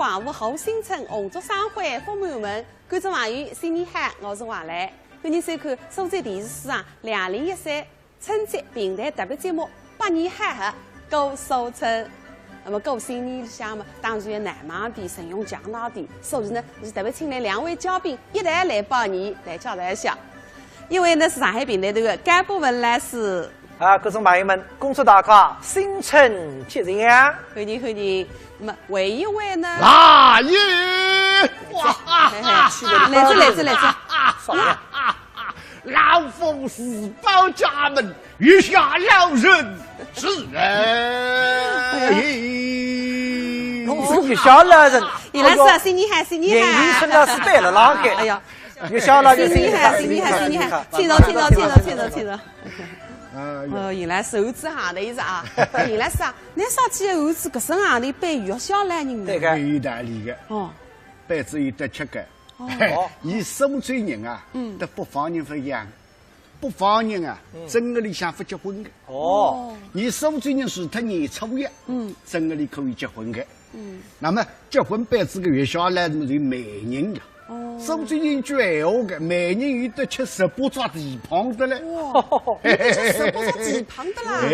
怪物好新春，红烛生花福满门。观众朋友，新年好，我是王兰。欢迎收看苏州电视四2013春节平台特别节目《百年好合过苏春》。那么过新年里向嘛，当然难忘点，神勇强大点，所以呢，是特别请来2位嘉宾一同来拜年，来交代一下。一位呢是上海平台的干部文老师。观众朋友们，恭祝大家新春吉祥！欢迎欢迎。那么还一位呢？来也！哇！来这。少爷，老夫是保家门，月下老人是人。侬是月下老人。叶老师，新年好，新年好！年年春到是带了啷个？哎呀，月下老人新年好，新年好，新年好！听着。原来是猴子行的意思啊！原来是啊，那上去猴子搿身行的背月下来人对个，意大利的哦，背子有得吃个。哦，以苏州人啊，得北方人不一样，北方人啊，正月里向不结婚的。哦，以苏州人除脱年初一，正月里可以结婚的。那么结婚辈子个月下来是媒人的。苏州人句闲话个，媒人有得吃18抓蹄膀的嘞。哇，有得吃18抓蹄膀的啦！哎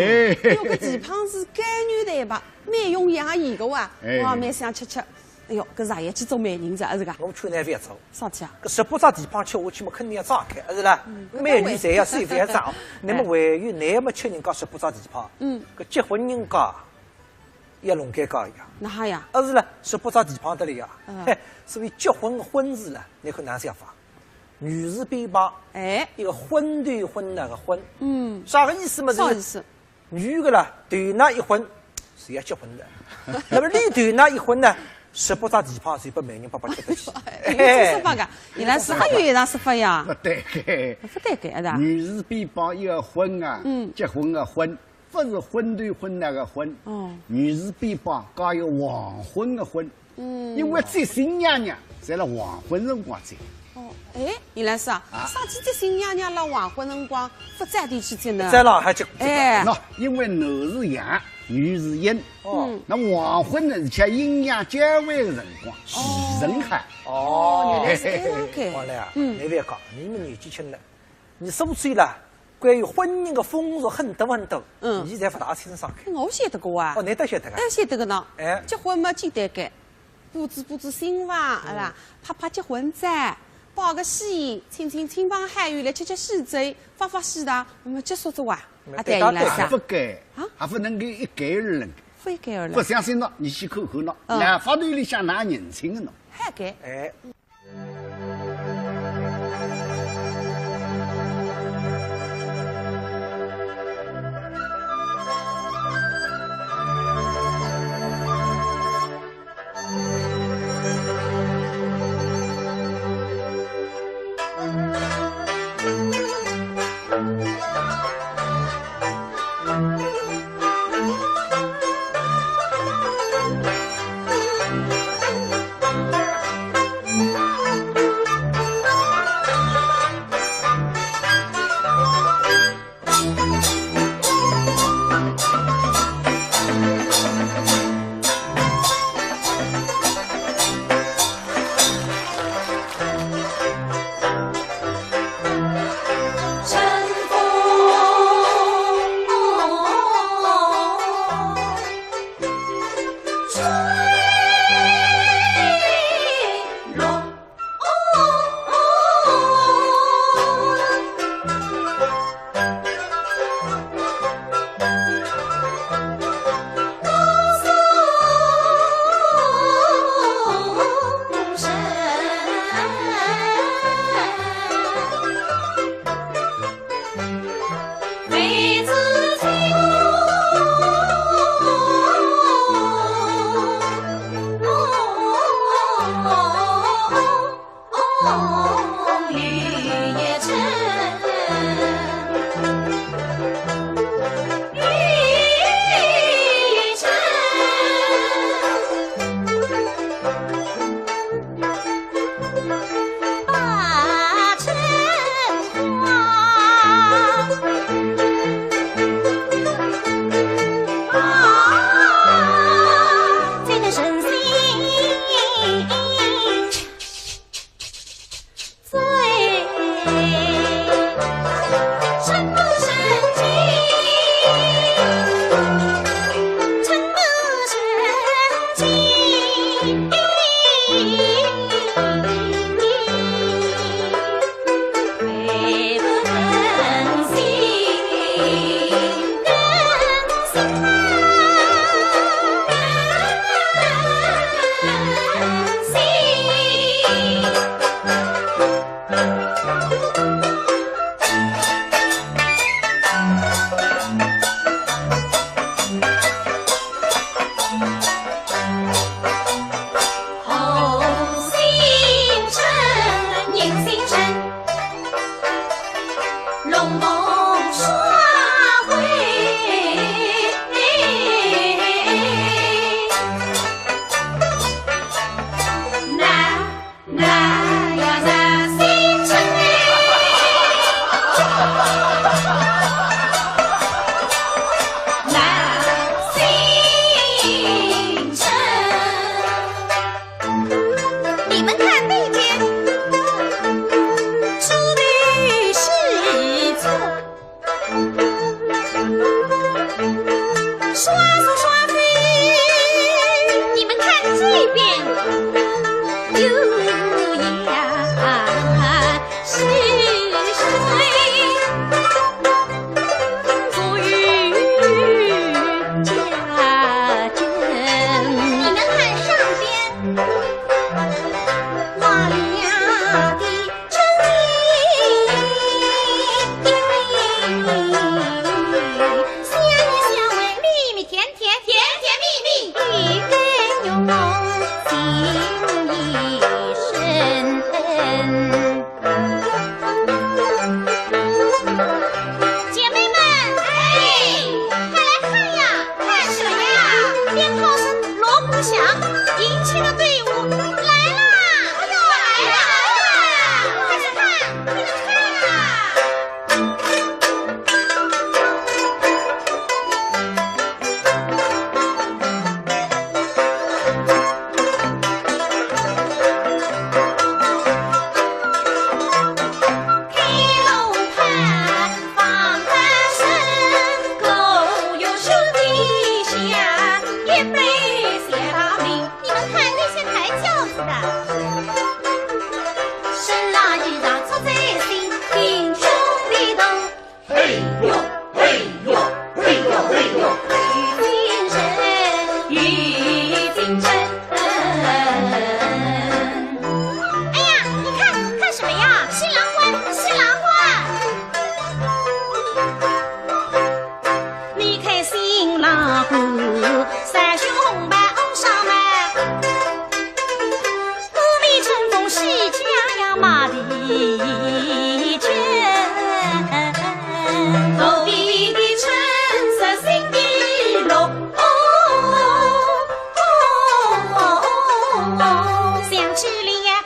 呦，搿蹄膀是甘牛的一把，蛮容易也盐个哇，哇，蛮想吃。哎呦，搿茶叶去做媒人子，是个。我劝难别做。啥体啊？搿18只蹄膀吃下去嘛，肯定要炸开，是啦。美女侪要水侪要涨。那么还有乃么吃人家18只蹄膀？搿结婚人家要弄改搞一样。那哈呀？是啦，18只蹄膀得了呀。所以结婚婚事啦，你看哪想法？女士边旁，一个婚对婚那个婚，啥个意思嘛？啥意思？女个啦，对那一婚是要结婚的。那么你对那一婚呢？18只蹄膀是被媒人爸爸吃得起。这说法个，原来是还有一场说法呀？不对个，不对个，是吧？女士边旁一个婚啊，结婚个婚，不是婚对婚那个婚。女士边旁搞有黄昏个婚。因为接新娘娘在了黄昏辰光接。原来是啊，上去接新娘娘了黄昏辰光，不在地去接呢。在上海接。那因为男是阳，女是阴。那黄昏呢是吃阴阳交汇的辰光，喜人海。原来是这样个。王来啊，你别讲，你们年纪轻了，你说不出了。关于婚姻的风俗很多，你才不大清爽。我晓得个啊。你都晓得个。晓得个呢。结婚嘛简单个。布置新房，拍结婚照，包个喜宴，请亲朋好友来吃喜酒，发喜糖，那么结束着哇，对原来是不该还不能够一概而论。不一概而论。不相信喏，你去看看喏，那法律里向哪认清的喏？还该。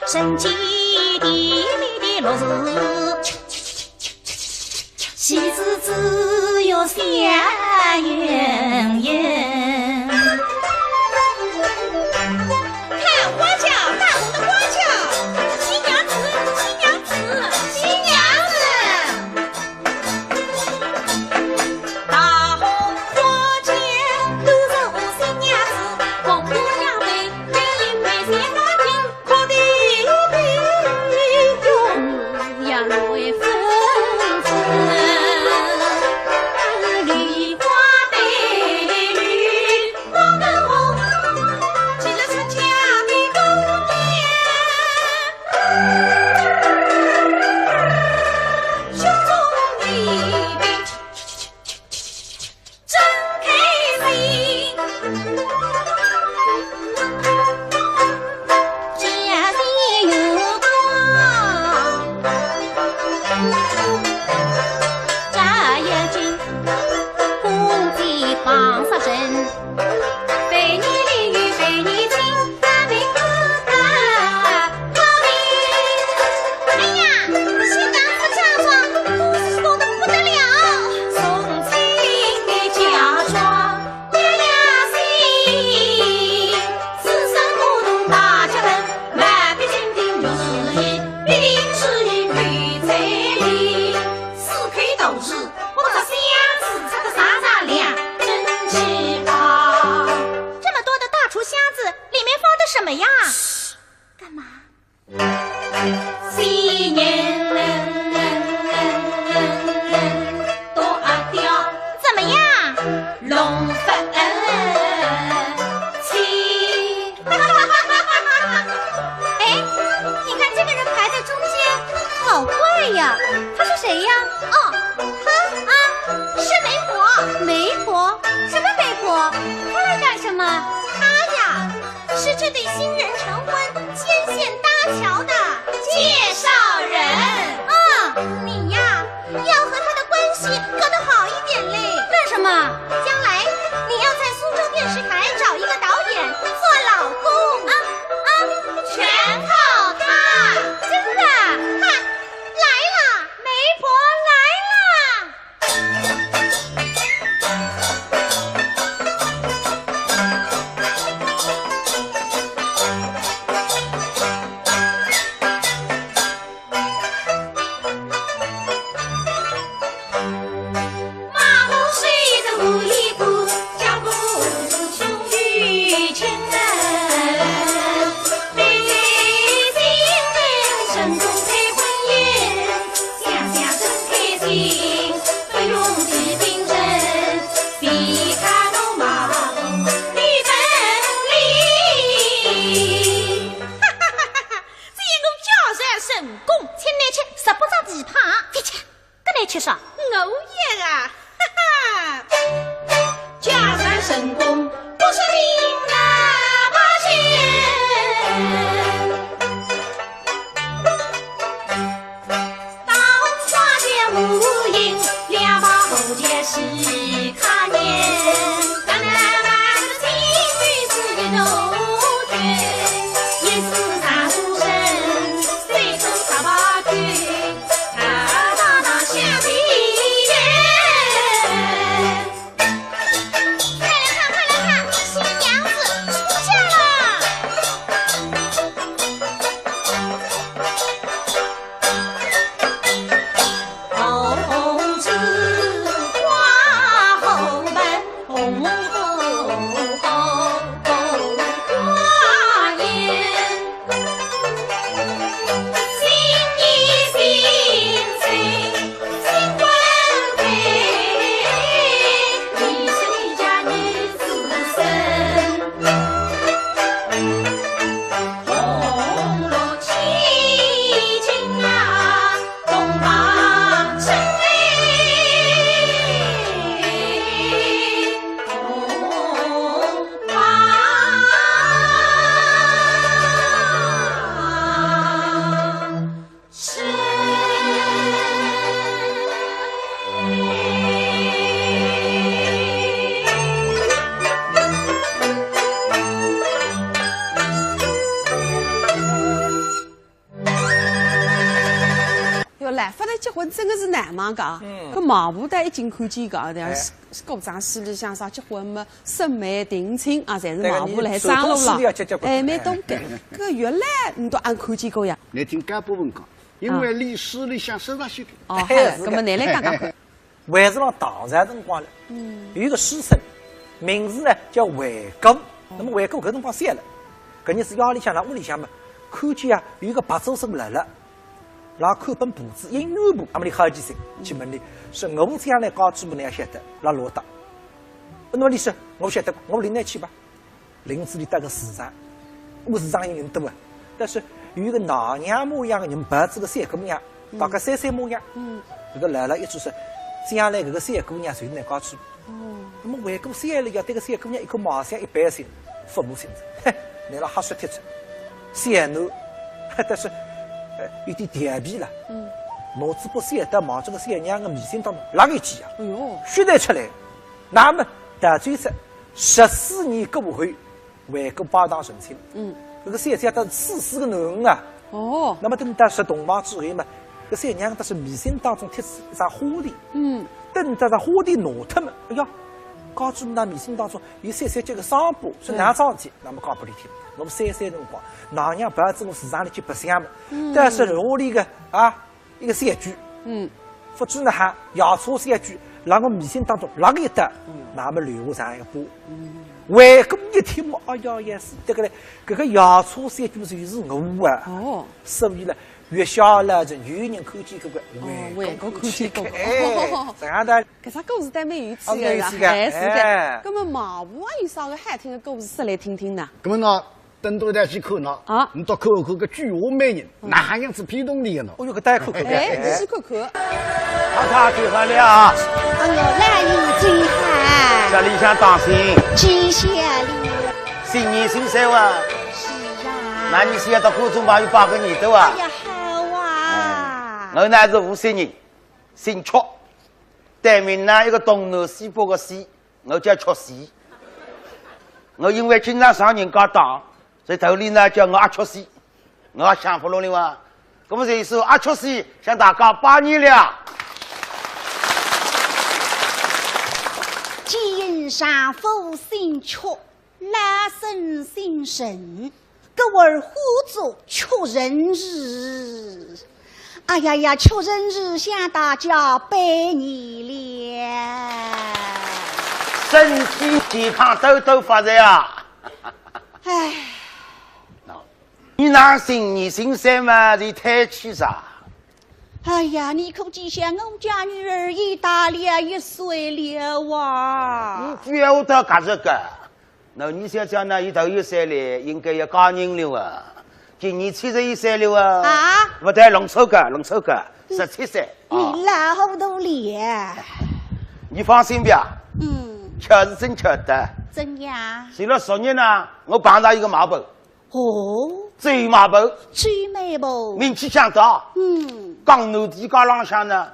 生气地里的落日，戏子只有笑盈盈。看花轿，大红的花轿，新娘子，新娘子，新娘子。大红花轿都是新娘子，红姑娘美，美一美仙花镜，可的用呀落叶纷纷。梨花对绿，红跟红，记得成家的宫殿。胸中一笔真开心，家里有光，眨眼睛公鸡放上身，被你淋雨被你亲，大美不大好命。哎呀，新娘子嫁妆不是说的不得了，送亲的嫁妆娘娘心，此生不懂大家门，万别坚定就是一，必定是一配彩礼。四开斗士，我找箱子插的啥啥亮，真奇葩。这么多的大厨箱子，里面放的什么呀？干嘛？新年多调，怎么样？龙凤七。哎，你看这个人排在中间，好怪呀！他是谁呀？哦，他啊，是媒婆。媒婆？什么媒婆？她来干什么？她呀，是这对新人成婚、牵线搭桥的介绍人。你呀，要和他的关系搞得好一点嘞。干什么？将来你要在苏州电视台找一个导演做老公全靠他。真的？哈，来了，媒婆来了。马路随着无意来，发来结婚真的是难嘛讲。搿毛婆带一进看见讲，对是歌场戏里向啥结婚么，审美定亲啊，侪是毛婆来张罗了。哎，蛮懂得。搿原来你都按看见过呀？你听干部问讲，因为历史里向手上写的。哦，好，搿么拿来讲讲看。还是让唐朝辰光了，有一个书生，名字呢叫韦构。那么韦构搿辰光散了，搿日子家里向辣屋里向嘛，看见啊有一个白周生来了，拉看本簿子，一原簿，阿么里好几岁，去问你说我将来搞主母，你要晓得，拉罗达。那么你说我晓得，我领来去吧。林子里搭个市场，市场有人多啊，但是有一个老娘模样的人，白子个三姑娘，大概三模样，搿个来了一句说。将来搿个三姑娘随能搞主，那么韦构散了要对搿三姑娘一口毛相一般性，父母性子，嘿，拿了瞎说贴出，散奴，但是有点调皮了，脑子不散得往这个三娘的迷信当中拉一记啊，哎呦，血带出来，那么大追杀14年过后，韦构巴当成亲，搿个三家都是赐死的男人啊，哦，那么等到是洞房之后嘛。搿三娘都是迷信当中贴一张花钿，等到这花钿拿脱嘛，哎呀，告诉那迷信当中有33节个伤疤，是哪桩事体？那么讲不里听，我们33辰光，老娘不要子我市场里去白相嘛，但是屋里个一个三句，不知呢还摇车三句，让我迷信当中拉个一搭，那么留下一个疤。外公一听嘛，哎呀也是这个嘞，搿个摇车三句就是我啊，哦，所以呢。越小了，就有人看见搿个外国看见过，这样的。搿只故事倒蛮有趣的啦，哎是的。搿么毛婆有啥个好听的故事说来听听呢？搿么呢，等到再去看呢，你到看看搿菊花美人，哪样子偏动力的呢？哦哟，搿大家看看，哎，去看看。他最好了啊！哎呦，来意最好。这里向当心。记下了。新年新生啊！是啊。那你现在到观众朋友8个年头啊？哎呀。我呢是50人，姓曲，对面呢一个东南西北个西，我叫曲西。我因为经常上人家当，所以头里呢叫我阿曲西，我也想不落了哇。那么这一首阿曲西向大家拜年了。今上府姓曲，拉生姓沈，各位互助曲人日。哎呀呀，曲人日向大家拜年了，身体健康，兜兜发财啊！哎，你那新年新生嘛，你太气啥？哎呀，你可记下我家女儿已大了1岁了啊！你不要我到干这个，那你想讲呢？一头1岁了，应该要嫁人了啊！今年71岁了啊！啊，不对，龙抽个，17岁。你老糊涂了。你放心吧。巧是真巧的。怎样？写了10年呢，我碰到一个毛婆。哦。最毛婆。最美婆。名气响大。江南地界浪向呢，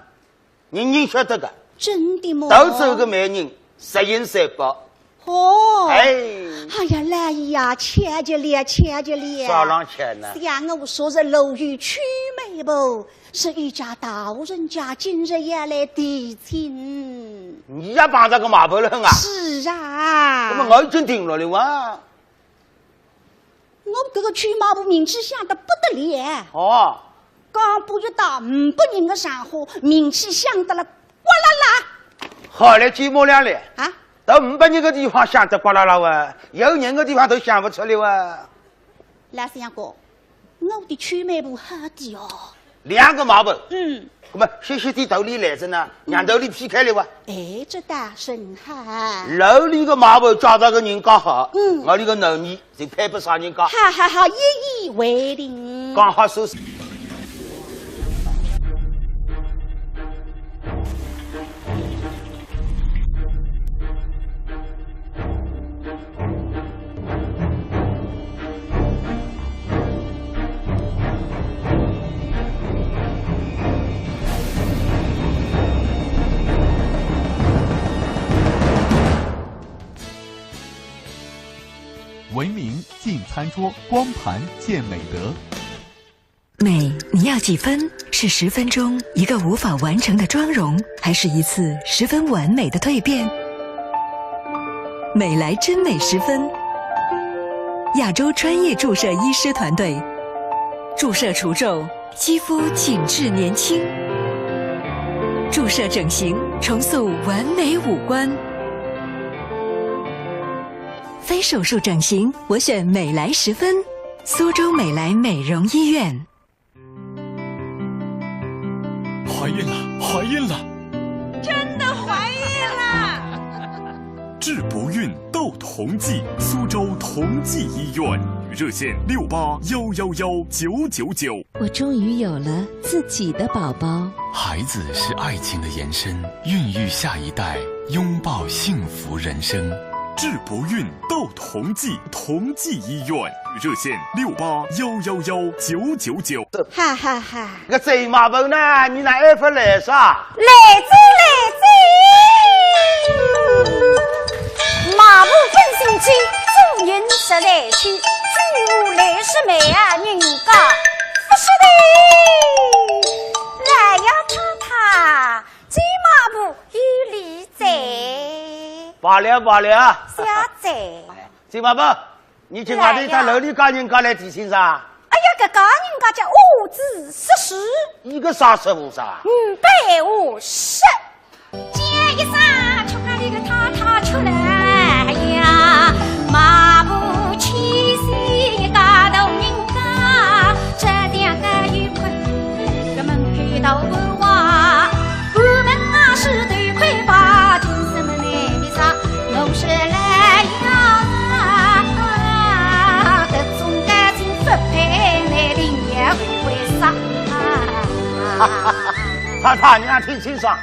人人晓得个。真的吗？都走个美人，10银3百。哦，哎呀，来呀，钱就了，少浪钱呢？像我说是楼宇曲美不？是一家大人家今日也来提亲。你也帮这个马婆人啊？是啊。那么我已经定了了啊。我这个曲马婆名气响得不得了。哦。刚不一到500人的上火，名气响得了呱啦啦。好了，寂寞了嘞。啊。到500人个地方想得呱啦啦哇，有人个地方都想不出来哇。来三哥，我的曲美婆好的哦。2个毛婆。那么些的头里来着呢，让头里劈开了哇。哎，这大神哈。楼里个毛婆找到个人刚好，我里个男儿就配不上人家。好，一一为定。刚好收拾。文明进餐桌，光盘见美德。美，你要几分？是10分钟一个无法完成的妆容，还是一次10分完美的蜕变？美莱真美10分，亚洲专业注射医师团队，注射除皱，肌肤紧致年轻；注射整形，重塑完美五官。非手术整形，我选美莱10分，苏州美莱美容医院。怀孕了，怀孕了！真的怀孕了！治不孕斗同济，苏州同济医院热线68111999。我终于有了自己的宝宝。孩子是爱情的延伸，孕育下一代，拥抱幸福人生。治不孕斗同济，同济医院热线68111999。哈哈哈！个贼马本呢？你哪爱不来啥？来走！马步分心机，主人实来去，举我来是美啊，人家不是的。来呀，太太，这马步有理在。罢了罢了，小姐，这马本，你去外头他楼里家人家来提亲啥？哎呀，这家人家叫五子40，一个啥15啥550，接一声，从那里个太太出来呀，马步气息一家头人家，这两个愉快，个门开到不话，我们那是对快把听什么来的啥，都是来呀，这种感情不配来的也为啥？太太，你还听清爽？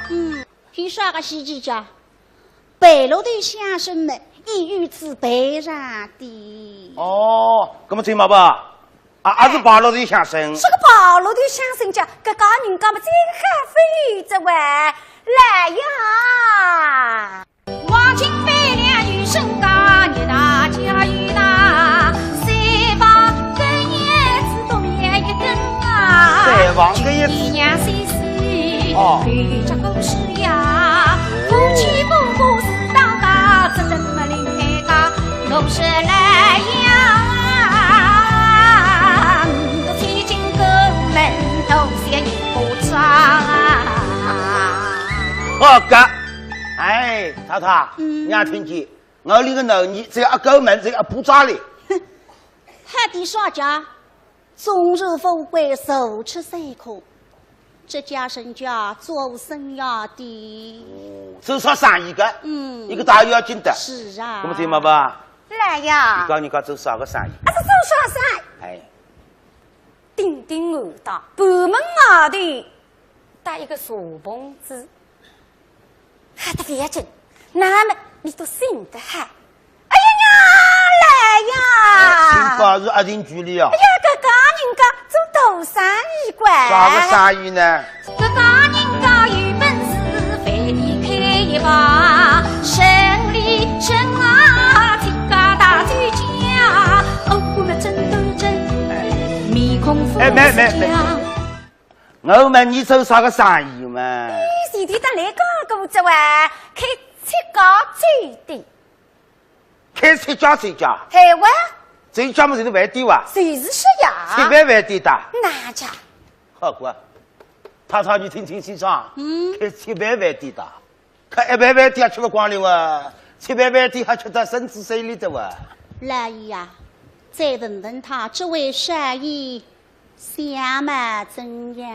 凭啥个戏剧家？北楼的先生们一语自背上的。哦，那么这马本，还是八楼的相声。是个八楼的先生家，这家人家么真还非这位来呀！望清飞亮与生家，你大家与大，三房根叶子东也一根啊，三房根叶子一娘岁岁，对着狗是呀，夫妻不过是当家，这怎么离开家，都是来呀！我提进宫门头先一步长。好个，哎，太太，你还听见？我里个男人只要一狗门，只要一步抓里。海底耍家，终日富贵，手吃3颗。这家身家做生涯的，做啥生意个？一个大月要紧的。是啊。那么听嘛吧？来呀！你讲你讲做啥个生意？是做啥生意？哎，叮叮耳大，北门外头带一个小棚子，还得别整，那么你都信得还？哎呀呀，来呀！听讲是一定距离啊。哎呀，这家人家做大生意惯。啥个生意呢？这家人家有本事，非得开一把生意生啊，天家大嘴家，哦，我们真斗争，面孔富士强。我问你做啥个生意嘛？你弟弟当来讲过这位开7家最低，开7家最家，海湾最家么就是饭店哇？随时是呀。7万饭店的。哪家？好过，太太你听清清爽。开7万饭店的，开1万饭店还吃不光了哇？7万饭店还吃得身子水里的哇？来呀，再问问他这位生意相貌怎样？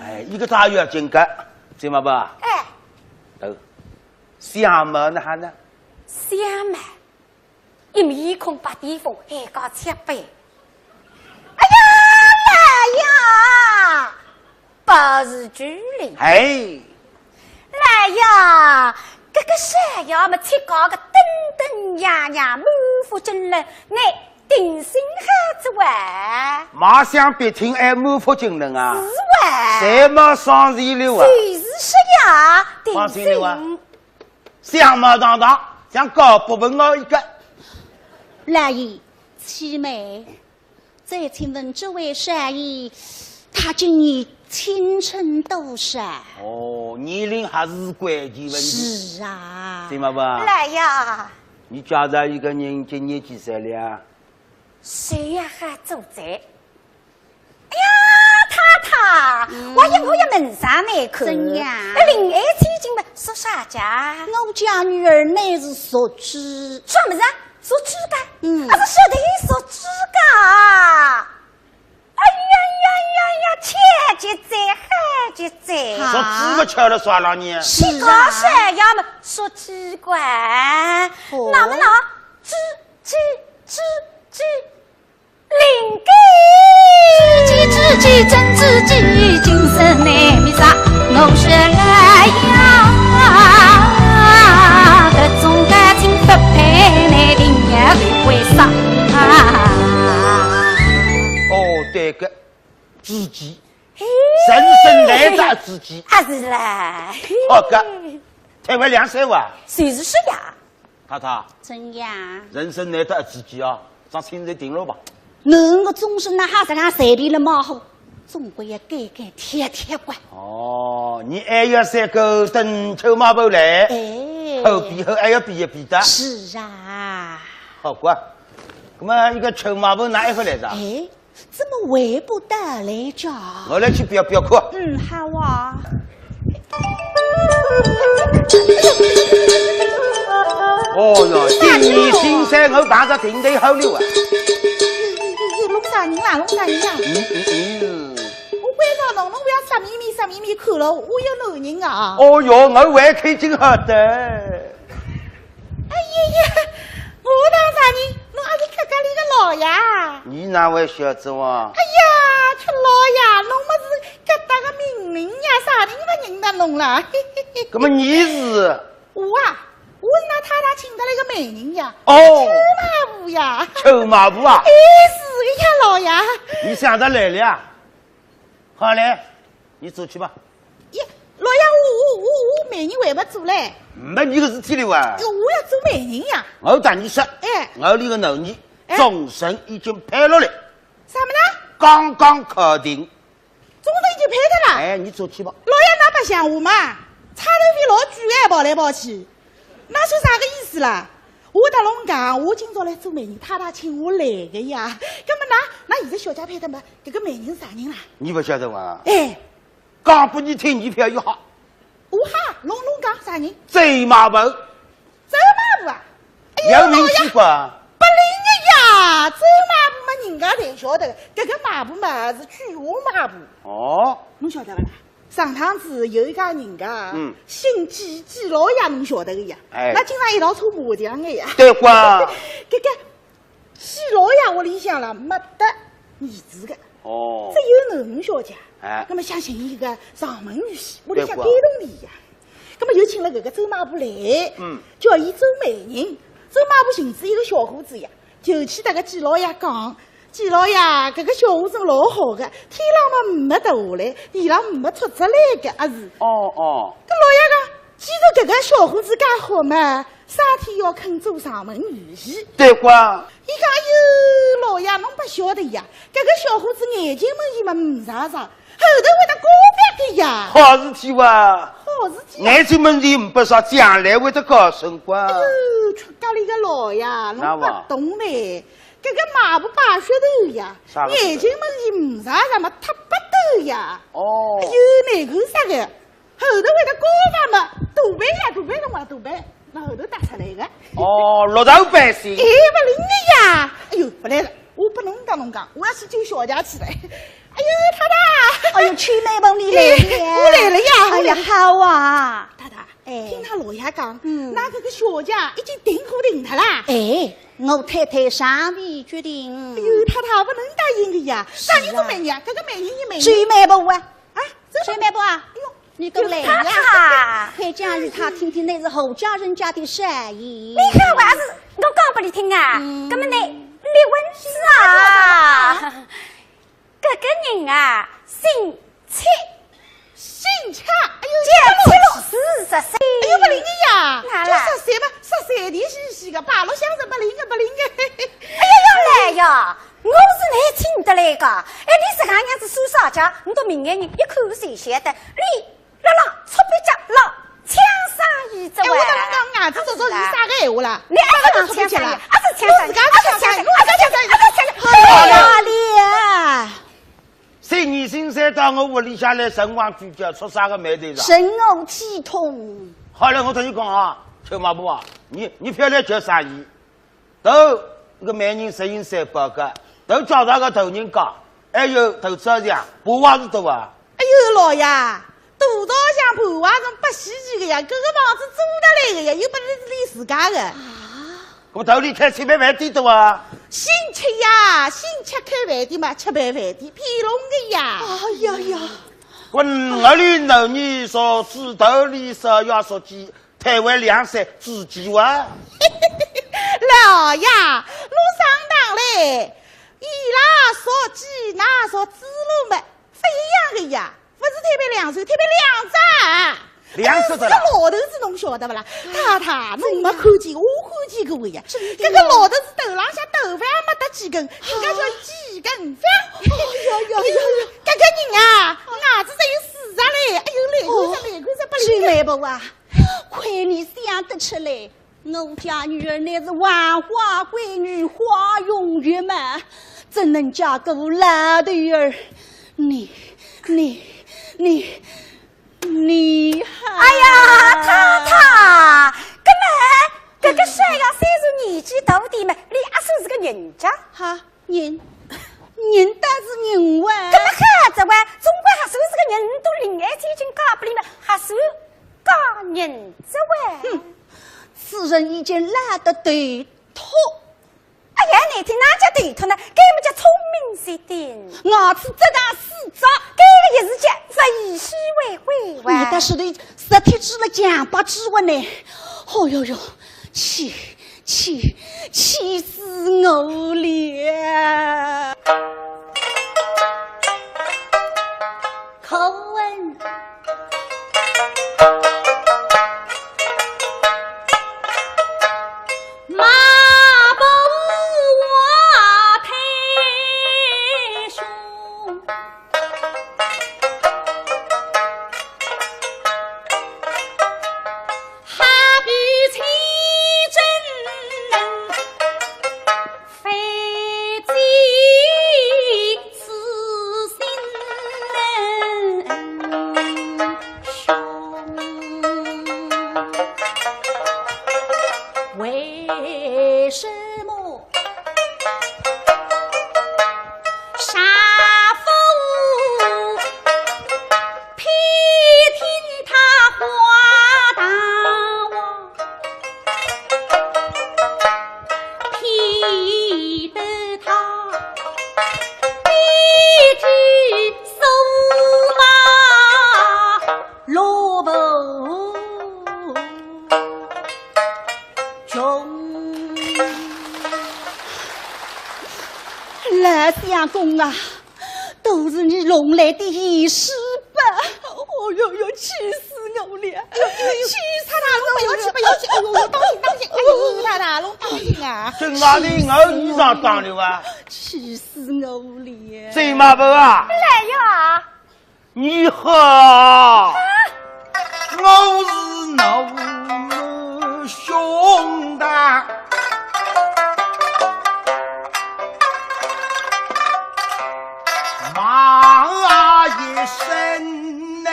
哎，一个大月金个，知嘛不？哎，哦，相貌那还呢？相貌，一面孔白地风，还搞7倍。哎呀，来呀，不是距离。哎，来呀，这个山呀么切搞个登登呀呀，满腹经纶，那定心汉子哇！马上别听哎，满腹经纶啊！是哇！谁没双人流啊？随时是呀，双人流啊！相貌堂堂，像高不问我一个。来姨，七妹，再请问这位善意他今年青春多少？哦，年龄还是关键问题。是啊，对吗不？来呀！你家着一个人今年几岁了？谁呀还走在？哎呀，太太，我也门上来看。怎样？另外最近嘛，说啥家？我家女儿乃是属鸡。什么子？属鸡的？啊，是晓得属鸡的。哎呀，切记在，还记在。说鸡不吃了算了你。是啊。谁要么说鸡怪？那么鸡，灵鸡，知己真知己，今生难觅啥？我是来呀，这种感情不配，难定也为啥？哦，对个，知己，人生来找知己。啊是啦。好个，才会2岁哇？谁是是呀？太太，怎样？人生难得知己啊，上亲人定了吧？我终身那哈子那随便了嘛好，总归要改贴管。哦，你还要3个等秋马步来，后边后还要比一比的。是啊。好过，那么一个秋马步哪一回来着？怎么回不得来着？我来去表课。好啊。哦哟，今年新山我打着定得好了啊！弄啥人啦？我为啥弄不要啥秘密看了？我有男人啊！哦哟，我还看见好的。哎呀，我当啥人？侬还是客家里个老爷？你哪位小子哇？哎呀，吃老爷，侬么是搿搭个名人呀？啥人不认得侬啦？那么你是？我是那太太请得来个美人呀。哦。秋马步呀。秋马步啊？是个呀，老爷。你想着来了？好嘞，你走去吧。老爷，我美人还不做嘞。没你个事体了哇！我要做美人呀。我当你说，我里个男人终身已经配了嘞。什么呢？刚刚确定。终身已经配的了。你走去吧。老爷，那不像我嘛，差头皮老巨爱跑来跑去，那是啥个意思啦？我跟侬讲，我今朝来做美人，太太请我来的呀。那么那现在小姐配的嘛，这个美人是啥人啦？你不晓得吗？讲不你听，你票又好。侬讲啥人？走马步。走马步啊？有名气吧？不灵的呀，走马步嘛，人家才晓得的。这个马步嘛是菊花马步。哦。侬晓得不啦？上趟子有一家人家，姓季老爷，侬晓得个呀？那经常一道搓麻将的呀。对瓜。这个季老爷屋里向啦没得儿子的。哦。只有囡小姐。那么想寻一个上门女婿，屋里向感动你呀。那么又请了这个周马步来，叫伊周美人。周马步寻知一个小伙子呀，就去那个季老爷讲。季老爷，这个小伙子老好的，天浪嘛没掉下来，地浪没出出来的，啊是。跟老爷讲，既然这个小伙子介好嘛，啥天要肯做上门女婿？对瓜。伊讲哟，老爷侬不晓得呀，这个小伙子眼睛嘛伊嘛唔啥啥，后头会得高别的呀。好事体哇！好事体。眼睛问题唔不少，将来会得高升瓜。哎呦，出家里个老爷，侬不懂嘞。这个马步把血头呀，眼睛嘛是唔啥啥嘛，他不斗呀。哎呦，哪个啥个？后头会得高发嘛，大白呀，大白侬话大白，那后头打出来的。六头百姓。不灵的呀！哎呦，不来了，我不能跟侬讲，我要去救小家去了。哎呦，太太！哎呦，去美梦里来了，我来了呀！哎呀，好啊，太太。听他老爷讲，那这个小家已经定好定他啦。我太太尚未决定。哎呦，太太不能答应的呀！啥人做美人？这个美人一美人。追美步啊！追美步啊！哎呦，你都来呀！快讲与他听听，那是后家人家的善意。你看娃子，我讲不你听啊！根本你问是啊！这个人啊，姓戚。姓戚，哎呦，7老师10岁，哎呦不灵的呀，就10岁吧，10岁的细细个，8路相声不灵个。哎呀要来呀，我是来请得来来个？哎，你是俺娘子苏少家，你到明眼人一看谁晓得？你那出笔家老枪杀一只哎，我跟侬讲，伢子这说是啥个闲话啦？你还是枪杀了？还是枪杀？好了咧！谁你新山到我屋里下来神王主教出啥个霉头上？神偶体痛。好了，我同你讲啊，秋马布啊，你漂亮叫啥意？都那个每人实行300个，都叫那个头人高，还有头朝上，布娃子多啊。哎呦，老爷，大道上布娃种不稀奇的呀，这个房子租得来的呀，又不是你自家的。我头里开700饭店多啊。新吃呀，新吃开饭店嘛，700饭店，骗龙的呀。哎呀呀！我我里老你说猪头里说要说鸡，台湾2山自己哇。老爷，路上当嘞，伊拉说鸡，那说猪肉嘛，不一样的呀，不是特别2岁，特别2张。2只的这个老头子侬晓得不啦？太太，侬没看见，我看见过呀。这个老头子头浪向头发也没得几根，人家叫几根发。这个人啊，牙齿才有40嘞，哎呦，来看着不徐媒婆啊，亏你想得出来，我家女儿乃是万花闺女，花容月满，怎能嫁个老头儿？你还……哎呀，太太，这个帅呀，虽然年纪大点嘛，你也算是个人家哈人倒是人哇。这么孩子哇，总归还算是个人，都恋爱接近家不里嘛，还算家人之哇。此人已经懒得对托。哎呀，你听哪家对托呢？该么叫聪明些点。我是这当死招，这个也是叫为虚为贵哇。你倒是对实体指了强把指纹呢。哦哟哟，气死我了！口吻。马步我太凶，哈比奇真非计此心凶，为什么杀父偏听他话大王，偏得他必去收马萝卜中。老相公啊，都是你弄来的仪式吧？哦哟哟，气死我了！气死他了！不要气！哎呦，当心！哎呦，太太，侬当心啊！这哪里我衣裳脏了啊？气死我了！谁马伯啊？来呀！你好，我是侬兄弟。马一声能，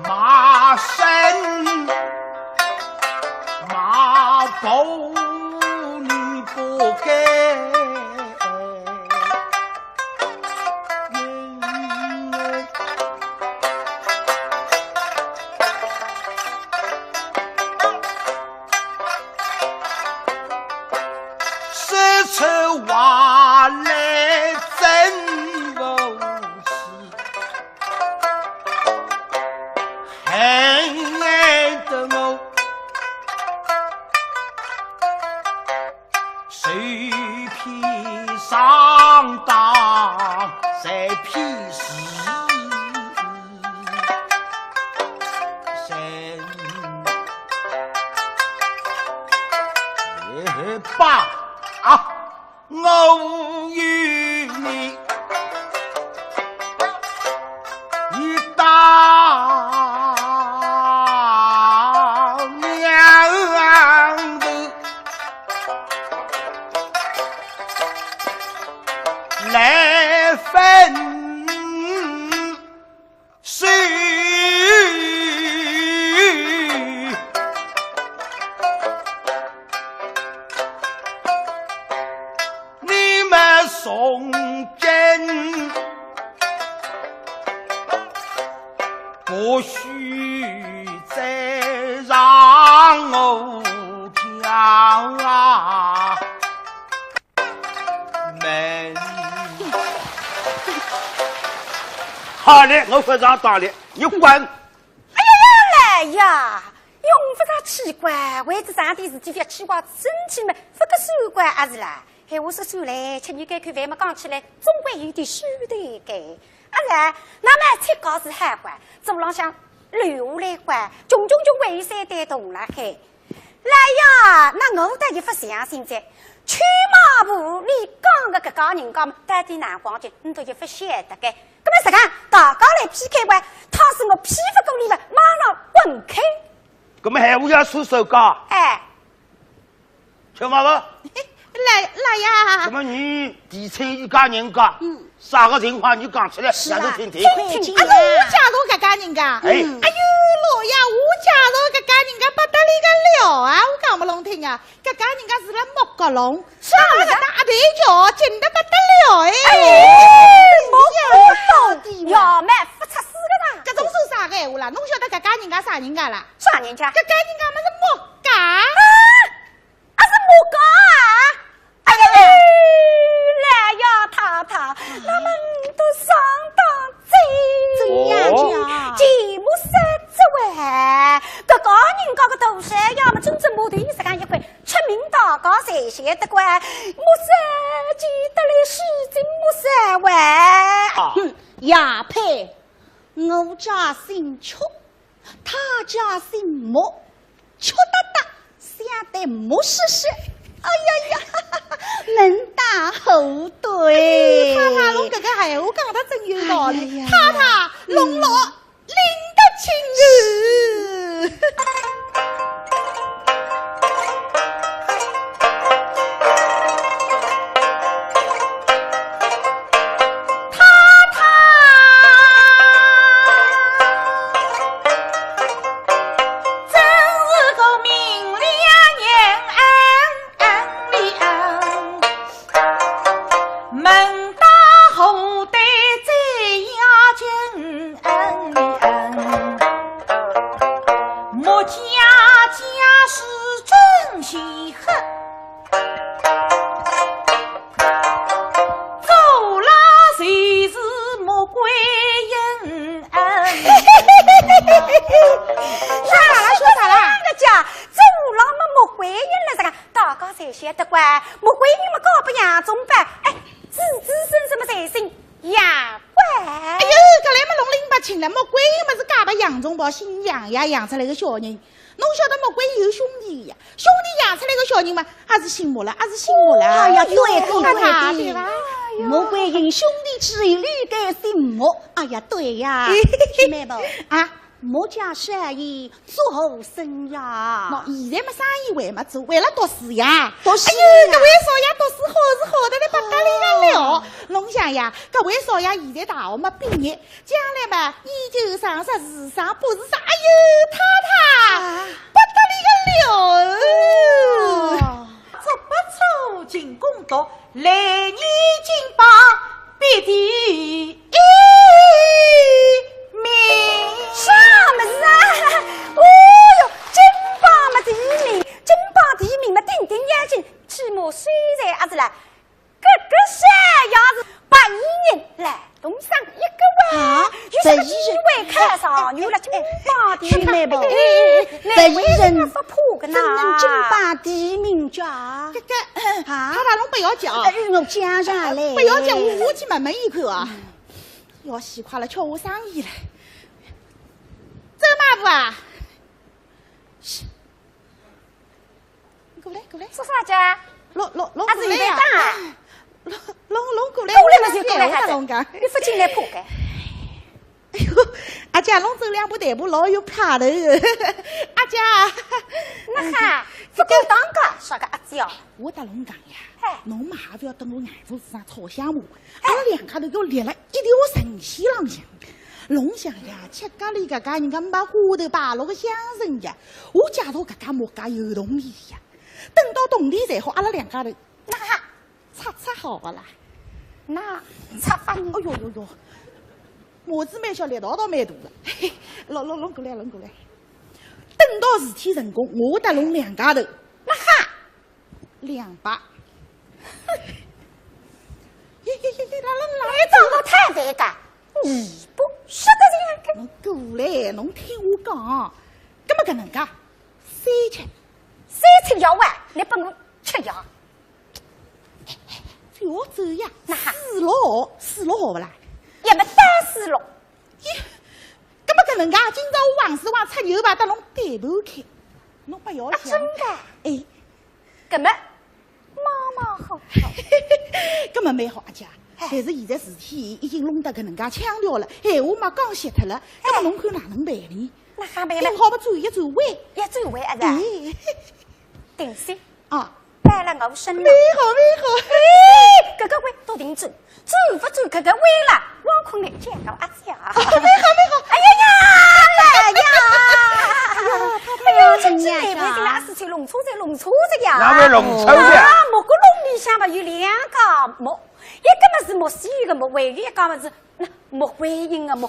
马声马步你不该。话来真不起，很爱的我，谁披上当，谁披死神。爸啊，我与你一道娘的来分手。从今不许再让我家门。好嘞，我非常当了，你滚！哎呀呀，用不着奇怪，为这上的事体要气话生气嘛，不个手怪还是啦。嘿，我说算嘞，吃你该看饭嘛，讲起来总归有点虚的该。啊是，那么切糕是海关，走廊上留下来关，种就为山带动了开。来呀，那我得一副相信在，去马步你讲个个人讲，带点南光去，你都一副晓得该。那么实讲，大家来 PK 关，他是我批不够你们，马上滚开。那么还我要出手讲，哎，去马步。来呀！那么你提醒一家人家，啥个情况你讲起来，让我听听。我家头搿家人家，哎呦，老爷，我家头搿家人家不得了啊！我讲不拢听啊，搿家人家是辣莫角龙，上了个大台桥，近得不得了哎！莫到底要买不出事个啦！搿种说啥个闲话啦？侬晓得搿家人家啥人家啦？啥人家？搿家人家么是莫家啊？啊是莫家啊！哎呀，来呀，太太，那么你都上当真样讲？节目三之外，各个人家个头山呀，么真正木头你是讲一块出名大高谁晓得关？莫三记得来事情莫三万。亚佩，我家姓邱，他家姓莫，邱大大，想得莫试试。哎呀呀，门大后对。太太，侬搿个闲话讲得真有道理。太太，龙老领得清楚。姓杨呀，养出来个小人，侬晓得莫怪有兄弟呀，兄弟养出来个小人嘛，还是姓莫了，还是姓莫了。哎呀，对对，莫怪因兄弟之一，屡改姓莫。哎呀，对呀，妹妹们啊，莫家生意做好生呀。喏，现在么生意为么做？为了读书呀。读书。哎呦，搿位少爷读书好是好得来不得了。侬想呀，搿位少爷现在大学嘛毕业，将来嘛研究生、硕士生、博士生，哎呦，太太不得了。足不出进攻读，来年金榜必第一名。啥么子啊？哦哟，金榜嘛第一名，金榜第一名嘛顶顶眼睛，起码虽然还是啦，个山要是81年来东上一个碗，有什么机会看上有了金榜第一名？这一人不破个呢？金榜第一名家。这个太太侬不要讲，我讲上来，不要讲，我去问问一口啊。要喜欢了，瞧我生意了。周马夫啊，过来过来，说啥家？龙阿是一般啊。龙过来，过来嘛就过来哈子，龙讲，你不进来破开。哎呦，阿姐龙走两步大步老有派头的，阿姐，那哈，不够当个，说个阿姐哦。我打龙讲呀，侬嘛还不要等我眼珠子上炒香木，阿拉两家头又立了一条神仙浪向。龙想呀，吃咖喱搿家人家把花头摆落个香绳呀，我介绍搿家莫家有动力呀。等到动力才好，阿拉两家头那擦好不啦？那擦法，哎呦呦呦！模子蛮小，力道倒蛮大的。龙过来，龙过来。等到事体成功，我搭龙两家头，那哈，200。你长得太反感，你不说的这样。侬过来，侬听我讲，搿么搿能介，3吃药丸，你拨我吃药。不要走呀，4号不啦？也没单4号。搿么搿能介，今朝我王师王出牛排搭侬对盘开，侬不要想。真的？哎，搿么妈好。搿么蛮好阿姐，但是现在事体已经弄得搿能介腔调了，闲话嘛讲歇脱了，搿么侬看哪能办理？那还办了？好不转一转弯，一转弯啊是？定先啊。拜了我身了，没好，搿个弯都定转，转不转搿个弯了，王坤来见到阿姐啊！没好，哎呀，今天来回是哪事情？弄错子呀！哪位弄错的？木个笼里向嘛有2个木，一个嘛是木西个木，还有一个嘛是木观音个木。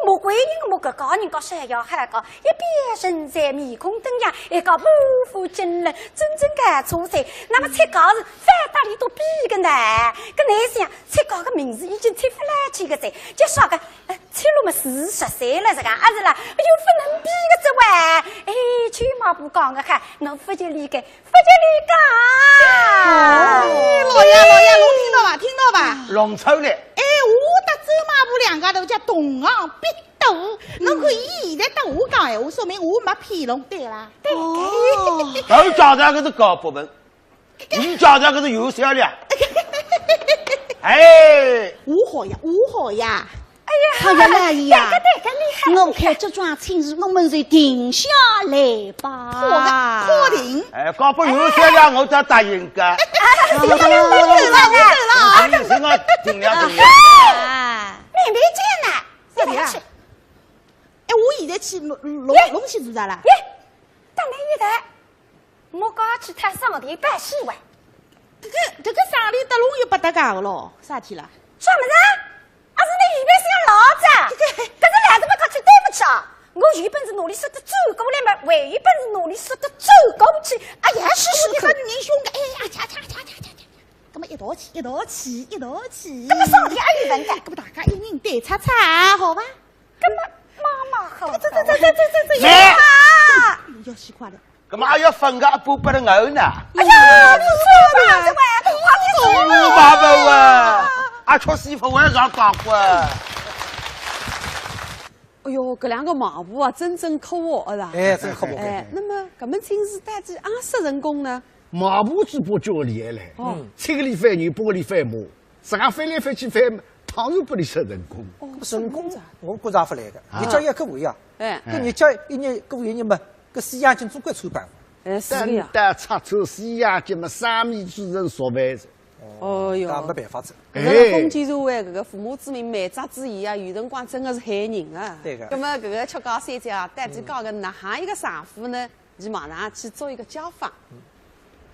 木观音个木，搿个人家山摇海高，一边身材面孔登样，一个满腹经纶，真正个出彩。那么菜糕是翻大里都比个难，搿男生菜糕个名字已经出不来几个噻，就说个菜路嘛40岁了，是个啊是啦，又不能比个这哇，哎，去嘛不讲个哈，侬不就理解，老爷，侬听到吧？弄错了。哎，我搭走马步两家头叫同行必斗，侬看伊现在搭我讲闲话，说明我没骗侬，对啦？对。都叫他搿是高部门，你叫他搿是有销量。哎，我好呀。哎呀，老爷呀，我看这桩亲事，我们就定下来吧。好定。哎，搞不有销量，我才答应个。走了。你是我尽量。没见呐，这里啊。哎，我现在去龙去做啥啦？当然有的，我刚去他上地办事完。这个上里搭龙又不搭嘎个咯，啥体啦？什么子？是你原本是要老子，可是两个么讲起对不起啊！我原本是努力说的走过来嘛，还原本是努力说的走过去。哎呀，是看人凶个，哎呀，掐，咁么一道气。咁么上天也有问的，咁么大家一人对擦擦，好吧？咁么妈妈好，走，要死快了。咁么还要分个一半的牛呢？哎呀，你说嘛，这位，我爸爸啊！阿吃媳妇晚上讲过。哎呦，搿2个马步啊，真可恶啦！哎，真可恶。哎，那么搿门亲事带子20人工呢？马步只不叫厉害嘞，7个里翻牛，8个里翻马，自家翻来翻去翻，当然不里收人工。人工我觉着不来个，一家一个位啊。哎，搿日家一年过一年嘛，搿四眼睛总归穿办法。哎，是的呀。但插抽四眼睛嘛，3米主人说饭子。哦哟，没办法子。搿个封建社会，搿个父母之命，满扎之言啊，有辰光真的是害人啊。对个。那么搿个吃高三姐啊，带起高个哪行一个丈夫呢？伊马上去做一个家访。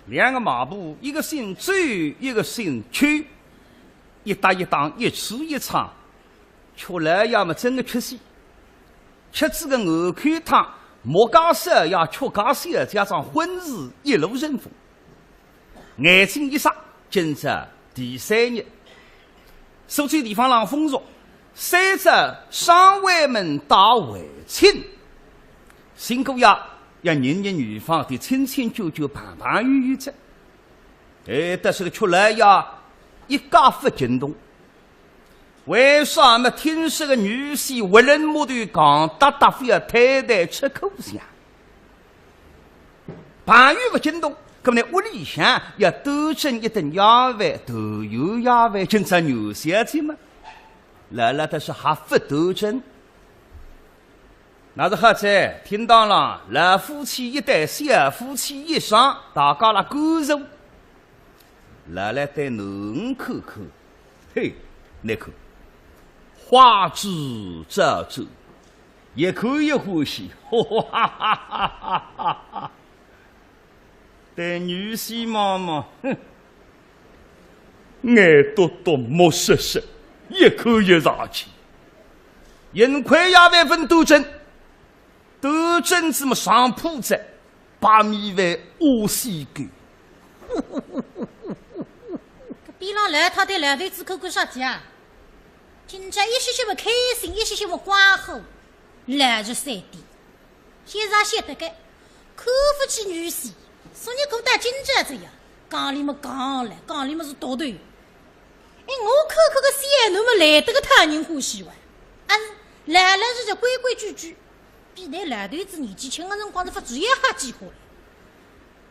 2个马步，一个姓周，一个姓邱，一搭一档，一吃一唱，吃来要么真的缺席。吃这个鹅肝汤，莫家色要吃家色，加上荤食一路顺风。眼睛一眨，今日第3日，所处地方浪风俗，3只上外门打围亲，辛苦呀。 要年年女方的亲亲舅舅、盘盘圆圆着，哎，但是个出来呀，一家不惊动。为啥么听说个女婿为人木头讲大大非要太太吃口香？盘圆不惊动，搿么呢，屋里向要多蒸一顿鸭饭，豆油鸭饭，蒸上牛小菜嘛。来了，但是还不多蒸。那是好在听到了，老夫妻一对，小夫妻一双，大家来感受。来来对侬口口，嘿，那口花枝招展，一口一欢喜，哈哈哈哈哈哈！对女婿妈妈，哼，眼多多，目色色，一口一上去，人块鸭饭分多蒸。多蒸子么上铺子，把米饭挖西干。边浪来他对两头子口口啥子啊？今朝一些些么开心，一些些么欢呼，来日3点，先上写得个，看不起女婿，说你过得今朝这样，讲里么讲了，讲里么是倒头。哎，我口口个小奴么来得个讨人欢喜哇，啊是来了是就规规矩矩。比那老头子年纪轻的辰光是发主一哈几花了。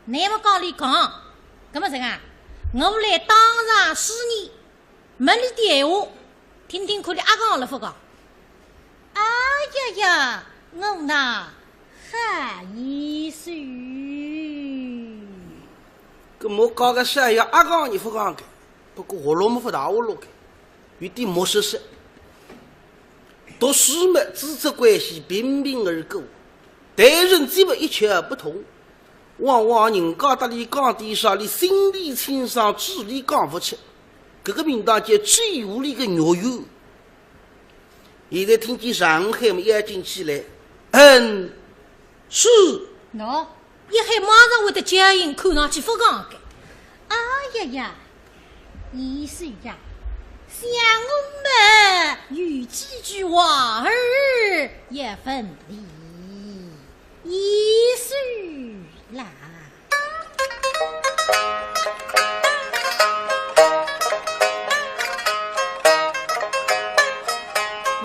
你么讲里讲，搿么怎啊？我来当场试你，问你的闲话，听听看你阿讲了不讲？哎呀呀，我呐好意思。搿么讲个啥呀？阿讲你不讲个，不过活路么不大活路个，有点没实施。读书嘛，职责关系平平而过，待人接物一窍不通，往往人家搭里讲点啥，你心里清爽，嘴里讲不出，这个名堂叫最无力的肉油。现在听见上海嘛押进去来，是。喏，一海马上会得接应，看上去不讲个。哎呀呀，意思呀。像我们有几句话儿也分离一句啦。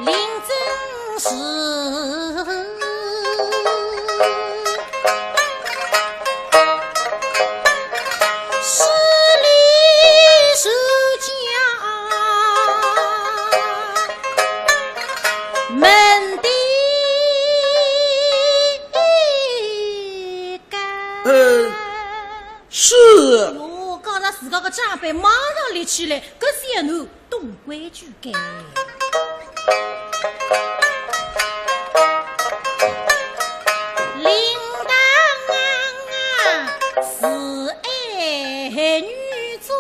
林真是势力是门的是。哟，刚才自家个长辈马上立起来，搿些奴懂规矩个。铃铛是爱女中。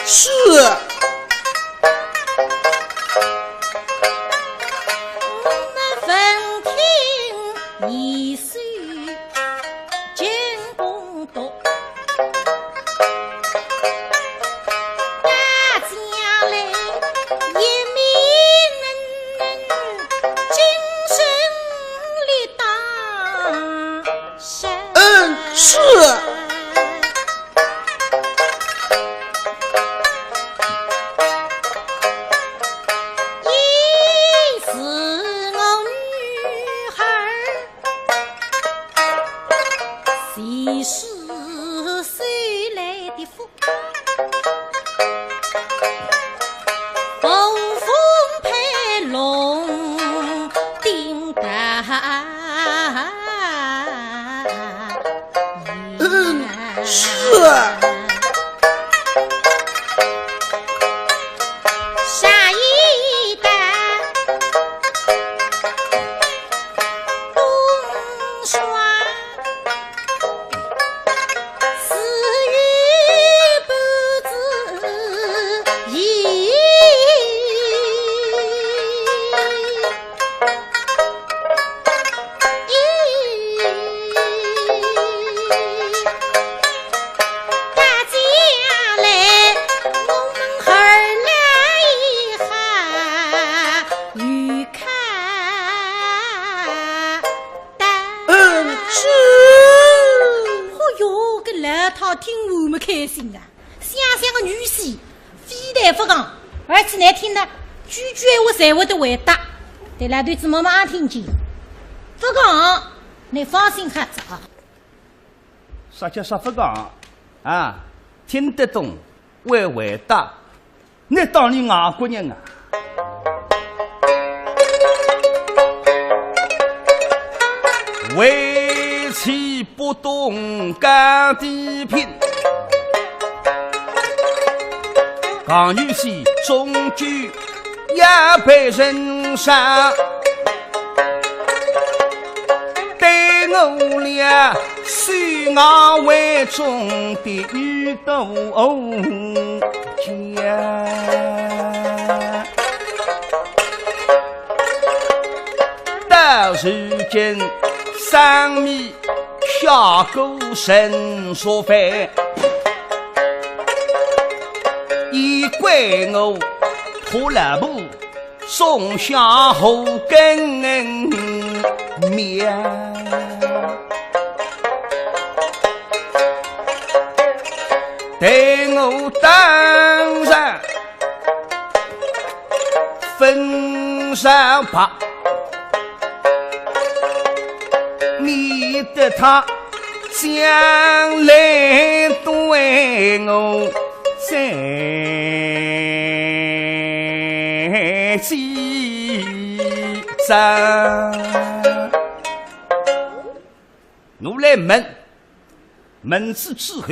是。才会得回答，对那对子妈妈听见，不讲，你放心哈子啊。啥叫啥不讲啊？听得懂，会回答，那当你外国人啊。为妻不懂干地品，刚女婿终究也被人杀。对我俩虽我为中的女斗家，到如今上面下狗神所犯，已怪我拖了步送下后跟面，对我当然分上吧。免得他将来对我再记账。我来问之之后，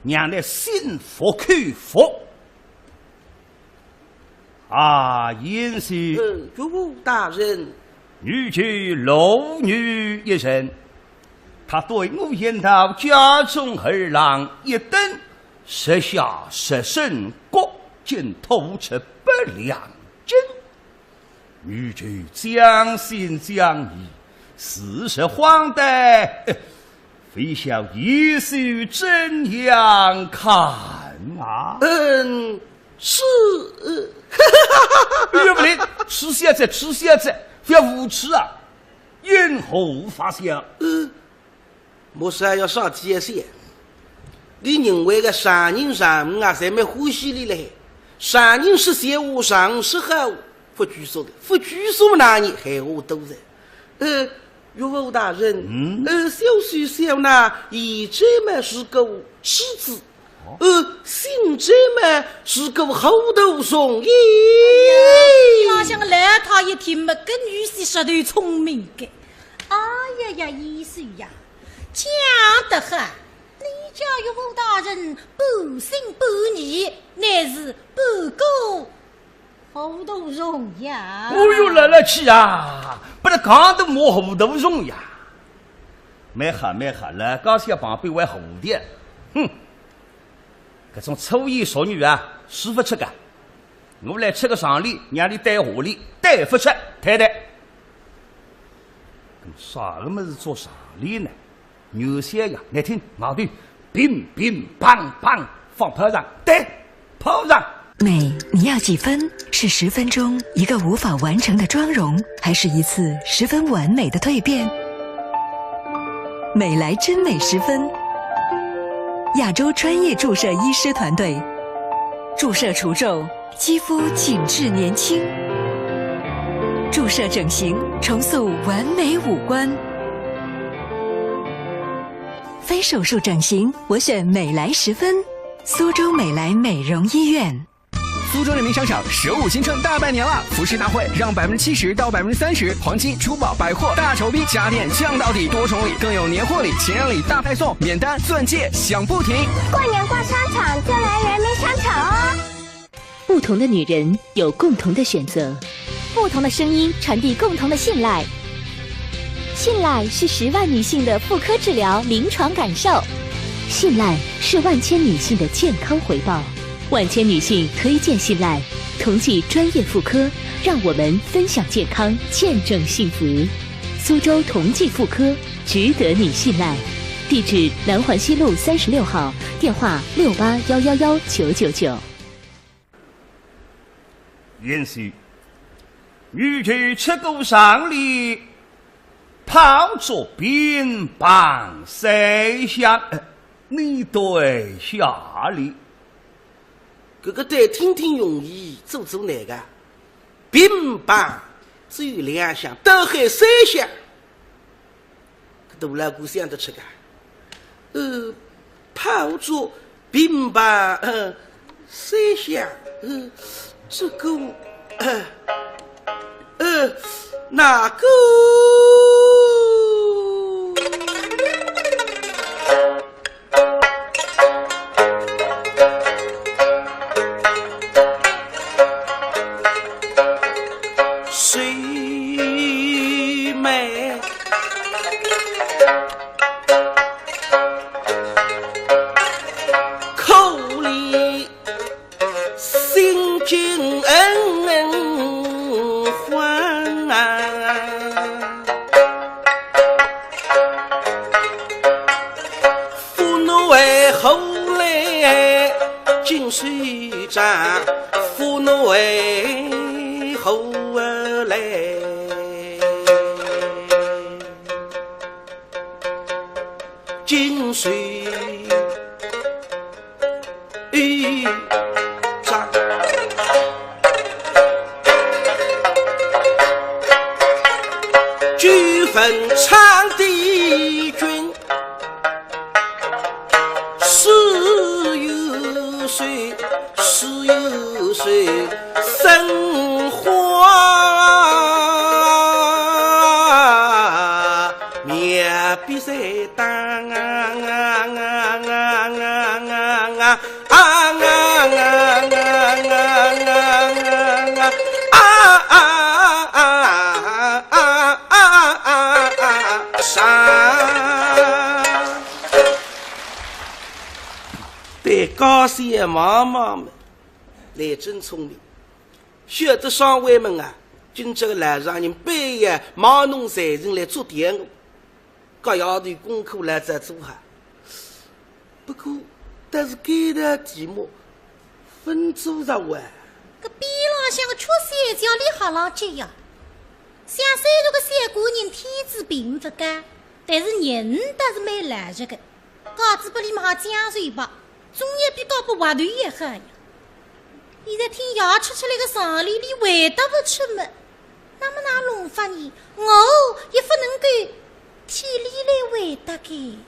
让来心服口服。啊，严师，主大人。女婿老女一人，他对我言道：家中儿郎一等，设下十胜国，竟吐出不良针。女婿将信将疑，事实荒诞，非晓一手怎样看啊？是。岳不灵，吃小子，吃小子。不要无耻啊！因何发现？莫说要上界限。你认为个三人上啊，在没欢喜里嘞？三人是邪物上是好，不拘束的，不拘束那你害我都在。岳父大人，小水小那一这么是个狮子。姓这么是个后头松耶！哪想来他一听么，跟女婿舌头聪明的。哎呀呀，医生呀，讲得很！你家岳父大人不信不疑，乃是不够后头松呀！哦哟，来来去啊！不能讲都没后头松呀！没哈了，刚才旁边为后的，哼！这种粗言俗语啊，师傅吃个，我来吃个上礼，让你带下礼，带不吃，太太。啥个么子做上礼呢？有些呀，来听矛盾，乒乒乓乓放炮仗，对，炮仗。美，你要几分？是10分钟一个无法完成的妆容，还是一次十分完美的蜕变？美来真美10分。亚洲专业注射医师团队，注射除皱，肌肤紧致年轻；注射整形，重塑完美五官。非手术整形，我选美来10分。苏州美来美容医院。苏州人民商场15新春大拜年了，服饰大会让70%到30%，黄金、珠宝、百货大筹逼，家电降到底，多重礼，更有年货礼、情人礼大派送，免单钻戒享不停。过年逛商场就来人民商场哦。不同的女人有共同的选择，不同的声音传递共同的信赖。信赖是10万女性的妇科治疗临床感受，信赖是万千女性的健康回报。万千女性推荐信赖，同济专业妇科，让我们分享健康，见证幸福。苏州同济妇科，值得你信赖。地址：南环西路36号，电话68111999。允许女婿吃过上礼，泡着鞭棒谁想？你对下礼。这个得听听容易，做做那个，乒乓只有2项，都还3项，都来过想得吃个。泡着并把三下，这个哪个？谁美？口里心惊慌父怒为后来尽水战，父怒为后来尽水战。举坟长帝君10有岁生花面比赛当对高些妈妈们来真聪明，学得上位们啊，今这个来让人半夜忙弄财人来做点我，各样的功课来在做哈。不过，但是给的题目分组着玩。个边浪向个缺三角里好浪接呀，像虽然个三姑娘天资并不高，但是人倒是蛮来着个，稿子不里嘛讲水吧。总也比搞不划断也好呀。现在听牙吃出来个上里里回答不出么，那么那弄法呢？我也不能够替你来回答给。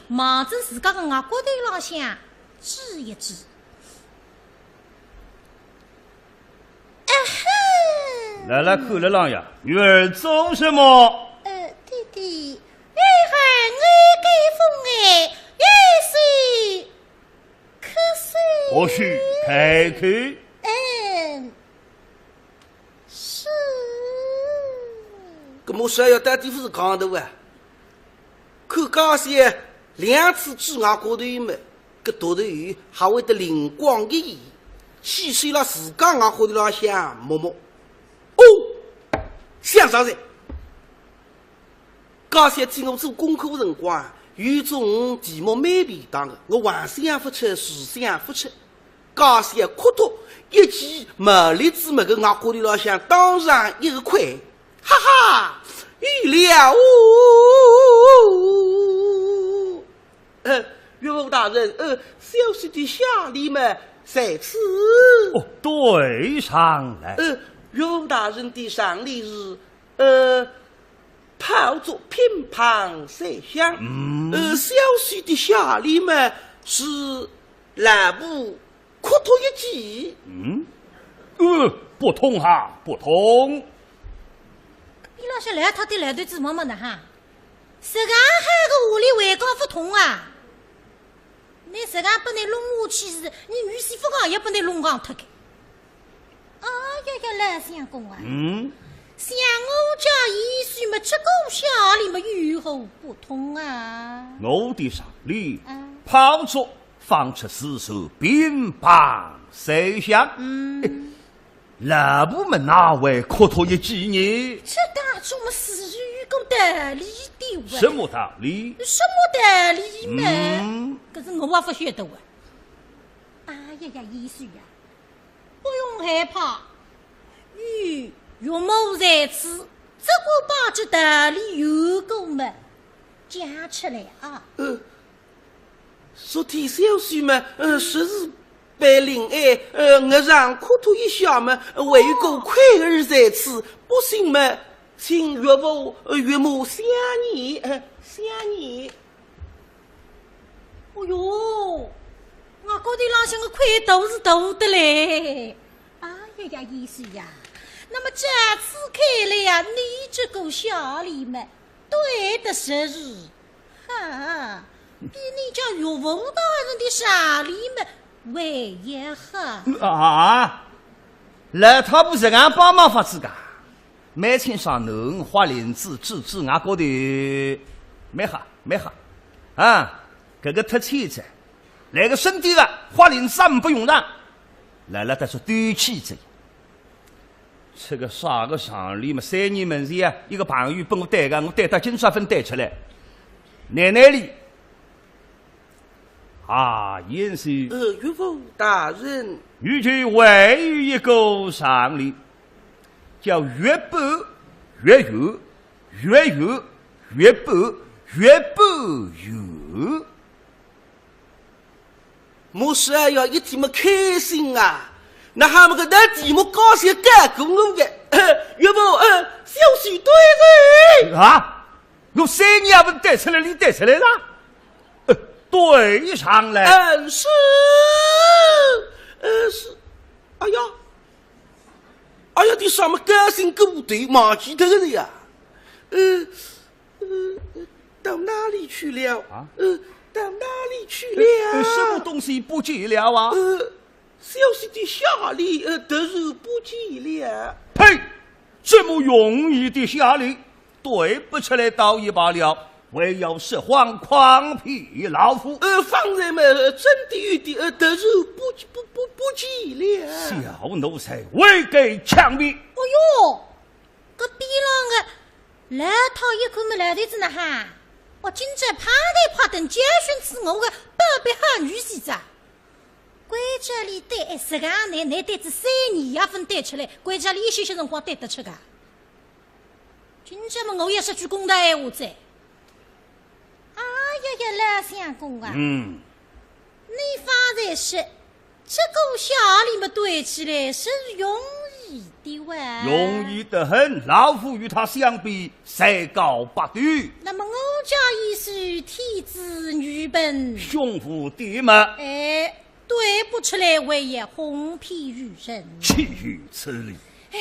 望着自家的额骨头浪向指一指，来来看了浪呀，女儿做什么？弟弟，女孩我给风哎，月水可水。或许开口。是。搿么说要到底不是讲头啊？看高些。两次指额骨头嘛，搿大头鱼还会得灵光一现，细细了自家额骨头浪向摸摸。哦，想啥子？刚才听我做功课辰光，有种题目蛮便当的，我还想不出，是想不出。刚才哭脱一记毛栗子么个额骨头浪向当上一块，哈哈，预料。人，小婿的下礼嘛，在此。哦，对上来。岳父大人的上礼日，泡着乒乓三香。小婿的下礼嘛是蓝布阔头一记。不同哈，不同。比老些来他的来对子么么的哈，这个还个屋里为高不同啊！你这个不能弄下去是，你女媳妇讲也不能弄光脱开。哎呀，来相公啊！像我家一岁么吃狗下里么如何不同啊？我的上礼泡着放出四手乒乓三香。那部门哪位可托一记呢？这大众么是有个道理的哇？什么道理？什么道理嘛？可是我也不晓得哇。哎呀，医生呀，不用害怕，与岳母在此，这个把这道理有够嘛讲出来啊。昨天小婿嘛，实是。被领爱，我让苦头一下嘛，为一个快儿在此，不信嘛，请岳父岳母想你，想你。哦哟，我觉得那像个快都是多的嘞。哎呀，医生呀，那么这次看来呀，你这个小李嘛，对的是日，哈，比你家岳父大人的小李嘛。为也好啊！来，他不是俺帮忙法子噶，每天上农花林子治治，俺觉得没好，啊！这个特气子，那个身体啊，花林子不用让，来了，但是短气子。这个啥个上里嘛，3年门前啊，一个朋友帮我带个，我带到金沙分带出来，奶奶里。严是岳父大人，豫剧还有一个上礼，叫越薄越有，越有越薄，越薄有。莫是要一天么开心啊！那他们个那题目高兴干过我的，岳父小婿对人啊！我3年也不带出来，你带出来了？对上来，是，是，哎呀，你什么高兴部队忘记得了呀？到哪里去了？到哪里去了？什么东西不见了啊？小婿的下礼都是不见了。呸！这么容易的下礼，对不出来倒也罢了。为要说谎诓骗老夫，方才嘛真的有的都是不见了。小奴才未给枪毙。哎呦，这比啷个来他一口没来的子呢哈！我今朝趴来趴等家训吃我个宝贝好女婿子，国家里对10个奶对子3年也分带出来，国家里一些辰光带得出个。今朝嘛我也说句公道闲话在。哎呀，老相公啊！你方才说这个小李么对起来是容易的哇？容易得很，老夫与他相比，才高八斗。那么我家已是天子女本，胸腹地嘛。对不出来为也哄骗于人，岂有此理！我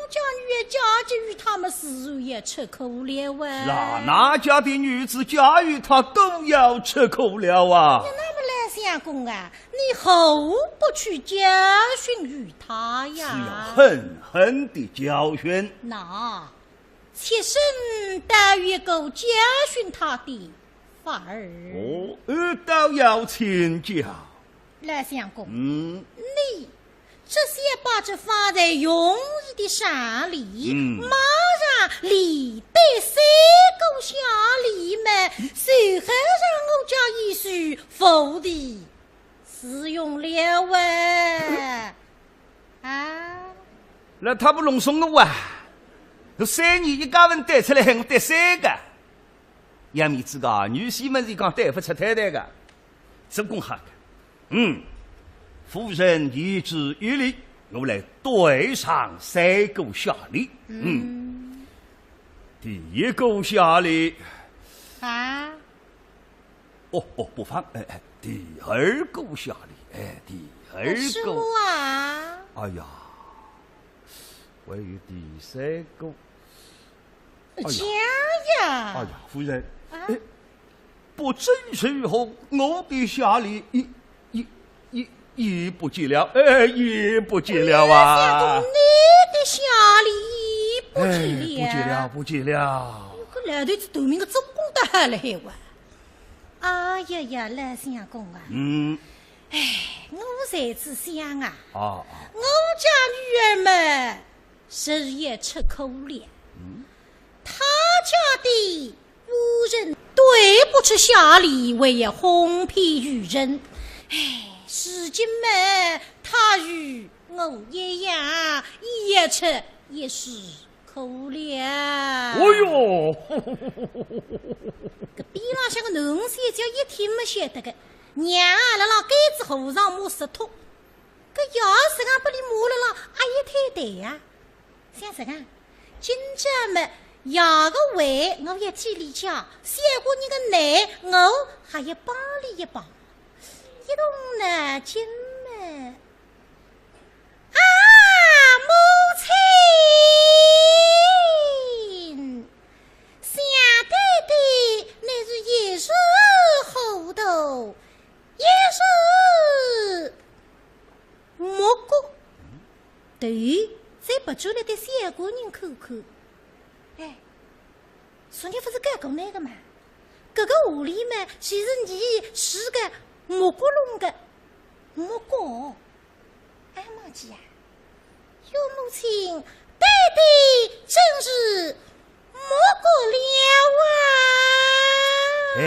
家女儿嫁给与他们自然也吃苦了啊！哪家的女子嫁与他都要吃苦了啊！那么来相公啊，你何不去教训于他呀？是要狠狠的教训。那妾身倒有够教训他的法儿。都要请教。来相公，你这些把这放在容易的山里，马上里对3个小里们，随后让我家一书否的使用了那他不弄怂了啊！这3年一家人带出来，我带3个。杨面子个女婿们是讲带不出太太个，这公哈夫人一旨一例，我来对上三个下例。第一个下例啊，不放，第二个下例，第二个什么啊？哎呀，还有第三个，讲呀！哎呀，夫人，不正是和我的下例也不见了，也不见了啊！你的下例不见了，不见了。这烂头子头名个总共得还了还哇！哎呀，老相公啊！我才子想啊，我家女儿们日夜吃口粮，他家的夫人对不起下里，为也哄骗于人。如今嘛，他与我一样，也吃也是口粮。哎呦，这边浪向个农三叫一天没晓得个。娘啊，辣辣盖子河上摸石头，搿要是俺不里摸了啦，阿姨太对呀。想什么？今朝么要个胃，我也替你讲；小姑娘个奶，我还要帮你一帮。一动呢，今么啊，母亲，想对的乃是一时糊涂。也是蘑菇，对，再不出来的小姑娘看看。昨天不是刚讲那个嘛？这个屋里嘛，其实你是个蘑菇弄的蘑菇。哎妈鸡呀，有母亲对的真是蘑菇了啊！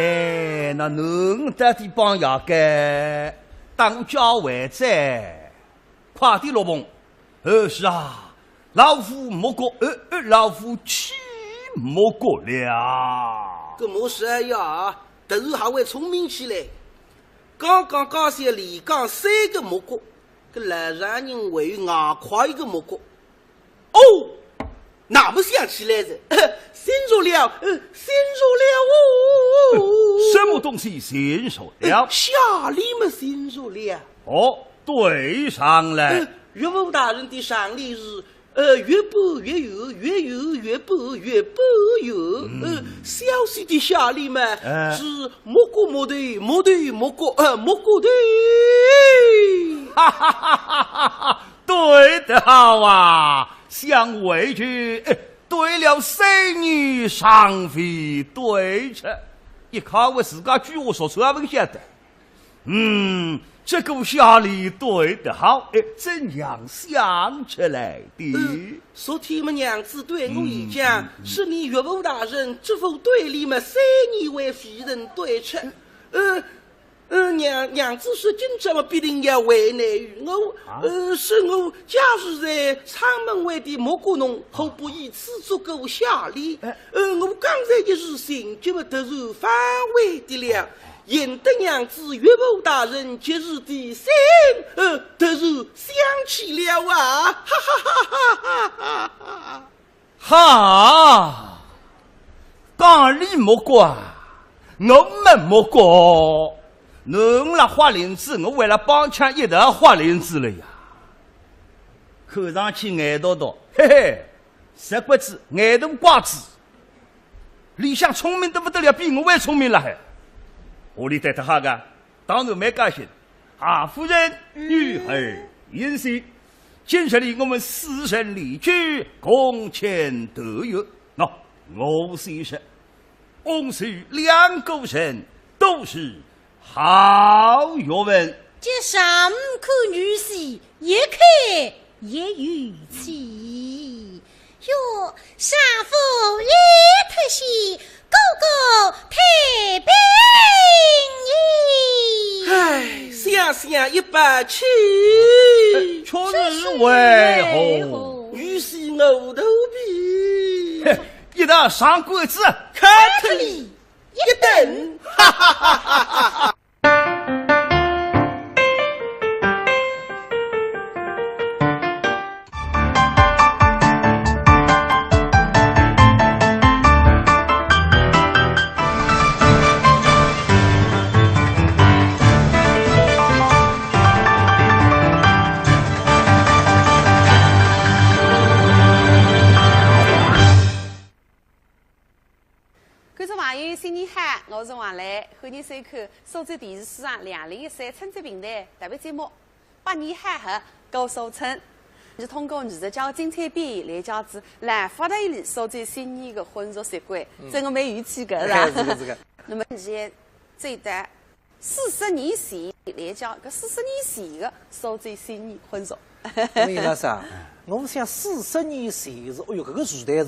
那侬得的帮牙该当家为在，快点落棚。是啊，老夫没过，老夫气没过了。这没事呀，头还会聪明起来。刚刚刚才连讲3个蘑菇，这来让人为牙快一个蘑菇。哦，那么想起来的，先说了，什么东西先说了？下里么先说了。对上了。岳父大人的上例是，越补越有，越有越补，越补有。小息的下例嘛，是蘑菇蘑对蘑对蘑菇，蘑菇对。哈哈哈哈哈！对得好啊，想回去。对了，3年上飞对着，一看我自家句话说出来不晓得。这个下里对得好，怎样想起来的？昨天么娘子对我一讲，是你岳父大人知否对里么3年为夫人对吃。娘子说今朝么必定要为难于我，是我假是在仓门外的蘑菇农，后不以此足够下礼。我刚才一时心急么突然反悔的了。引得娘子岳父大人节日的心，突然想起了啊！哈哈哈哈哈哈！哈，讲理莫过，我们莫过。侬那花林子，我为了帮腔一头花林子了呀。看上去眼多多，嘿嘿，实不知眼头瓜子。李想聪明得不得了，比我还聪明了还。屋里带他哈个，当然没高兴。夫人、女儿言行，今日里我们4人离居，共前得约。我先生，翁婿2个人都是好学问。这上看女婿，一看也有气。哟，上夫一特喜，哥哥太平意。想想一把气，确实为何？于是我头皮一道上柜子，看特里一等，哈哈哈哈哈哈。我是王来，欢迎收看苏州电视史上2013春节平台特别节目《百年海河高收村》。是通过艺术家精彩表演来讲子来发达一里苏州新年的婚俗习惯，真个蛮有趣个是吧？是个。那么现在在40年前来讲，搿40年前的苏州新年婚俗。因为啥？我想40年前是，哎哟，搿个时代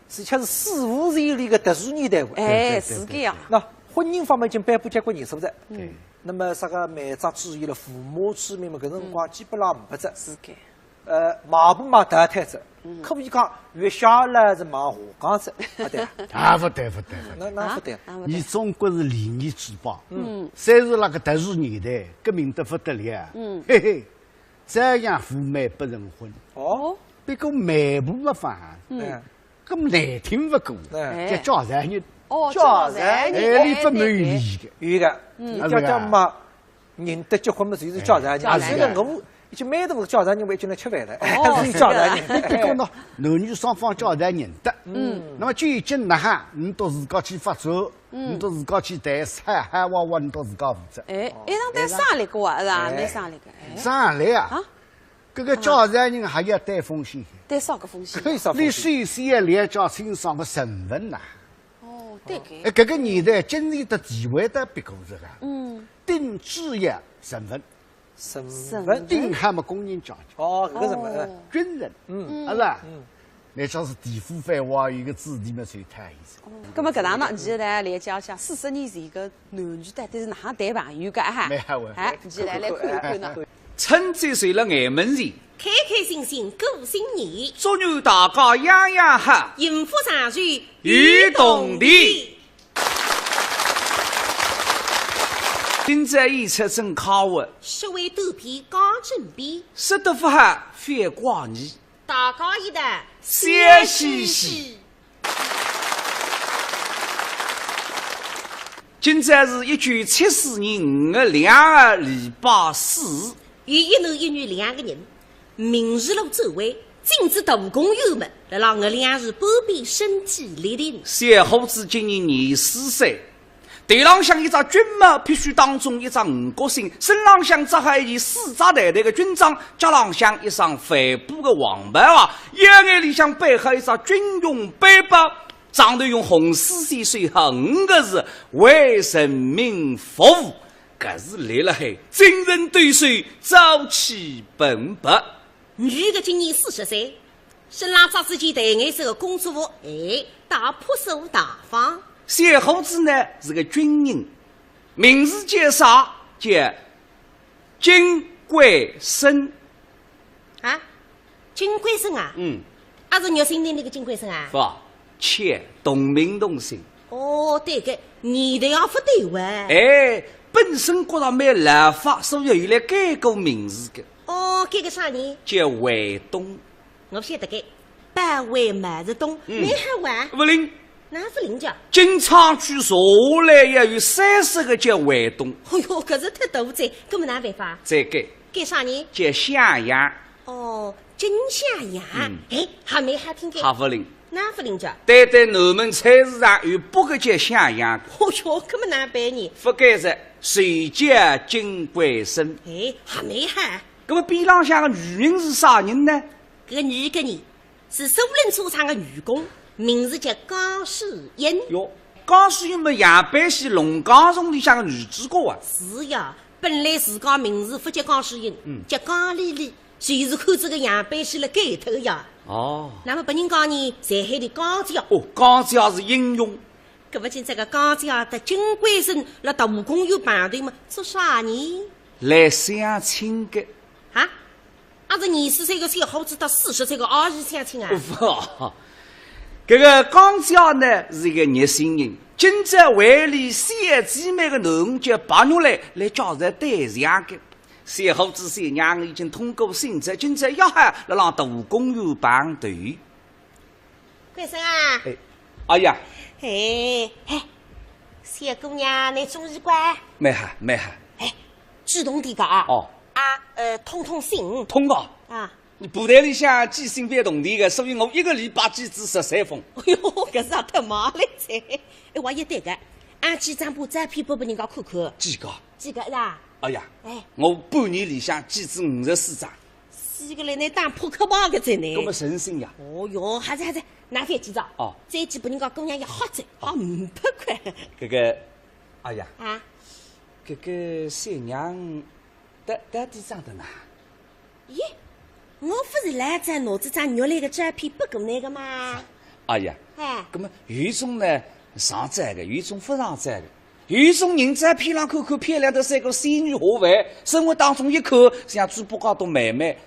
是恰是四五十里个特殊年代。哎，是这样。那婚姻方面已经颁布结婚年数了。对。那么啥个买账注意了，父母签名嘛，搿辰光基本上500只。是的。买布买大摊子，可不讲月下来是买下岗子，不对。啊，不对。那不对。你中国是礼仪之邦，虽是那个特殊年代，革命得不得了。嘿嘿，这样赴美不成婚。哦，别个买布不放，咁难听不过，叫叫男人。哦，叫男人，你不满意的，有个，你叫嘛，认得结婚嘛，就是叫男人。虽然我。已经蛮多叫男人回去来吃饭了，还是叫男人。别个喏，男女双方叫男人的。那么究竟呐哈，你到自家去发作，你到自家去谈海娃娃，你到自家负责。哎，一场谈商量过啊，是吧？没商量过。商量啊！这个叫男人还要担风险。担啥个风险？你首先要了解清爽个身份呐。哦，对个。这个年代经济的地位的别个这个。定职业身份。身份定还么工人讲究哦，搿个什么军人，是吧？那像是地府番话有个子弟们最太意思。那么搿档呢，现在来讲讲40年前个男女到底是哪样谈朋友个哈？哎，现在来看一看呢。春节随了眼门前，开开心心过新年，祝愿大家样样好，幸福长寿与同地。今朝演出真考核，十位豆皮讲正比，食得不好反挂你，大家一道笑嘻嘻。今朝是1974年5月2日礼拜四，有一男一女2个人，明日路周围禁止大工友们来让我2日半边身体力行。小伙子今年24岁。头浪向一只军帽，必须当中一只5角星，身浪向则还一件4扎带的军装，脚浪向一双帆布的黄白袜，腰眼里向背后一只军用背包，上头用红丝线写好5个字：为人民服务。搿是立了海，精神对水，朝气蓬勃。女的今年40岁，身浪扎自己戴颜色的工作服，大朴素大方。小伙子呢是个军人，名字叫啥？叫金贵生。啊，金贵生啊？还是肉心的那个金贵生啊？不，且同名同姓。哦，对个，年代也不对哇。本身觉得蛮老法，所以有来改过名字的。哦，改个啥呢？叫卫东。我不晓得改，百位马日东，没好玩。不灵。哪副领教？金昌区下来也有30个叫卫东。哎呦，可是太大罪，根本哪办法？再改。改啥呢？叫向阳。哦，金向阳。还没还听改。还不灵。哪副领教？对，南门菜市场有8个叫向阳。哦哟，根本哪办呢？不改着，谁叫金贵生？还没还。那么边浪向的女人是啥人呢？这个女的呢，是苏人车厂的女工。名字叫江世英哟，江世英么杨白戏龙岗中里向个女主角啊？是呀，本来自家名字不叫江世英，叫江丽丽，就是看这个杨白戏了改头呀。哦，那么别人讲呢，在海的江家哦，江家是英雄。搿不仅这个江家的金贵生那大武功有排队嘛，做啥呢？来相亲的啊？还是24岁的小伙子到40岁的儿子相亲啊？不。这个江家呢是一个热心人，今朝为里4姊妹的男叫白玉来叫人对象的。小伙子小娘已经通过审查，今朝要喊来让大公园排队。贵生啊！哎呀！小姑娘，你注意乖。没哈。主动点个啊！哦。通信。通啊！啊。你部队里向寄信别同地的，所以我1个礼拜寄至13封。哎呦，搿是太忙了噻！我也对个，俺几张把照片拨人家看看。几个？几个是吧？哎呀，哎，我半年里向几至54张。四个来那打扑克牌个在呢。搿么神圣呀！哦哟，还是，拿翻几张。哦，再几拨人家姑娘一好赚，好500块。搿个，哎呀。啊。搿个三娘，到底长得哪？咦，我不是来张拿这张肉来个照片拨搿那个吗？哎呀，哎，搿么有一种呢上载的，有一种不上载的，有一种人在片上看看漂亮的三个仙女下凡，生活当中一看像猪八戒都妹妹。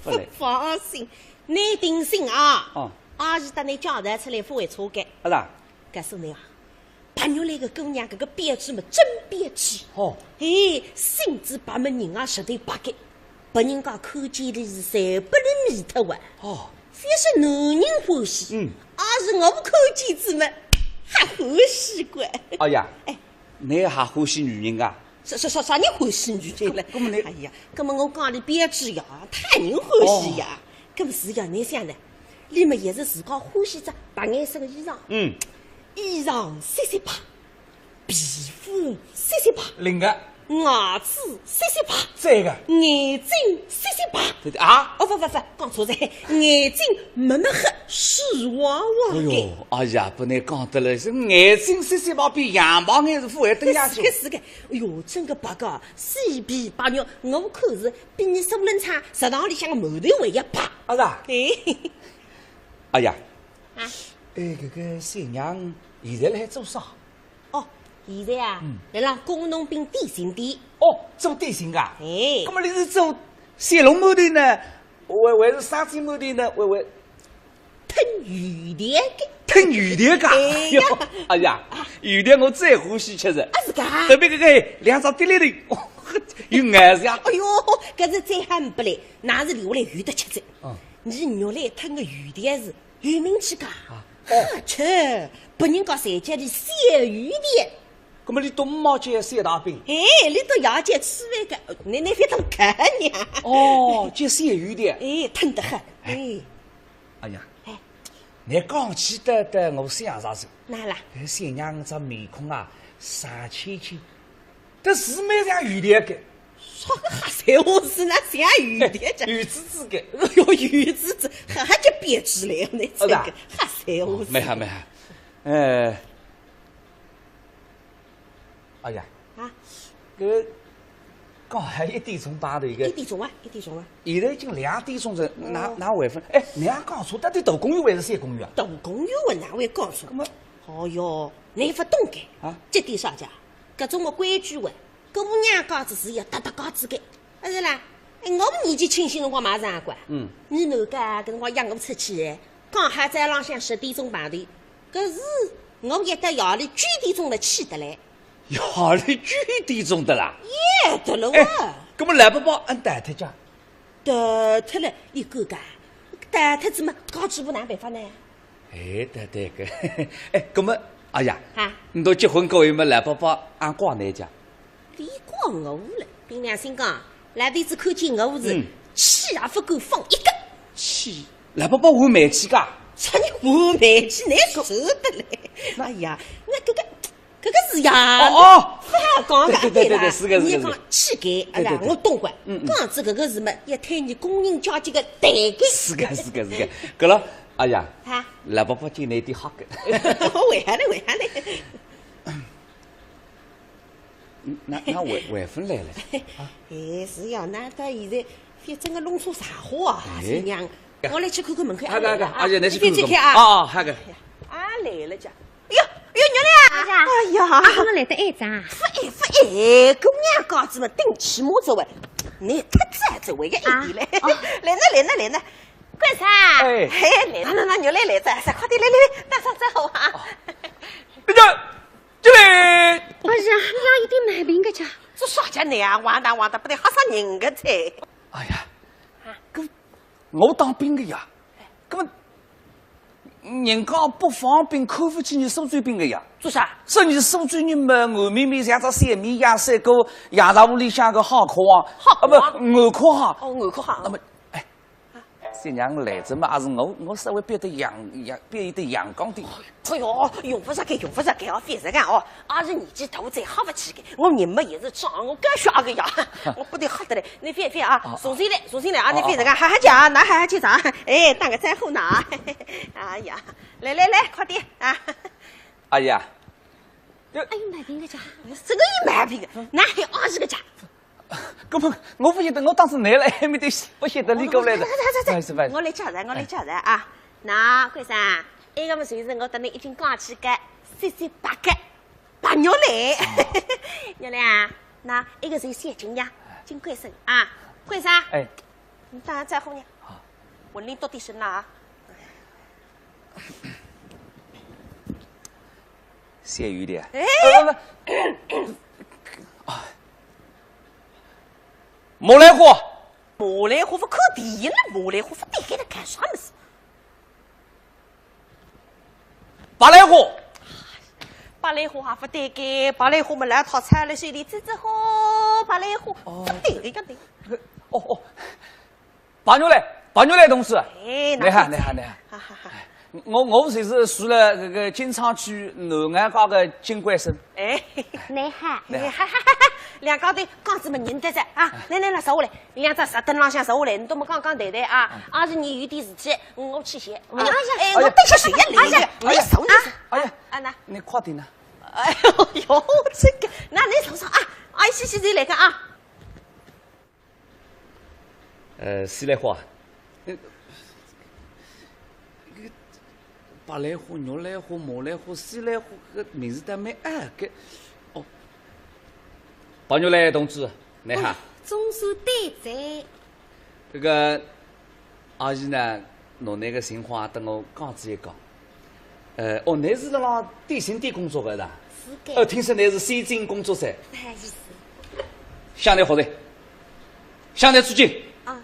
不放心，你定心啊！哦，阿是等你交代出来不会错改。阿啦，告诉你啊，白肉来个姑娘搿个编制嘛真编制。哦，哎，心知把门人啊，实对八改，拨人家看见的是侪不能迷脱哇。哦，非是男人欢喜，而是我看见之么还欢喜过。哎呀，哎，你还欢喜女人啊？啥人欢喜女人了？搿么你，哎呀，搿么我讲的编制呀，太人欢喜呀。搿么是呀，你想呢？你们也是自家欢喜着白颜色的衣裳，衣裳细细白，皮肤细细白，另个牙齿细细白，再个眼睛细细白。对啊？哦，不，讲错了，眼睛没黑，水汪汪的。哎呦，哎呀，不能讲得了，是眼睛细细白比羊毛眼是富还等下去。是个，哎呦，真个白个，细皮白肉，我看是比你苏冷茶食堂里向的馒头还要白。啊是？哎，哎呀，啊，搿个三娘现在辣做啥？哦，现在啊，来让工农兵点心店。哦，做点心噶？哎，那么你是做小笼馒头呢？还是沙鸡馒头呢？还吞鱼田的？吞鱼田噶？哎呀，鱼田我最欢喜吃的。啊是噶？特别搿个两张滴哩头，有颜色呀。哎呦，搿是再喊不来，那是留下来鱼的吃的。你肉来吞个鱼田是有名气噶？好吃，拨人家在家里小鱼田。那么你到5毛钱3大饼？哎，你到夜间吃饭个，你非当客娘。哦，就小鱼田。哎，吞得很。哎，哎呀，你讲起得我想啥子？哪啦？搿三娘这面孔啊，傻青青，这是蛮像鱼田个。啥个瞎三话是那像鱼田着？鱼子子个。哎呦，鱼子子，还叫编织来，你这个瞎三话。没哈。哎呀，啊，搿刚还1点钟打头一个。1点钟啊。现在已经2点钟了，哪回分？哎，你也讲错，到底大公园还是小公园啊？大公园我哪会讲错？哦哟，你不懂个啊？这点啥家？搿种个规矩话，姑娘家子是要搭高子个，不是啦？哎，我们年纪轻轻辰光马上管。你哪家搿辰光养我出去，刚好在浪向10点钟碰头，搿是我一到夜里9点钟了起得来。夜里9点钟的啦？耶，得了哇！搿么来不包俺带脱家？带脱了，你哥哥，带脱怎么搞几步哪办法呢？哎，对个，哎，搿么，哎呀，啊，你都结婚过后么来不包俺挂哪家？你挂我了，凭良心讲，来弟子看见我是气也不够放一个。气，来不包换煤气噶？啥你换煤气，你受得嘞？哎呀，那搿个是呀，讲个对，是个。你讲气概，哎呀，我懂个。讲子搿个是么？一推你工人阶级个代沟。是个。搿了，哎呀，来不包今年点好个。为啥嘞？那外分来了。哎，是呀，那到现在反正个弄出啥话啊？是娘，我来去看看门口。阿姐，你去看看啊。哦，那个。啊来了家。哎呦，娘嘞！哎呀，我来得晚咋？不晚，姑娘家子嘛，顶起码走位，你太早走位个一点嘞。来呢，干啥？哎，来，牛来着，快点来，大嫂走好啊。进来。不是，哪一点买饼个家？这啥家你啊？完蛋，不得吓死人个噻！哎呀，搿我当兵个呀，搿人家不方便，看不起你苏州兵个呀。做啥？说你苏州人嘛，外面像只三米亚三个亚大屋里向个好客行，不，外客行。哦，外客行。那么，这娘来着嘛，还是我稍微变得变得阳刚点。哎呦，用不着用不着哦，别这样哦。俺是年纪大，再好不起的，我人嘛也是长，我干啥个呀？我不得好得嘞，你别啊，送进来啊！你别这样，喊家，那喊去啥？哎，当个在后拿。哎呀，来，快点啊！阿姨啊，哎呦，买饼个家，这个也买饼，那还有20个家。根本我不晓得，我当时来了还没得，不晓得你过来的。我来叫人啊！那贵生，这个么就是我等你已经讲起个38个白肉来，娘娘，那一个是现金呀，金贵生啊，贵生，哎，你当然在乎呢。文林到底是哪？咸鱼的。哎，莫来货，莫来货不可敌了，莫来货不得给他干啥么事？八来货，八来货还不得给，八来货么来套菜了，水里滋滋好，八来货不得给个的。哦，八牛来同志，哎，你好。我就是住了这个金昌区南岸街个金冠生。哎，你好，两家头刚子么认得着啊！来，坐下来，两只石凳浪向坐下来，你都没刚谈啊！俺是你有点事体，我去歇。我等下谁也来，我要走你。哎呀，那你快点呢！哎呦，这个，那你坐啊！哎，谢再来个啊！西来货，八来货、肉来货、毛来货、西来货，个名字都没个。哦，包牛来同志，你好。总算对在。这个阿姨呢，侬那个情况等我讲子一讲。你是辣电信店工作的是吧？是的。听说你是先进工作噻。不好意思。向来好人，向来致敬。啊。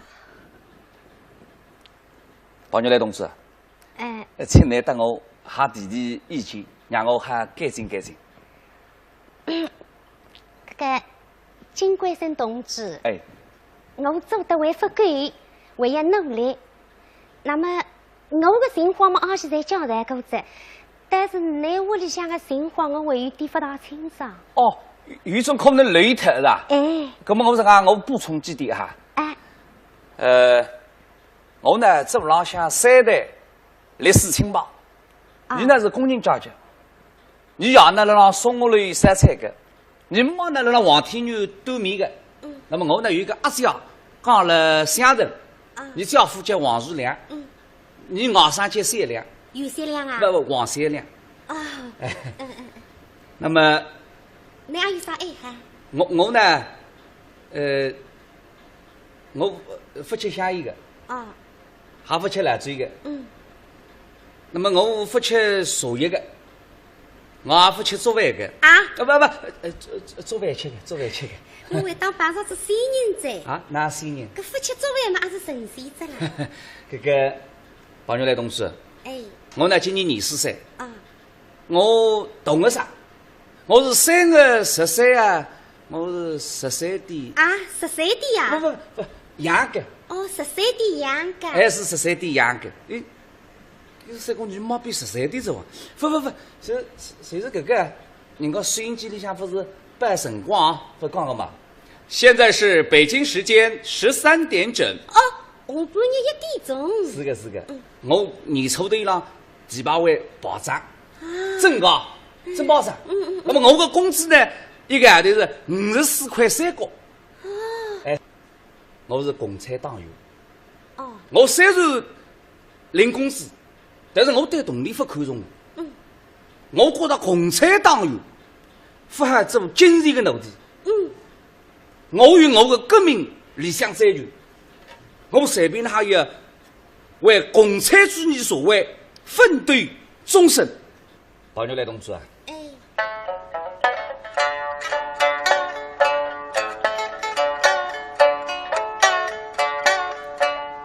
包牛来同志。请你等我下提意见，让我还改进。这个金冠生同志，哎，我做得还不够，还要努力。那么我的情况嘛，俺现在交代过着，但是你屋里向的情况我还有点不大清爽。哦，有种可能累脱是吧？哎，那么我是讲，我补充几点哈。我呢这浪向3代历史情报，你呢是工人阶级，你爷呢辣松下里山菜的，你妈呢辣黄天牛对面的。那么我呢有一个阿姐讲了乡人，你丈夫叫王树良，你外甥叫三良。有三良啊？不，王三良。啊。那么。你还有啥爱好？我呢，我不吃香烟的。啊。还不吃辣嘴的。那么我不吃茶叶的，我也不吃做饭的。做饭吃的。我会当摆上是新人在。哪新人？搿不吃做饭嘛，也是神仙子啦。这个朋友来同志。哎。我呢今年24岁。啊。我同个啥？我是3月13啊，我是13点。啊，13点呀？不，阳的。哦，13点阳的。还是13点阳的。有3公你没比13点走啊？不，谁是这个？人家收音机里向不是摆辰光不讲个嘛？现在是北京时间13点整。哦，我半夜1点钟。是个。我年初头浪几百位保障，真的，真保障。那么我的工资呢，一个号头是54块3角。我是共产党员。哦。我虽然领工资，但是我对动力不看重。我觉得共产党员不还做精神的奴隶。我有我的革命理想追求，我随便还要为共产主义社会奋斗终身。朋友来同志啊！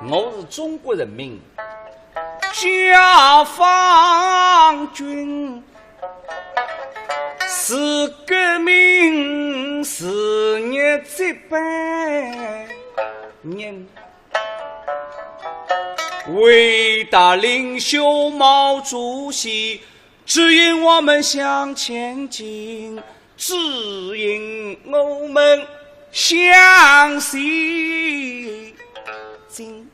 我是中国人民解放军，是革命事业这般人。伟大领袖毛主席指引我们向前进，指引我们向西进。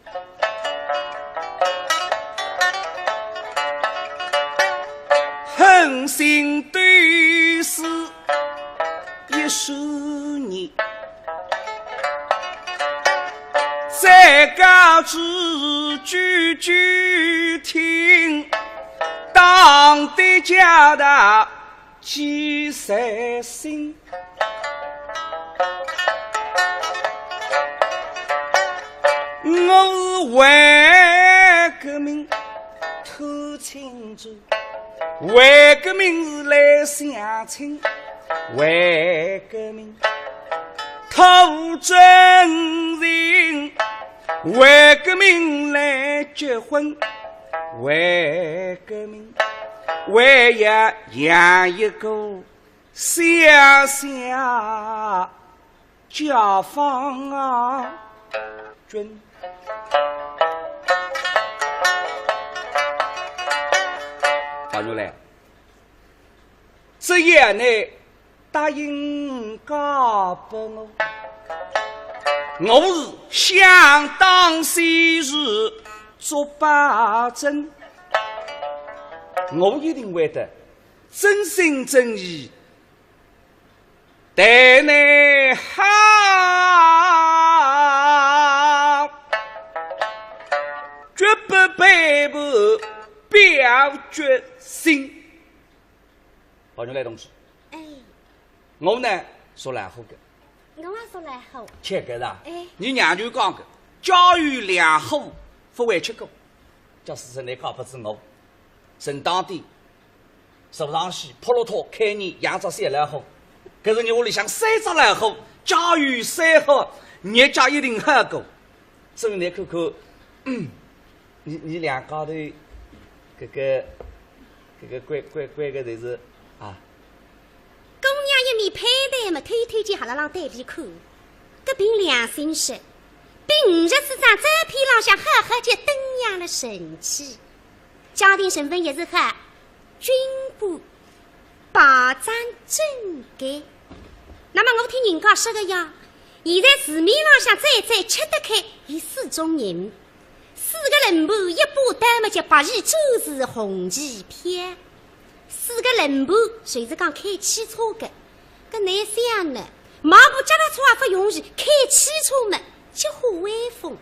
恒心对视10年，再告知句句听，党的家大几三心。我是为革命偷庆祝，为革命是来相亲，为革命偷真人，为革命来结婚，为革命为要养一个小小解放军。大牛来，这夜呢答应交给我，我是想当昔日做把针，我一定会得真心真意待你好，绝不背叛表决心。宝牛来同志，哎，我呢说来好个，我也说来好。切个是吧？哎，你娘就讲个，教育良好，不会吃苦。叫事实你靠不是我，正当的手上西普罗托开你养着些来好，可是你屋里向三只来好，教育三好，人家一定好过。所以你看看，你两高头。这个乖个就是啊，姑娘一面配戴嘛，推荐哈拉让对比看，这凭良心说，比50这张照片浪向好好就登样了神气。家庭身份也是和军部保障整改。那么我听人家说个呀，现在市面浪向再吃得开有4种人。4个人盘，一把单么叫白旗周是红旗片，4个人盘随是讲开汽车的，搿难想呢？马步脚踏车也不容易，开汽车嘛就很威风。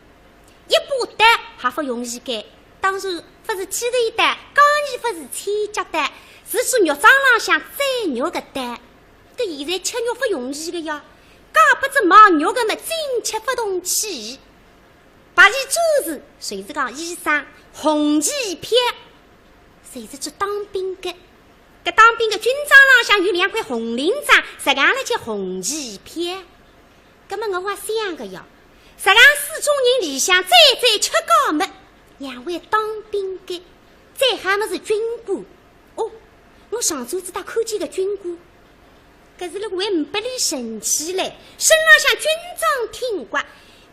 一把单还不容易改，当然不是汽头单，钢泥不是千脚单，是说肉桩浪向宰肉的单。搿现在吃肉不容易的呀，搞不只毛肉的嘛，真吃不动气。白旗周是谁是讲医生，红旗片谁是做当兵的？搿当兵的军装浪向有2块红领章，实际上叫红旗片。搿么我想个呀，实际上4种人里向再吃高么，2位当兵的，再还么是军官。哦，我上周子打看见个军官，搿是了为500里神气嘞，身浪向军装挺刮。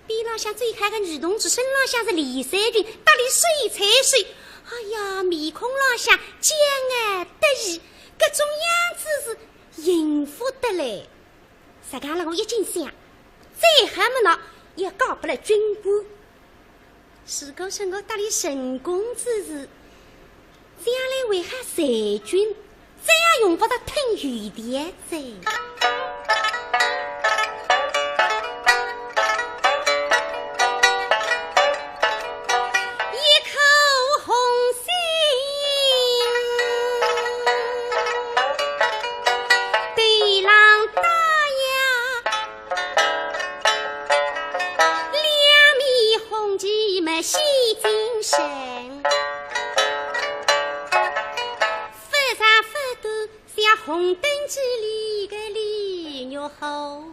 边浪向最开个女同志身浪向是李三军，搭里水彩水，哎呀，面孔浪向骄傲得意，搿种样子是幸福的嘞。实际上我一经想，再还么呢也搞不了军官。如果说我搭里神公之事，这样来为哈裁军，这样用不着吞雨点子。细精神，发长发短像红灯记里的李玉后，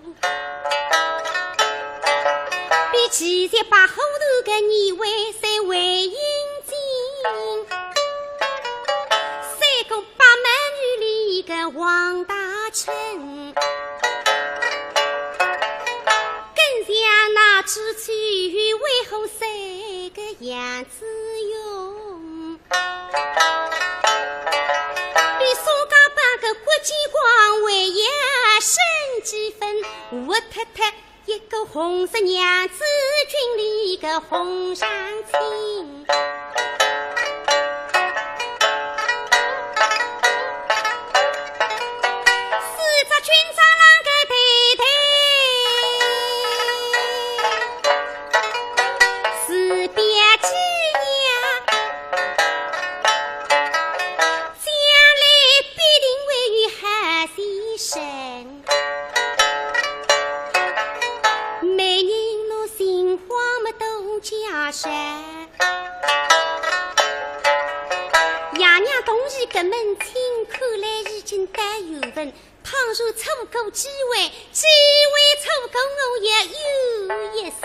比其实把后头的你为谁为英精，3个八满女里的王大春，更像那支曲为何3个样子用。比苏家把个国际光为也升几分，我太太一个红色娘子军里个红上青。爷娘同意搿门亲，看来已经带有份。倘若错过机会错过我也有一生。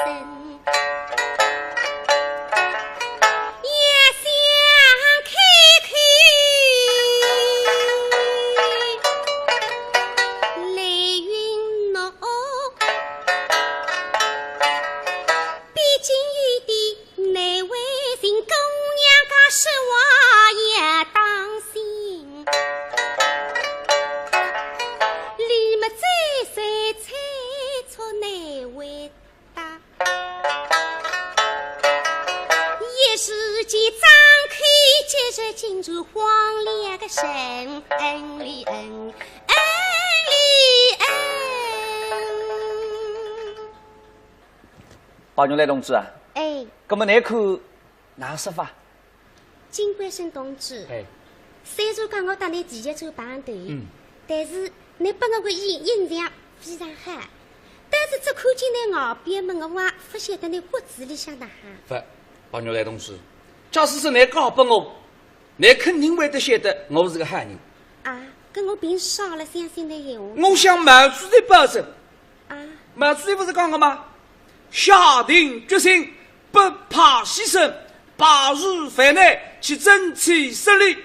进入荒凉个神恩里恩。包牛来同志啊，哎，那么那口哪说法？金冠生同志，哎，虽然讲我当你第一走棒头，但是你把我个印象非常好。但是只看见那后边么，我还不晓得你骨子里向哪哈。不，包牛来同志，假使是你告拨我。你肯定会得晓得我是个汉人啊！跟我凭少了相信的闲话。我想满主席保证啊！满主席不是讲了吗？下定决心，不怕牺牲，拔入凡内，去争取胜利。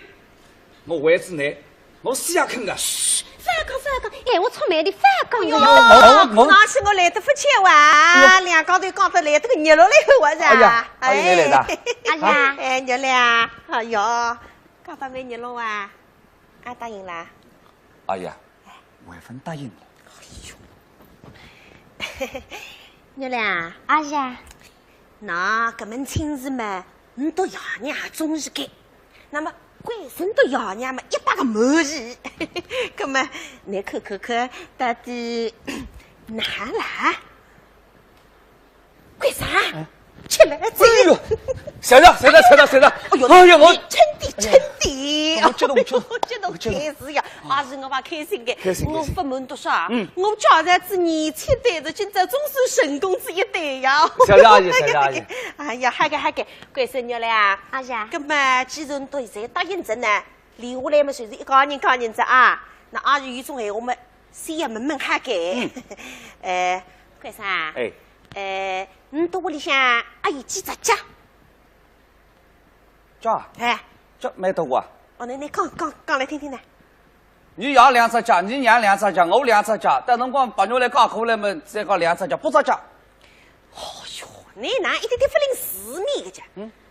我为之你，我死也肯的。反讲，哎，我出卖的反讲哟！那是我来得不巧啊，两高头讲得来得个热络了我是。哎呀，阿姨你来的。哎呀，哎热了，哎哟，讲得蛮热络啊，俺答应了。哎呀，万分答应了。哎呦，热了，阿呀，那搿门亲事嘛，你到爷娘中意给，那么。关心到爷娘嘛，一百个满意。葛么，你看，到底哪来？干啥？吃来走。哎呦，谁的？哎呦，我称弟，我激动，开始呀，还是我把开心的。我不瞒多说，我家在子年轻代的，今朝总算成功之一代呀。小阿姨。哎呀，好个，关生日了呀！哎呀，葛么既然到现在答应着呢，留下来嘛就是一家人着啊。那阿姨有种闲话嘛，先要问哈个。关生啊，你到屋里向还有几只家？家？哎，家没多啊。哦，你讲来听听呢。你养2只家，你养2只家，我2只家，但辰光把牛来搞过来嘛，再搞2只家，8只家。哦哟，你哪一点点不领事你个家？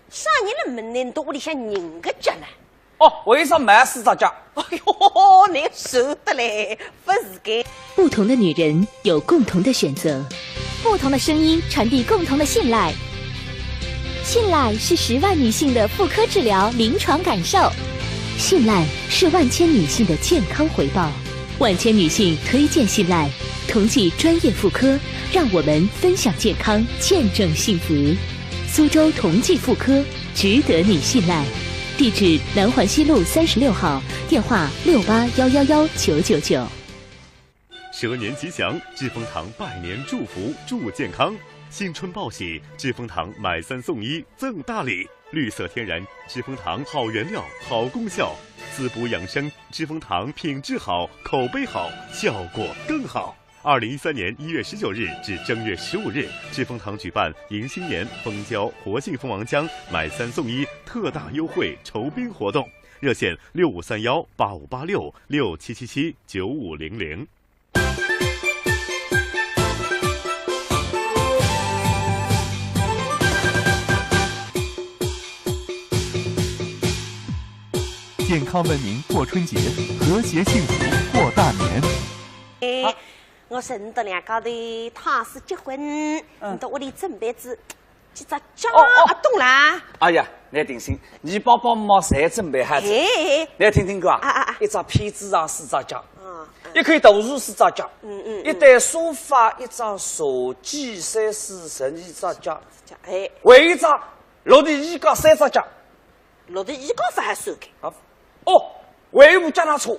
啥人了门呢？到屋里向人个家呢？哦，为啥买4只家？哎呦，你受得嘞，不是个。不同的女人有共同的选择，不同的声音传递共同的信赖。信赖是10万女性的妇科治疗临床感受，信赖是万千女性的健康回报。万千女性推荐信赖，同济专业妇科，让我们分享健康，见证幸福。苏州同济妇科，值得你信赖。地址：南环西路36号，电话68111999。蛇年吉祥，致丰堂拜年祝福，祝健康。新春报喜，致丰堂买3送1，赠大礼。绿色天然，致丰堂好原料，好功效，滋补养生。致丰堂品质好，口碑好，效果更好。2013年1月19日至正月15日，致丰堂举办迎新年蜂胶活性蜂王浆买3送1特大优惠酬宾活动，热线6531858667779500。健康文明过春节，和谐幸福过大年。我顺到两高头他是结婚，你到屋里准备几只脚。懂啦。哎呀，你定心，你爸爸妈妈侪准备好子。你听听歌啊，一只被子上4只脚，一块豆腐4只脚，一台沙发1只手机3、4、12只脚，为一只落地衣架3只脚，落地衣架法还算开。为部脚踏车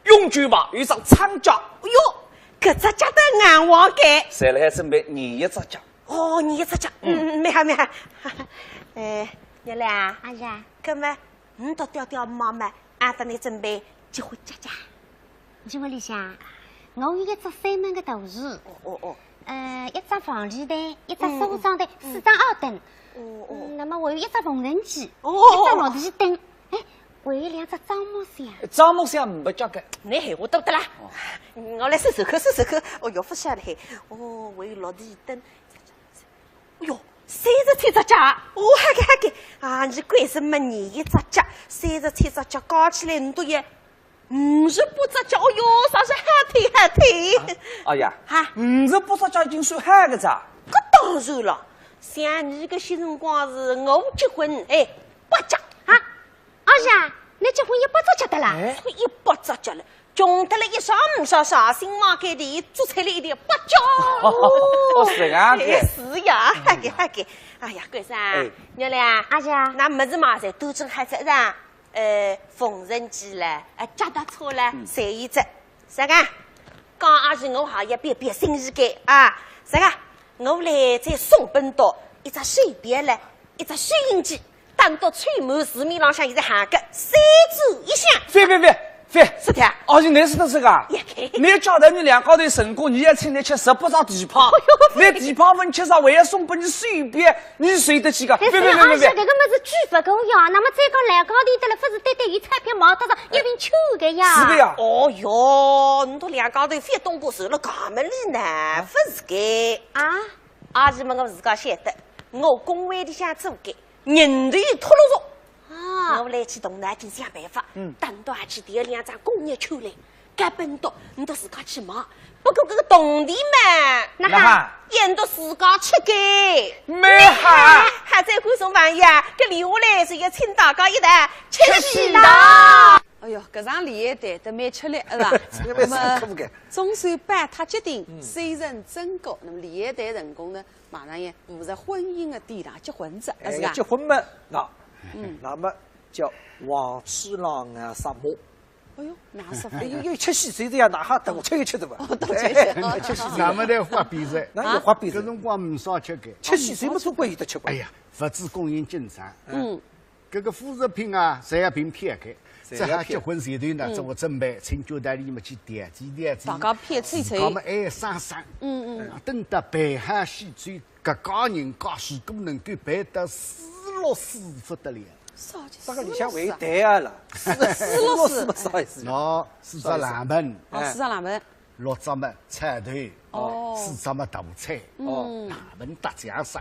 永久吧，有一张长脚。哎呦，搿只脚都硬黄盖。谁来准备你一只脚？你一只脚，没好。娘俩，哎呀，搿么你到调妈妈，俺等你准备结婚家。结婚里向，我有一只3门的大树，一只房地台，一只梳妆台，4张奥灯，那么我有一只缝纫机，一只落地灯，还有2只樟木箱。樟木箱没交给。你闲话多得啦，我来收口。哦哟，不晓得嘿。还有落地灯。哎呦，33只脚！哈给啊！你关是没你一只脚，33只脚加起来你都有58只脚。哦哟，啥是喊腿？哎呀，58只脚已经算喊个咋？搿当然了，像你搿些辰光是我结婚8脚啊！阿姐，你结婚100只脚的啦？所以100只脚了。穷得了一上唔上上，新马盖地做出来一点8脚。是啊，是呀，哈给。哎呀，关生，娘俩，阿姐，那么子嘛，侪都正还在上，缝纫机啦，脚踏车啦，侪有只。啥个？刚阿是我行业别新意改啊！啥个？我来再送本到一只手表啦，一只收音机，等到吹满市面浪向现在喊个3组一箱。飞，是的。你认识得这个？你叫头你2高头成功，你也请你吃18张地炮，你地炮分吃上，还要送给你手表，你谁得起个？别！这个么是巨不够呀！那么再讲2高头的了，不是对有彩票毛得上一瓶酒的呀？是的呀。哦哟，你都2高头非东过手了，搿么里呢？不是个啊！阿是么我自家晓得，我工会里向做个人头脱落肉。我来去东南店想办法，等到还去第2张工业球来，该本到你都自家去买。不过这个动地嘛，那哈，演到自家吃个，没哈，还在观众朋友，这留下来是要请大家一道吃喜啦。哎呦，搿场联欢队都蛮吃力，是吧？那么中山办他决定虽人真高，那么联欢队成功呢，马上也步入婚姻的殿堂，结婚子，是吧？结婚嘛，那么叫王七郎啊，杀母。哎呦，哪是？有吃喜岁这样，哪哈等吃一吃的嘛？吃喜岁，那么在花比赛，那有花比赛，搿辰光唔少吃个。吃喜岁么，总归有得吃过。哎呀，物资供应紧张。搿个副食品啊，侪要凭偏开。这下结婚前头呢，做准备，请酒店里面去点几。大家偏吹。我们爱生。等到办好喜醉，搿家人家事都能够办得464不得了。这个里向为对啊了，464啥意思？喏，4只冷门，4只冷门，6只么菜头，4只么大菜，冷门搭酱啥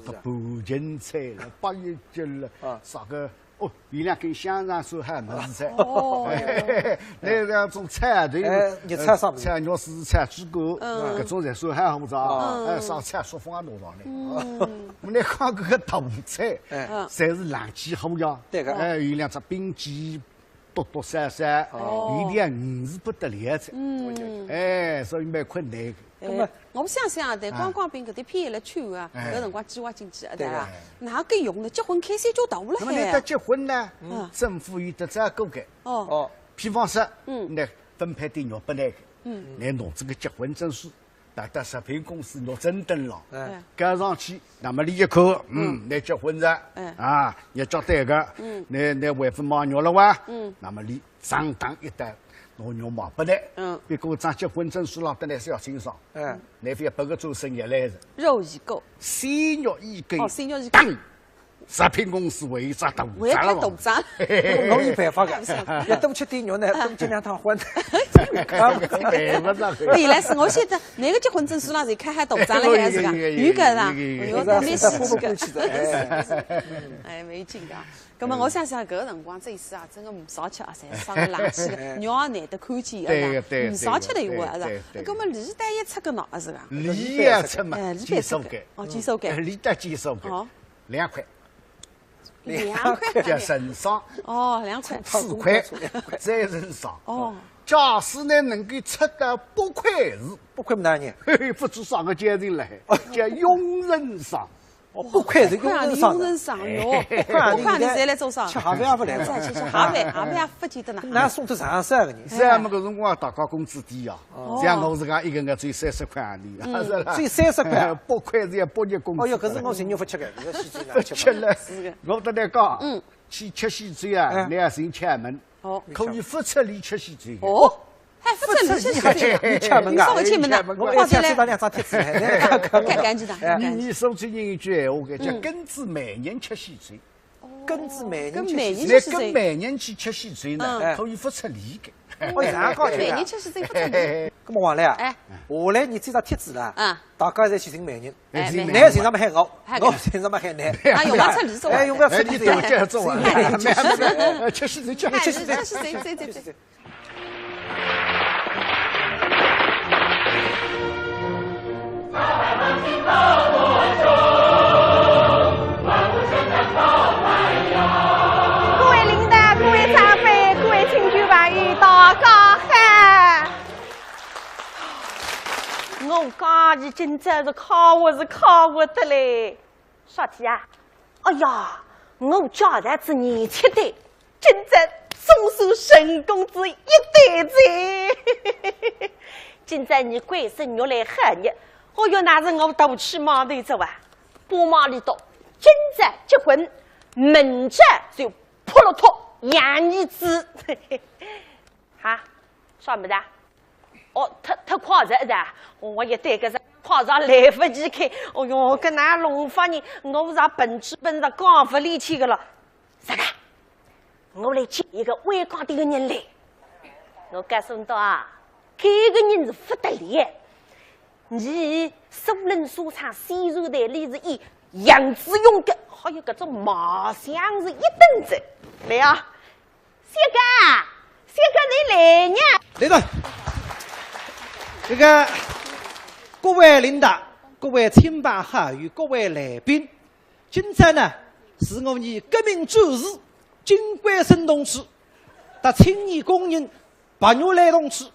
个步芹菜了，八叶鸡了，啥个有2根香肠手还没是菜，那种菜头，热菜啥？菜肉丝、菜猪骨，搿种菜手还好不着，烧菜说放多少呢？我们来看搿个大菜，侪是冷气好呀，有2只冰鸡，多闪，有点鱼是不得了的，所以蛮困难。我相信啊，对观光兵搿点偏了区啊，搿辰光计划经济对伐？哪个用呢？结婚开销就大了那么你得结婚呢？政府有得这个个比方说，来分配点肉拨那个，来弄这个结婚证书。到食品公司拿证登了，盖上去，那么你一看，来结婚了，要交代个，你为父买肉了哇，那么你上当一单，拿肉买不来，别个张结婚证书上得来是要清爽，你非要拨个做生意来着，肉一狗，鲜肉一根，鲜肉一根，食品公司为啥大我要开赌场，我有办法的，要多吃点肉呢，多吃2趟荤。原来是我现在那个结婚证书上是开赌场了，还是个有个啦，有个蛮稀奇个，哎，没劲噶。那么我想想，搿个辰光这一次啊，真个唔少吃啊，侪伤个冷气个，肉也难得看见个，唔少吃的一话是。那么梨蛋一出个喏，是个。梨也出嘛，鸡手干。哦，鸡手干。梨蛋鸡手干。2块。2块。叫人上。哦，2块。4块，再人上。哦。假使呢能够出到8块是8块么大人？不知啥个阶层来，叫佣人上。哦，8块是佣人上哟，8块你侪来做啥？吃盒饭也不来，吃盒饭也不记得呢。那送到上市个人，咱们搿辰光大家工资低啊，像我自家一个月只有30块洋钿，是吧？只有30块，8块是要8日工资。哦哟，搿是我寻肉不吃个，搿西餐不吃了。我跟你讲，去吃西餐啊，2人吃门，可以不出里吃西餐。哦。还不吃你吃门噶，稍微切门的，我要切到2张贴纸，赶紧的。你说最近一句闲话，叫根子每年吃西餐，根子每年跟每年去吃西餐呢，可以不出里个。哦，这样搞每年吃西餐不出里。咁么王来啊，下来你这张贴纸啦，大家侪去寻每年，男寻什么海我寻什么海男，啊，用不出里做，用不出里做，接着做啊，吃西餐，吃西餐。各位领导、各位长辈、各位亲戚朋友，大家好！我讲你今朝是考我的嘞，啥体啊？哎呀，我家长子年轻的，今朝送出神公子1袋子。今朝你贵生肉来喊你，我要拿着我都去码头走啊！不忙里头，今朝结婚，明朝就破了头养儿子。哈，啥么子？哦，他夸着的，我也对个是夸着来不及开。哦哟，跟那龙发人，我是本吃本着刚不力气个了。啥个？我来接一个伟光的人来。我告诉你啊，这个人是不得了。你苏人所唱西肉台里是以杨子勇的，还有搿种马香是一等子。来啊，谢哥你来呢？来了。这个各位领导、各位亲朋好友、各位来宾，今朝呢是我们革命战士金冠生同志和青年工人白玉兰同志，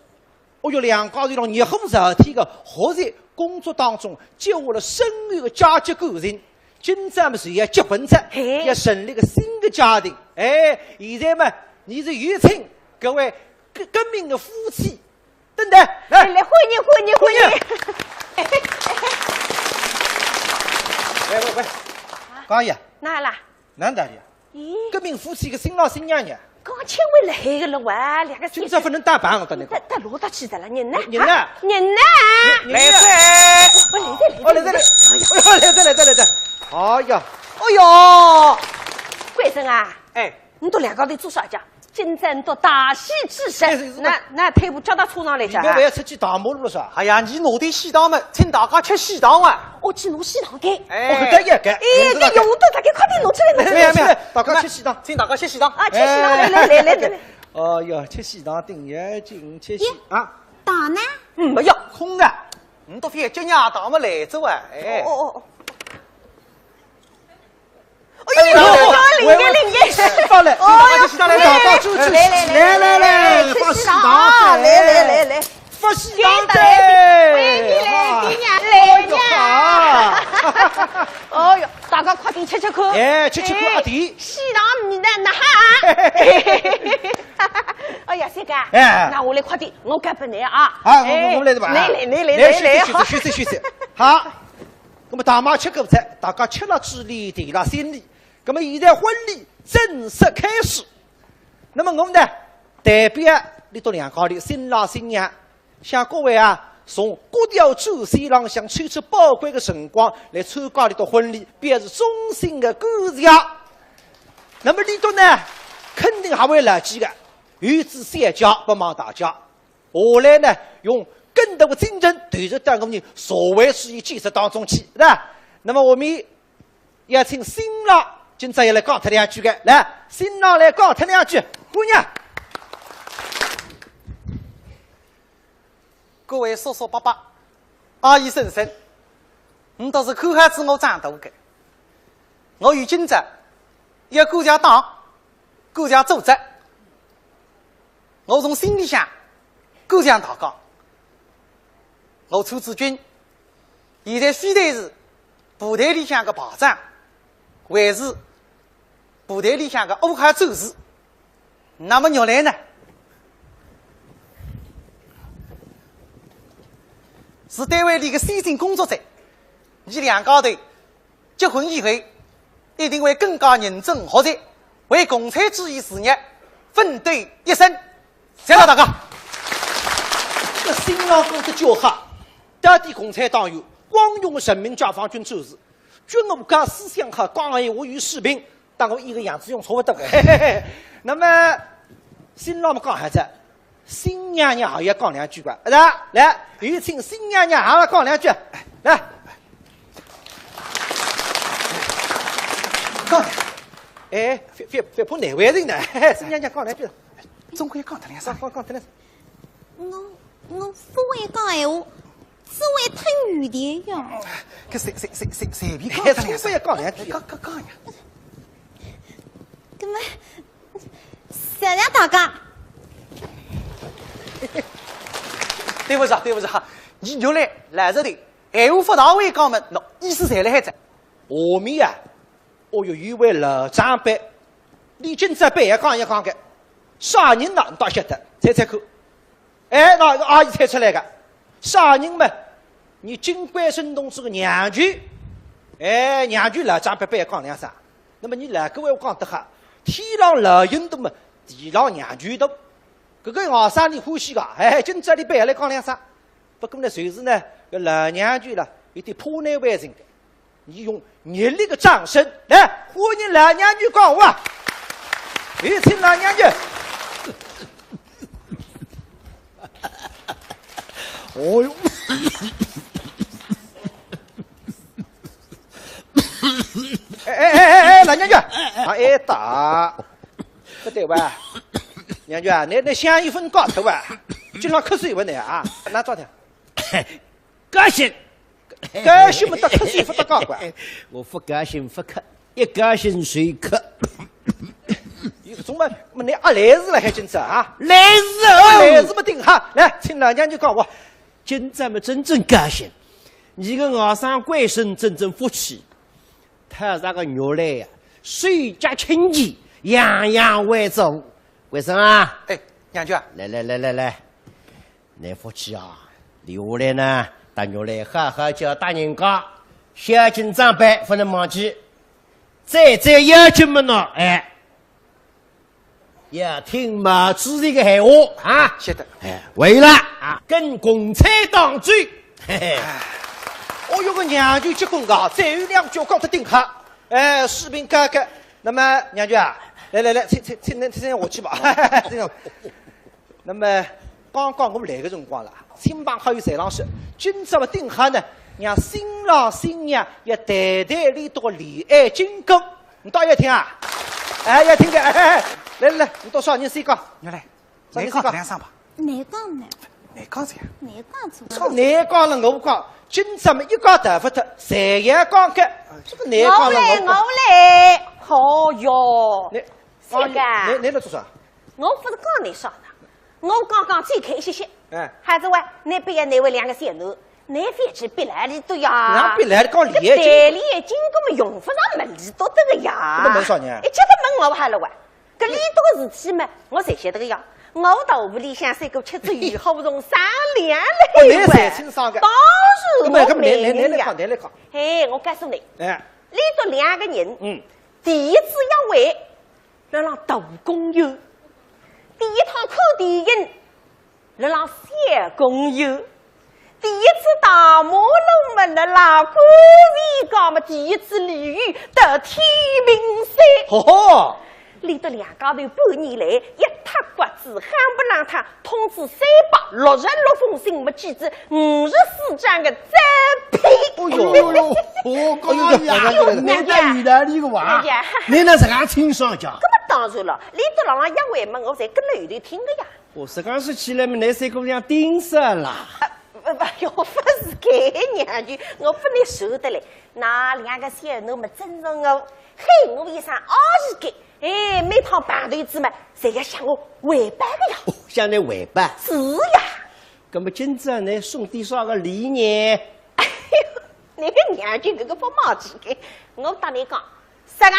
我有2家人热火朝天的活在工作当中，结下了深厚的家族感情。今朝嘛是要结婚着，要成立个新的家庭。哎，现在嘛，你是有请各位革命的夫妻。等等，来欢迎！喂，刚爷，哪啦？哪的呀？革命夫妻个新郎新娘呀？刚请回来个了哇，2个。今朝不能打扮，我跟你讲。他落到去的了，人呢？人呢？来噻！来！哎呀！贵生啊！哎，你到2个头做啥家？今朝你到大喜之日，那退步叫到车上来讲。你不要出去大马路了噻？哎呀，你拿点喜糖嘛，请大家吃喜糖啊！我去拿喜糖给。哎，这也给。哎，这用的大家快点拿出来！没有，大家吃喜糖，请大家吃喜糖啊！吃喜糖，来。哦哟，吃喜糖顶眼睛，吃喜啊！糖呢？没有，空的。你都非叫伢糖嘛来走啊！哎。哎呦，领给，放来，哦，来，到处去，来，放喜糖，来，放喜糖的，来呀！哦哟，大家快点吃口，哎，吃阿弟，喜糖米的那哈，哎呀，三哥，那我来快点，我干不来啊！啊，我来的吧？来，休息，好。那么大妈吃狗菜，大家吃了支礼，提了心礼。那么现在婚礼正式开始。那么我们呢，代表你到2家里新郎新娘向各位啊从各条主线浪向抽出宝贵的辰光来参加你的婚礼，表示衷心的感谢。那么里头呢，肯定还会来几个与之相交，不瞒大家。下来呢，用更多的精神投入到我们社会事业建设当中去，是吧？那么我们要请新郎今朝也来讲他两句的，来，新郎来讲他两句，姑娘。各位叔叔伯伯、阿姨婶婶，我都是看孩子我长大的。我有今朝要顾家党、顾家组织，我从心里想顾家大讲。我楚志军现在非但是部队里向的排长，还是部队里向的武汉战士。那么原来呢，是单位里的先进工作者。你两家头结婚以后，一定会更加认真学习，为共产主义事业奋斗一生。谢谢大家。这新郎讲的叫哈，当地共产党员光荣的人民解放军战士，军武家思想哈，广义我与士兵，但我一个样子用错不得的。那么新郎们讲孩子，新娘娘也要讲两句吧，是吧？来，有请新娘娘也要讲两句，来。讲，哎，别怕难为人呢。新娘娘讲两句，总归讲他两声，讲他两声。我不会讲闲话，只会吞语的呀。搿随便讲他两声，讲两句，讲呀。搿么，谢谢大家。对不起哈，你原来来这里，闲话不大会讲嘛，喏，意思侪辣海在。下面啊，我有一位老长辈，你今朝白讲一讲的，啥人呢？你倒晓得，猜猜看。哎，那个阿姨猜出来的，啥人嘛？你金冠生同志的娘舅，哎，娘舅老长辈白讲两声。那么你来各位我讲得哈，天上老鹰多嘛，地上娘舅多。搿个学生你欢喜个，哎，今朝你白来讲两声。不过呢，随时呢，搿老娘舅啦，有点破难为情的。你用热烈的掌声来欢迎老娘舅讲话，有请老娘舅。哦哟，哎，老娘舅，挨打，不对吧？娘舅啊，你香一分高头啊，经常瞌睡不呢啊？拿照条，高兴。高兴不得瞌睡不得高管，我不高兴不瞌，一高兴随瞌。怎么你阿来日了还今朝啊？来日不定哈，来请老娘舅讲话。今朝么真正高兴，你个外甥官绅真正福气，他那个肉来呀，水加清气，样样为重。官绅啊，哎，娘舅啊，来，你福气啊，留下来呢。当肉来好好教大人家，孝敬长辈不能忘记。再要求么呢？哎，要听毛主席的闲话啊！晓得。哎，为了啊，跟共产党追。嘿嘿。我有个娘舅结婚的，再有两句讲得顶好。哎，士兵哥哥，那么娘舅啊，来，请我去吧。那么刚刚我们来个辰光了。亲朋好友在浪说，今朝的定下呢，让新郎新娘要谈谈里头的恋爱经过，你倒要听啊？哎，要听的，哎，来，你多少人先讲？原来，你讲两声吧。你讲呢？你讲噻？你讲错？你讲了我讲，今朝么一讲大不脱，谁也讲个，这个你讲了我来。哦哟，这个，你来做啥？我不是讲你啥的。我刚刚最开些些，孩子喂，你别那位两个小奴，你非去别来里头呀？那别来讲恋爱经，代理经过么用不上门里头的个呀？那门啥呢？一接到门我还了喂，搿里头的事体嘛，我才晓得个呀。我到屋里向三个妻子与好不容商量了一回，当然我没人呀。来讲。嘿，我告诉你，里头两个人，第一次要为那让斗工友。第一趟考电影，那让小工友；第一次大马路们的老官员讲嘛，第一次鲤鱼到天平山。哦，离得两家头半年来，一塌骨子，夯不啷趟通知366封信，没记住54张的招聘。哦哟，我讲呀，你在意大利个话，你那是俺亲上家。那么当然了，连得郎一回嘛，我才跟了后头听的呀。我是刚说起来嘛，那三姑娘盯上了。哟，不是该娘舅，我不能受得嘞。那两个小奴们真让我害我一场20个。哎，每趟办头子嘛，侪要向我回办的呀。向你回办？是呀。那么今朝你送点啥个礼呢？哎呦，那个娘舅，这个不忘记的。我打你讲，12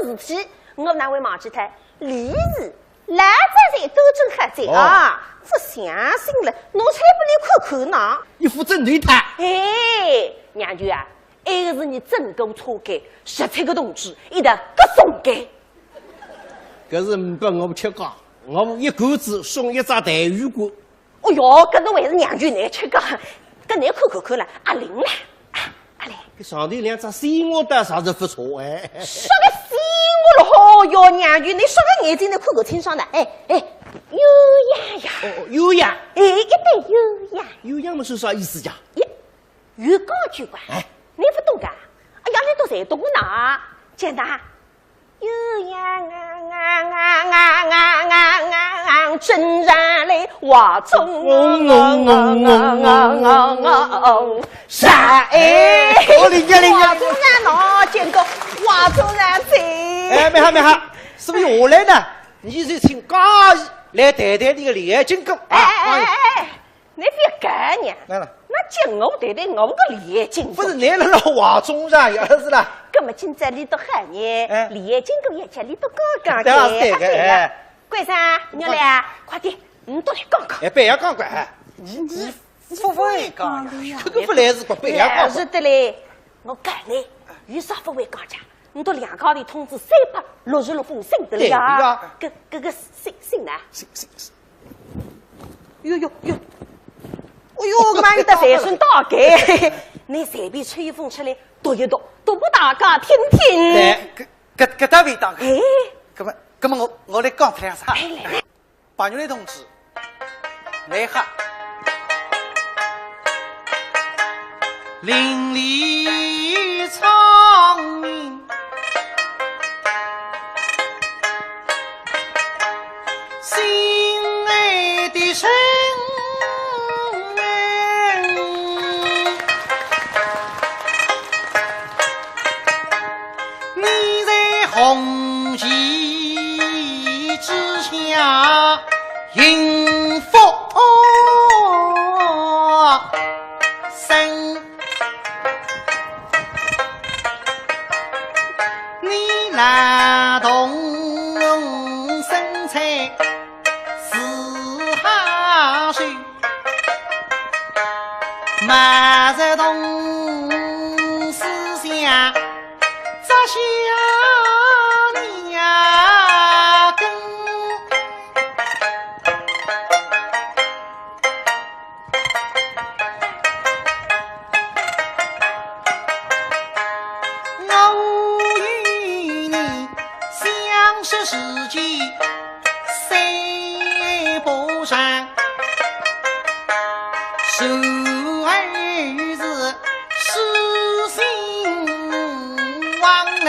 个事体，我哪会忘记他？礼是来者在，都真喝醉啊！不相信了，侬才不来看看呢。一副正对他。哎，娘舅啊，那个是你整个错改，17个同志一定各送改。搿是唔拨我们吃讲，我们一个子送一只带鱼锅。哦哟，搿侬还是娘舅难吃讲，搿难看了，阿玲啦，阿玲。搿上头两只西瓜蛋啥子不错哎。说个西瓜了好哟，娘舅，你说个眼睛能看个清爽的，哎，优雅呀。哦，优雅。哎，一对优雅。优雅么是啥意思呀？粤讲句话，你不懂噶？哎呀，你都才懂呢，简单。优雅真然来话中山哎，我理解。话中然哪见过话中然在？哎，没好，是不是我来呢？你是请家义来谈谈你个恋爱经过。哎，你别干呢。来了。那叫我谈谈我个恋爱经过。不是你了话中然要是啦。那么今朝你都喊你恋爱经过一切，你都刚刚对个。桂山，你来，快点，你都来讲讲。哎，不要讲管。你不会讲呀？这个不来是不要讲。是的嘞，我讲你，有啥不会讲讲？你都两家里通知366封信的了呀？这个信呢？信。哟，哎呦，我妈你的财神大概，你随便吹一封出来读一读，读给大家听听。对，搿搭位大概。哎，咁么我来讲两啥？来，白玉雷同志，来哈，淋漓苍明，心爱的神。红旗之下迎风生，你拉动身材四下手，马着动思想扎下世纪三不上，手儿是失信往来。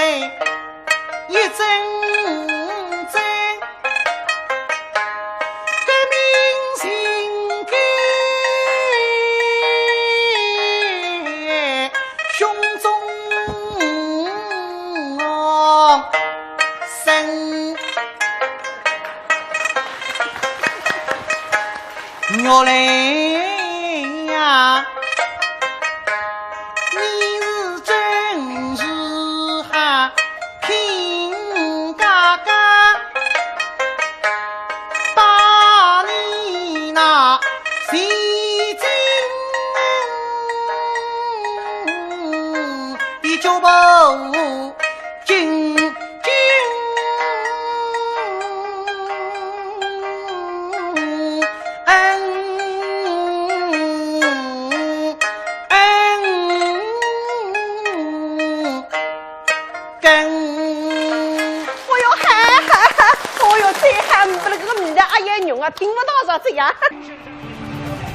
啊，听不到啥子呀。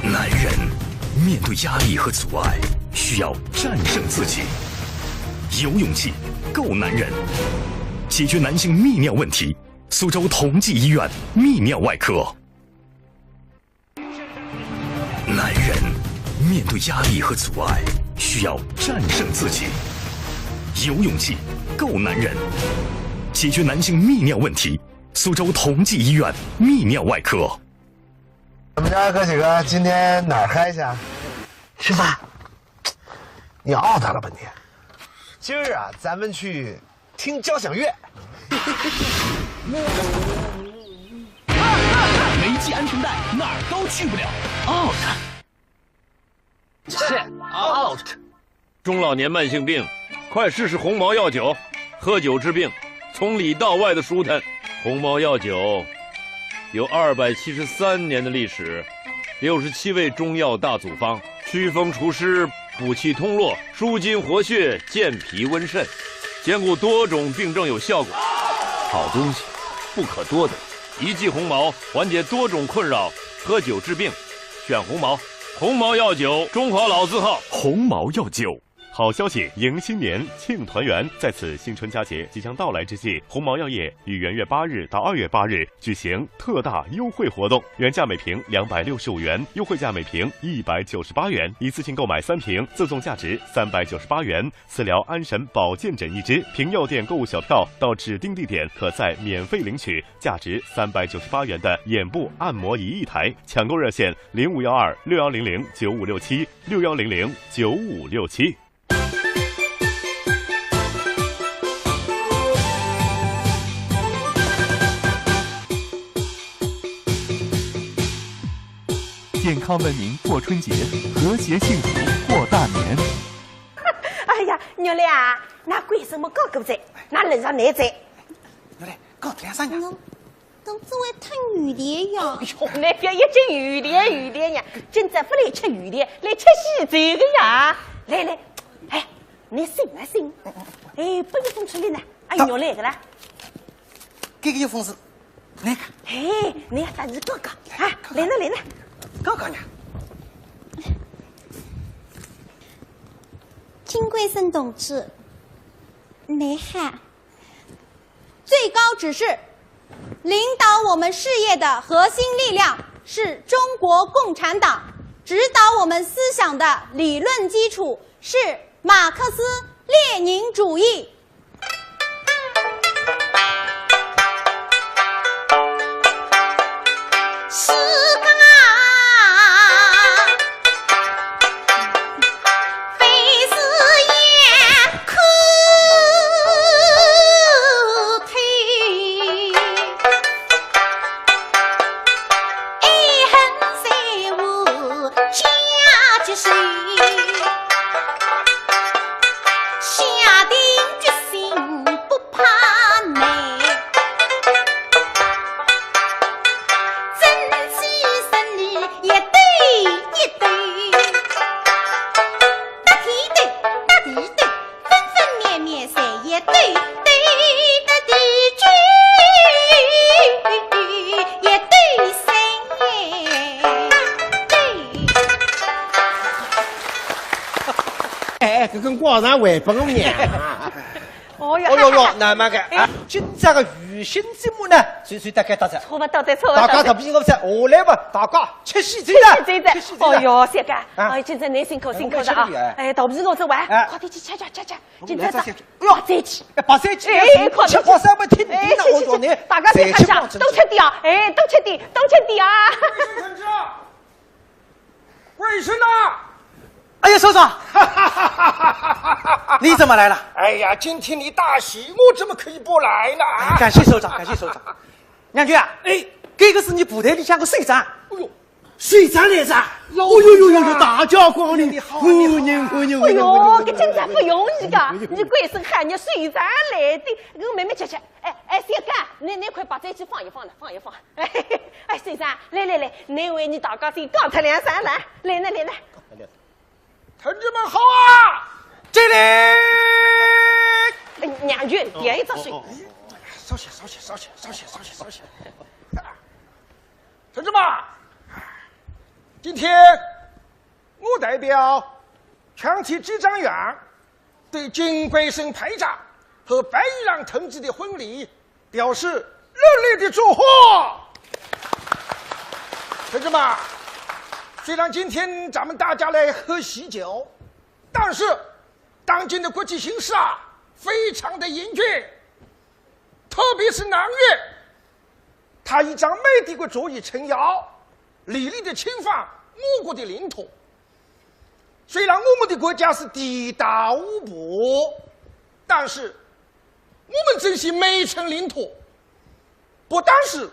男人面对压力和阻碍，需要战胜自己，有勇气，够男人。解决男性泌尿问题，苏州同济医院泌尿外科。男人面对压力和阻碍，需要战胜自己，有勇气，够男人。解决男性泌尿问题，苏州同济医院泌尿外科。我们家哥几个今天哪儿嗨去啊？吃饭。你熬他了吧你？今儿啊，咱们去听交响乐。没系安全带，哪儿都去不了。out。out。中老年慢性病，快试试红毛药酒，喝酒治病，从里到外的舒坦。红毛药酒有273年的历史，67味中药大组方，祛风除湿、补气通络、舒筋活血、健脾温肾，兼顾多种病症有效果。好东西不可多得，一剂红毛缓解多种困扰，喝酒治病，选红毛。红毛药酒，中华老字号。红毛药酒。好消息，迎新年，庆团圆。在此新春佳节即将到来之际，红毛药业于元月8日到2月8日举行特大优惠活动，原价每瓶265元，优惠价每瓶198元，一次性购买3瓶，赠送价值398元磁疗安神保健枕1支。凭药店购物小票到指定地点，可再免费领取价值398元的眼部按摩仪1台。抢购热线051261009567，61009567。健康文明过春节，和谐幸福过大年。哎呀，娘嘞啊，那为什么哥哥在？那人上你在？娘嘞，搞点啥呀？都只会吞鱼莲呀！哟，那边一只鱼莲呀，今朝不来吃鱼莲，来吃西这个呀！来，哎，你醒啊醒！哎，不有风出来呢，哎娘来个啦！这个有风是哪个？哎，你看是哥哥啊，来呢。哥哥呢？金贵生同志，你好。最高指示，领导我们事业的核心力量是中国共产党，指导我们思想的理论基础是马克思列宁主义。是个跟广场围本我娘。哦哟，那么个啊，今朝个娱新节目呢，谁大概到这？错不到的。大家特别我在下来吧，大家吃西餐了。哦哟，三哥，哎，今朝你辛苦的啊！哎，倒不是我这玩，快点去吃。今朝白菜鸡，哎，快吃好三不听听那我说你，大家再看一下，都吃点啊！哎，都吃点啊！卫生呐！哎呀，首长，你怎么来了？哎呀，今天你大喜，我怎么可以不来呢？感谢首长。娘舅啊，哎，这个是你部队里向个水长。哎呦，水长来着！哟，大驾光临，欢迎！哎呦，这真的不容易噶！你贵生喊你水长来的，我慢慢吃。哎，小干，你快把这去放一放。哎，水长，来，你为你大家先搞出2三来呢。同志们好啊！这里，娘舅点一只水。稍息。同志们，今天我代表全体执掌员对金桂生排长和白玉郎同志的婚礼表示热烈的祝贺。同志们，虽然今天咱们大家来喝喜酒，但是当今的国际形势啊，非常的严峻，特别是南越，他依仗美帝国主义撑腰，屡屡的侵犯我国的领土。虽然我们的国家是地大物博，但是我们珍惜每一寸领土，不单是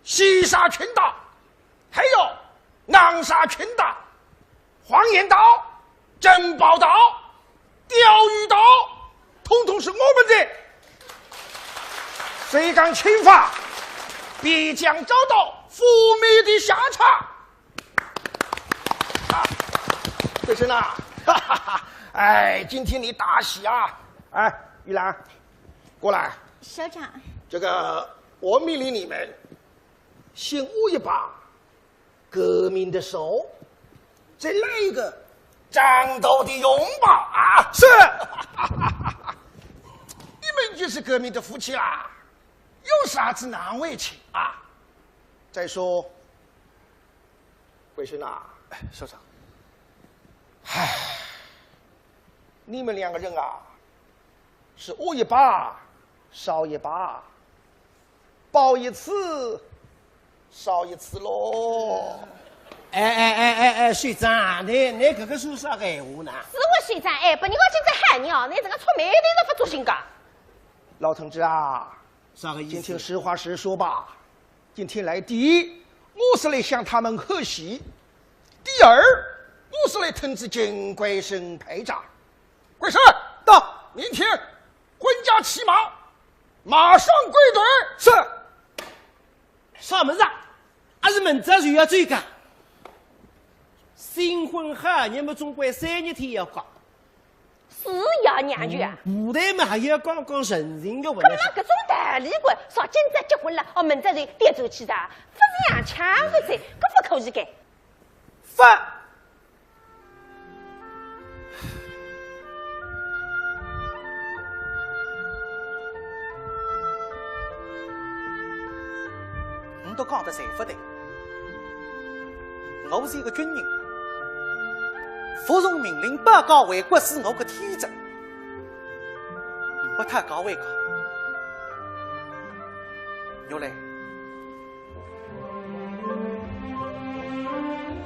西沙群岛，还有南沙群岛、黄岩岛、珍宝岛、钓鱼岛，统统是我们的。谁敢侵犯，必将遭到覆灭的下场。桂生啊，哈哈哈！哎，今天你大喜啊！哎，玉兰，过来。首长，这个我命令你们先握一把革命的手，再来一个战斗的拥抱啊！是，你们就是革命的夫妻啦，有啥子难为情啊？再说，桂生啊，首长。唉，你们两个人啊，是握一把少一把，抱一次少一次喽。哎，学长，你这个说啥个闲话呢？是我学长，哎，不，你我现在喊你哦，你这个出门的都不做性格。老同志啊，啥个意思？今天实话实说吧。今天来第一，我是来向他们贺喜；第二，我是来通知金桂生排长。桂生到，明天婚假期满，马上归队。是。啥么子啊？还是门子就要追赶。新婚哈，你们总归3日天要搞。是呀，娘舅啊。部队嘛还要讲人情的问题。搿种道理个，说今朝结婚了，哦，明朝就点走起噻，不是洋枪不在，搿不可以个。发。你都讲得侪不对。我是一个军人，服从命令报告为国是我的天职，不太高为高。原来，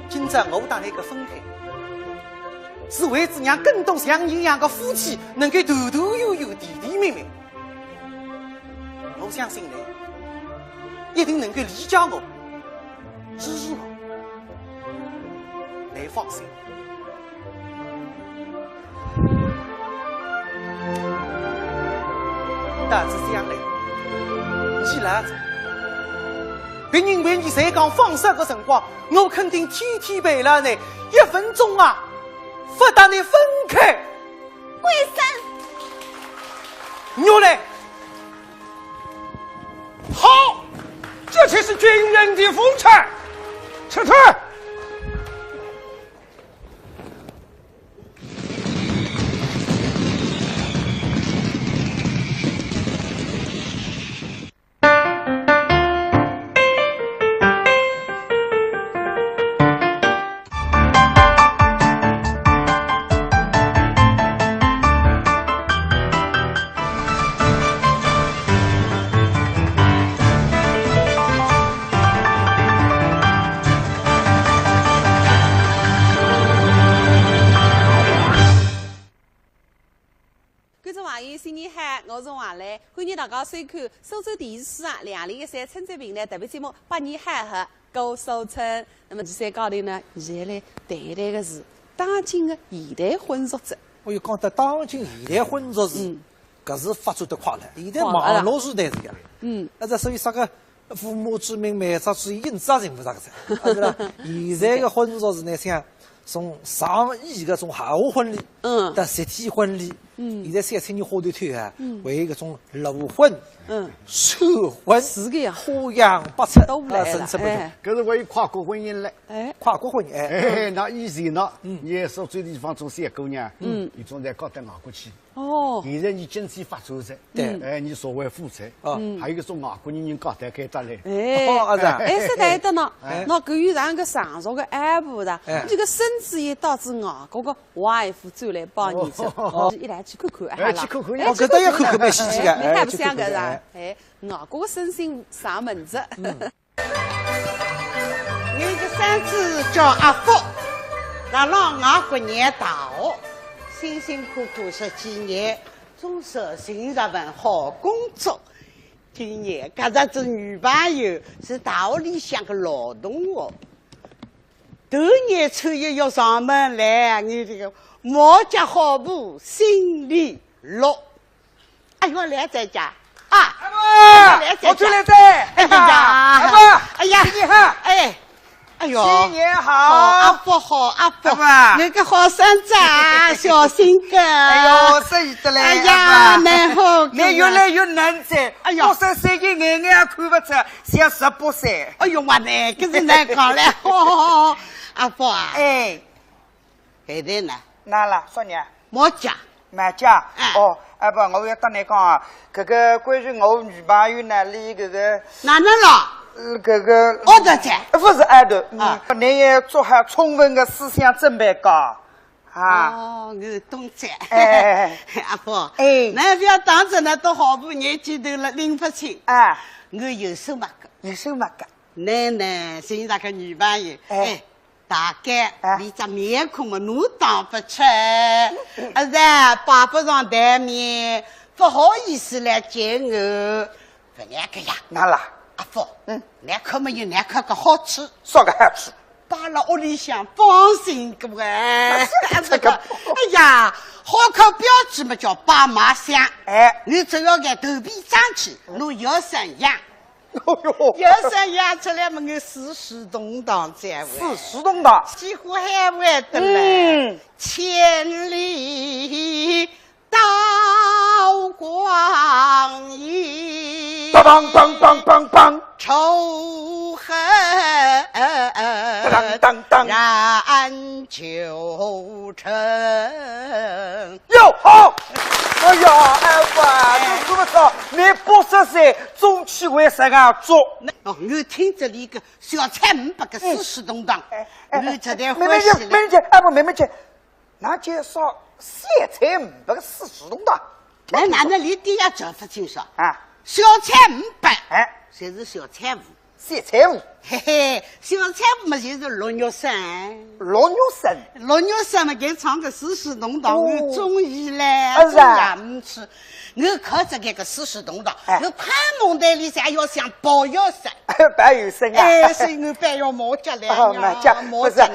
今朝我打那个分开，是为了让更多像你一样的夫妻能够团团圆圆、地地美美。我相信你一定能够理解我、支持我。你放心。但是这样嘞，既然别人为你才讲放手的辰光，我肯定天天陪了你，1分钟啊，不打你分开。桂生，牛嘞，好，这才是军人的风采。撤退。我是王来，欢迎大家收看苏州电视台2013春节平台特别节目《百年海河过苏春》。那么第三高头呢，现在来谈谈的是当今的现代混杂者。我又讲到当今现代混杂是，搿是发展得快了。现在网络时代是呀，所以啥个父母之命、媒妁之言、引子啊，全部啥个噻，对啦。现在的混杂是呢，像从上亿个种豪华婚礼，到集体婚礼。现在三菜人花头推啊，为搿种芦荤、寿荤、是个呀，花样百出，都来了，层出不穷。搿是为跨国婚姻嘞，跨国婚姻，那以前呢，你所住的地方做三姑娘，你总在搞到外国去。哦，现在你经济发展噻，对，你所谓富财，还有一种外国人搞得该得来，是对的呢。那搿有上个上述个安排的，这个甚至于导致外国个外父转来帮你去，一来去看看，去看看，搿倒要看看蛮稀奇个，你还不想搿是？外国个身心上门子。有个孙子叫阿福，那让外国人大学，辛辛苦苦10几年，总算寻着份好工作。今年搿只子女朋友是大学里向个老同学，头年初一要上门来，你这个毛家好布，心里乐。哎呦，来在家啊！我出来噻！哎呀，哎呀，新年好！哎呦，新年好！阿福好，阿福，那个好孙子啊，小心个！哎呦，适宜得嘞！哎呀，蛮好，你越来越能噻！哎呀，63岁眼眼也看不出像18岁。哎呦，我呢，可是难讲嘞！好，阿福啊，现在呢？哪了？说你？毛家。买家？哦，不，我要跟你讲啊，这个关于我女朋友呢，离这个哪能了？这个奥特站不是爱的，你也做好充分的思想准备噶。哦，我懂噻。阿婆，那不要当真了，都好不年纪头了，拎不清。我有手嘛个，有手嘛个。奶奶寻那个女朋友，大概连只面孔嘛，侬当不出，摆不上台面，不好意思来见我。不那个呀，哪啦？阿福，难可没有难可个好处，啥个好处？摆了屋里向放心个哎，这个，哎呀，好口标志嘛叫爸妈香，你只要个头皮长起，侬有生养。有生养出来嘛，我四世同堂在位，四世同堂，几乎还会得来，千里刀光阴，梆梆梆梆梆，仇恨燃九成。哟好，哎呀，哎哇，你知不知道？你80岁中期为啥个做？我听这里个小菜500个四世同堂，我这点妹妹姐，妹妹姐，妹妹姐，那介绍小菜500个四世同堂。那里底下叫不清楚啊？小菜500，这是小菜屋，小菜屋，嘿嘿，小菜屋嘛就是陆玉生，陆玉生，陆玉生嘛给唱个四世同堂，我中意嘞，是啊，唔吃，我靠这个四世同堂，我潘孟代里才要想包药生，白有生啊，所以我白要毛家来买家不是，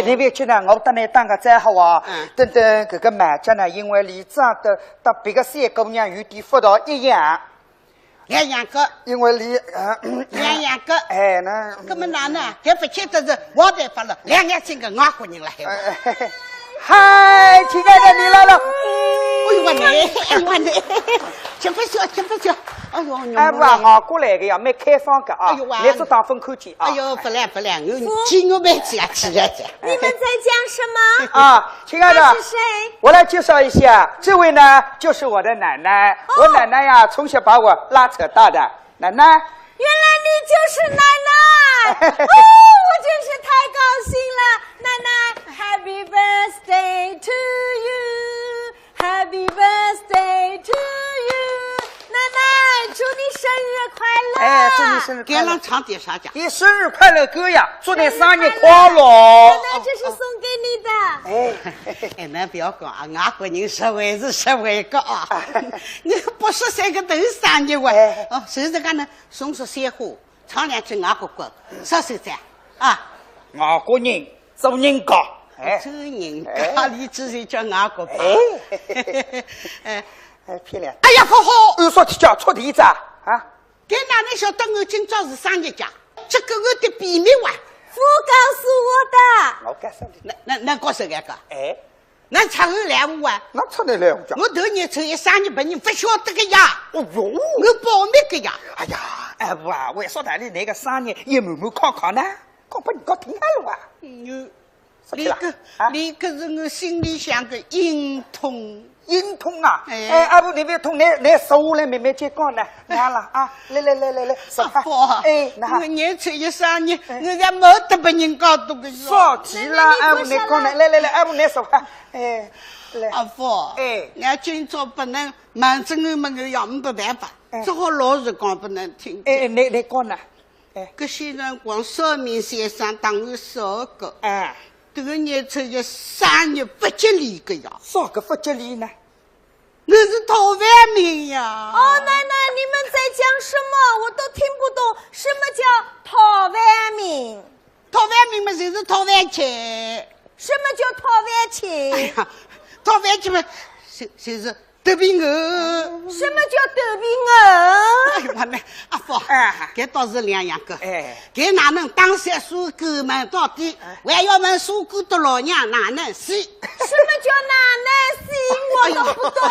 你别去呢，我等你当个再好啊，等这个买家呢，因为离长的别个3姑娘有点不大一样。两个，因为离两个，那，那么哪呢？还不见得是我代发了，2眼睛个外国人了还。嗨，亲爱的，你来了。哎呦我呢，哎呦我呢，吃不消，吃不消。哎呦，哎不，我过来个呀，蛮开放个啊。哎呦你这当分口见啊。哎呦，不来不来，我见我没吃呀，吃呀吃。你们在讲什么？啊，亲爱的，他是谁？我来介绍一下，这位呢就是我的奶奶。我奶奶呀，从小把我拉扯大的。奶奶。原来你就是奶奶！哦，我真是太高兴了，奶奶 ，Happy birthday to you，Happy birthday to you， 奶奶，祝你生日快乐！哎，祝你生日快乐！给俺唱点啥讲？你生日快乐歌呀，祝你生日快乐！奶奶，这是送给你的。哎，那不要讲啊，外国人实惠是实惠个啊，你83个头生日哇！哦，就是讲呢，送出鲜花，唱2句外国歌，啥手赞啊？外国人做人家，做人家里只是叫外国吧？漂亮！哎呀，好好，按说提叫出题子啊！给哪能晓得我今朝是生日家？这个我的秘密哇！父告诉我的。我告诉你，那告诉这个？那出来我啊？那出来了我头年初一生日把你不晓得个呀？哦哟，我保密个呀！哎呀，哎不啊，为啥大你那个生日也慢慢考考呢？讲把人家听下了啊！你可是我心里想个硬痛。硬痛啊！哎，阿不那边痛，来手来慢慢接讲呢。拿了啊，来，阿婆，哎，我年初一生日，我也没得把人家多个少急了，阿不你讲呢，来，阿不你说话，哎，来，阿婆，哎，俺今朝不能瞒着我们个也没办法，只好老实讲不能听。哎，你讲呢？哎，这些人光少明先生当我少个，哎。这个年初一生日不吉利个呀！啥个不吉利呢？我是陶万明呀！哦，奶奶，你们在讲什么？我都听不懂。什么叫陶万明？陶万明嘛，就是陶万钱。什么叫陶万钱？哎呀，陶万钱嘛，就是德比鹅。什么叫德比鹅？哎呀妈呢，阿福，这倒是两样个。哎，这哪能当山苏狗们到底？还要问苏狗的老娘哪能死？什么叫哪能死？我都不懂。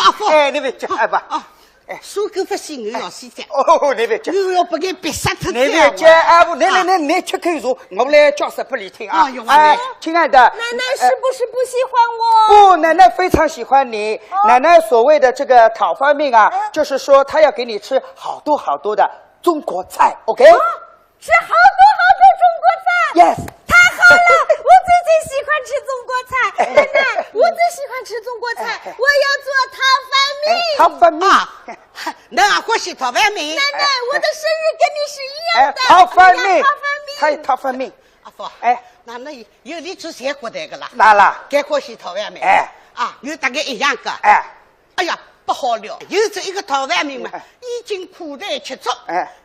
阿福，哎，你别讲，哎吧。苏狗不死，我要死噻。哦，你别讲，我要把给逼杀脱。你别讲，哎不，你吃口茶，我来教授不理听啊。哎，亲爱的，奶奶是不是不喜欢我？不，奶奶非常喜欢你。奶奶所谓的这个讨饭命啊，就是说她要给你吃好多好多的中国菜 ，OK？ 吃好多好多中国菜 ，Yes。太好了，我最近喜欢吃中国菜。奶奶，我最喜欢吃中国菜，我要做讨饭命。讨饭命啊，那欢喜讨饭命。奶奶，我的生日跟你是一样的。讨饭命，他讨饭命。阿福，哎，那有你做谁过得个啦？哪啦？该欢喜讨饭命。哎，啊，有大概一样个。哎，哎呀。不好了，有这一个讨饭命嘛，已经苦待吃足，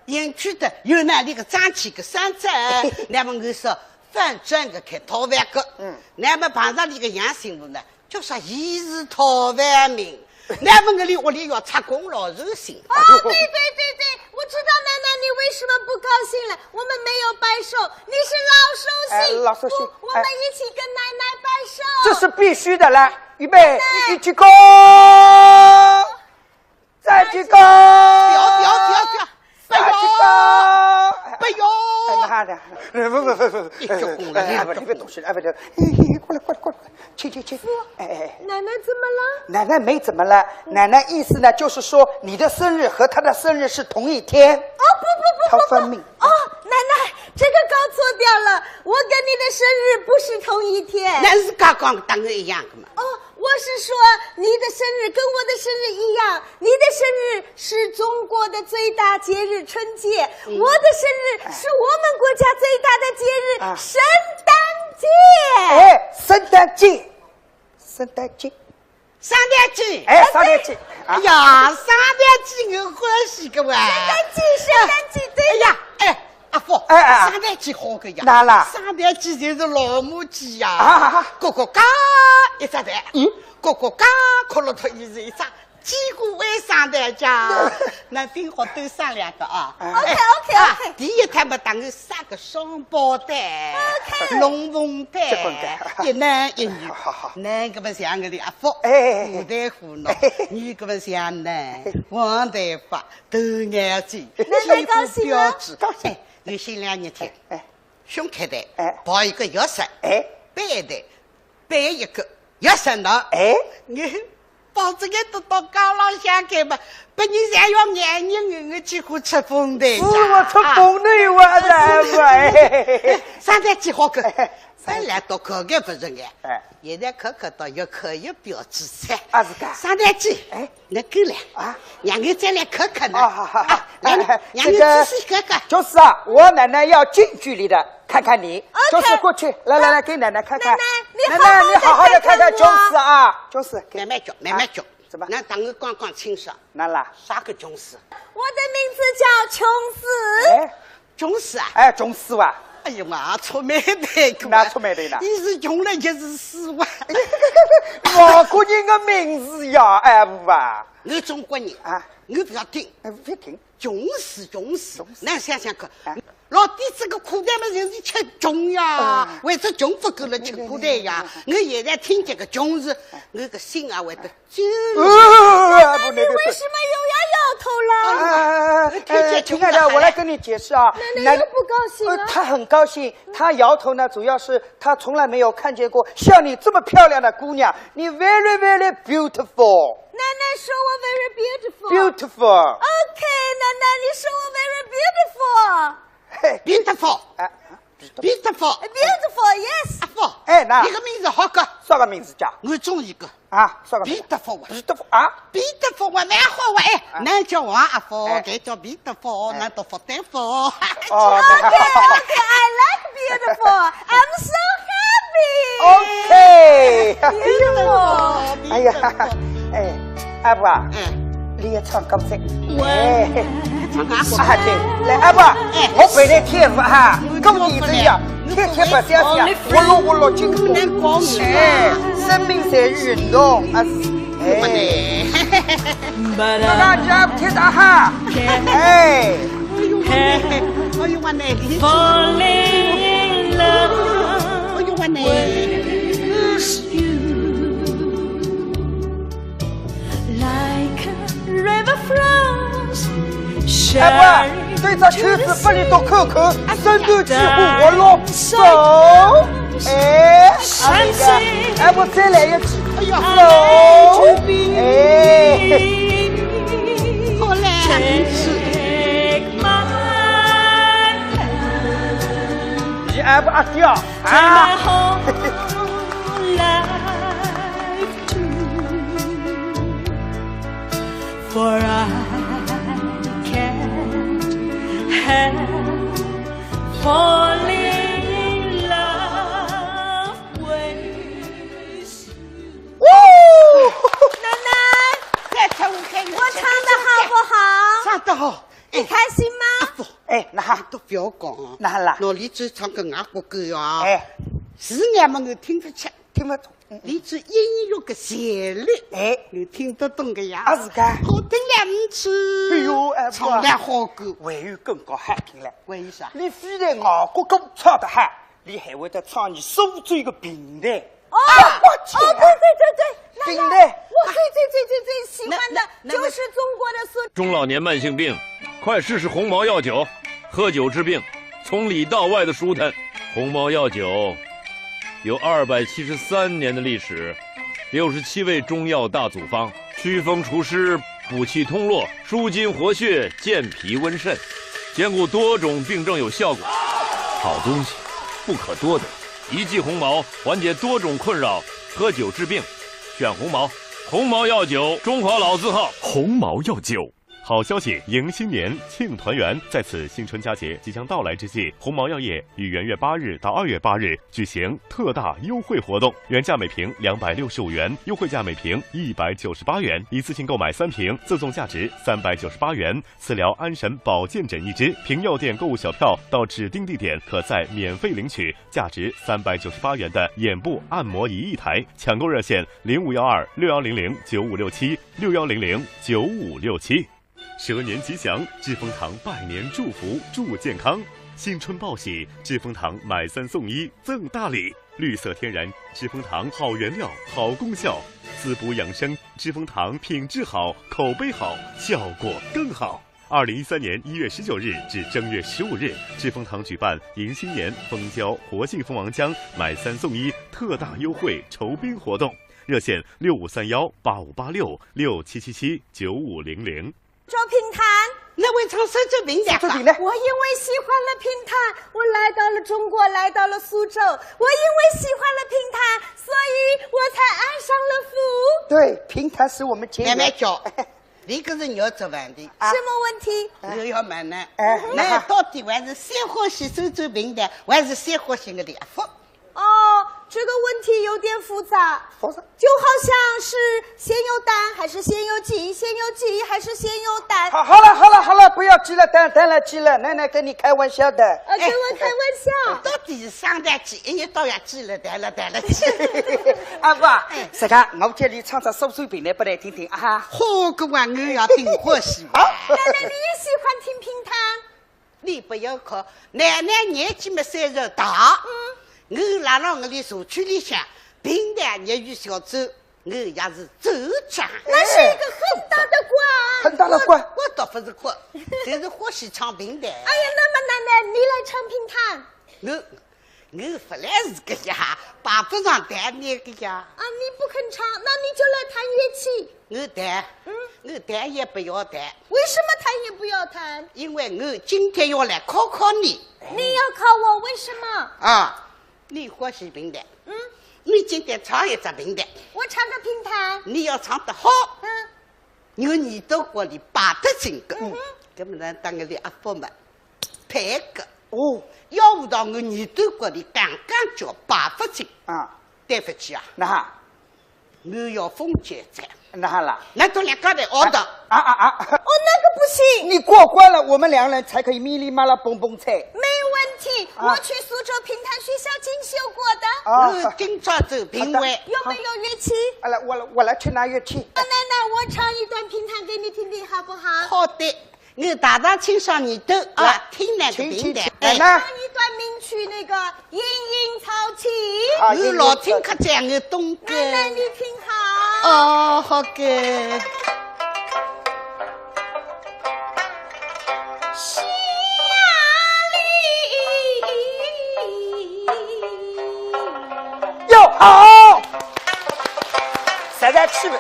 引去的有那里个张起个山寨，那么我说反正个开讨饭个，那么碰上你个杨新妇呢，就说一是讨饭命，那么我里屋里要插功劳热心。哦，对，我知道奶奶你为什么不高兴了，我们没有拜寿，你是老寿星，老寿星，我们一起跟奶奶拜寿，这是必须的，来，预备，一起高。再举高！不要！再举高！不要！哪的？不，一鞠躬了，你别动手，不，过来，去。哎，奶奶怎么了？奶奶没怎么了，奶奶意思呢，就是说你的生日和她的生日是同一天。哦，不，讨饭命。哦，奶奶，这个搞错掉了，我跟你的生日不是同一天。那是刚刚当个一样的嘛。哦。我是说，你的生日跟我的生日一样，你的生日是中国的最大节日春节，我的生日是我们国家最大的节日圣诞节。哎，圣诞节。圣诞节。哎，圣诞节。哎呀，圣诞节我欢喜个哇！圣诞节，对呀，哎。阿福，圣诞节好个呀！哪啦？圣诞节就是老母鸡呀！哥哥嘎一只蛋，哥哥嘎磕了头一只，几个为圣诞节，那顶好都上两个啊 ！OK， 第一摊嘛，当然三个双胞胎，龙凤胎，一男一女。男个嘛像我的阿福，虎带虎脑；女个嘛像男，黄头发，头眼睛，肌肤标致。我新娘日天，胸开的，抱一个钥匙，背的，背一个钥匙呢，你抱这个都到高浪向去吧，把你想要眼睛我几乎吃风的，是我吃风的我来圣诞节好个，咱俩都可个不是哎，现在可到要可有标志菜，是个圣诞节，那够了啊，让我再来可呢，好，让你仔细看看，就是啊，我奶奶要近距离的看看你，就是过去，来，给奶奶看看，奶奶你好好的看看，就是啊，就是慢慢叫，怎么？那当我刚刚清爽，哪啦？啥个囧死？我的名字叫琼斯，囧死啊？哎，囧死哇！哎呀妈，出卖的，哪出卖的呢？你是穷了就是死哇！外国人的名字呀，哎不吧？我中国人啊，我不要听，不听。穷死，那想想看。老弟，这个苦蛋嘛，就是吃穷呀，为这穷不够了吃苦蛋呀。我现在听这个穷字，我个心啊会得揪。不你为什么又要摇头了？亲爱的，我来跟你解释啊。奶奶又不高兴了。她很高兴，她摇头呢，主要是她从来没有看见过像你这么漂亮的姑娘，你 very very beautiful。奶奶说我 very beautiful。beautiful。OK， 奶奶你说我 very beautiful。beautiful， yes。哎，那你个名字好个，啥个名字叫？我中意个啊，啥个 beautiful 啊 beautiful 我蛮好哇哎，那叫王阿福，该叫 beautiful， 那叫福大福。OK， I like beautiful， I'm so happy。OK。beautiful。哎呀，哎，阿伯啊，你也唱歌噻？哎。啊对，来阿伯，我回来天父哈，跟你这样，天天不相信，我落金光，哎，生命在运动，啊是，哎，我讲家不听到哈，哎，哎呦我奶奶， Falling in love， 哎呦我奶，Like a river flows。哎不，对这曲子不离多口口，深度几乎我落手。哎，哎不再来一句，哎呀手，哎，好嘞。你哎不阿掉啊。For I falling in love with you。奶奶，我唱的好不好？唱得好，你开心吗？哎，那都不要讲啊，那啦，老李子唱个外国歌呀，哎，字眼嘛我听不清，听不懂。李子音乐个旋律，哎，你听得懂个呀？啊是噶，好听两次。哎呦，哎，唱得好歌，还有更高好听嘞。为啥？你非在外国歌唱得好，你还会得唱你苏州个平台。哦，对，平台，我最喜欢的就是中国的苏。中老年慢性病，快试试红毛药酒，喝酒治病，从里到外的舒坦。红毛药酒有273年的历史，67味中药大组方，祛风除湿、补气通络、舒筋活血、健脾温肾，兼顾多种病症有效果。好东西不可多得，一剂红毛缓解多种困扰，喝酒治病，选红毛。红毛药酒，中华老字号。红毛药酒。好消息，迎新年，庆团圆。在此新春佳节即将到来之际，红毛药业于元月8日到2月8日举行特大优惠活动，原价每瓶265元，优惠价每瓶198元，一次性购买3瓶，赠送价值398元磁疗安神保健枕1支。凭药店购物小票到指定地点，可再免费领取价值398元的眼部按摩仪1台。抢购热线：0512-6100-9567，6100-9567。蛇年吉祥，致丰堂拜年祝福，祝健康。新春报喜，致丰堂买3送1赠大礼。绿色天然，致丰堂好原料，好功效，滋补养生。致丰堂品质好，口碑好，效果更好。2013年1月19日至正月15日，致丰堂举办迎新年蜂胶活性蜂王浆买3送1特大优惠酬宾活动，热线6531-8586-6777-9500。周平潭，那位唱苏州评弹吧。我因为喜欢了评弹，我来到了中国，来到了苏州。我因为喜欢了评弹，所以我才爱上了福。对，评弹是我们节慢慢教。你可是你要做问题，什么问题？我要问呢，那到底还是先欢喜苏州评弹，还是先欢喜我的福？哦，这个问题有点复杂，就好像是先有蛋还是先有鸡，先有鸡还是先有蛋。好了，不要急了，蛋来急了，奶奶跟你开玩笑的。跟我开玩笑。到底是生蛋鸡，一到呀鸡了蛋了鸡。阿爸，这个我这里唱着手水平来不来听听啊？好个玩意呀，挺欢喜。奶奶，你也喜欢听评弹？你不要看，奶奶年纪没30大，我拉到我的社区里向平弹业余小组，我也是组长。那是一个很大的官，很大的官。我倒不是官，就是欢喜唱评弹。哎呀，那么奶奶，你来唱评弹。我本来是个呀，把不上弹那个呀。啊，你不肯唱，那你就来弹乐器。我弹也不要弹。为什么弹也不要弹？因为我今天要来考考你。你要考我，为什么？啊，你欢喜评弹。你今天唱一只评弹。我唱个评弹。你要唱得好。我耳朵瓜里拔得进个。根本上当我的阿伯们配个。要不到我耳朵瓜里刚刚叫拔不进啊，对不起啊。那哈，我要封建站。那好了，那都两个人熬的。那个不行。你过关了，我们两人才可以咪哩嘛啦蹦蹦菜。没问题，我去苏州评弹学校进修过的。今朝走评委。有没有乐器？我来去拿乐器。奶奶，我唱一段评弹给你听听，好不好？好的。我大大清上耳朵啊，听那个评弹。唱一段名曲，那个《莺莺草起》。我老听客讲我懂歌。奶奶，你听好。哦，好个。下里哟好，咱再去吧。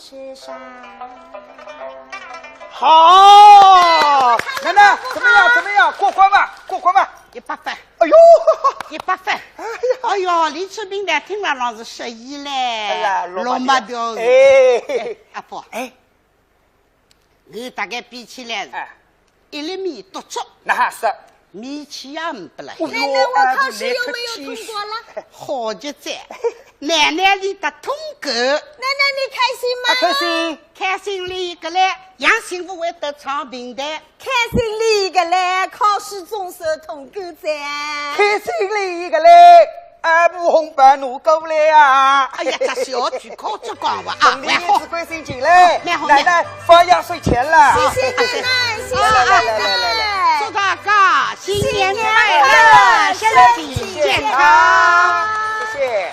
别想。好，奶奶怎么样？过关吧。100分。哎呦，100分。哎呦，李春平呢？听了老是失忆嘞，落马掉。阿伯，我大概比起来1厘米多足。那是。米气也唔不来。奶奶，我考试有没有通过了？好极在，奶奶你得通过。奶奶你开心吗？开心。开心里个来，杨幸福会得唱评弹。开心里个来，考试总算通过噻。开心里个来，俺不红白怒狗来啊！哎呀，这小句考这光话啊！来好，关心进来，奶奶发压岁钱了。谢谢奶奶，谢谢奶奶。祝大家新年快乐，身体健康。谢谢。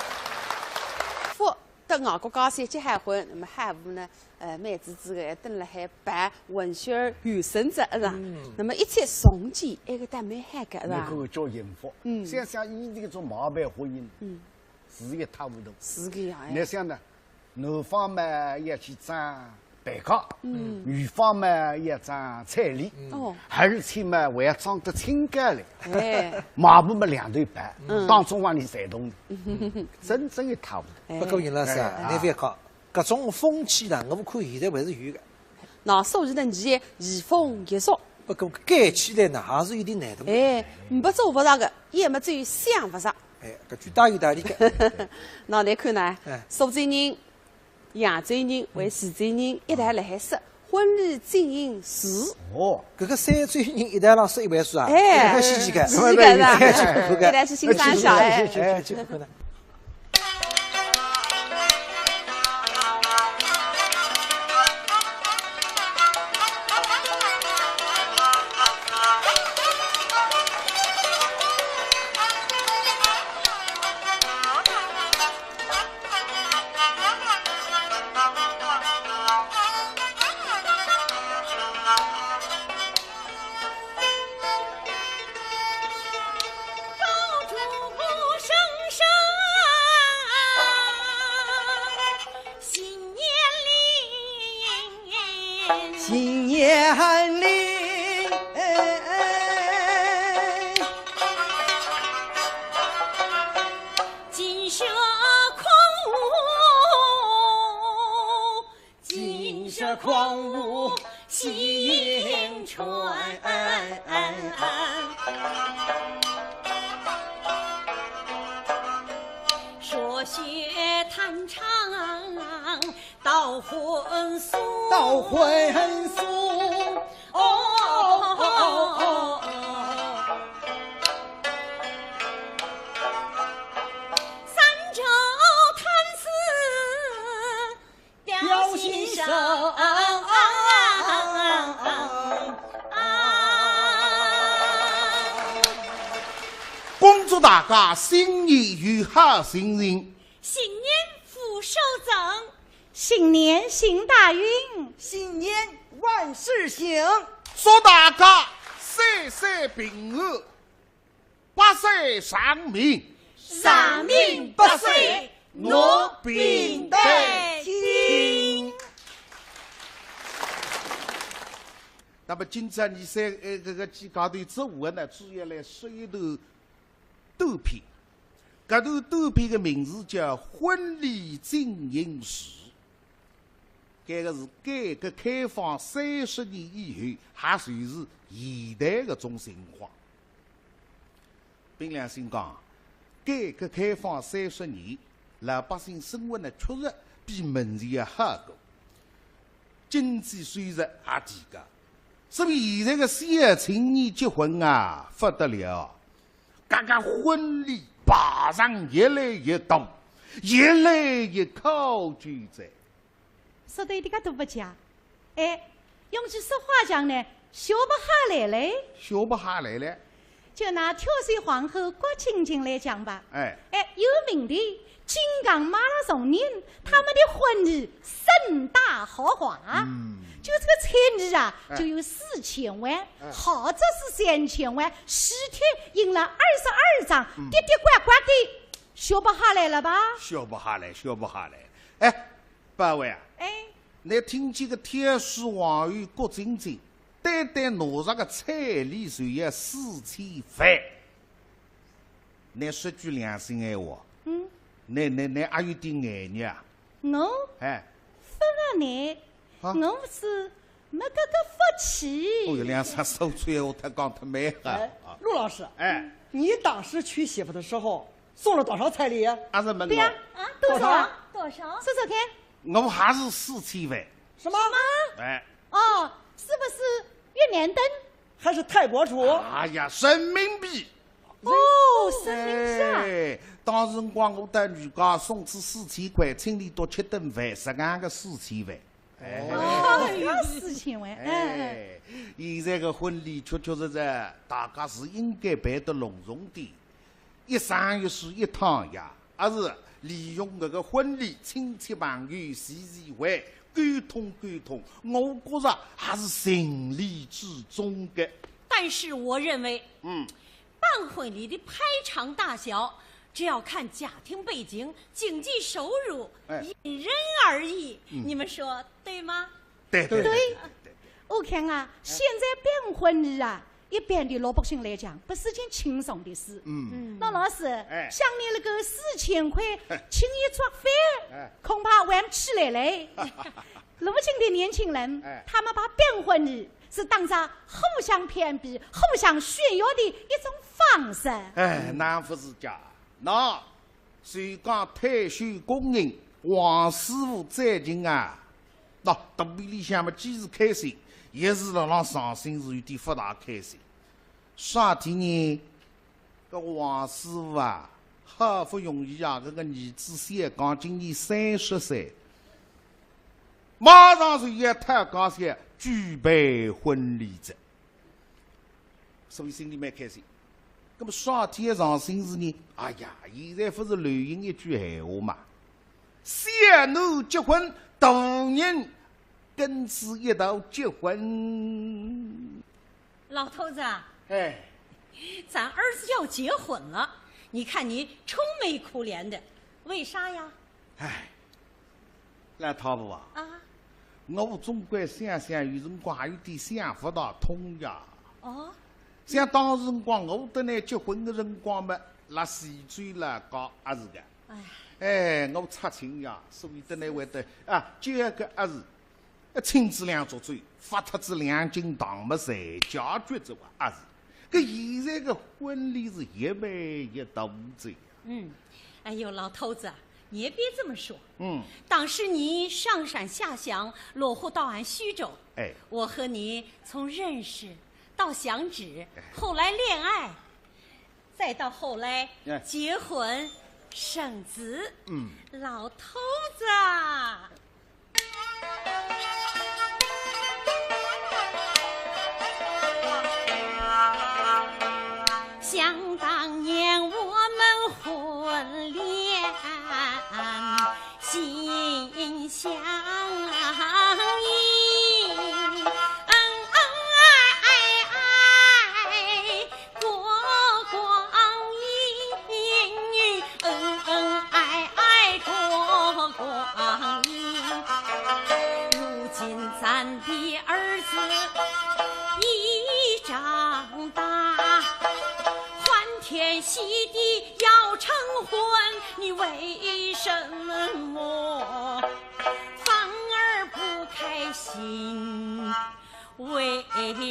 等外国高三结海婚，那么海务呢？蛮支持的，等了还办文学原生者是吧？那么一切送件，那个但蛮嗨个是吧？那个叫幸福。想想以这种毛办婚姻，是一塌糊涂。是个样。你想呢？男方嘛要去争蛋糕，女方嘛要争彩礼，而且嘛还要装得清干来。马步嘛两对半，当中往里塞动的，真正一塌糊涂。不过尹老师啊，你别讲，各种风气呢，我们看现在还是有的。那手艺的艺移风易俗，不过改起来呢还是有点难度。不做不着的，也没至于想不着。搿句大有道理的。那你看呢？苏州人、扬州人为徐州人一代辣海说婚礼经营时。搿个三州人一代浪说一位数啊，很稀奇个，稀奇个是吧？一代去欣赏一下去看看呢。新年里。金蛇狂舞喜迎春，说学弹唱到荤素，三周弹丝吊心声。恭祝大家新年有好心情，新年福寿增，新年行大运，新年万事兴。祝大家岁岁平安，百岁长命，长命百岁，我平得听。那么今朝你三这个几高头植物呢，主要来说一段豆片。这段豆片的名字叫《婚礼进行时》。这个是改革开放30年以后，还算是现代的种情况。凭良心讲，改革开放30年，老百姓生活呢确实比门前要好过，经济收入也提高。所以现在的小青年结婚啊，不得了，这个婚礼排场越来越多，越来越考究在。说的一点都不假，用句实话讲呢，学不下来嘞。学不下来了。就拿跳水皇后郭晶晶来讲吧，有名的金刚马拉松人，他们的婚礼盛大豪华。就这个彩礼啊，就有4000万，豪则是3000万，10天赢了22张，跌跌呱呱的，学不下来了吧？学不下来。八位啊，你听见个天书王后郭晶晶，单单拿上个彩礼就要4000万。你说句良心闲话，你还有点眼热啊？我，不然你。我是没这个福气。哦哟，两声说出闲话，他讲他没哈。陆老师，你当时娶媳妇的时候送了多少彩礼啊？还是问我。对呀，多少？说说看。我还是4000万。什么？是不是越南盾？还是泰国楚？哎呀，人民币。人民币啊！当时光我带女家送去4000块，请你多吃顿饭，10万个4000万。4000万。现在个婚礼确实大家是应该办得隆重点，一生一世一趟呀，而是利用这个婚礼，亲戚朋友聚会，沟通，我觉着还是情理之中的。但是我认为，办婚礼的排场大小，只要看家庭背景、经济收入，因人而异。你们说对吗？对。我看啊，现在办婚礼啊，一般的老百姓来讲，不是件轻松的事。那老师，像你那个4000块请一桌饭，恐怕玩不起来嘞。如今的年轻人，他们把办婚礼是当成互相攀比、互相炫耀的一种方式。那不是假。那谁讲退休工人王师傅再近啊？那肚皮里向嘛，既是开心，也是让伤心，是有点不大开心。啥天呢？这王师傅啊，好不容易啊，这个儿子小刚今年30岁，马上就要太高兴举办婚礼的，所以心里蛮开心。那么啥天上心事呢？哎呀，现在不是流行一句闲话嘛，小奴结婚，大人跟此一道结婚。老头子啊，咱儿子要结婚了，你看你愁眉苦脸的，为啥呀？那涛子啊，我总归想想有辰光还有点想不大通呀。哦，像当时辰光我跟你结婚的辰光嘛，拉西嘴啦搞阿是的。哎，我插亲呀，所以的呢会得啊，就一个阿是，亲子俩作嘴，发特子两斤糖么才解决着话阿是。搿现在个婚礼是一办一大子呀。哎呦，老头子，你也别这么说。当时你上山下乡，落户到俺徐州。我和你从认识到相知，后来恋爱，再到后来结婚生子。老头子啊，想当年我们婚恋心相依，过光阴，过光阴。如今咱的儿子已长大，欢天喜地要成婚，你为什么反而不开心？为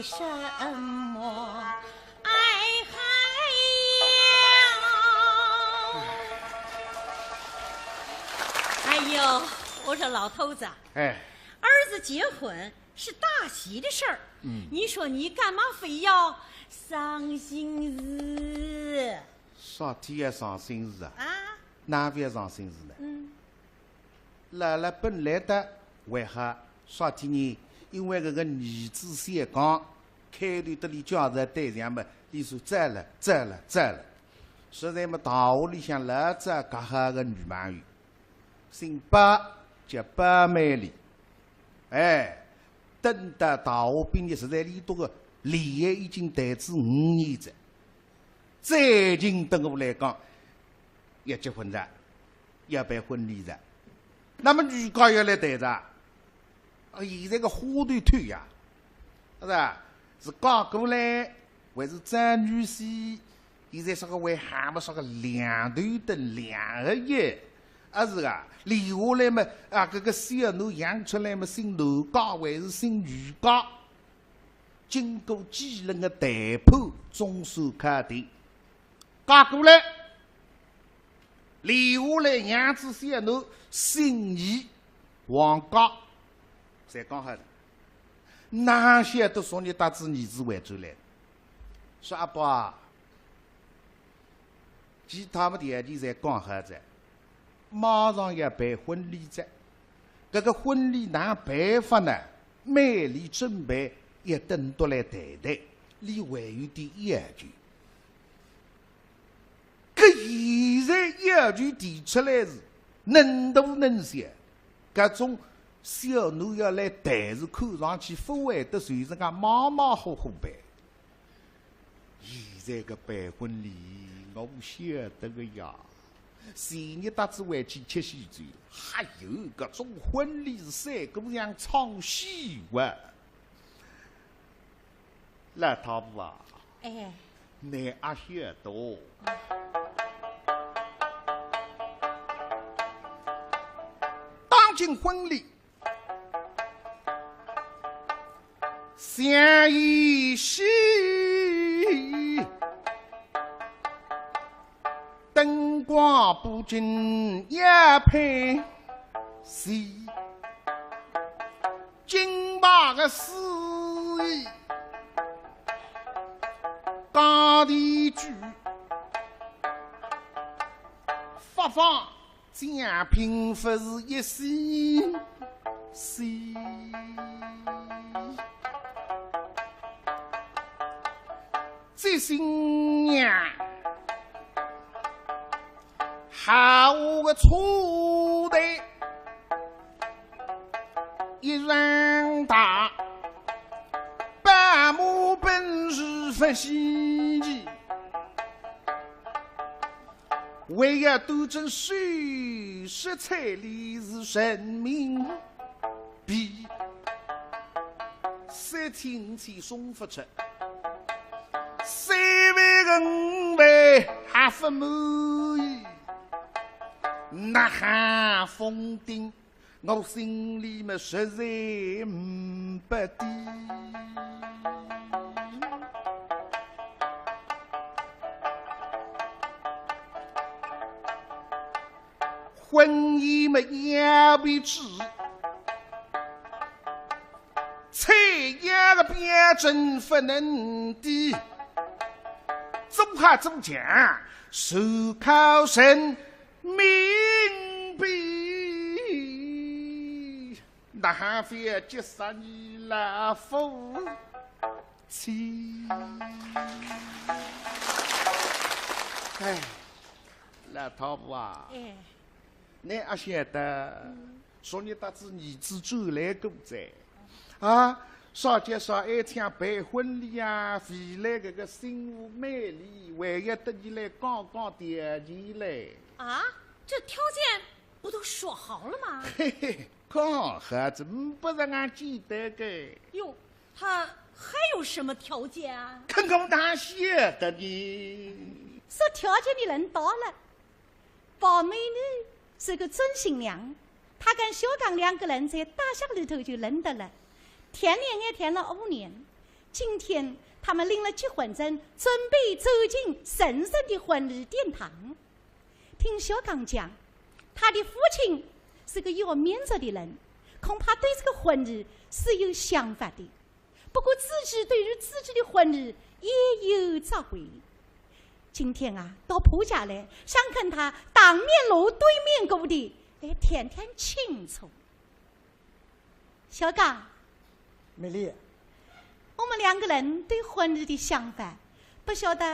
什么？哎呦，我说老头子，儿子结婚是大喜的事儿，你说你干嘛非要伤心事？啥天也伤心事啊？哪边伤心事呢？姥姥本来的为何啥天呢？因为这个儿子先讲，开头的里叫在对象们，你说栽了，实在么大屋里向老早隔下个女朋友，姓白叫白美丽，等到大学毕业，实在里多个离业已经带至5年了，最近对我来讲，要结婚了，要办婚礼了，那么女家要来带着。现在个花团团呀，是吧？是刚过来，还是张女婿？现在说个为还没说个两头灯两个月，是啊，留下来嘛这个小奴养出来嘛，姓罗家还是姓余家？经过几轮的谈判，总算确定，嫁过来，留下来养子小奴姓余，王家。才讲好的，哪些都说你带子儿子回转来，说阿爸，其他们条件才讲好着，马上要办婚礼着。这个婚礼哪办法呢？美丽准备也等到来谈谈，你还有点要求。搿现在要求提出来是能大能小，搿种。小奴要来谈是看上去不会得随着讲马马虎虎办。现在个办婚礼，我不晓得个呀。前日搭子回去吃喜酒，还有搿种婚礼是三姑娘唱戏哇。老太婆啊，你也晓得。当今婚礼。相依惜，灯光布景也配戏，金马个司仪，家地主，发放奖品不是一丝丝。这新娘好个粗的，一人大，半亩本事不稀奇，为要斗争水食彩礼是人民 B 3天5天送不出，3万个5万还不满意，呐喊封顶，我心里么实在不低。婚姻么也为止，菜肴的标准不能低，做下做强，手靠神明币，那还非结杀你老夫妻。哎，老头子啊！你也晓得，昨日得知儿子走来过在，啊，少节少爱抢办婚礼啊，回来这个新妇美丽，还要得你来讲讲点钱嘞。啊，这条件不都说好了吗？嘿嘿，讲好子不是俺记得个。哟，他还有什么条件啊？看我哪晓得呢？说条件的人到了，宝妹呢？是个准新娘，她跟小刚2个人在大巷里头就认得了，甜恋也甜了5年。今天他们领了结婚证，准备走进神圣的婚礼殿堂。听小刚讲，他的父亲是个要面子的人，恐怕对这个婚礼是有想法的。不过自己对于自己的婚礼也有召回。今天啊，到婆家来，想跟他当面锣对面鼓的来谈谈清楚。小刚，美丽，我们2个人对婚礼的想法，不晓得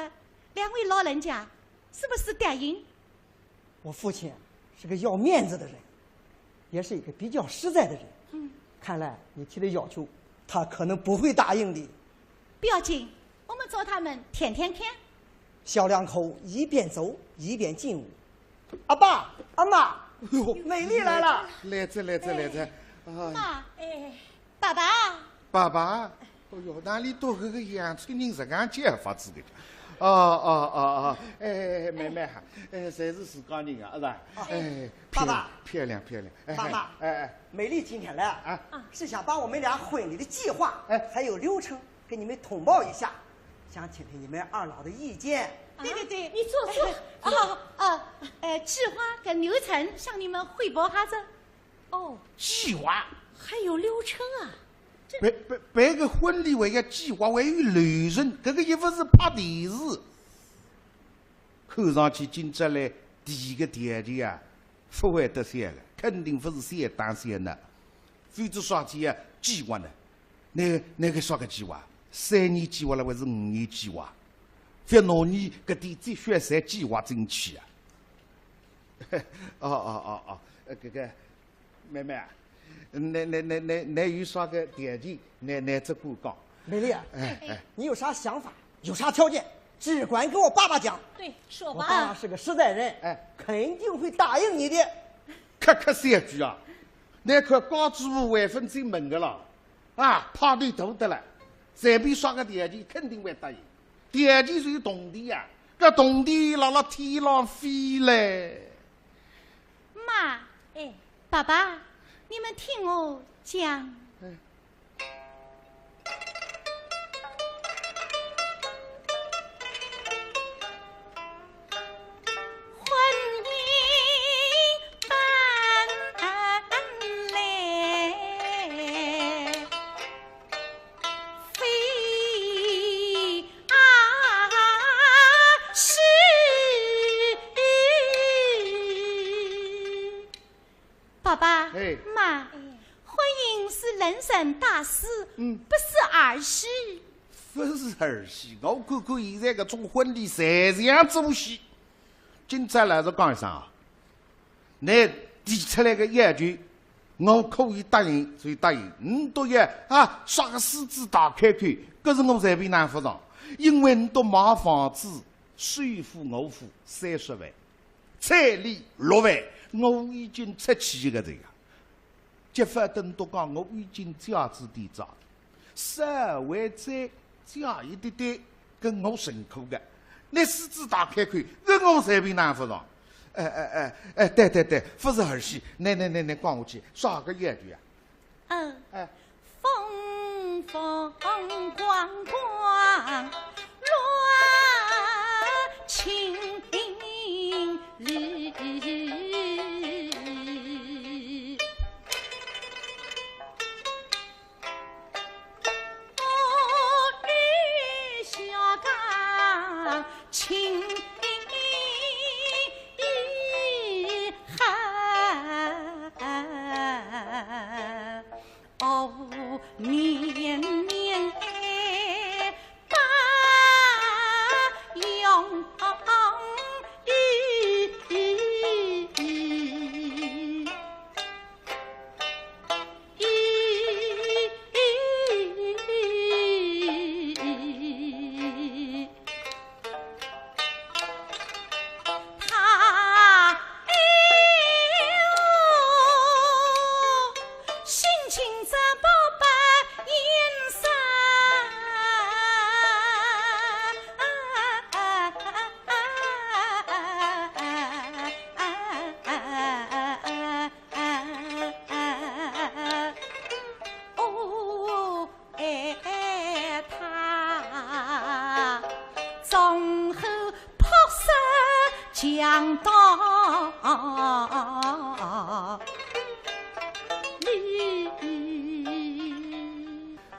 2位老人家是不是答应？我父亲是个要面子的人，也是一个比较实在的人。看来你提的要求，他可能不会答应的。不要紧，我们找他们谈谈看。小2口一边走一边进屋。阿爸，阿妈，美丽来了。来着。妈，爸爸。爸爸，哎呦，哪里多个洋村人这样讲法子的？妹妹哈，谁是自家人啊？是吧？爸爸，漂亮。爸爸，美丽今天来啊，是想把我们俩婚礼的计划，还有流程给你们通报一下。想听听你们2老的意见。对，你坐。计划跟流程向你们汇报下子。哦，计划还有流程啊？办个婚礼还要计划，还有流程，这个也不是拍电视。看上去今朝来第一个条件啊，不会得三个，肯定不是3打3的，否则啥子啊计划呢？那个啥个计划？3年计划了还是5年计划？别拿你搿点哲学侪计划进去啊！这个妹妹啊，那有啥个条件？那只管讲。美丽啊，你有啥想法？有啥条件？只管跟我爸爸讲。对，说吧。我爸爸是个实在人，肯定会答应你的。客3句啊！那可高支付万分进门的了，啊，派对大得了，随便刷个条件肯定会答应。条件是有动地呀，搿动地辣天上飞嘞。妈，爸爸，你们听我讲。妈，婚姻是人生大事，不是儿戏。不是儿戏，我看看现在搿种婚礼侪像做戏。今朝老实讲一声啊，你提出来个要求，我可以答应就答应。你都要刷个狮子大开口，搿是我随便拿不上，因为你都买房子，税付我付30万，彩礼6万，我已经出去个这个。结发等都讲我已经家子地长，稍微再加一点点跟我辛苦的，那狮子大开看，跟我随便难不上。对，不是儿戏，来，讲下去，耍个乐句啊。风风光光乱情侣，绿下岗情绵绵大永讲道理。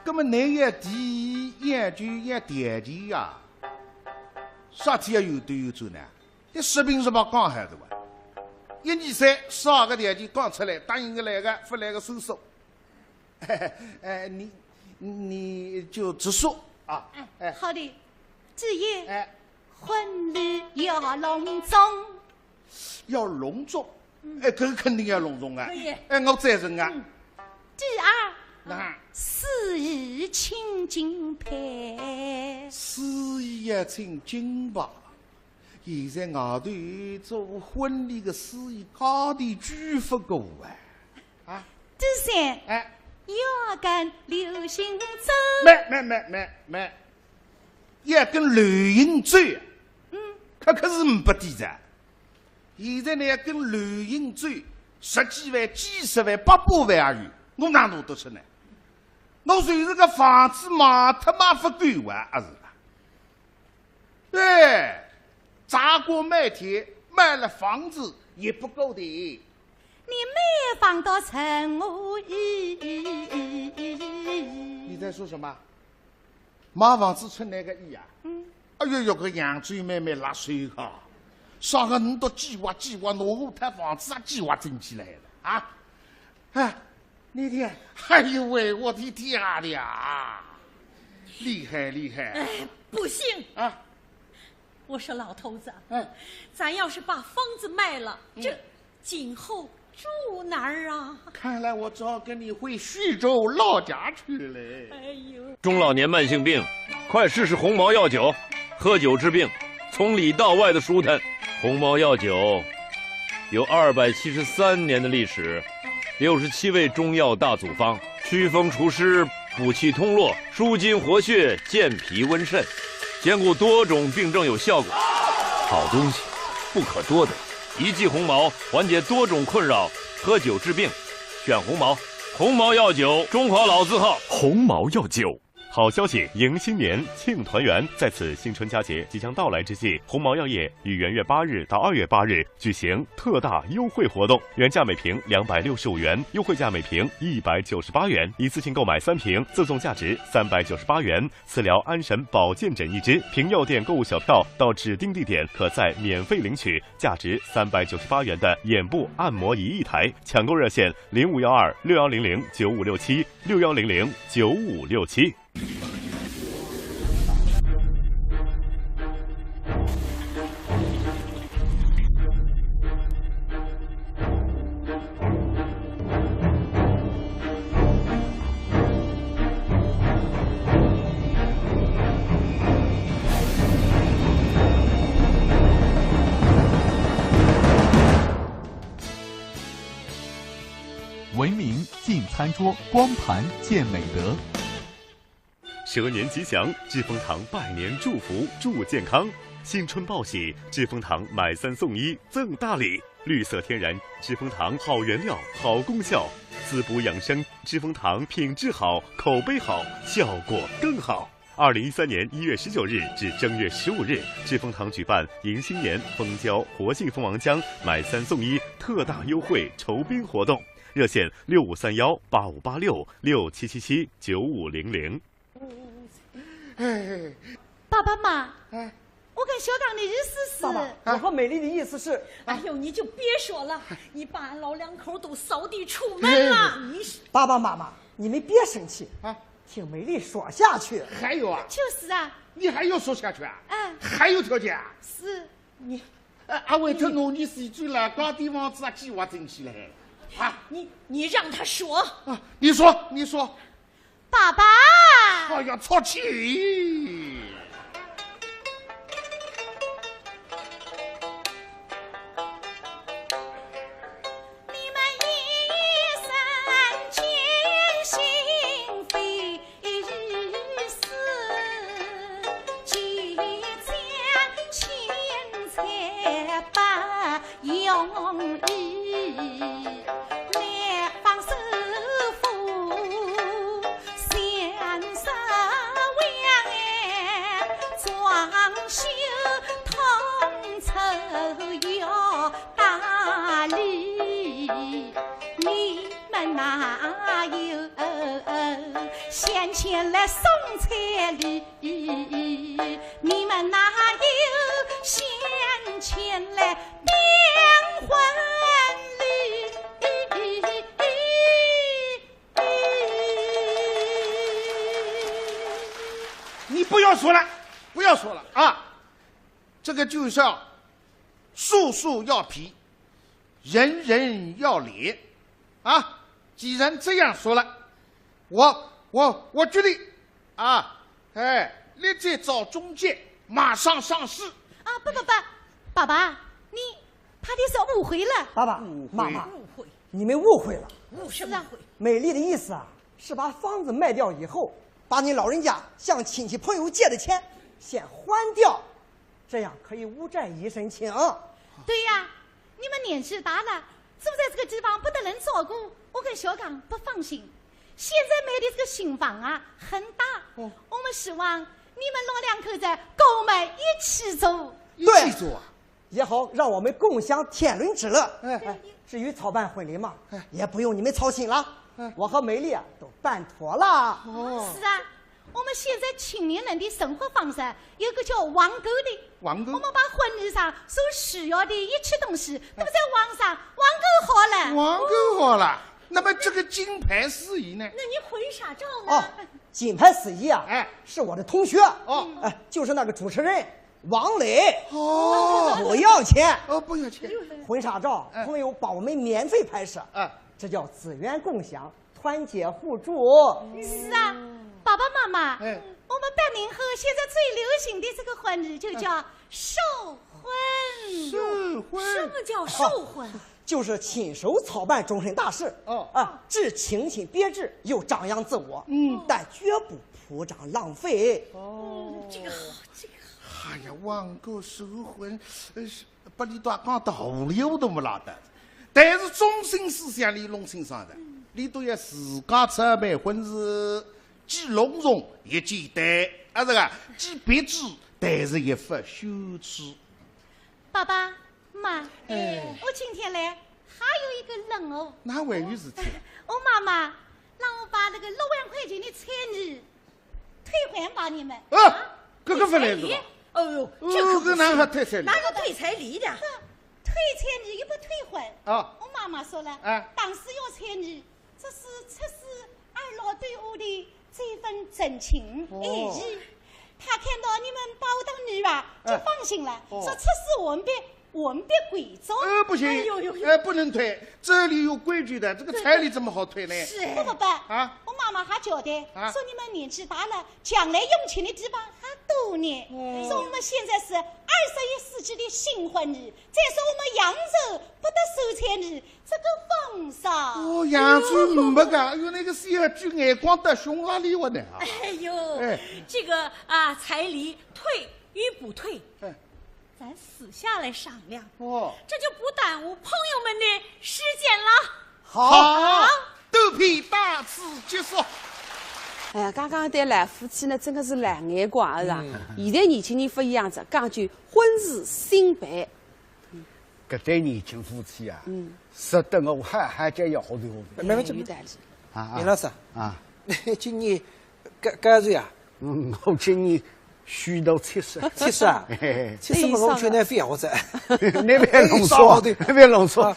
那么你也第研究也点题呀，啥天有都有做呢？这视频是把讲还是吧？1、2、3，12个点题讲出来，答应个来个，不来个收手。你就直说啊。好的，子夜。婚礼要隆重，要隆重，这肯定要隆重啊！我赞成啊。第二，司仪请金牌，司仪也请金吧。现在外头做婚礼的司仪高低巨幅高啊！第三，要跟流行走，没，要跟流行走。可是不低的，现在呢跟流行走10几万、几十万、800万而已，我哪弄得出来？我随这个房子卖他妈不够啊，是吧？对，砸锅卖铁卖了房子也不够的。你卖房到成我意。你在说什么？买房子出那个意啊？哎呦，个扬州妹妹拉水哈，上个你都计划，挪户摊房子啊，计划整起来了啊！那天，哎呦喂，我的天呀，厉害！不行啊！我说老头子，咱要是把房子卖了，这今后住哪儿啊？看来我只好跟你回徐州老家去了。哎呦，中老年慢性病，快试试红毛药酒。喝酒治病，从里到外的舒坦。红毛药酒有273年的历史，67味中药大组方，祛风除湿、补气通络、舒筋活血、健脾温肾，兼顾多种病症有效果。好东西不可多得，一剂红毛缓解多种困扰，喝酒治病，选红毛。红毛药酒，中华老字号。红毛药酒。好消息，迎新年，庆团圆！在此新春佳节即将到来之际，鸿茅药业于元月8日到2月8日举行特大优惠活动，原价每瓶265元，优惠价每瓶198元，一次性购买3瓶，赠送价值398元磁疗安神保健枕1支。凭药店购物小票到指定地点，可再免费领取价值398元的眼部按摩仪1台。抢购热线0512-6100-9567，6100-9567。文明进餐桌，光盘见美德。蛇年吉祥，致丰堂拜年祝福，祝健康。新春报喜，致丰堂买3送1赠大礼，绿色天然，致丰堂好原料，好功效，滋补养生，致丰堂品质好，口碑好，效果更好。2013年1月19日至正月15日，致丰堂举办迎新年蜂胶活性蜂王浆买3送1特大优惠酬宾活动，热线6531858667779500。爸爸妈，我跟小刚的意思是，爸爸，我和美丽的意思是，哎呦，你就别说了，你把俺老两口都扫地出门了。爸爸妈妈，你们别生气啊，听美丽说下去。还有啊，就是啊，你还要说下去啊？哎，还有条件啊？是你，阿伟他努力水准了，搞地方子啊，计划整起来。啊，你让他说啊，你说，爸爸，哎呀，操气！前来送彩礼，你们哪有先前来订婚礼？你不要说了啊！这个就是要树树要皮，人人要脸啊！既然这样说了，我决定啊，立即找中介，马上上市。啊，不，爸爸，你怕的是误会了。爸爸妈妈，你们误会了。是啊，美丽的意思啊，是把房子卖掉以后，把你老人家向亲戚朋友借的钱先还掉，这样可以无债一身轻。对呀，你们年纪大了，住在这个地方不得人照顾，我跟小刚不放心。现在买的这个新房啊，很大，我们希望你们老两口子跟我们一起住，一起住啊，也好让我们共享天伦之乐。至于操办婚礼嘛，也不用你们操心了，我和美丽啊都办妥了。是啊，我们现在青年人的生活方式有个叫网购的，网购，我们把婚礼上所需要的一切东西都在网上网购好了。网购好了。那么这个金牌司仪呢？那你婚纱照呢？金牌司仪啊，是我的同学就是那个主持人王磊。不要钱。不要钱。婚纱照朋友帮我们免费拍摄，这叫资源共享，团结互助。是啊，爸爸妈妈，我们8年后现在最流行的这个婚礼就叫寿婚。寿婚？什么叫寿婚？就是亲手操办终身大事，既清新别致，又张扬自我，但绝不铺张浪费。这个好。哎呀，网购寿婚，把你多讲道理我都没拉得，但是中心思想里弄清爽的，你都要自家出办婚事，既隆重也简单，这个既别致，但是也不羞耻。爸爸妈，我今天来还有一个任务。哪位有事体？我妈妈让我把那个6万块钱的彩礼退还把你们。这个不来是吧？这个哪还退彩礼？哪有退彩礼的？退彩礼又不退婚。我妈妈说了，当时要彩礼，这是测试二老对我的这份真情爱意。他看到你们把我当女儿，就放心了，说测试文别贵重。不行，不能退，这里有规矩的，这个彩礼怎么好退呢？是不我妈妈还交代，说你们年纪大了，将来用钱的地方还多年。说我们现在是21世纪的新婚日，再说我们扬州不得收钱日，这个风骚。哦，扬州没个，哎呦，那个小猪眼光得凶哪里我呢？哎呦，这个彩礼退与不退，咱私下来商量。哦，这就不耽误朋友们的时间了。好，豆皮到此结束。哎呀，刚刚对老夫妻呢，真的是两眼光是吧？现在年轻人不一样子，讲究婚事新办。搿对年轻夫妻啊，值得我喊叫要好头好头。慢慢讲。杨老师啊，你今年几岁啊？我今年虚度70。70啊？70嘛，我劝你非要子。那边弄错，那边弄错。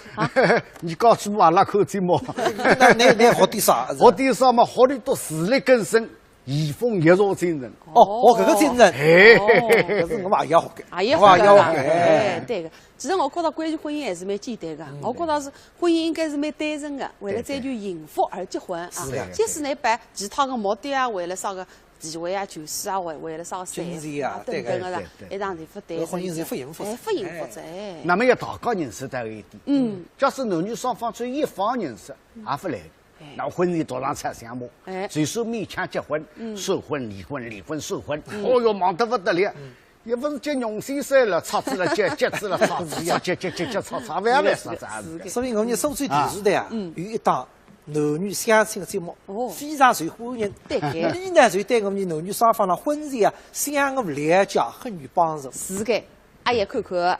你告诉我那口节目。那好点啥？好点啥嘛？好的都自力更生，移风易俗精神。哦，搿个精神。搿是我也要学的。也要学的。哎，对个。其实我觉得关于婚姻还是蛮简单的。我觉得是婚姻应该是蛮单纯的，为了追求幸福而结婚啊。即使你把其他的目的啊，为了啥个地位啊、权势啊，为了啥个财富啊等等的啦，一场地不单纯。婚姻是不幸福，不幸福哎。那么要大家认识到一点，假使男女双方只有一方认识，也不来。那婚姻多上出项目，最少勉强结婚，收婚、离婚、离婚、收婚，哦哟，忙得不得了。也不是结用先生了，叉子了结子了叉子呀，结叉，万万啥子啊！所以我们收视电视台啊，有一档男女相亲的节目，非常受欢迎。对个，你呢就对我们男女双方的婚事啊，相互了解很有帮助。是个，也看看。啊，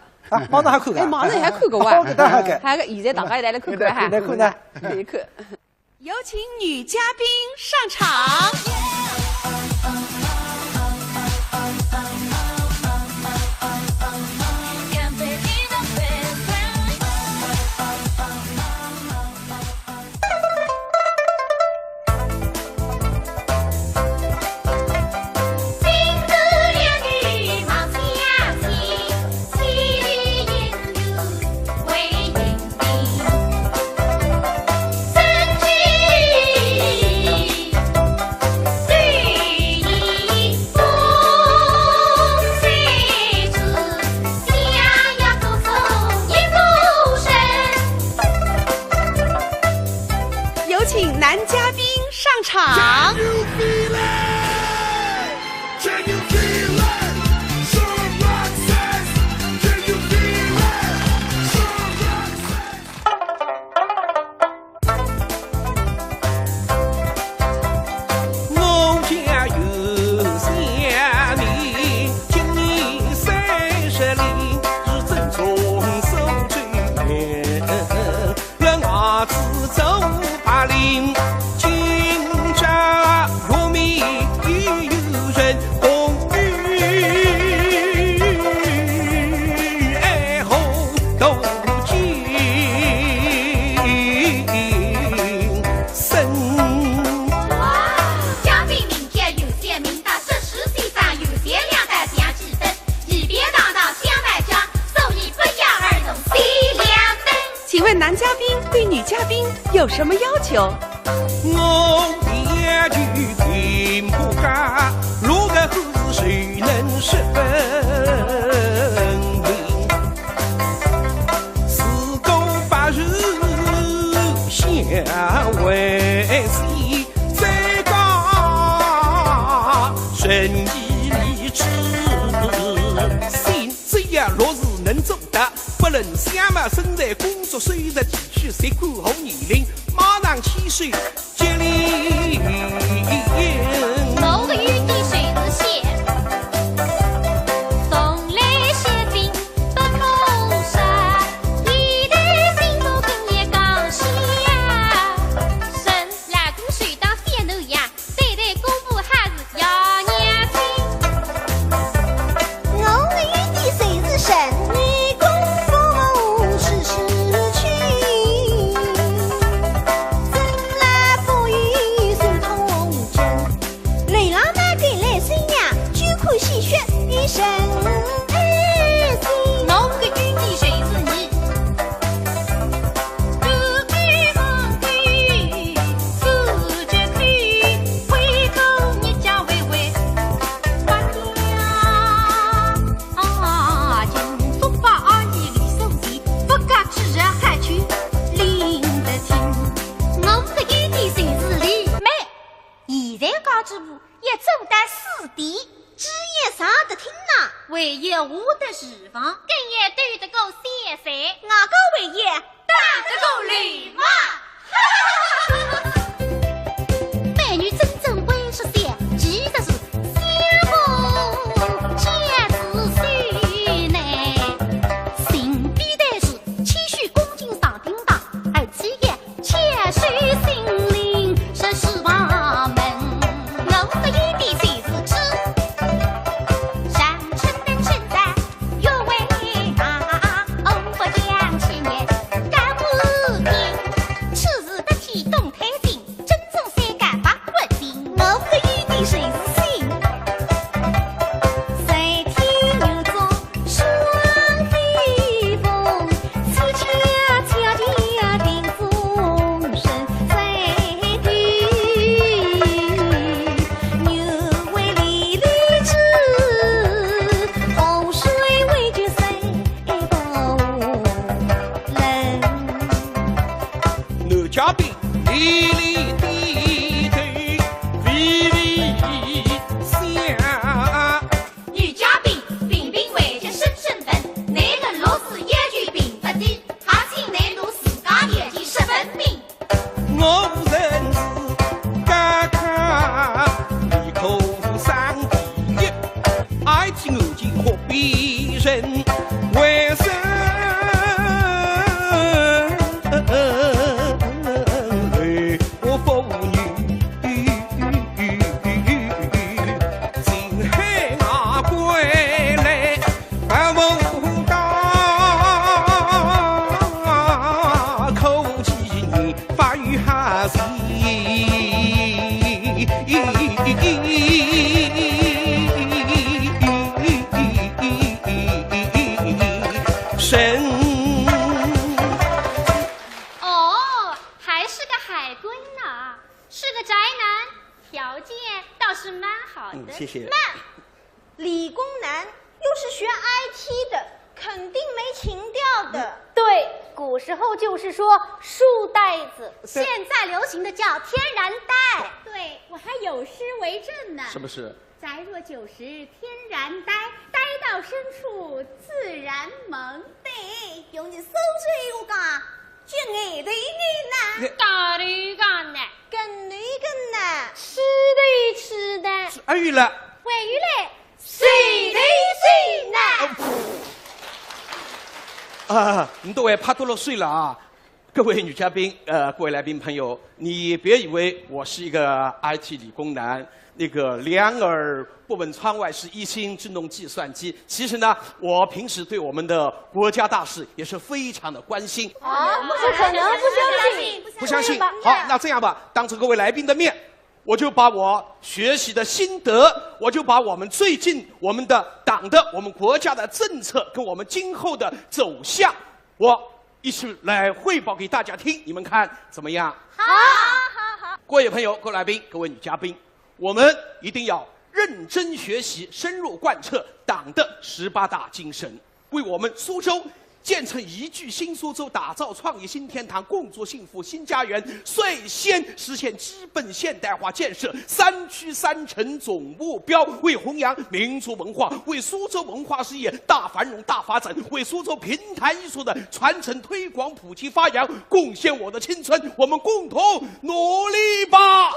网上还看个？网上还看个哇！当然看。还有个，现在大家也来看看哈。来看呢，可以看。有请女嘉宾上场。男嘉宾上场。我家有乡邻，今年30里，是正宗收最美，让伢子走。今朝入眠已有人共语，爱好斗精神。嘉宾明天有些名大，这10岁上有些两的讲几分，一边当当相买账，手艺不亚儿童最两等。请问男嘉宾对女嘉宾有什么要求？我别句听不干，如果后事谁能十分明，4个8日相为妻，再讲顺义理智心，只要若是能做到，不论相貌身材工作收入地区谁看好年龄，马上7岁接力。某个雨滴水子线，送来些饼不谋杀，一代幸福更也高兴呀。生来跟水当线头呀，对对公布还是要年轻。我的雨滴水子神，你功夫是失去。生来不与之步也走得四地，枝叶上得听呐，唯有我的释放，更也对得过先生，我个唯也打得过吕嘛。美女真正会说些，其实是相逢皆知水呢。心必得是谦虚恭敬上叮当，而且也谦虚心灵是十八门。我的一定谁是知？山城的称赞越伟大，我不讲千年干不定。此时的体动太紧，真正谁敢把不定？我的一定谁是心？谁听牛中双飞风，此恰恰的定风声。谁对牛为离离枝，洪水为决谁不能？男嘉宾离离地头，微微香。女嘉宾平平为着身身份，男人若是也就并不低，他请男奴自家业绩十分明。我无人是家家离口上第一，爱听我情何必人为生？为我妇女今海外归来不无大，口技人发育哈是神。哦，还是个海归呢，是个宅男，条件倒是蛮好的。谢谢。慢，理工男又是学 IT 的，肯定没情调的。对，古时候就是说书呆子，现在流行的叫天然呆。对，我还有诗为证呢。什么诗？宅若九十天然呆，呆到深处自然萌。对，用你收水我讲，就爱的一呢，大驴干呢，跟女跟呢，吃的吃的，耳语了。尾鱼嘞，水的水呢。啊，你都还怕多了睡了啊！各位女嘉宾，各位来宾朋友，你别以为我是一个 IT 理工男，那个两耳不闻窗外事，一心只弄计算机。其实呢，我平时对我们的国家大事也是非常的关心。啊，不可能，不相信，不相信？好，那这样吧，当着各位来宾的面，我就把我学习的心得，我就把我们最近我们的党的、我们国家的政策跟我们今后的走向，我一起来汇报给大家听，你们看怎么样？好，好，好。各位朋友、各位来宾、各位女嘉宾，我们一定要认真学习，深入贯彻党的18大精神，为我们苏州建成宜居新苏州，打造创意新天堂，共筑幸福新家园，率先实现基本现代化建设3区3城总目标，为弘扬民族文化，为苏州文化事业大繁荣大发展，为苏州评弹艺术的传承推广普及发扬贡献我的青春，我们共同努力吧！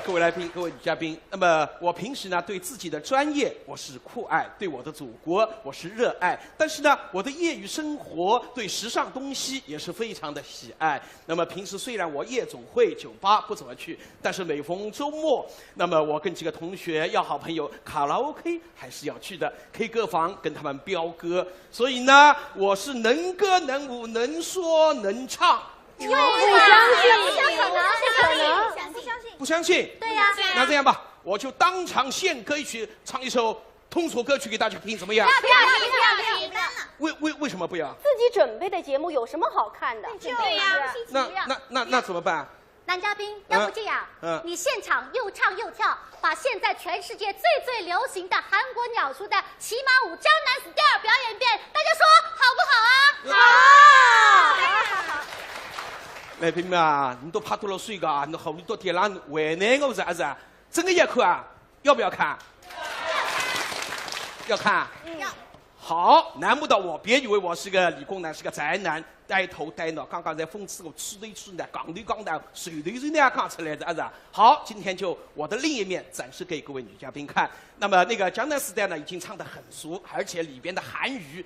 各位来宾，各位女嘉宾，那么我平时呢对自己的专业我是酷爱，对我的祖国我是热爱，但是呢我的业余生活对时尚东西也是非常的喜爱。那么平时虽然我夜总会、酒吧不怎么去，但是每逢周末，那么我跟几个同学要好朋友卡拉 OK 还是要去的 K 歌房跟他们飙歌，所以呢我是能歌能舞能说能唱。不相信，不相信？对呀。那这样吧，我就当场献歌一曲，唱一首通俗歌曲给大家听，怎么样？不要！为什么不要？自己准备的节目有什么好看的？对呀。那怎么办？男嘉宾，要不这样，你现场又唱又跳，把现在全世界最流行的韩国鸟叔的骑马舞江南 style 表演一遍，大家说好不好啊？好。来朋友们啊，你都怕多了水噶，你后里多点浪为难我啥子啊？整个夜课啊，要不要看？要看。要。好，难不倒我，别以为我是个理工男，是个宅男，呆头呆脑。刚刚在讽刺我吃对吃的，讲对讲的，水对水那样讲出来的啊子。好，今天就我的另一面展示给各位女嘉宾看。那么那个江南时代呢，已经唱得很熟，而且里边的韩语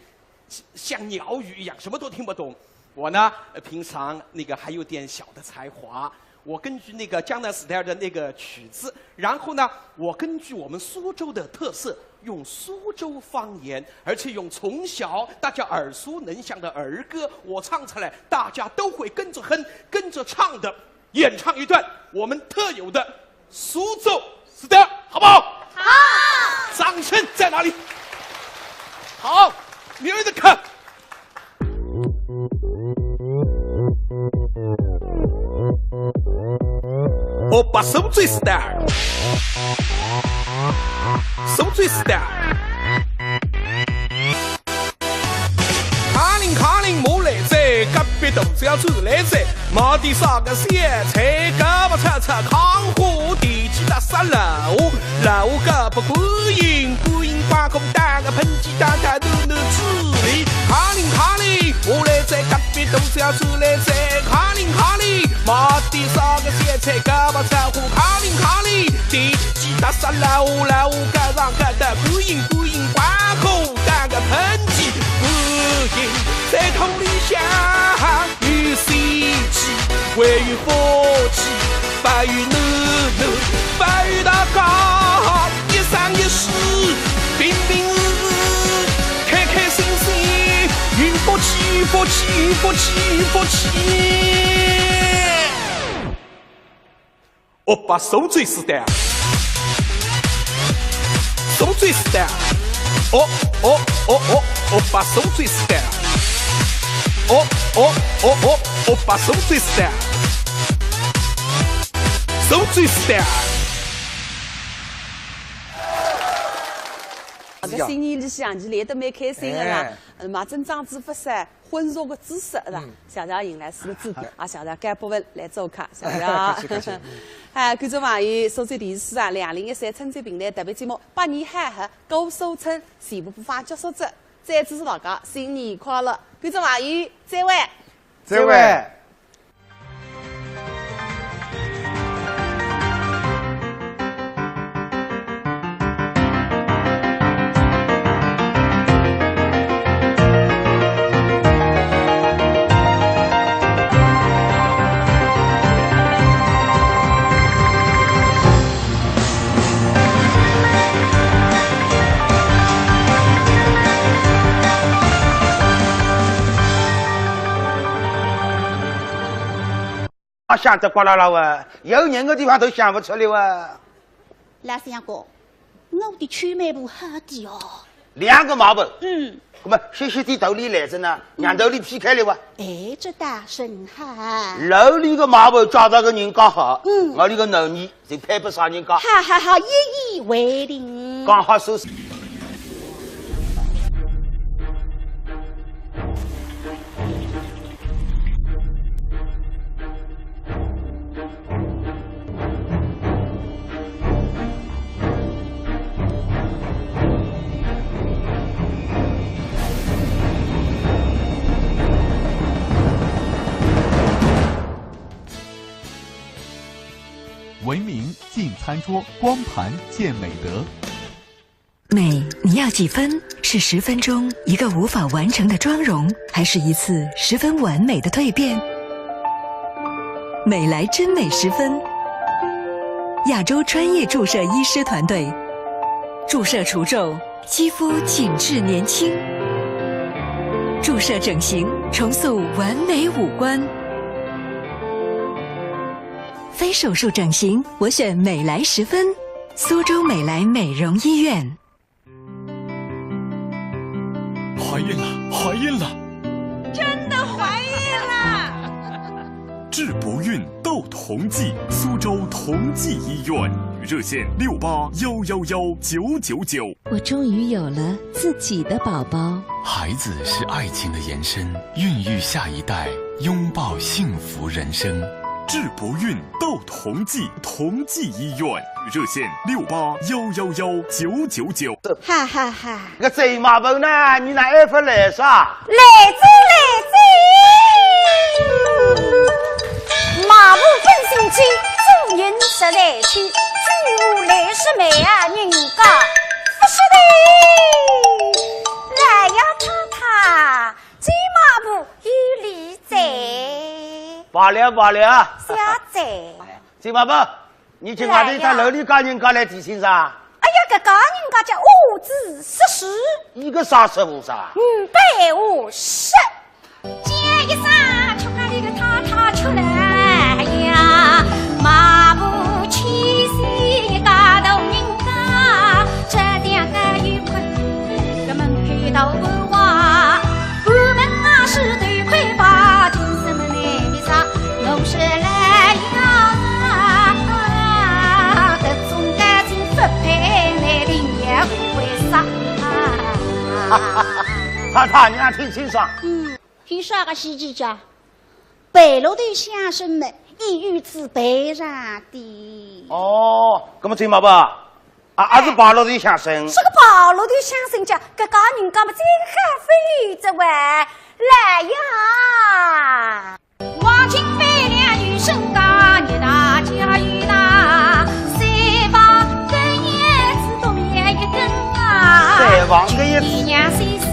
像鸟语一样，什么都听不懂。我呢，平常那个还有点小的才华。我根据那个江南 style 的那个曲子，然后呢，我根据我们苏州的特色，用苏州方言，而且用从小大家耳熟能详的儿歌，我唱出来，大家都会跟着哼、跟着唱的，演唱一段我们特有的苏州 style， 好不好？好。掌声在哪里？好，明儿的看。我把手嘴 style， 手嘴 style。卡林莫来者，隔壁豆子要出来者，毛地烧个咸菜，胳膊擦擦康河地基打沙漏，漏个不过瘾，不瘾挂空打个喷鸡大家都能治理。卡林莫来者，隔壁豆子要出来者，卡林毛地烧个咸菜，胳膊擦胡卡林地基打沙漏个让个的不瘾挂空打个喷鸡不瘾。在土里下雨水起，微雨佛起，白雨嫩，白雨大高，一生一世，平日，开心，云佛起。我把手嘴时代，手嘴时代，我把手嘴时代。我把手嘴 style， 手嘴 style。搿新年里向其练得蛮开心的啦，嘛整张纸发散浑浊个姿势是吧？谢谢迎来4个字典，也谢谢该部分来做客，谢谢。哎，观众朋友，苏州电视啊，2013春节平台特别节目《百年海河歌收村》全部播放结束之，再祝大家新年快乐！观众朋友，再会。再会。想得呱啦啦哇，有人的地方都想不出来哇。老三哥，我的曲眉部好低哦。2个毛布。那么细细的头里来着呢，让头里劈开了哇。哎，这大声好。楼里的毛布找到个人刚好，我里个男人就配不上人家。好，一一为零。刚好收拾。文明进餐桌，光盘见美德。美，你要几分？是10分钟一个无法完成的妆容，还是一次10分完美的蜕变？美莱真美10分，亚洲专业注射医师团队，注射除皱，肌肤紧致年轻；注射整形，重塑完美五官。非手术整形，我选美莱10分，苏州美莱美容医院。怀孕了！真的怀孕了！治不孕斗同济，苏州同济医院。热线68111999。我终于有了自己的宝宝。孩子是爱情的延伸，孕育下一代，拥抱幸福人生。治不孕到同济同济医院，热线68111999。哈哈哈！个贼马本呢？你那爱不来啥？来马步奔行去，主人识来去，居无来是美啊，人家不是的。来呀，太太，这马步有理在。罢了，小姐，这马步，你去外头到楼里干人家来提醒啥？哎呀，这家人家叫五字40，一个啥15啥550，接一声，出来一个太太出来呀，马步气息一家头人家，这两个愉快，个门开到不花，我们啊是对快把听什么呢？为啥我是来呀？这种感情不配来领也为啥？太太，你听清爽。有啥个细节讲？北路的先生们已于此北上的。哦，那么这马步啊是八路的相声。这个八路的相声家，这家人家么这还非这位来呀！王清飞俩女生家，你大家与那三房根叶子都灭一根啊！三房根叶子。一娘岁岁，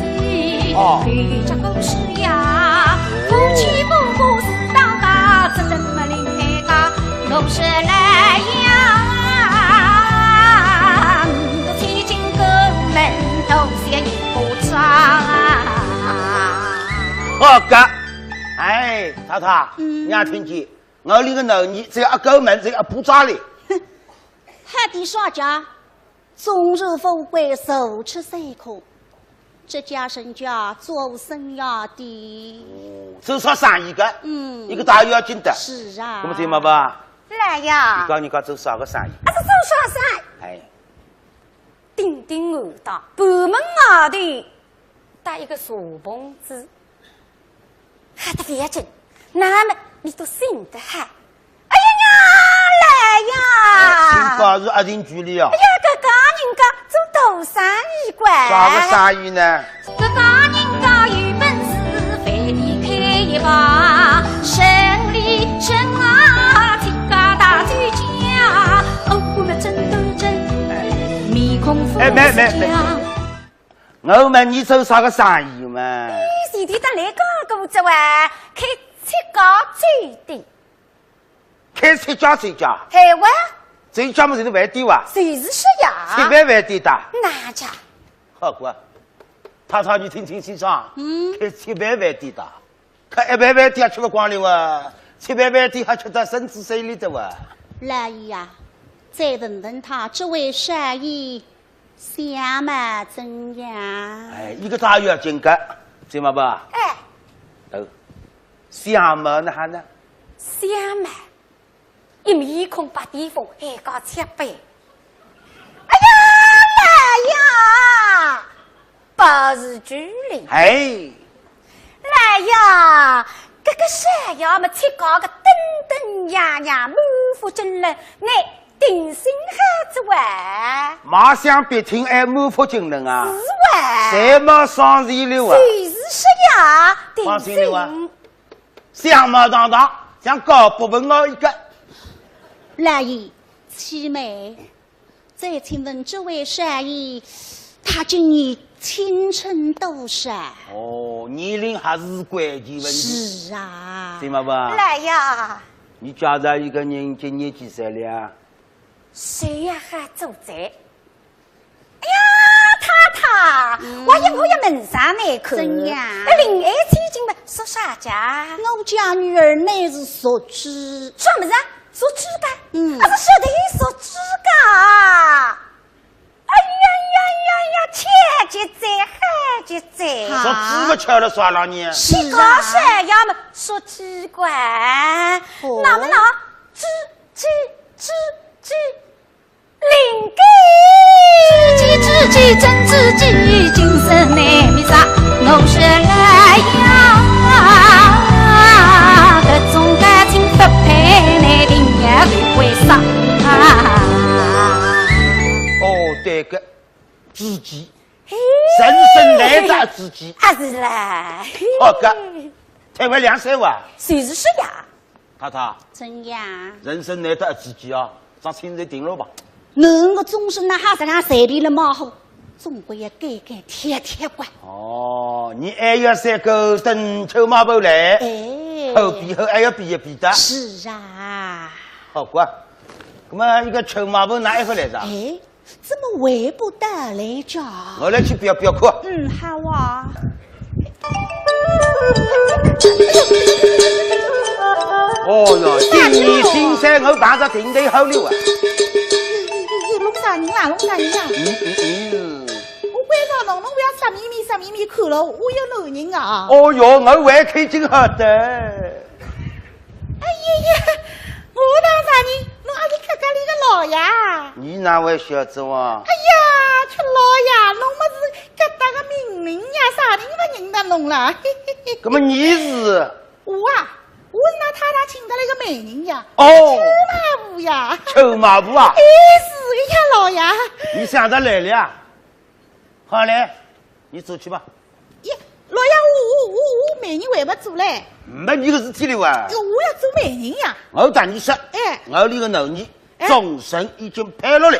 吕家公事呀，夫妻不过是当家，这怎么领开家？我是来呀！提进宫门头先一步长好个，哎，太太，你也听见？我领个男人只要一go门，只要一步扎里。海底耍家，终日富贵，手持3颗。这家身家做生涯的，至少3亿个，一个大月要进的。是啊。那么对吗吧？来呀！你讲人家走啥个生意？啊，是走啥生意？哎，叮叮耳大，北门外头带一个小棚子，喊得别真，那么你都信得嗨。哎呀呀，来呀！新高是一定距离啊。哎呀，这家人家做大生意管。啥个生意呢？这家人家有本事，非得开一把生理生啊，天家大嘴家，哦，我们真都真，面孔富士家。我问你做啥个生意嘛？你弟弟得来讲过这话，开7家最低。开7家最佳，海湾最佳么就是饭店哇？谁是说呀7万饭店的。哪家？好过，太太你听清清爽。开7万饭店的，开1万饭店吃不光了哇，7万饭店还吃得身子水里的哇。来呀，再问问他这位生意相貌怎样？哎，一个大月进个，知道吧？哎，相貌那还呢？相貌。一面孔把地方还搞7倍，哎呀来呀，不是距离，哎，来呀，这个山呀么切搞个登登呀呀，满腹经纶，你定心汉子哇，马上别听哎，满腹经纶啊，是哇，谁没双人流啊？谁是说呀？定心流啊，相貌堂堂，像高不问我一个。来意，七妹，再请问这位生意，他今年青春多少？哦，年龄还是关键问题。是啊，对吗吧？来呀！你家着一个人今年几岁了？谁呀还走在？哎呀，太太，我也门上来看。怎样？另外最近嘛，说啥家？我家女儿乃是属鸡。什么子？说指甲，是说的说指甲。哎呀呀呀呀，切记在，还记在。说指甲吃了算了你。是啊。山呀么说指甲，那么指。知己真知己，今生难觅啥？我说来呀，搿种感情不配，难定也会为啥？哦，对个，知己，人生难找知己。啊是啦。好个，台湾两三万。谁是呀？太太，真呀。人生难得知己啊，上现在定了吧？侬个终身那哈子让随便了嘛好，总归要改改贴贴管。哦，你还要三个等秋马步来，后比后还要比一比的。是啊。好过，那么一个秋马步哪一回来着？哎，怎么回不得来着？我来去表课。好啊。哦哟，今年新山我碰着顶头好溜啊！弄啥人啦？弄啥人呀？我关照侬，侬不要啥秘密看了，我有男人啊！哦哟，我还看见好的。哎呀，我当啥人？侬还是客家里个老爷。你哪位小子哇？哎呀，吃老爷，侬么是搿搭个名人呀？啥人不认得侬啦？那么你是？我啊。我是那太太请得来个美人呀，哦，秋马步呀，秋马步啊，哎，是个呀，老爷，你想得来了，好嘞，你走去吧。呀，老爷，我美人还不做嘞，没你个事体了哇，我要做美人呀。我打你说，我里个男人终身已经配落来，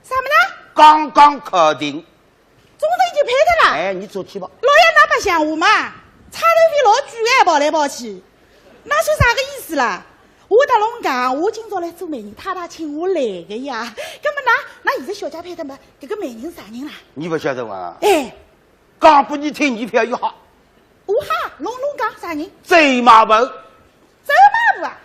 什么呢？刚刚考定，终身已经配的了。哎，你走去吧。老爷，那不像我嘛，差头费老贵哎，跑来跑去。那算啥个意思啦？我跟侬讲，我今朝来做媒人，太太请我来的呀。那么那现在小姐配的么？这个媒人啥人啦？你不晓得哇？哎，讲不你听，你票又好。我哈，侬讲啥人？周马步。周马步啊？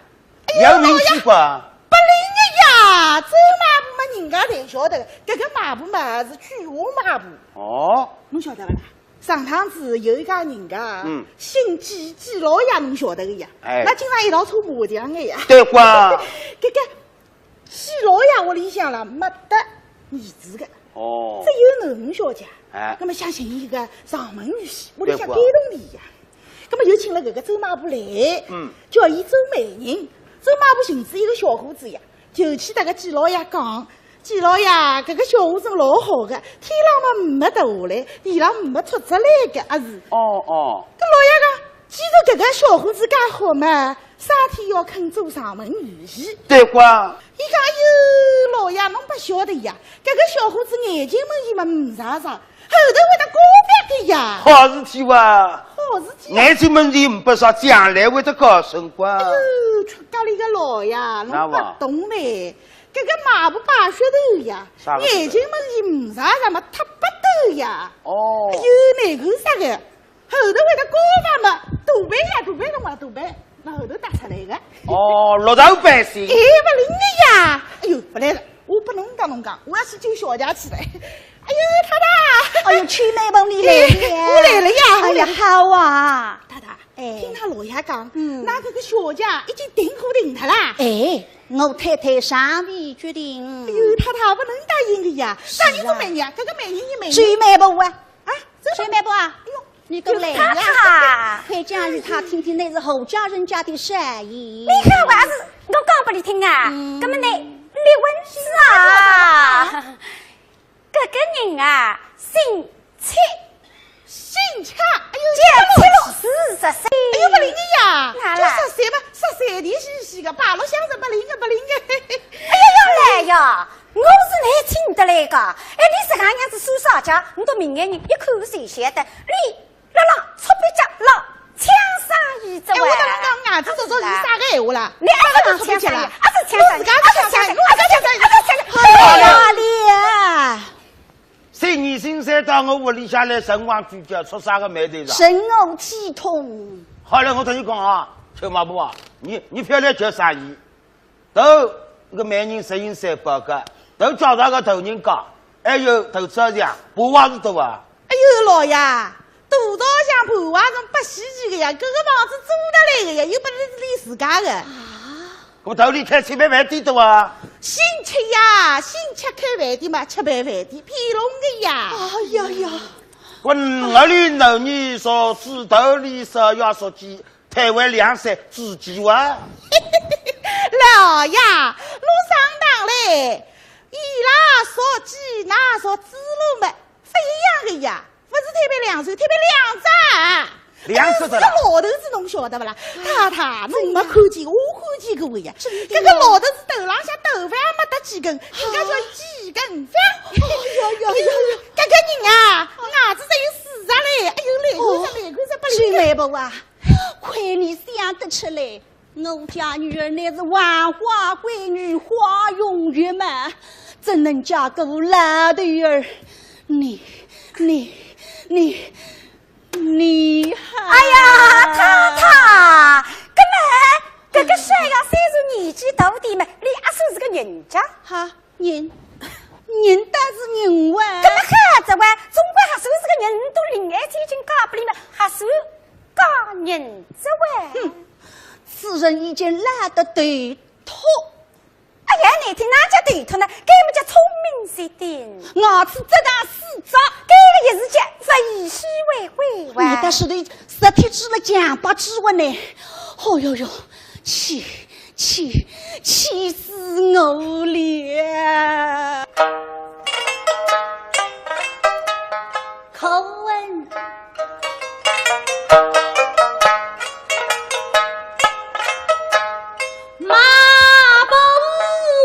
有名气吧？不灵的呀，周马步嘛，人家才晓得。这个马步嘛是菊花马步。哦，侬晓得不啦？上趟子有一家人家，姓季老爷，侬晓得个呀？哎，那经常一道搓麻将的呀。对瓜。这个季老爷屋里向了没得儿子的，哦，只有囡小姐。哎，那么想寻一个上门女婿，屋里向改动地呀。那么就请了这个周马步来，叫伊周媒人。周马步寻子一个小伙子呀，就去那个季老爷讲。季老爷，这个小伙子老好的，天浪嘛没掉下来，地浪没出出来的啊是。哦。跟老爷讲，既然这个小伙子介好嘛，啥天要肯做上门女婿？对瓜。伊讲哟，老爷侬不晓得呀，这个小伙子眼睛门伊嘛唔啥啥，后头会得高翻的呀。好事体哇！好事体。眼睛门伊唔不少，将来会得高升瓜。哎呦，出家里个老爷，侬不懂嘞。这个马步把血头呀，眼睛门伊唔啥啥么，他不抖呀。哦。哎呦，难看啥个？后头会得高发么？大背呀，大背侬话大背，那后头打出来的。哦，落头百姓。哎，不灵的呀！哎呦，不来了，我不能讲侬讲，我要去救小家去了。哎呦，太太！哎呦，去美梦里来了，我来了呀！哎呀，好啊！太太，听他老爷讲，那这个小家已经定好定他啦。哎。我太太尚未决定。哎呦，太太不能答应的呀！啥人做媒人啊？这个媒人一媒人。谁媒不啊？啊，谁媒不啊？哎呦，你过来呀！快讲与他听听，那是侯家人家的善意。你看话是，我讲给你听啊！那么你问是啊？这个人啊，姓蔡。姓蔡，哎呦，是14岁。哎呦，不灵的呀！就13岁嘛，13点西个，八路乡是不灵的。哎呀，要来呀！我是来请得来个。哎，你这个样子说啥家？你到明眼人一看谁晓得？你老出笔家老枪上一只哎，我跟侬讲啊，这是啥个闲话啦？你爱是枪上，是枪上，好呀，你。谁你新山到我屋里下来神王居家出啥个眉头上？神偶体统。好了，我同你讲啊，秋马步啊，你漂亮叫啥意？都那个媒人实行300个，都叫他个头人讲，还有头车匠，布娃子多啊。哎呦，老爷，多少像布娃子不稀奇的呀，这个房子租得来的呀，又不是你自家的。我头里开吃饭饭店的啊。新吃呀，新吃开饭店嘛，吃饭饭店骗龙的呀。哎呀呀！我我里老女说猪头里说要说鸡，台湾凉菜自己哇。老呀，路上当嘞，伊拉说鸡，那说猪肉嘛，不一样的呀，不是特别凉水，特别凉炸。凉死的了！这老头子侬晓得不啦？太太，侬没看见，我看见过呀。这个老头子头浪向头发也没得几根，人家叫几根发。哎呀呀呀！这个人啊，牙子才有40嘞，哎呦，来看着不灵来不啊？亏你想得出来，我家女儿乃是万花闺女，花容月满，怎能嫁个老头儿？你哎呀，太太，这个谁呀？虽然年纪大点嘛，你也算是个人家。哈，人但是人哇。这么孩子哇，总归还算是个人，都恋爱天经搞不里嘛，还算搞人子哇。此人已经懒得对头。哎呀，你听哪家对头呢？给我们家聪明些点。我是这大死者，这个也是讲为虚为会哇。你但是对实体指了强把指纹呢？哦哟哟，气死我了！口吻。马步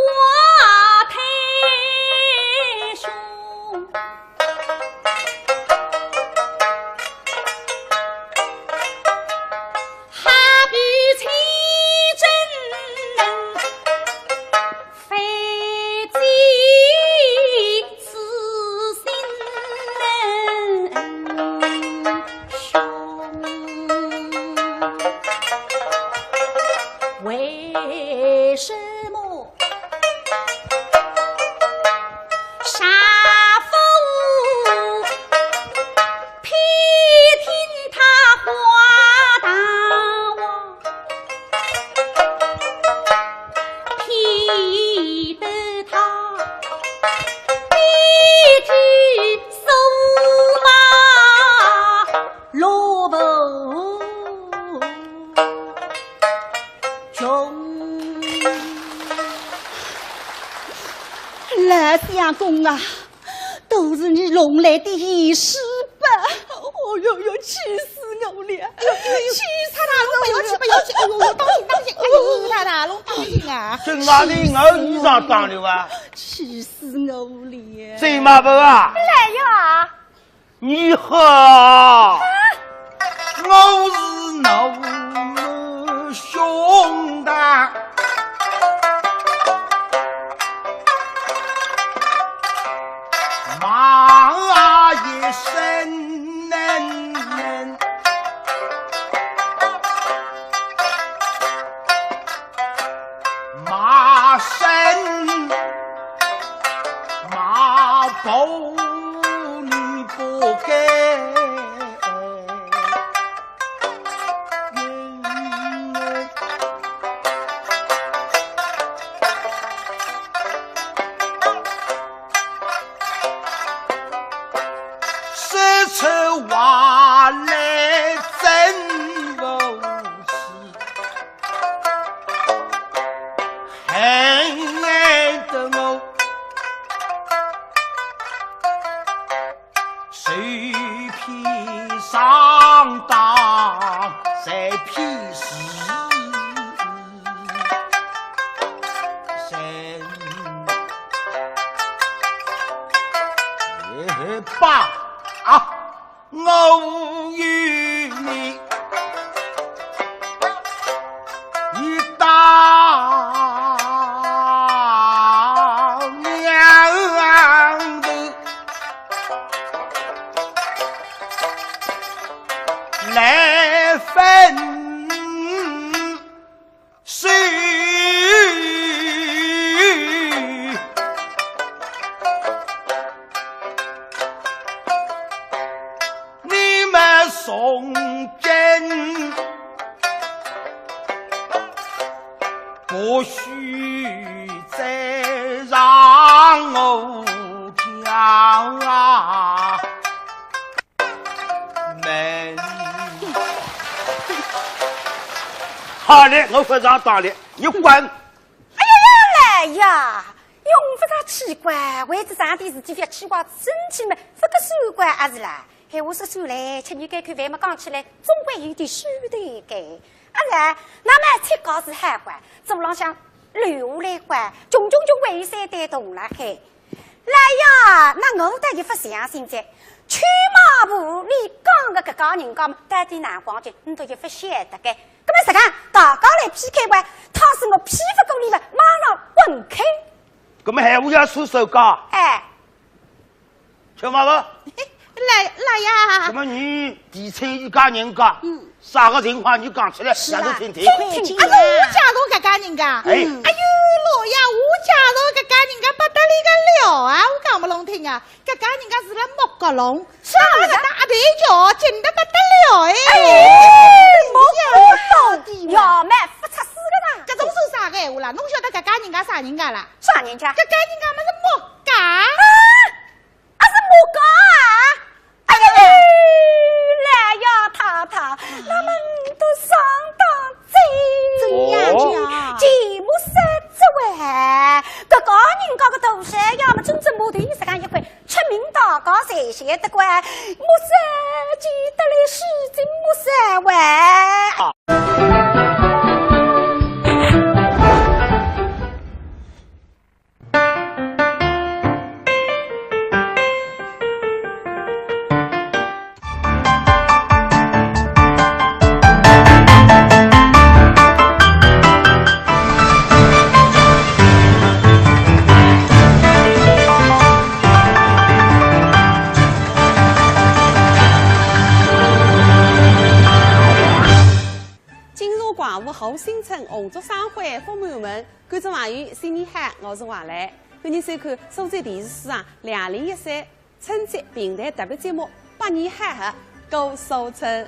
我太凶，哈比清真非计此心凶，为什么杀父偏听他话大王，偏得他必去收马萝卜中。来相公啊，都是你弄来的仪式吧？哦哟哟，气死我了！气死他了！不要去，不要去！哎呦，当心当心！哎呦，太太，侬当心啊！这哪里我衣裳脏了啊？气死我了！谁嘛不啊？来呀！你好，我是侬兄弟。马一声嫩，马身马步你不该。话来真不起，很爱的我，谁披上当，谁披死，谁也罢啊！我与你一当娘的来分或许再让我叫啊美丽。好嘞，我非常当了，你滚！哎呀呀，用不着奇怪，为子上的事体要奇怪身体嘛，不个手怪还是啦。嘿，我说算来，吃你该看饭嘛，讲起来总归有点手头该。啊是，那么才搞是海关，走廊上留下来关，种种就为谁带动了嘿。来呀，那我带一副相信在。去马步里讲个搿个人讲嘛，带点南光镜，你都一副晓得该。搿么实讲，大家来 PK 关，他是我屁不够力了，马上滚开！搿么还我要出手讲？哎，吃嘛不？来呀！搿么你提出一家人讲，啥个情况你讲出来，让我听听。我加入搿家人家。哎呦，老爷，我加入搿家人家不得了个了啊！我讲不拢听啊，搿家人家是辣莫角龙，上了大腿桥，紧得不得了哎！莫到底要买不出事个啦！搿种说啥个闲话啦？侬晓得搿家人家啥人家啦？啥人家？搿家人家么是莫家啊？是莫家啊！哎呀，来呀，太太，那么你都上当真呀家，节目三之外，搿个人家个头山要么真正木头意思讲一块，出名大家谁晓得关？木山记得来是真木山外。后新村红烛商会父母们，观众朋友，新年好，我是王兰。欢迎收看苏州电视史上2013春节平台特别节目《百年好合过苏村》。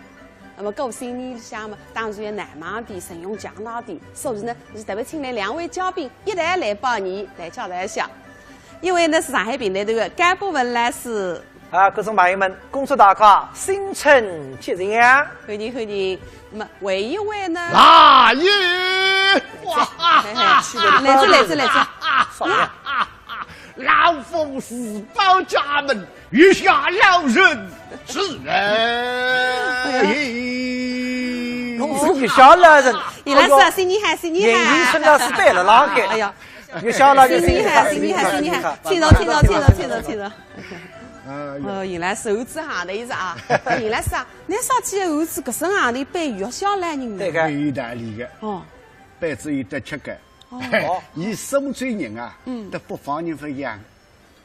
那么过新年里向嘛，当然要难忘点，神勇强大点，所以呢，是特别请来2位嘉宾一同来拜年，来交代一下。一位呢是上海平台的甘博文老师。观众朋友们，恭祝大家新春吉祥！欢迎欢迎。那么还一位呢？大爷，来老夫是保家门，月下老人是侬是月下老人。原来是啊，新年好，新年好。年春到是对了，哪个？哎呀，月下老人新年好，新年好，新年好，听着。原来是猴子行的意思啊！原来是啊，那上去的猴子搿身行里背月下来人对个，意大利的哦，背子有得吃个。哦，以苏州人啊，和北方人不一样，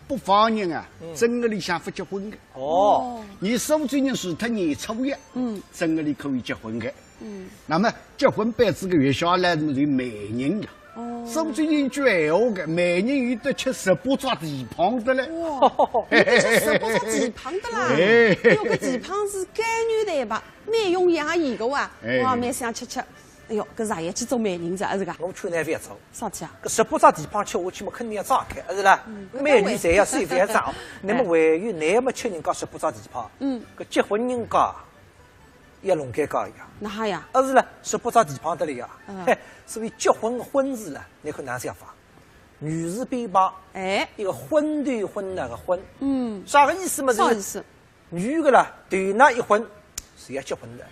北方人啊，正月里向不结婚的。哦，以苏州人除脱年初一，正月里可以结婚的。那么结婚辈子个月下来是媒人的。苏州人句闲话个，媒人有得吃18抓地胖的嘞。哇，有得吃18抓地胖的啦！哎呦，搿地胖是甘软蛋白，蛮容易也盐个哇，哇，蛮想吃。哎呦，搿日夜去做媒人子，是个。我穿难饭做。啥去啊？搿18抓地胖吃下去嘛，肯定要炸开，是啦。美女侪要水饭长。那么还有乃么吃人家18抓地胖？搿结婚人家一笼盖高一样。哪呀？是啦，18抓地胖得了呀。所以结婚的婚字呢，你看哪想法？女字边旁，一个婚对婚那个婚，啥个意思嘛？啥意思？女个啦，对那一婚是要结婚的。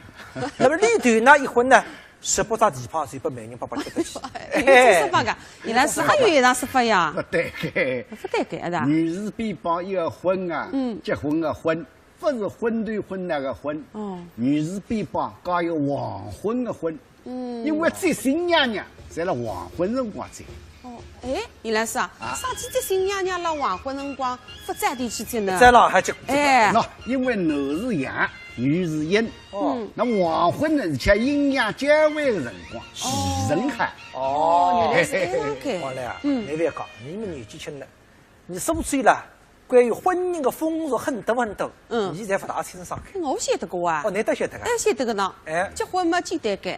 那么你对那一婚呢？18抓地胖，谁不媒人爸爸吃得起？这说法个，原来是还有一场说法呀？不对个，女字边旁一个婚啊，结婚的婚。不是婚对婚那个婚，女字边旁加一个黄昏的昏，因为这新娘娘在了黄昏辰光走。原来是啊，啥几只新娘娘辣黄昏辰光不在地去走呢？在上海就那因为男是阳，女是阴，那黄昏呢是像阴阳交汇的辰光，喜人海。原来是这样个。王来啊，你别讲，你们年纪轻了，你说出了。关于婚姻的风俗很多，你现在不大清爽。我晓得个啊。你都晓得个。晓得个呢。结婚嘛简单个，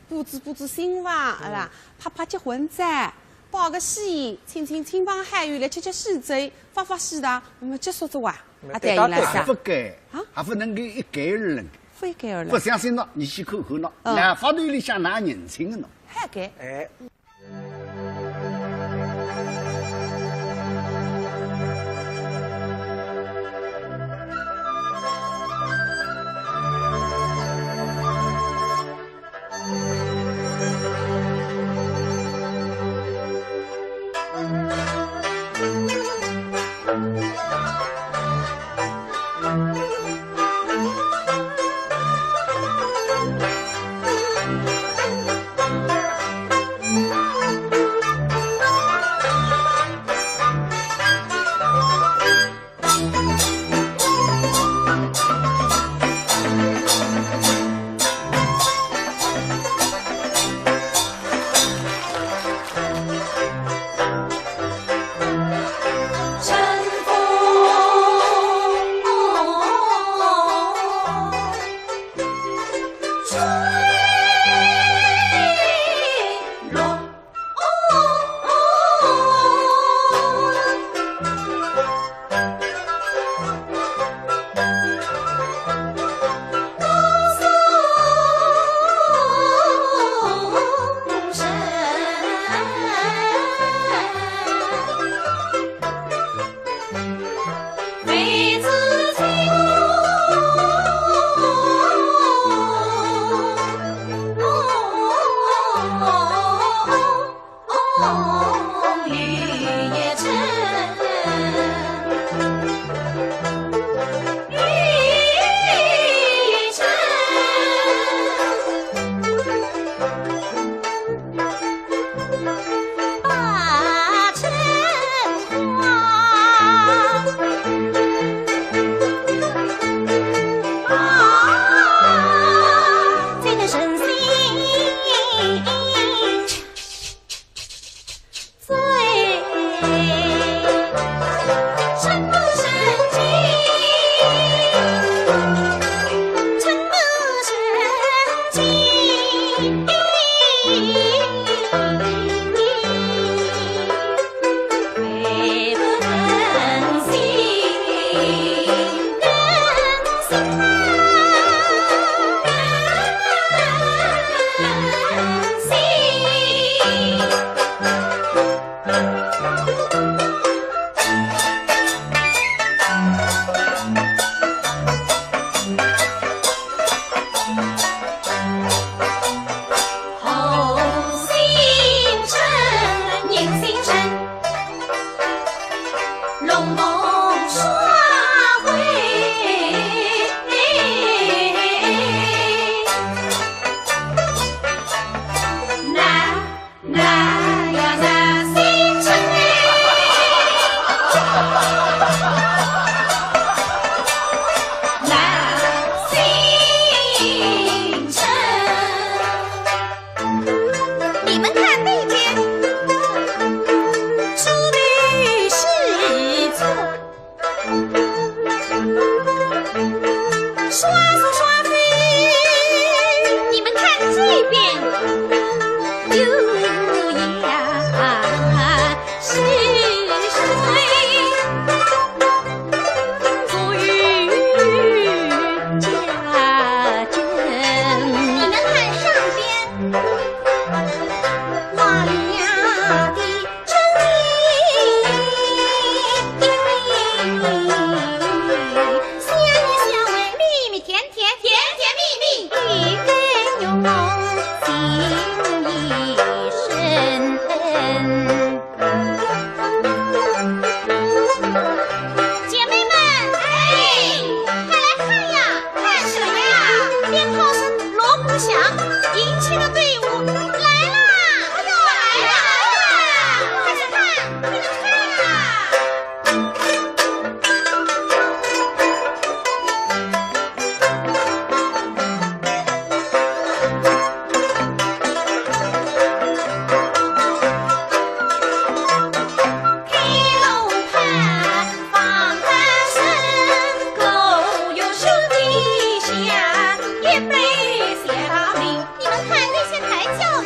布置新房，是吧？拍结婚照，包个喜宴，请亲朋好友来吃喜酒，发喜糖，那么结束之哇，对伊来还不该啊，还不能够一概而论。不一概而论。不相信喏，你去看看喏，那法队里向拿人情的喏。还该。哎。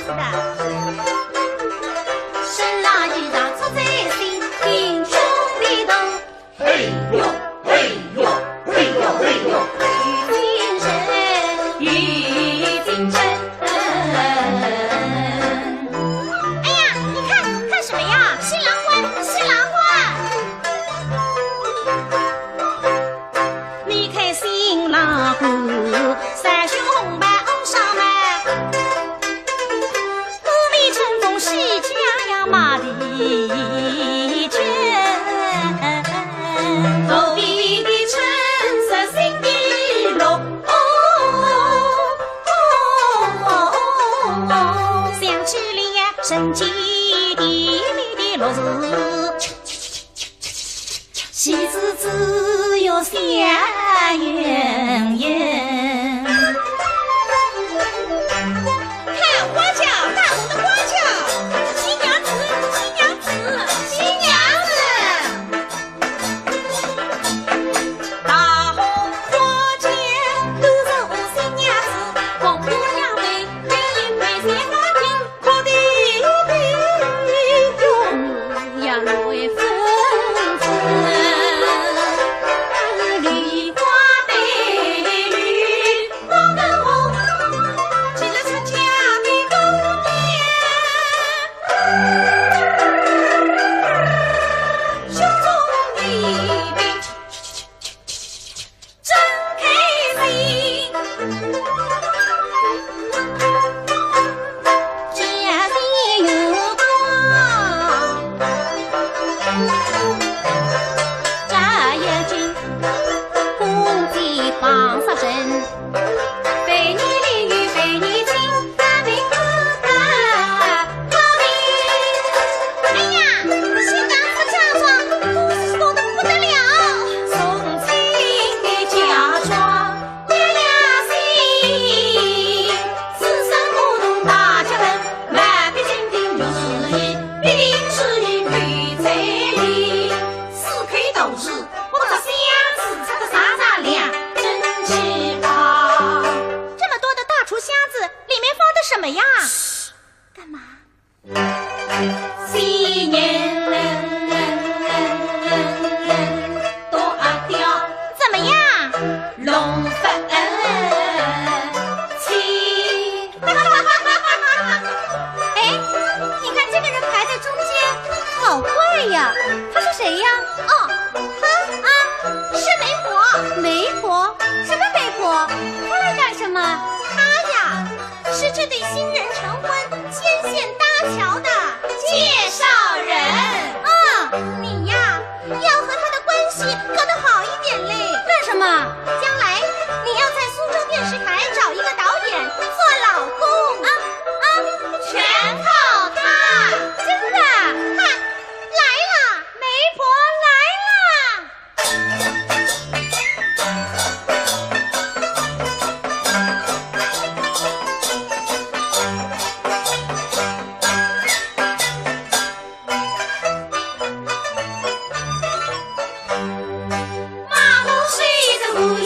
是的。生拉衣裳出在心，英雄的头。嘿呦嘿呦嘿呦嘿呦，与精神与精神。哎呀，你看什么呀？新郎官，新郎官。你看新郎官，三袖红白袄上来，峨眉乘风喜气洋洋马蹄声，头皮的橙色心的绿，想起了呀神奇的美的乐事，喜事只有祥云云。看花轿，大红的花轿，新娘子，新娘子，新娘子。大红花轿都是我新娘子，红姑娘美，美人美三花厅，可的用呀来纷纷。梨花带雨，黄跟红，起了出嫁的宫殿，胸中的病真开心。家里有光，扎眼睛。公鸡绑上身，被你淋雨被你亲，大明不大高明。哎呀，新娘子嫁妆都是送的不得了，送亲的嫁妆娘娘心，此生不同大家门，满笔金瓶六十亿，必定是一女才丽，四开斗士我这相子插的啥啥亮，真奇葩。这么多的大厨箱子，里面放的什么呀？干嘛？新年多阿刁，怎么样？龙凤七。哎，你看这个人排在中间，好怪呀！他是谁呀？哦，他是媒婆。媒婆？什么媒婆？她来干什么？她呀，是这对新人成婚、牵线搭桥的介绍人。你呀，要和他的关系搞得好一点嘞。干什么？将来你要在苏州电视台找一个导演做老公。全靠他。真的？看，来了，媒婆来了。马路睡着无依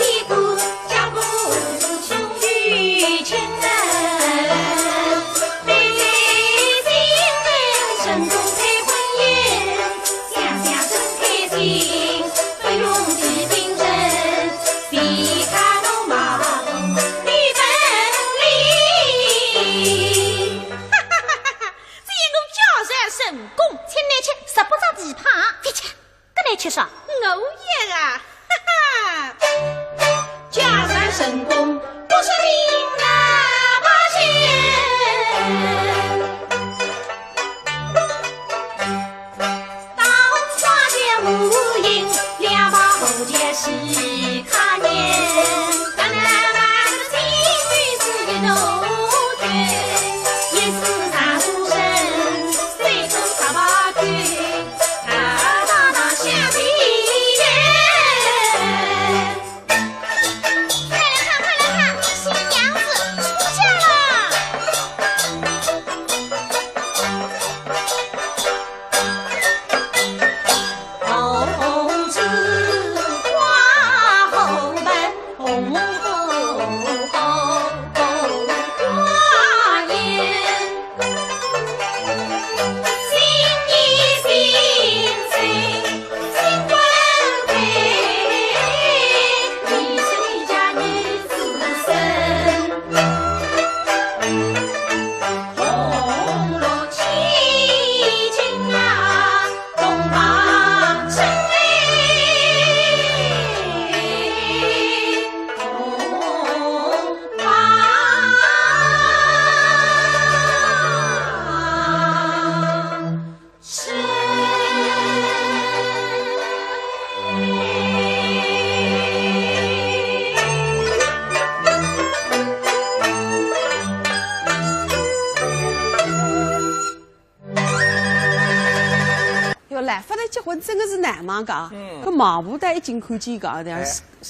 嘞，发来结婚真的是难嘛讲。搿毛不带一进看见讲，这样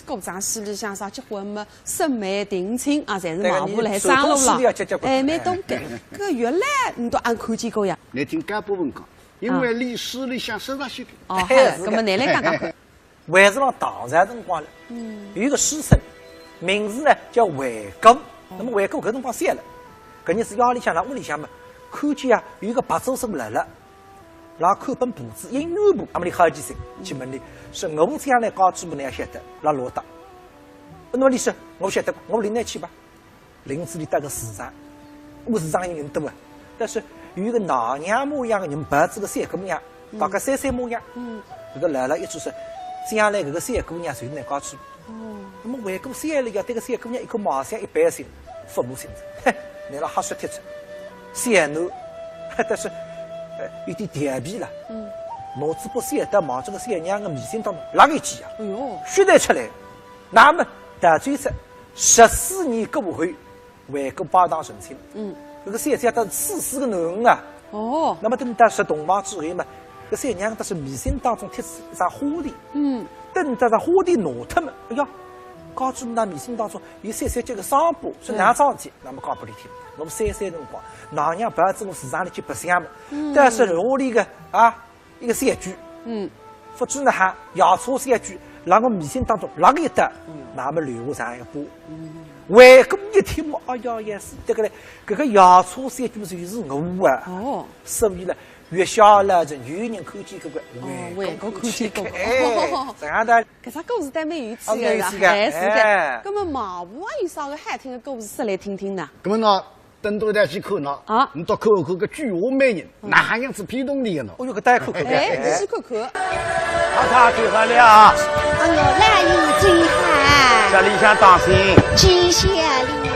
歌场戏里向啥结婚嘛，审媒定亲啊，侪是毛不来上路了。哎，蛮懂搿。搿原来你都按看见过呀？来听搿部分讲，因为历史里向手上写的。哦，好，搿么拿来讲讲看。还是让唐朝辰光了，有一个书生，名字呢叫韦公。那么韦公搿辰光散了，搿日子夜里向辣屋里向嘛，看见啊有一个白周生来了，拉看本簿子，音乐部，那么你好几岁去问你，说我将来高举部你也晓得，拉罗达。那么你说我晓得，我领来去吧。林子里搭个市场，市场有人多啊，但是有一个老娘模样的人，白子个三姑娘，大概三模样，搿个来了一句说。将来搿个三姑娘谁来高举？那么为过三了要对个三姑娘一颗毛线一般性，父母心着，拿了哈说贴出，三男，但是有点调皮了，脑子把三得往这个三娘的眉心当中拉一记啊，血带出来，那么大追着14年过会，为过八堂成亲，这个三家都是4个男人啊，那么等到是同房之后嘛。搿三娘都是眉心当中贴一张花钿，等到这花钿拿脱嘛，哎呀，告诉那眉心当中有3节个伤疤，是哪桩事体？那么讲拨你听，我们3辰光，老娘白子我市场里去白相嘛，但是屋里个一个三句，不知呢哈，摇车三句，让我眉心当中拉个一搭，那么留下一个疤。为公一听嘛，哎呀也是这个嘞，搿个摇车三句就是我啊，所以呢。越小了，就有人看见搿个，为国看见搿个，这样的，搿只故事倒蛮有趣的啦，是的。那么毛部啊有啥个好听的故事说来听听呢？那么呢，等到再去看呢，你到看看个菊花美人，哪样子皮动力的呢？哦哟，搿大家看看，仔细看看。太最好了啊！哎呦，来有最好。小李想当心。吉祥哩。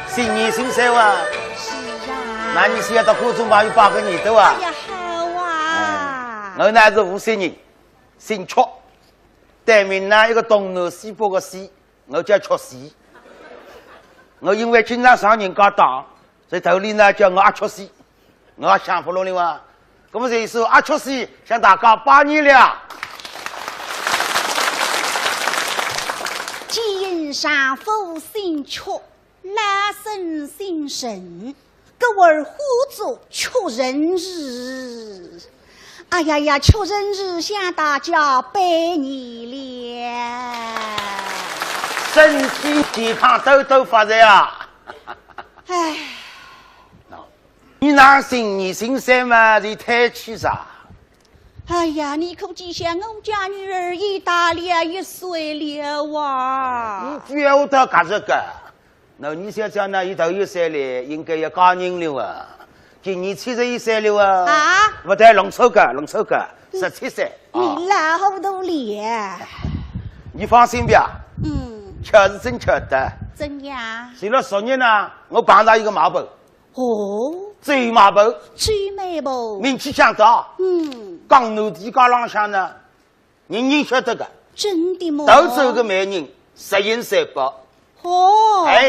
新年新生哇。是啊。那你是要到各种朋友8个年头啊？哎呀。我乃是无锡人，姓曲，对面呢一个东南西北个西，我叫曲西。我因为经常上人家当，所以头里呢叫我阿曲西，我也想不落了哇。那么这一首阿曲西向大家拜年了。今上府姓曲，来生姓沈，各位呼作曲人日。哎呀呀，曲人日向大家拜年了，身体健康，兜兜发财啊！哎，你那新年新生嘛，你太气啥？哎呀，你可记下我家女儿已大了1岁了哇！你不要到干这个，那你想想呢？一头1岁了，应该要嫁人了啊！今年71岁了啊！不对，龙丑个，17岁。你老糊涂了。你放心吧。确实真巧的。怎样？随了10年呢，我碰到一个马婆。最马婆。最美婆。名气响大。江南地界浪向呢，人人晓得个。真的吗？都是个美人，10银3百。哎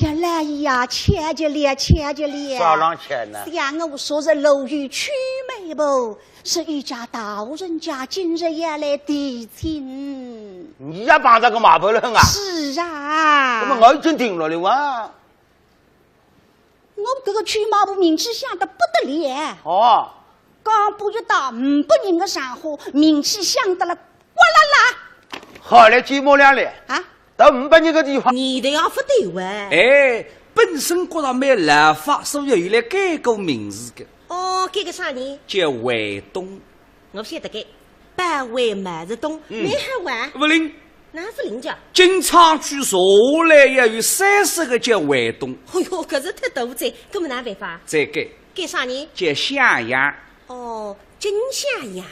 呀，来呀，钱就了。少浪钱呢？像我说是楼宇曲美不？是一家大人家今日也来提亲。你也帮着个马婆了啊？是啊。那么我已经听了哇。我这个曲马婆名气响得不得了。刚不一到500人的上火，名气响得了呱啦啦。好了，寂寞了嘞。到500人个地方，你的要不对哇！本身觉得没立法，所以有来改过名字的。改个啥呢？叫淮东。我不晓得改，百味满是东，没好玩。不灵，哪是灵家？金昌区下来也有30个叫淮东。哎呦，可是太大在，根本哪办法？再改。改啥呢？叫象牙。金象牙。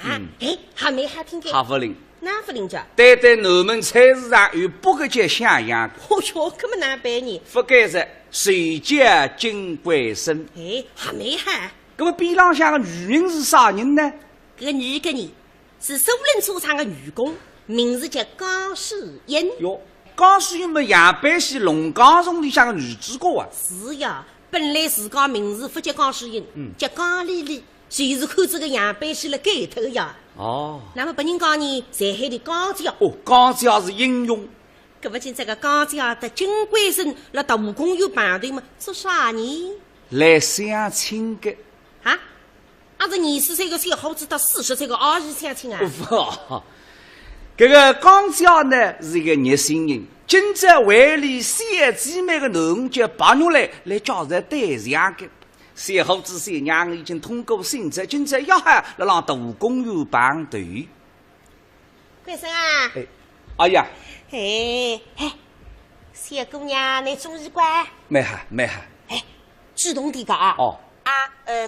还没还听见？还不灵。哪不灵家？对，南门菜市场有8个叫象牙的。哟，根本哪办呢？不改是谁家金贵生？还没还。那么边浪向的女人是啥人呢？这个女的呢，是首轮出厂的女工，名字叫江诗英。哟，江诗英嘛，杨百喜龙岗村里向的女主角啊。是呀，本来自家名字不叫江诗英，叫江丽丽。就是看这个样板写了盖头呀。哦，那么别人讲你在海的钢匠。哦，钢匠是英雄。搿不仅这个钢匠的金龟生辣大武公有排队嘛，做啥呢？来相亲的。啊？俺这20岁个小伙子到40岁个阿姨相亲啊？不，这个钢匠呢是一个热心人，今朝为里三姊妹的囡叫8月来叫人对象的。小伙子小娘已经通过审查，今朝要喊来让大公园排队。贵生啊！哎，哎呀，嘿，小姑娘你中意乖？没哈没哈。哎，主动点个啊！哦，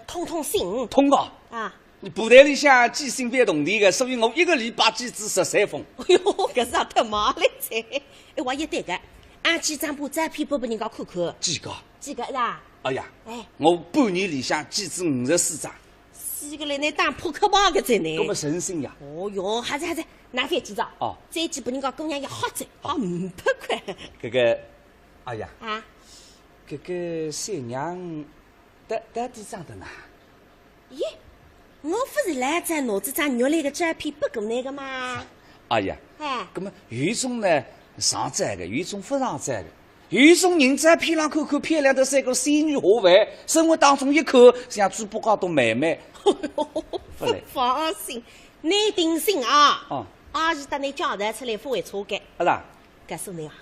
通信。通个啊！你部队里向寄信别动地的，所以我1个礼拜寄至13封。哎呦，搿是太忙了噻！哎，我也对个，俺几张把照片拨人家看看。几个是吧？哎呀，哎，我半年里向寄至54张。4个来你当扑克牌个在呢？搿么神心呀！哦哟，还是拿翻几张？哦，再寄拨人家姑娘一好子，好500块。搿个，哎呀，啊，搿个小娘，到底长得哪？咦，我不是来在拿这张肉来个照片拨姑娘个吗？哎呀，哎，搿么有一种呢上载的，有一种不上载的。有一种人照片上看看漂亮的3个仙女下凡，生活当中一看像猪八戒都妹妹。不放心，你定心啊！哦，阿姨带你交代出来不会错的。啊啦，告诉你啊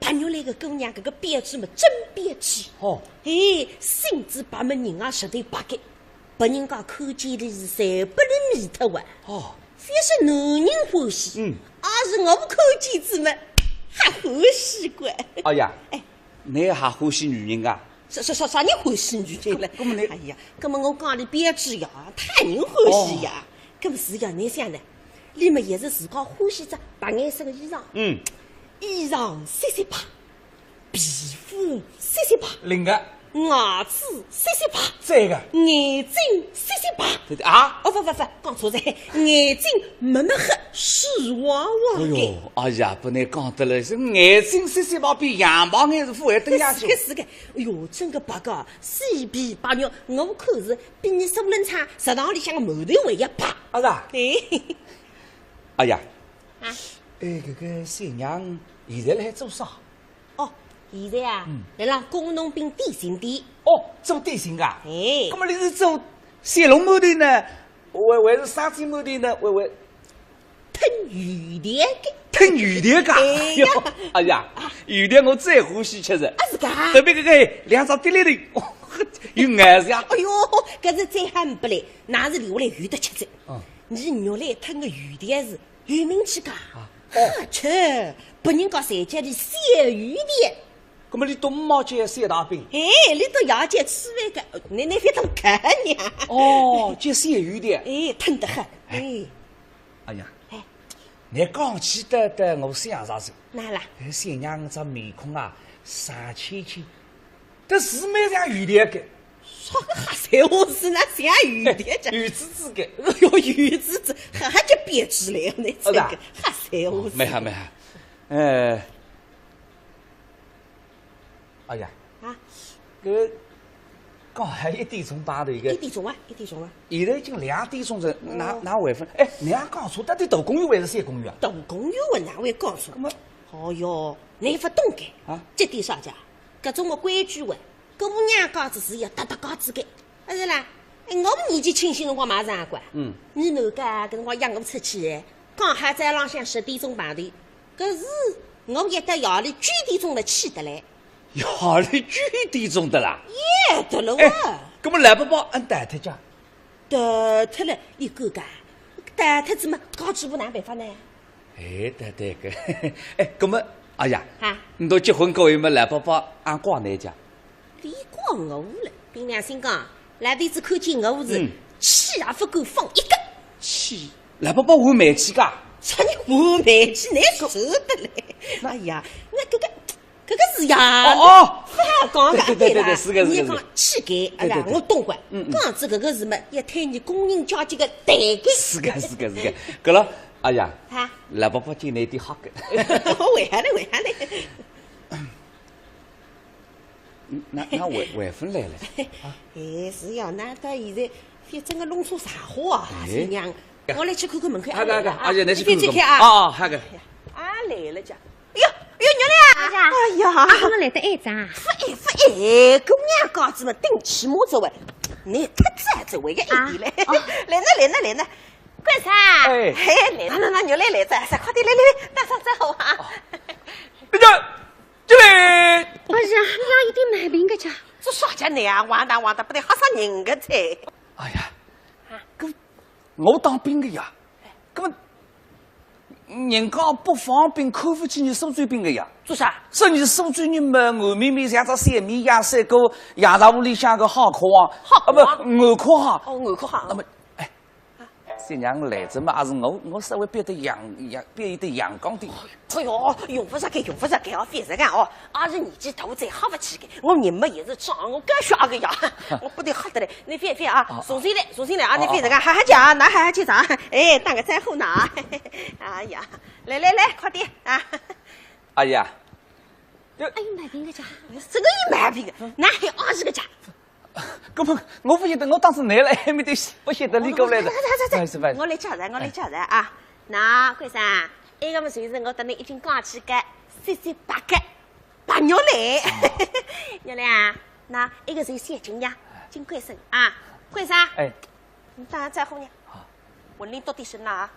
，8月来个姑娘，搿个编织嘛真编织。哦，哎，心知八门人啊，绝对八个，别人家看见的是3不能迷脱啊。哦，凡是男人欢喜，而是我看见子们还欢喜过。哎呀，哎，你还欢喜女人啊？啥人欢喜女人了？搿么你，哎呀，搿么我讲的编织呀，太人欢喜呀。搿么是呀，你想呢？你们也是自家欢喜着白颜色的衣裳，衣裳细细白，皮肤细细白，另个牙齿细细白，这个眼睛细细白，对的啊？哦不，讲错了，眼睛没黑，水汪汪的。哎呦，哎呀，不能讲得了，是眼睛细细白比羊毛眼是不会瞪下去。是的，哎呦，真个白个，细皮白肉，我看是比你苏冷厂食堂里向的馒头还要白。啊是？哎，哎呀，搿个小娘现在辣海做啥？哦，现在啊，来让工农兵点心店。哦，做点心噶？哎，那么你是做小笼馒头呢？还是沙鸡馒头呢？还吞鱼田的？吞鱼田噶？哎呀，鱼田我最欢喜吃的。啊是噶？特别搿个2张滴哩头，有颜色呀。哎呦，搿是再喊不来，那是留下来有的吃的。你肉来吞个鱼田是有名气噶？好吃，别人家侪叫你小鱼田。那么你到5毛钱3大饼？哎，你到夜间吃饭个，你非当看呀？哦，叫小鱼田。哎，吞得很。哎呀，你讲起的我想啥子？哪啦？小娘这面孔啊，傻青青，这是蛮像鱼田的。啥个瞎闲话是那像鱼田的？鱼子子的。哎呦，鱼子子还叫编织来，你这个瞎闲话。没哈。哎呀，搿刚还1点钟摆头一个。1点钟啊！现在已经2点钟了，哪会分？哎，你也讲错，到底大公园还是小公园啊？大公园我哪会讲错？哦哟，你不懂个啊？这点啥家？搿种个规矩话，搿我娘家子是要搭高子个。啊是啦，哎，我们年纪轻些辰光嘛啥管？你哪家搿辰光养我出去，刚好在浪向10点钟排队，搿是我一到夜里9点钟来起得来。夜里9点钟的啦？耶，得了哇！搿么来不包俺带脱家？带脱了，你哥哥，带脱子嘛，搞几步哪办法呢？哎，对个，哎，搿么，哎呀，你都结婚过后么来不包俺挂哪家？你挂我了，凭良心讲，来弟子看见我是气也不敢放一个。气，来不包换煤气噶？啥你换煤气，你受得来？哎呀，那搿个是呀，讲的对，是个。你讲气概，哎呀，我懂个。讲子搿个是么？要推你工人阶级个代沟。是个。搿了，哎呀，来不包今年点好个。为啥呢？那外分来了。哎，是呀，那到现在反正个弄错啥话啊？新娘，我来去看看门口。阿姐，你去看看啊！好个。啊来了家。哎呦，娘嘞！哎呀，我来得挨着。不挨，姑娘家子们顶起码走位，你太子走位个一点嘞。来呢。官三，来，牛来着，快点来，打上之后啊。这里。哎呀，哪有点买病个家？这啥家你啊？完蛋，不得吓死人个噻！哎呀，我当兵的呀，根本人家不方便口服起你手追兵的呀。做啥？说你手追你们外面像只三米亚三个亚大屋里向个好科啊，不外科哈。哦，外科哈。那么，新娘来着嘛，也是我稍微变得阳刚点。哎呦，用不着该哦，反正干哦，俺是年纪大再吓不起个，我人嘛也是长，我干啥个呀？我不得吓得嘞！你反啊，重新来啊！你反正干喊讲，那喊去长，哎，当个再后拿。哎呀，来，快点啊！哎呀，哎呦，买病个家，这个也买病个，那还20个家。根本我不晓得，我当时来了还没得，不晓得你过来的。走，我来叫人啊！那贵生，这个么就是我等你已经讲起个38个白牛来，牛来啊！那一个是谢金呀，金贵生啊，贵生，哎，你当然在乎呢。我领到底是哪？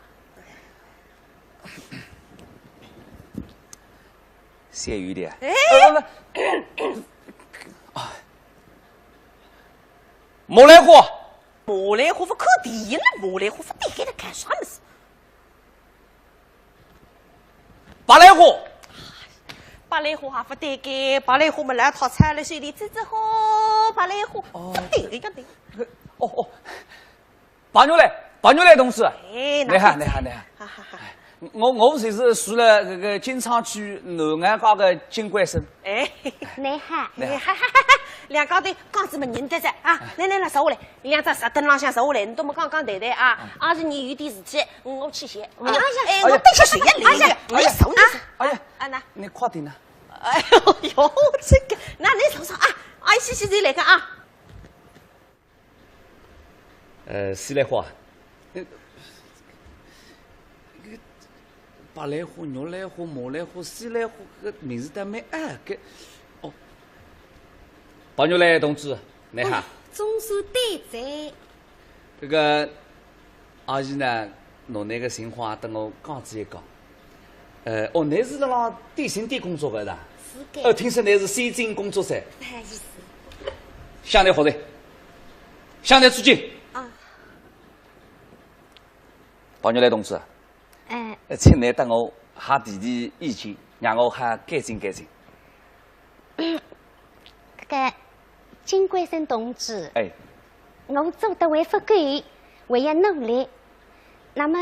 谢雨的。哎，莫来货不可敌了，莫来货不得给他干啥么事？八来货还不得给，八来货么来套菜了水里滋好，八来货不得个的。哦，八牛来同志。哎，你好。我就是住了这个金昌区南岸街的金贵生。哎，你好。两家的杠子们认得着啊！来，坐下来，两只石凳浪向坐下来，你都没讲谈啊！二是你有点事体，我去歇。我等下谁也来了，你坐。哎呀，那你快点呐！哎呦，这个，那你坐啊！哎，谢来个啊！西来货，八来货、肉来货、毛来货、西来货，个名字都没个。八牛来同志，你好。总算对在。这个阿姨呢，侬那个情况等我讲一讲。你是辣电信店工作的是吧？是的。听说你是先进工作噻。不好意思。向内好的，向内出去。啊。八牛来同志。请你等我下提意见，让我还改进。个金贵生同志，哎，我做得还不够，还要努力。那么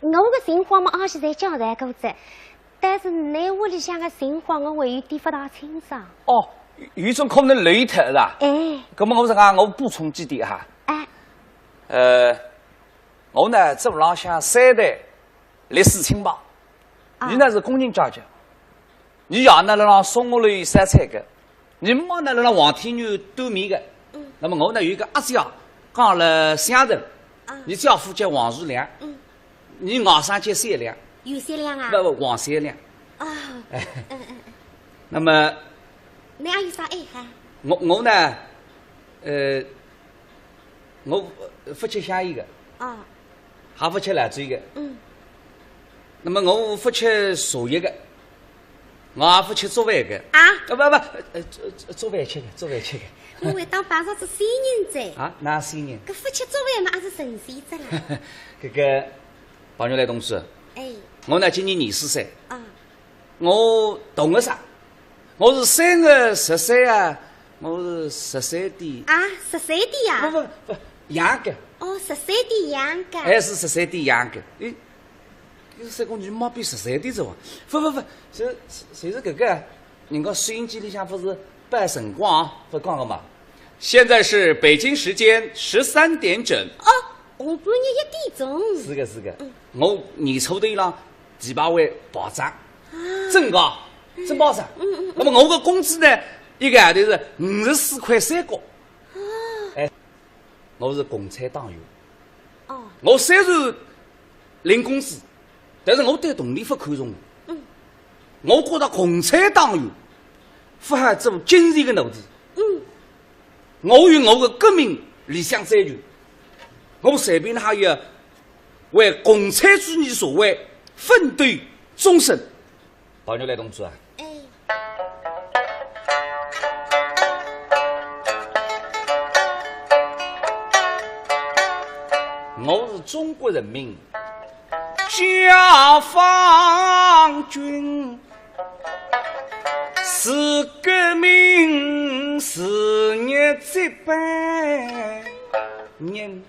我的情况嘛，阿是在交代过着，但是你屋里向的情况我还有点不大清爽。哦，有种可能累脱是吧？哎，那么我是讲，我补充几点哈。我呢这屋浪向3代历史清白，你呢是工人家教，你爷呢辣送我里烧菜个。你妈呢？辣黄天牛对面的，那么我呢有一个阿姐，讲了乡人，你丈夫叫王树良，你外甥叫三良，有三良啊？不，王三良。啊，那么你还有啥爱好？我呢，我夫妻相依的，还夫妻来追的，那么我夫妻茶叶的。我也夫妻做饭的做饭吃的。我还当摆上是新人在。啊，哪新人？搿夫妻做饭嘛，也是神仙子啦。这个朋友来同志，哎，我呢今年24岁。我懂个啥？我是3月13啊，我是13点。啊，13点呀？不，养的。哦，13点养的。还是13点养的？有三公女毛比13点走啊！不，谁是这个？人家收音机里向不是摆辰光啊，不讲了嘛？现在是北京时间13点整。哦，下半日1点钟。是个。我年初头浪几百位保障，真个，真保障。那么我的工资呢，一个号头是54块3角。我是共产党员。哦。我虽然领工资，但是我对动力不看重。我觉得共产党员不还做精神的奴隶。我与我的革命理想追求，我随便还要为共产主义所为奋斗终身。宝牛来同志啊！我是中国人民解放军，是革命事业这般人，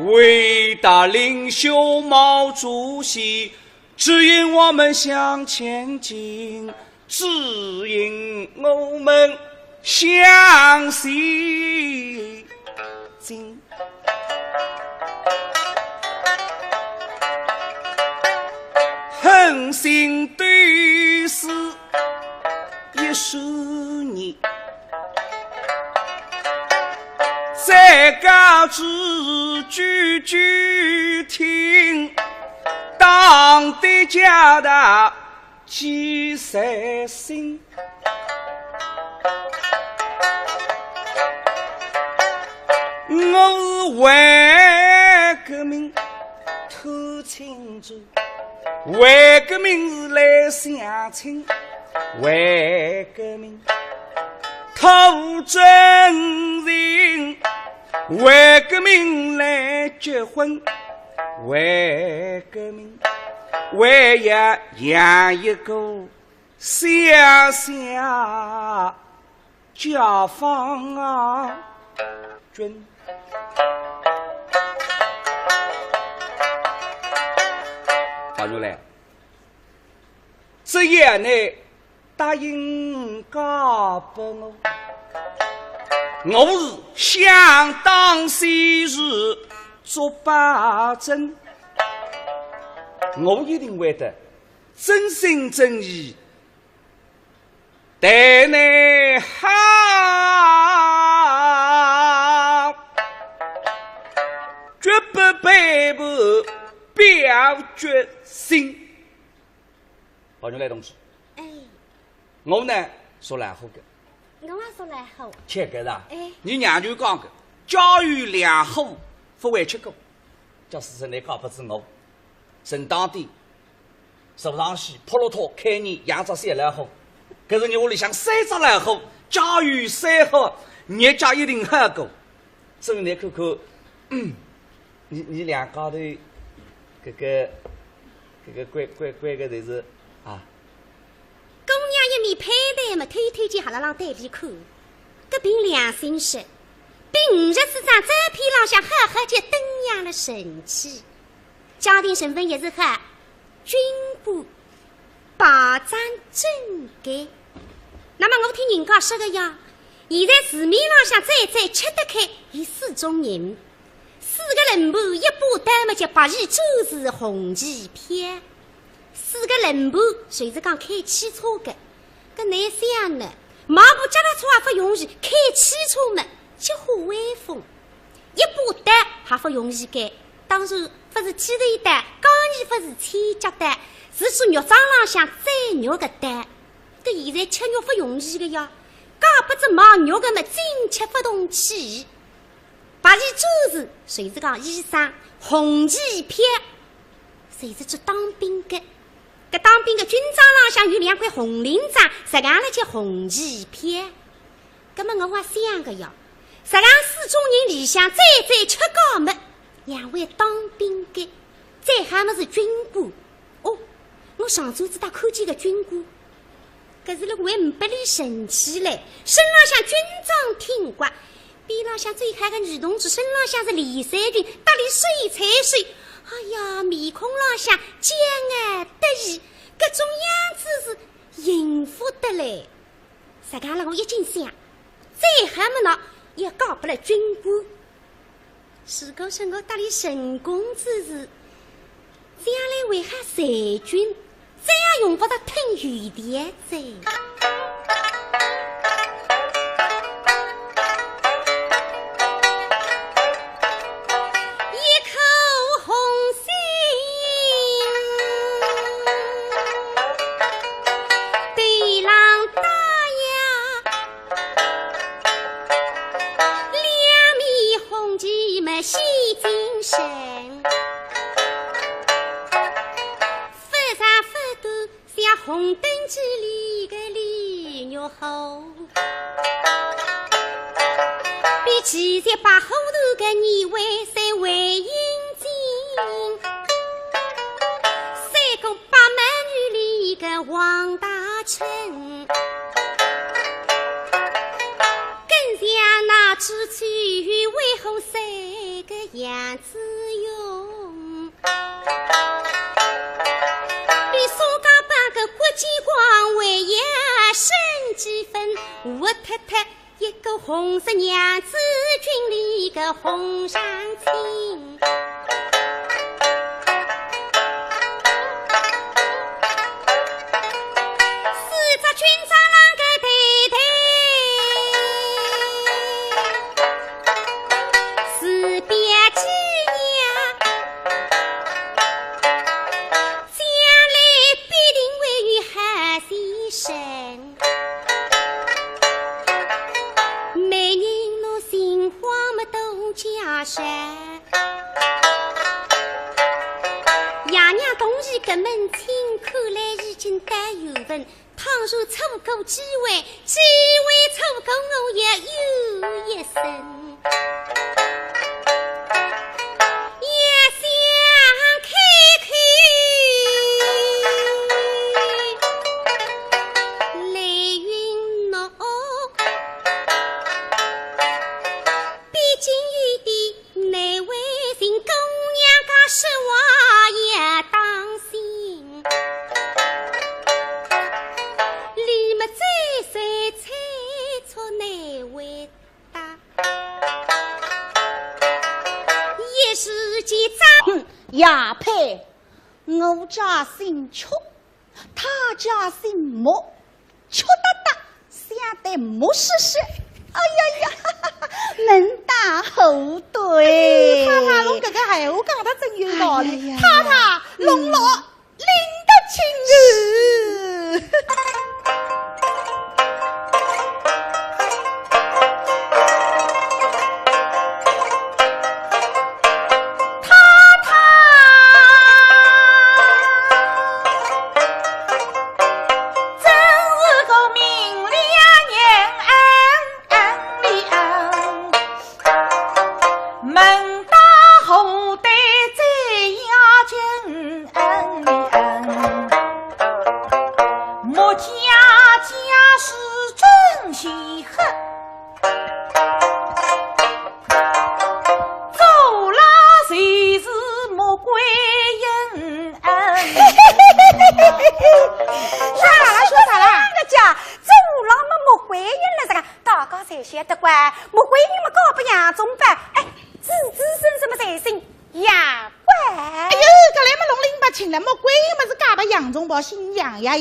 伟大领袖毛主席指引我们向前进，指引我们向西进。恒心对视10年，再告知句听，党的家大几三心。我是为革命偷庆祝，为革命是来相亲，为革命偷真人，为革命来结婚，为革命为要养一个小小解放军。好如来，这夜呢答应嫁给我，我是想当昔日做把针，我一定会得真心真意待你好，绝不背叛表决心。宝牛来同志，我呢说来好的，我也说来好。切个啦，你娘就讲个，教育良好不为吃过，叫事实来搞不是我，省当地手上西普罗托开你养着些来好，可是你屋里想三只来好，教育三好，人家一定好过，所以你看看，你两高头这个乖个就是啊。姑娘一面配戴嘛，推荐下来让对比看，这凭良心说，比50市长这批浪向好就登样了神气。家庭身份也是好，军部保障整改。那么我听人家说的呀，现在市面浪向再吃得开有4种人。4个人部一把单嘛，就8亿周是红旗片。4个人部谁是讲开汽车的？搿难想呢？毛部脚踏车也不容易，开汽车嘛就好威风。一把单还不容易改，当然不是鸡腿单，刚毅不是千脚单，是说肉桩浪向宰肉的单。搿现在吃肉不容易的呀，搞不只毛肉的嘛，真吃不动气。8亿周是谁是讲医生，红旗片谁是做当兵的？搿当兵的军装浪向有2块红领章，实际上了叫红旗片。搿么我也想个呀，实际上4种人里向再吃高么，2位当兵的，再还么是军官。哦，我上周子打看见个军官，搿是了为500里神气嘞，身浪向军装挺刮。边浪向最嗨个女同志，身浪向是李三军，搭里水彩水，哎呀，面孔浪向骄傲得意，各种样子是幸福的嘞。实际上我一经想，再还么呢，也搞不了军官。如果说我搭里沈公子是这样来为哈裁军，这样用不到吞雨的噻。神，发茶发朵像红灯记里的李玉后，比起在把后头的你为谁为英精？三宫八满女里的王大臣，更像那支翠玉为红色个样子用，比苏家班个国际光为也深几分，我太太一个红色娘子军里个红上青。爷娘同意个门亲，看来已经带有份。倘若错过机会错过我也有一生。也想看看雷云浓，毕竟有的内为人姑娘家说话也当心，你们再猜错内为大，一时间哼，亚佩，我家姓邱，他家姓莫，邱大大想得莫试试。哎呀呀，门当户对。太太，侬搿个闲话讲得真有道理。太太，龙老领得清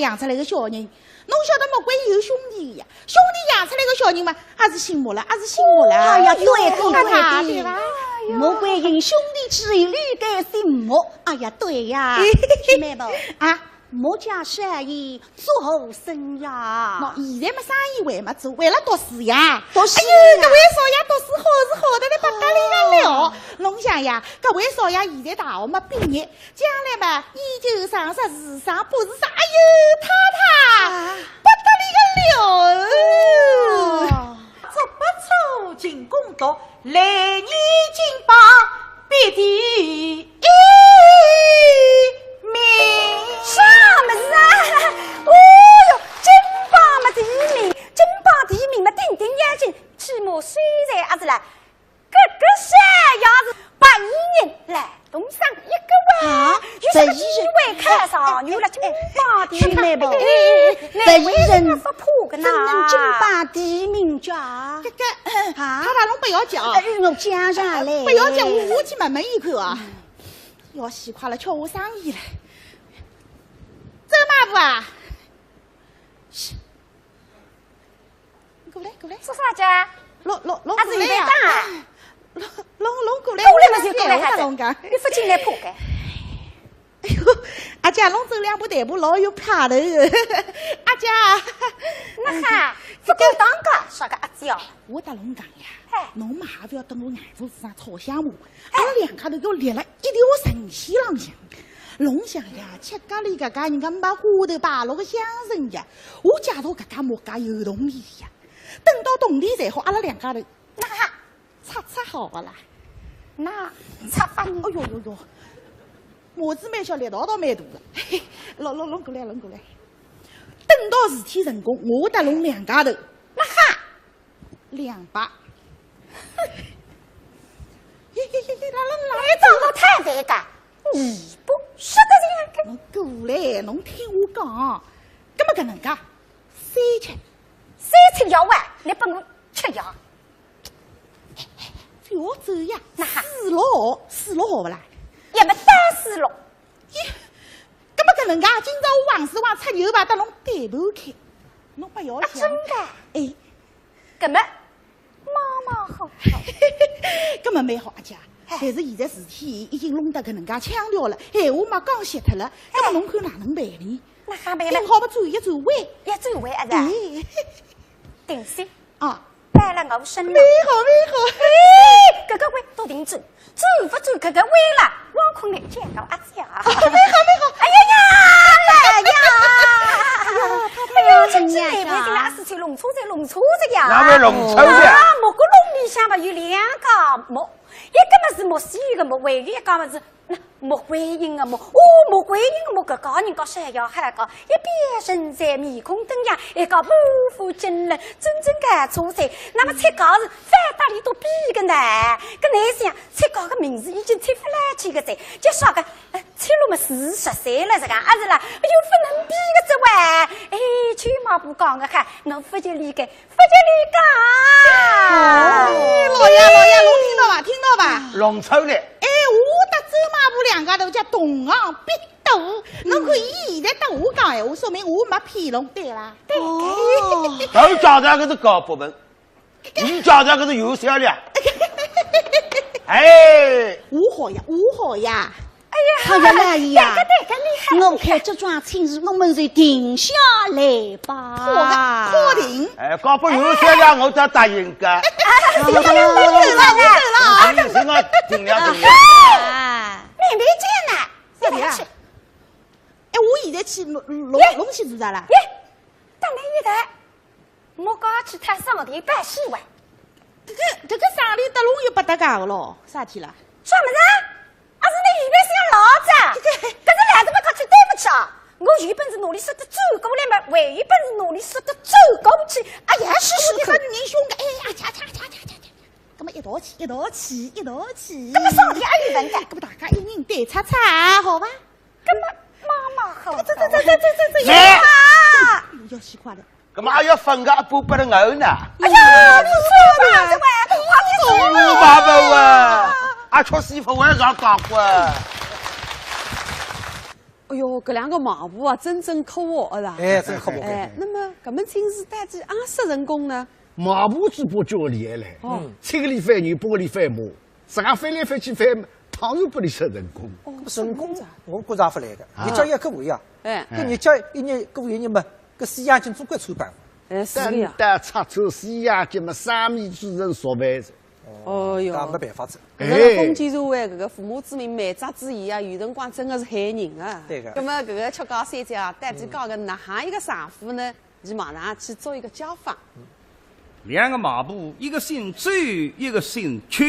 养出来个小人，侬晓得莫怪有兄弟呀，兄弟养出来个小人嘛，还是姓莫了，还是姓莫了。哎呀，对对吧？莫怪因兄弟之一，屡改姓莫。哎呀，对呀，妹妹不啊？莫家生意做好生呀。喏，现在么生意为么做？为了读书呀。读书。哎呦，搿位少爷读书好是好得来不得了了。侬想呀，搿位少爷现在大学么毕业，将来嘛研究生、硕士生、博士生，哎呦，太太不得了了。做不出进攻读，来年金榜必第一名。啥么子啊？哦哟，金榜嘛第一名，金榜第一名嘛定定眼睛，起码虽然还是来，个山样子8亿人来东上一个碗，有什么机会看上有了金榜第一名不？那为人发破个呢？真能金榜第一名家？太太侬不要讲，我讲上来，不要讲，我去问问一口啊。要死快了，瞧我生意了。周马夫啊，过来过来，做啥家？龙过还是来呀！龙过来，过来嘛就过来，还是龙讲，你不进来破开。哎呦，阿阿姐弄走2步3步老有派头。阿姐，那哈，不够当个啥个阿姐？我搭侬讲呀，侬嘛还不要等我眼珠子上炒香木，阿拉2家头要立了一条神仙浪向。龙想呀，吃咖喱搿家人家没花头摆落个香绳呀，我介绍搿家木家有动力呀。等到冬天才好，阿拉2家头那哈擦好个啦。那擦发你，哎呦呦呦，麻子蛮小，力道倒蛮大个。弄过来。等到事体成功，我搭侬2家头那哈2把。你长得太烦个。你不说的这样，侬过来，侬听我讲，搿么搿能介3吃药啊，你帮我吃药。不要走呀，那哈4-6号不啦？也没3、4、6。搿么搿能介，今朝我王师傅出牛排，搭侬对盘开，侬不要想。真的？哎，搿么妈好。搿么蛮好，阿姐。但是现在事体已经弄得搿能介腔调了，闲话嘛讲歇脱了，搿么侬看哪能办理？那还办了？定好么转一转位，一转位啊！是。定先啊，摆了我身上。蛮好。搿个位都定转，转不转搿个位了，王坤来见到阿姐。蛮好。哎呀，趁机来陪这俩事情弄错着呀。哪位弄错的？木个笼里向嘛有2个木。一个么是木西个木，还有一个么是木观音个木。木观音个木，搿个人家山药海个，一边身材面孔登样，一个满腹经纶，真正个出彩。那么菜糕是翻大里都比个难，搿男生菜糕个名字已经猜不来几个噻，就说个菜路么40岁了，这个啊是啦，又不能比个这哇。哎，去嘛不讲个哈，侬不就理解，老爷，侬听到伐？听到伐？弄错了。哎，我搭走马步2家头叫同行必斗，侬看伊现在搭我讲闲话，说明我没骗侬，对啦？对。都叫他搿是高部门，你叫他搿是有销量。哎，我好呀。哎呀，好呀，大姨呀，厉害！我看这桩亲事，我们就定下来吧。确定。哎，搞不有销量，我才答应个。我走了。你是我尽量。你没见呢？对呀。哎，我现在去弄去做啥啦？当然有的。我刚去他上头办事完。这个上里搭拢又不搭界个咯？啥体啦？什么呢？啊是那原本是要老子，可是2个么讲起对不起啊！我有本事努力说得走过来嘛，还有本事努力说得走过去。哎呀，是你看女人凶个，哎呀，掐，咁么一道气。咁么上天也有本的，咁么大家一人对擦擦，好吧？咁么妈妈好。走。呀！要洗快了。咁么还要分个一半拨人牛呢？哎呀，你说嘛，这快点走！爸爸啊！阿确媳妇晚上讲过。哎呦，搿2个马步啊，真正可恶了。哎，真可恶。哎，那么搿门亲事带几20人工呢？马步子不叫厉害嘞。7个里翻人，8个里翻马，自家翻来翻去翻，当然不里收人工。人工我觉着也不来个。你叫一个位啊？哎，搿你叫一年搿1年嘛，搿4眼睛总归穿办法。哎，是的呀。但插手4眼睛嘛，3米之人说办子。哦哟，那没办法子。搿个封建社会，搿个父母之命，满扎之言啊，有辰光真的是害人啊。对个。葛么搿个吃高三姐啊，带起高个哪行一个丈夫呢？就马上去做一个家访。 2个马步，一个姓周，一个姓邱，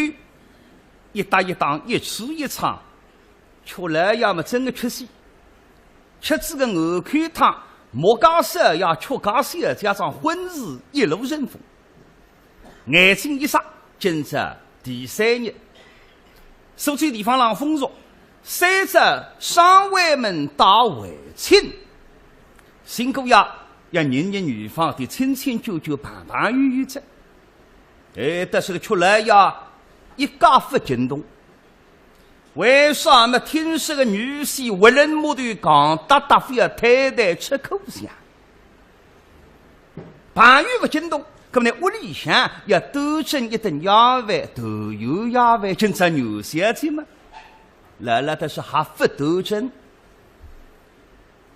一搭一档，一吃一唱，吃来要么真的吃死。吃这个鹅口汤，莫家色要吃家色，加上荤食一路顺风。眼睛一眨，今朝第3日，所在地方上风俗，3只上外门打围亲，辛苦呀！ 要人女方的亲亲旧旧、盘盘圆圆着，哎，但是个出来呀，一家不惊动。为啥么听说个女婿为人木头讲大大非要太太吃口香？盘圆不惊动，可能屋里向要多蒸一顿鸭饭，都有鸭饭，真正牛小姐嘛，来了但是还不多蒸。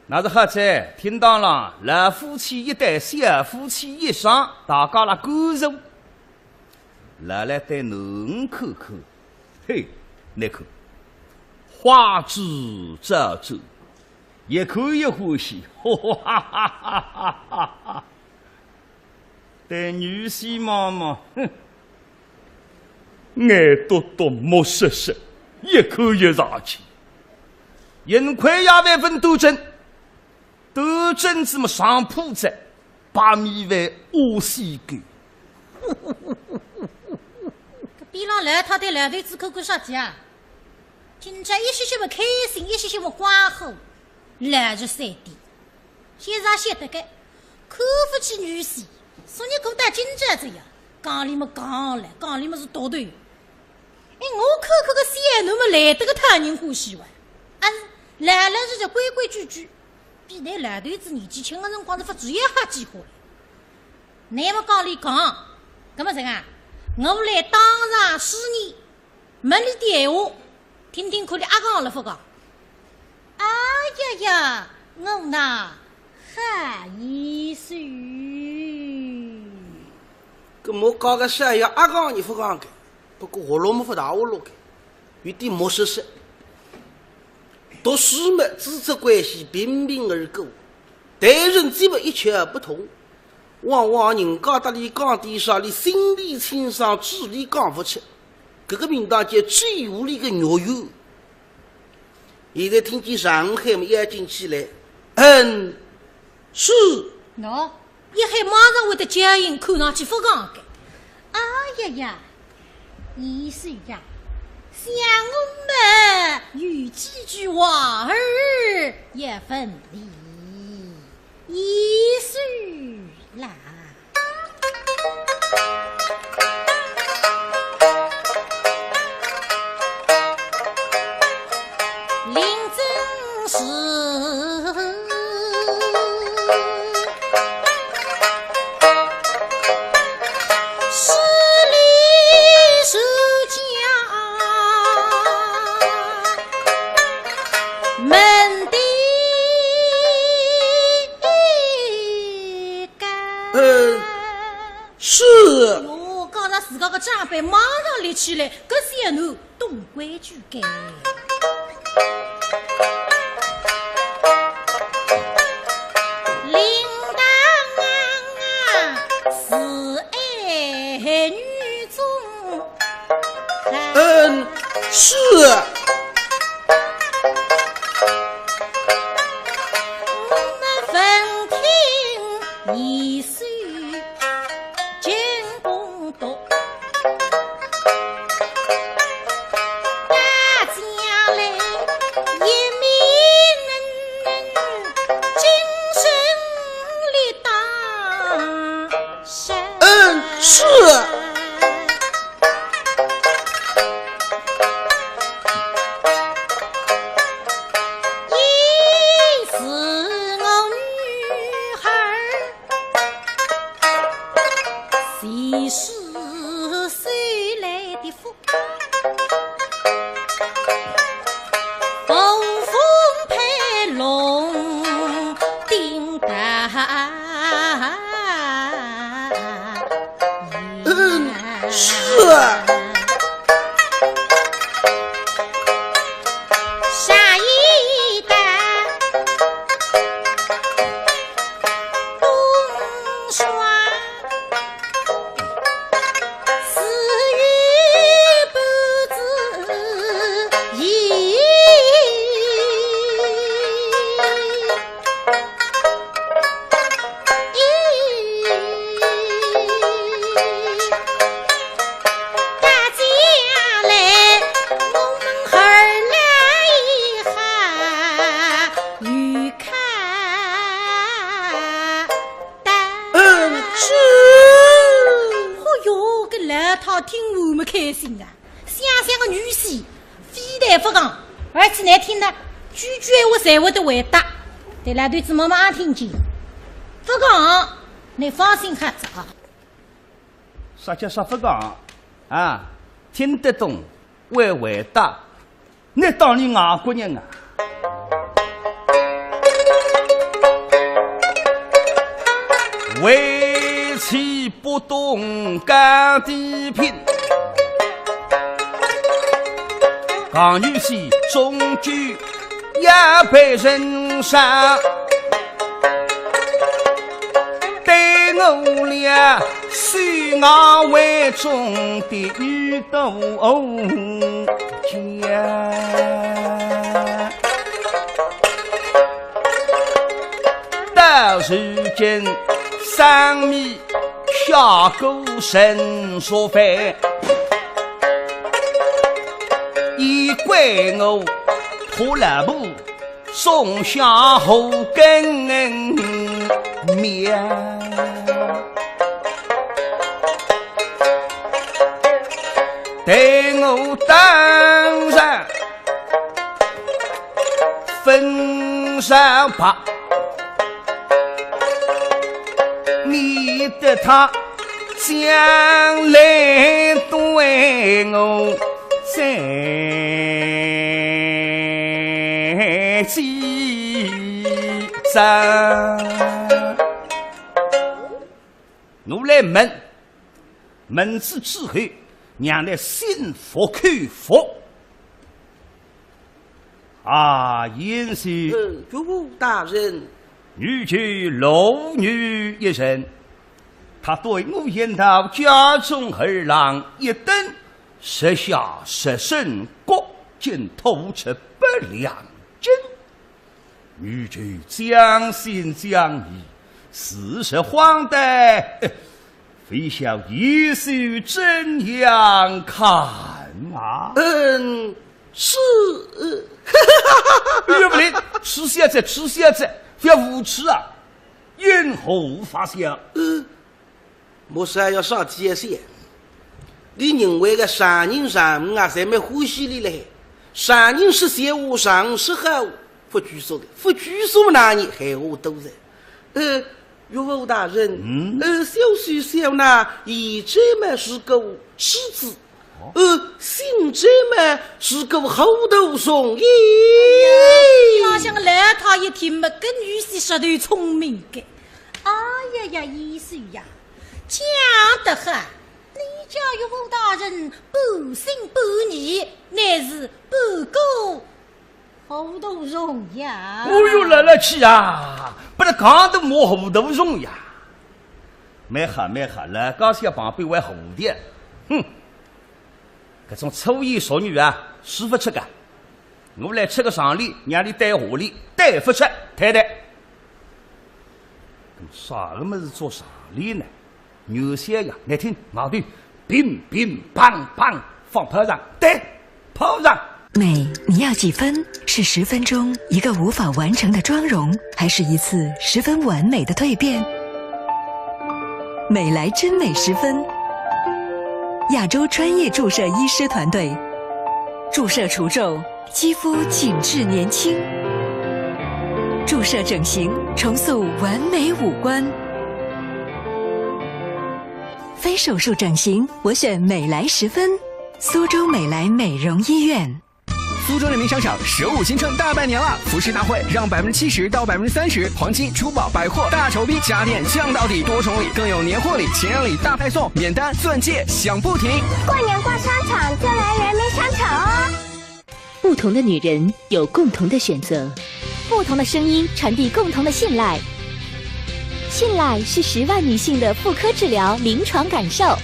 那是好在听到了，老夫妻一对，小夫妻一双，大家了感受。来对侬看看，嘿，你看，花枝招展，一看一欢喜，哈哈哈哈哈哈！对女婿妈妈，哼，眼多多，目实实，一看一上去，银块也万分多真。斗争子么上铺子，把米为乌西干。这边上来他对两对子口口啥子啊？今朝一些些不开心，一些些不关火，来日三点。现在晓得个，看不起女婿，说你过得今朝这样，讲里么讲了，讲里么是多对。哎，我看看个小奴么来得个讨人欢喜哇！啊，来了是这规规矩矩。比那老头子年纪轻的辰光是发主意哈计划了。那么讲里讲，搿么人啊，我来当场试你，问你电话，听听看你阿讲了不讲？哎呀呀，我那好意思。搿么搞个啥呀？阿讲你不讲个，不过活路么不大活路个，有点没实实。读书嘛，职责关系平平而过，待人基本一窍而不通。往往人家搭里讲地上，你心理清爽，智力讲不出，这个名堂叫最无力的肉油。现在听见上海嘛要进去了，是。喏，一海马上会得接应，看上去不讲的。哎呀呀，意思呀。像我们有几句话儿也分离一句啦。林真是是。哟，刚才自家个长辈马上立起来，搿些奴懂规矩个。铃铛是爱女中。是。我们分听一岁。是。一是我女孩，谁是谁来的福？风风配龙顶大。是。下一代冬霜，四月不知意。听我们开心啊！想想个女婿，非但不讲，而且难听的，句句话才会得回答。对了，对子妈妈听见，不讲，你放心哈子啊。啥叫啥不讲啊？听得懂，会回答，那当然外国人啊。为其不动干地品，刚女婿终究也被人杀，对我俩虽我为中的女斗家。到如今上面下狗神所犯，已怪我破了布送下后根面，对我当然分上吧。你的他将来对我再记账，我来问之之后，让来心服口服。啊，严师，主大人。女婿老女一人，他对我言道：家中儿郎一等，设下设身，各尽吐出8两金。女婿将信将疑，事实荒诞，非晓艺术怎样看啊？是，岳不灵，吃蝎子，吃蝎子。不要无耻啊！因何发现？莫是要上天线？你认为个三人上啊，才没欢喜你嘞？三人是邪无上是好不拘束的，不拘束那你害我都人。岳父大人，小婿小那一这么是个妻子。姓这么是个后头松，哪想来他一听么，跟女婿舌头聪明的。哎呀呀，医生呀，讲得很。你家岳父大人不信不疑，乃是不够后头松呀。哎呦，来了去呀！不是刚都摸后头松呀。没哈了，刚才旁边为后的，哼。这种粗衣淑女啊，师傅吃个，我来吃个上礼，让你带下礼，带不吃，太太。啥个么子做上礼呢？牛些呀，来听矛盾，乒乒乓乓放炮仗，对，炮仗。美，你要几分？是10分钟一个无法完成的妆容，还是一次十分完美的蜕变？美来真美10分。亚洲专业注射医师团队，注射除皱，肌肤紧致年轻；注射整形，重塑完美五官。非手术整形，我选美来10分。苏州美来美容医院。苏州人民商场15新春大拜年了，服饰大会让70%到30%，黄金、珠宝、百货大酬宾，家电降到底，多重礼，更有年货礼、情人礼大派送，免单钻戒享不停。过年逛商场就来人民商场哦。不同的女人有共同的选择，不同的声音传递共同的信赖。信赖是10万女性的妇科治疗临床感受，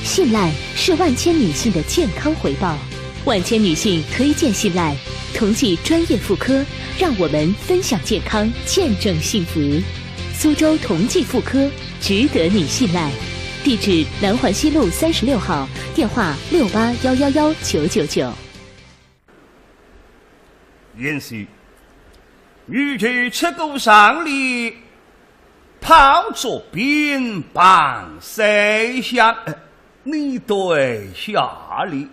信赖是万千女性的健康回报。万千女性推荐信赖，同济专业妇科，让我们分享健康，见证幸福。苏州同济妇科，值得你信赖。地址：南环西路36号，电话68111999。允许女婿吃过上礼，泡着冰棒谁想？你对下礼。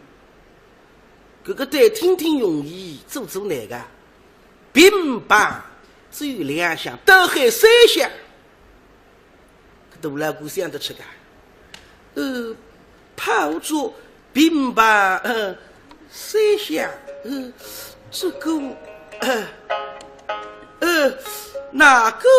这个得听听容易，做做那个冰棒只有2项，都还3项，都来故乡的吃个。泡着冰棒3项，这个哪个？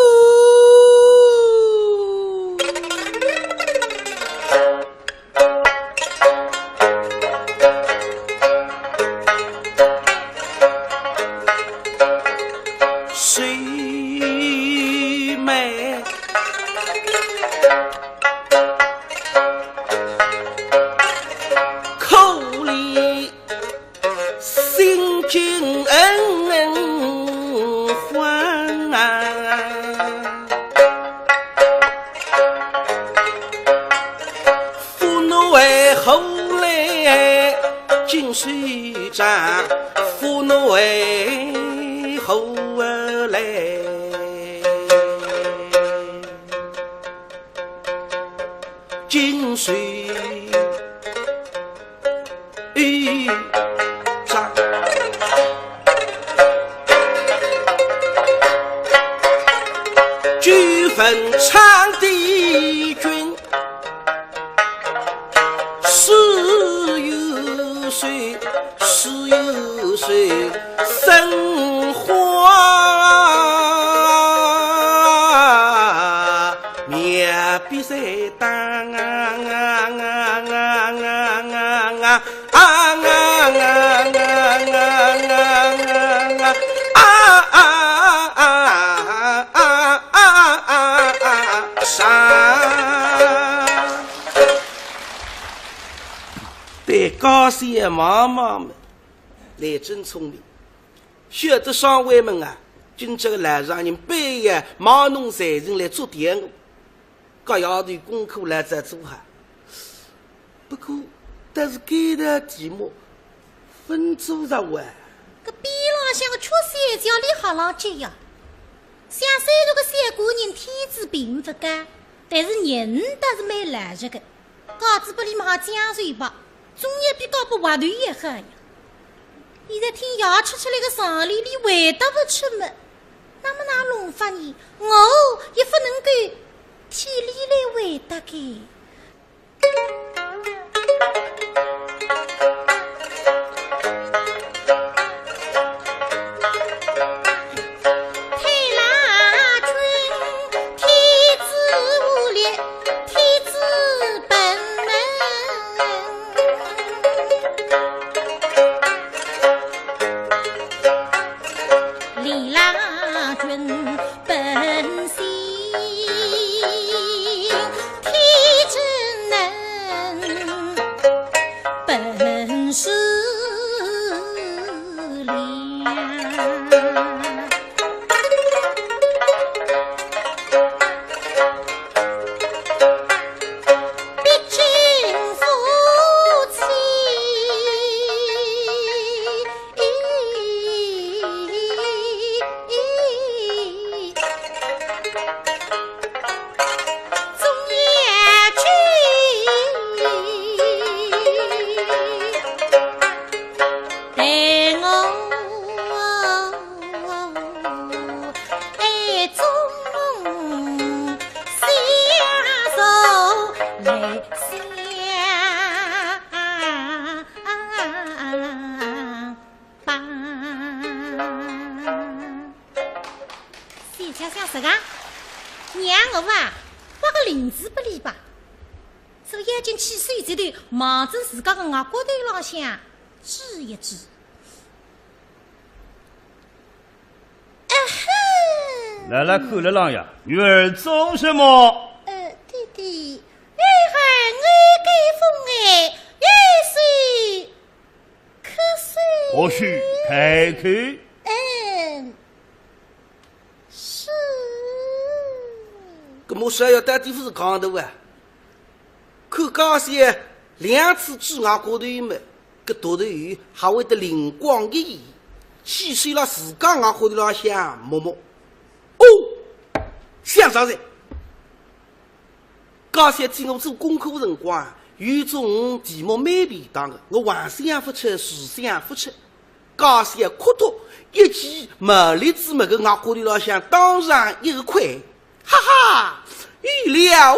金水站，府内后来。金水站，举坟长帝君，十有岁，十有岁，生花面比赛当。对高县妈妈们来真聪明，晓得上尉们啊，今这个来让人半夜忙弄财人来做点我，各样的功课来在做哈。不过，但是给的题目分组上完。个边浪向个缺三角里好浪接呀！像虽然个三国人天资并不高，但是人倒是蛮懒实个。稿子不里嘛江水吧，总也比搞不滑头也好呀。现在听牙吃出来个上里里味道不出么？那么那弄法呢？我也不能够体里来味道个。忙着自家个外国头浪向指一指，来看了郎呀，女儿做什么？弟弟，女孩爱给风哎，月水可水。或许开口。是。搿么说要带地方是讲头啊？看高些。两次指外高头们，搿大头鱼还会得灵光一现，气碎了自家外高头浪向摸摸。哦，想啥子？刚才听我做功课辰光，有种题目蛮便当的，我幻想不出，实想不出。刚才哭脱一记毛栗子么个外高头浪向当上一个块，哈哈，预料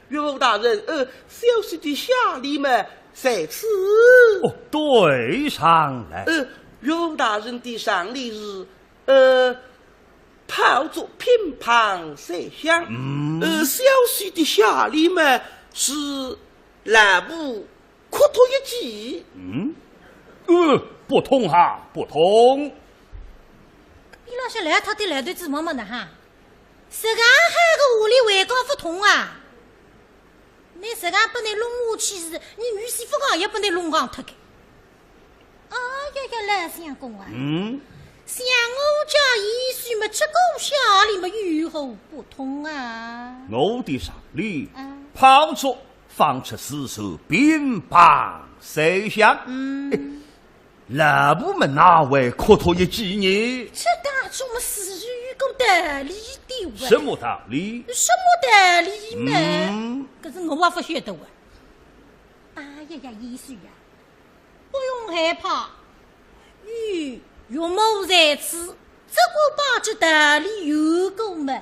岳父大人，小婿的下礼嘛，在此。哦，对上来。岳父大人的上礼是，炮竹乒乓三响。小婿的下礼嘛是蓝布哭脱一记。不同哈，不同。你老些来他的来对子么么的哈，这个还个屋里为高不同啊。你这个不能弄下去是，你女媳妇讲也不能弄光脱个。来相公啊！像我家遗书么，这个下里么如何不同啊？我的上礼炮竹放出尸首，乒乓谁响？那部门哪位可托一几年？这当中么是有个道理的哇？什么道理？什么道理嘛？可是我不晓得哇。哎呀呀，意思呀，不用害怕，有某在此，这个把这道理有够嘛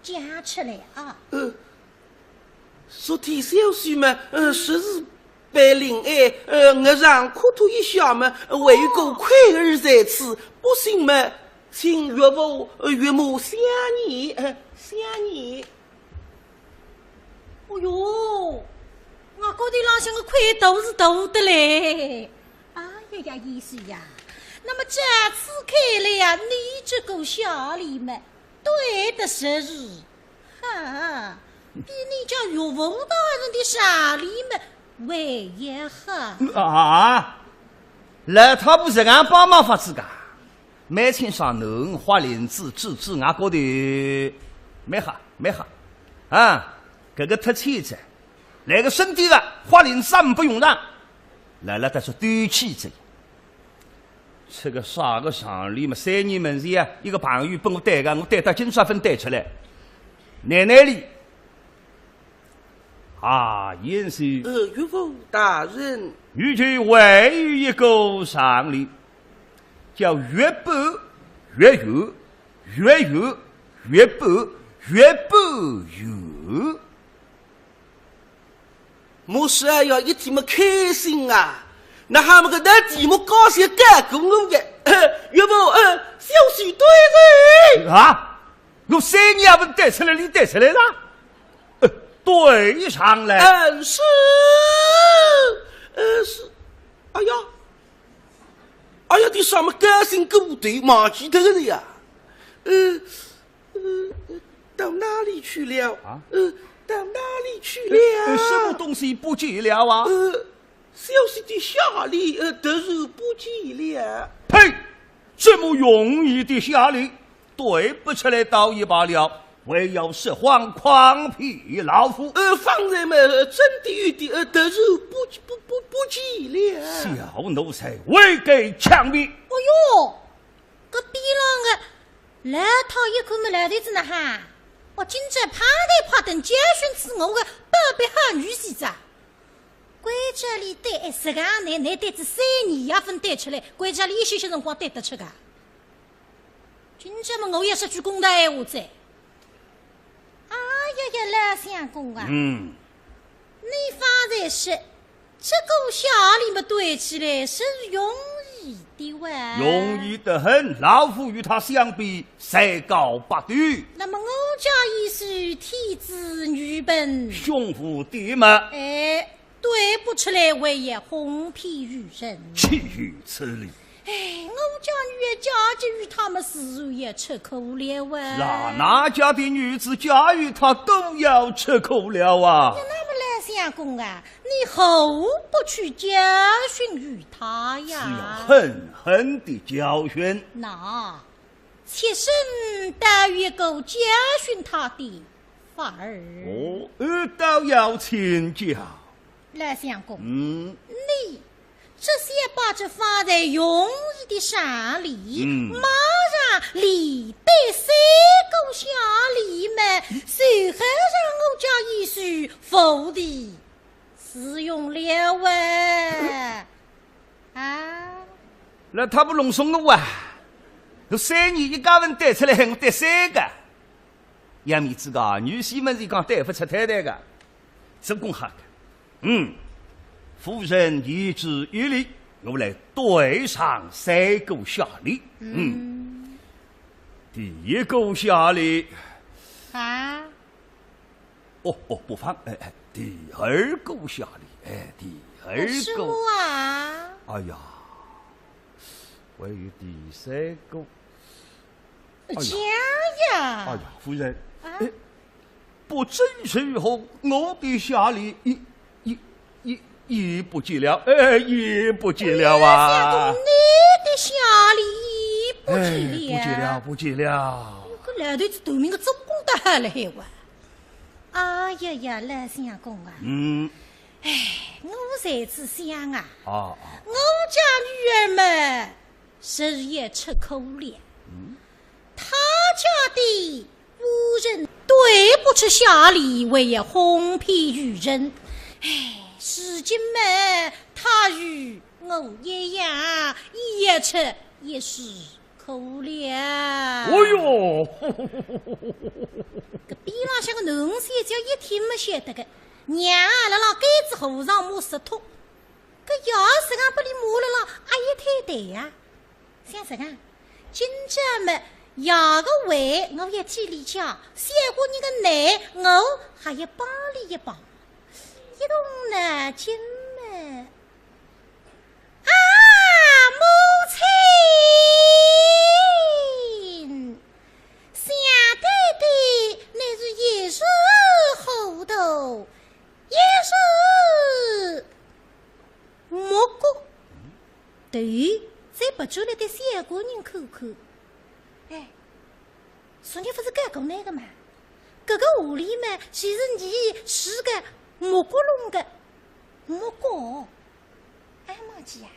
讲出来啊。昨天小婿嘛，实是被领爱，我让可托一下嘛，为有个快儿在此，不信嘛，请岳父岳母想你，想你。哦哟，我觉得浪向个亏都是大的嘞。哎呀呀，意思呀，那么这次看来呀，你这个小李们对的是日，哈，比你家岳父大人的小李们为也好啊！那他不是俺帮忙法子噶，每天上农花林子治俺觉得没好，啊，这个特气子，那个身体啊，花林子不用让，来了他说对气子。这个啥个上里嘛，3年门前啊，一个朋友帮我带个，我带到金沙分带出来，奶奶里。啊，严是岳父大人，与其为于一个上礼，叫越薄越有，越有越薄，越薄有。莫是要一天么开心啊！那他们个那题目高兴干过我的，岳父，小婿对人啊！我3年也不带出来，你带出来了？对上来，是，是，哎呀，你什么高兴过对，忘记得了呀？到哪里去了？啊？到哪里去了？什么东西不见了啊？小婿的下礼，都是不见了。呸！这么容易的下礼，对不出来倒也罢了。为要拾荒诓屁老夫，方才们真的有的，都是不见了。小奴才未给枪毙。哎呦，这逼郎个来套一口么来头子呢哈！我今朝趴台趴等教训死我个宝贝好女婿子。关家里带10个男带子3年也分带出来，关家里一些辰光带得出个。今朝么我也说句公道闲话在。哎呀呀，老相公啊！你方才说这个小李么对起来是容易的哇？容易得很，老夫与他相比，才高八斗。那么我家已是天子女本，胸腹地嘛。对不出来为也哄骗于人，岂有此理！我家女儿嫁给与他们自然也吃苦了啊！哪家的女子嫁与他都要吃苦了啊！那么来相公啊，你何不去教训于他呀？是要狠狠的教训。那妾身倒有够教训他的法儿。倒要请教。来相公，你这些把这放在容易的山里，马上里带3个小李们，随后让我家一书否的使用了那他不弄松了哇！有3年一家人带出来，我带3个。杨面子个女婿们是讲带不出太太个，这公哈个。夫人一旨一理，我来对上3个下礼。第一个下礼啊，不放，第2个下礼，第2个啊，哎呀，还有第3个，讲呀，哎呀，夫人，不正是后我的下礼也不见了，也不见了啊！你的下礼不见了，不见了。这老头子头名个总共的了哇！哎呀呀，老相公啊！哎，我才子想啊，我家女儿们日夜吃口粮，他家的夫人对不起下里，为也哄骗于人。哎，如今嘛，他与我一样，也吃也是口粮。哦哟，这边浪向个农三叫一天没晓得个，娘啊，辣盖子后上摸石头，搿要是俺不里摸了了，阿姨太对呀。想什么？今朝么要个胃，我一天里讲，小过你个奶，我还要帮你一帮。一动呢，今么啊，母亲，想对对，乃是一时糊涂，一时莫过。对，再不出来的小姑娘看看。哎，昨日不是讲过那个嘛？这个屋里嘛，其实你是个莫过弄的，莫过。俺忘记呀，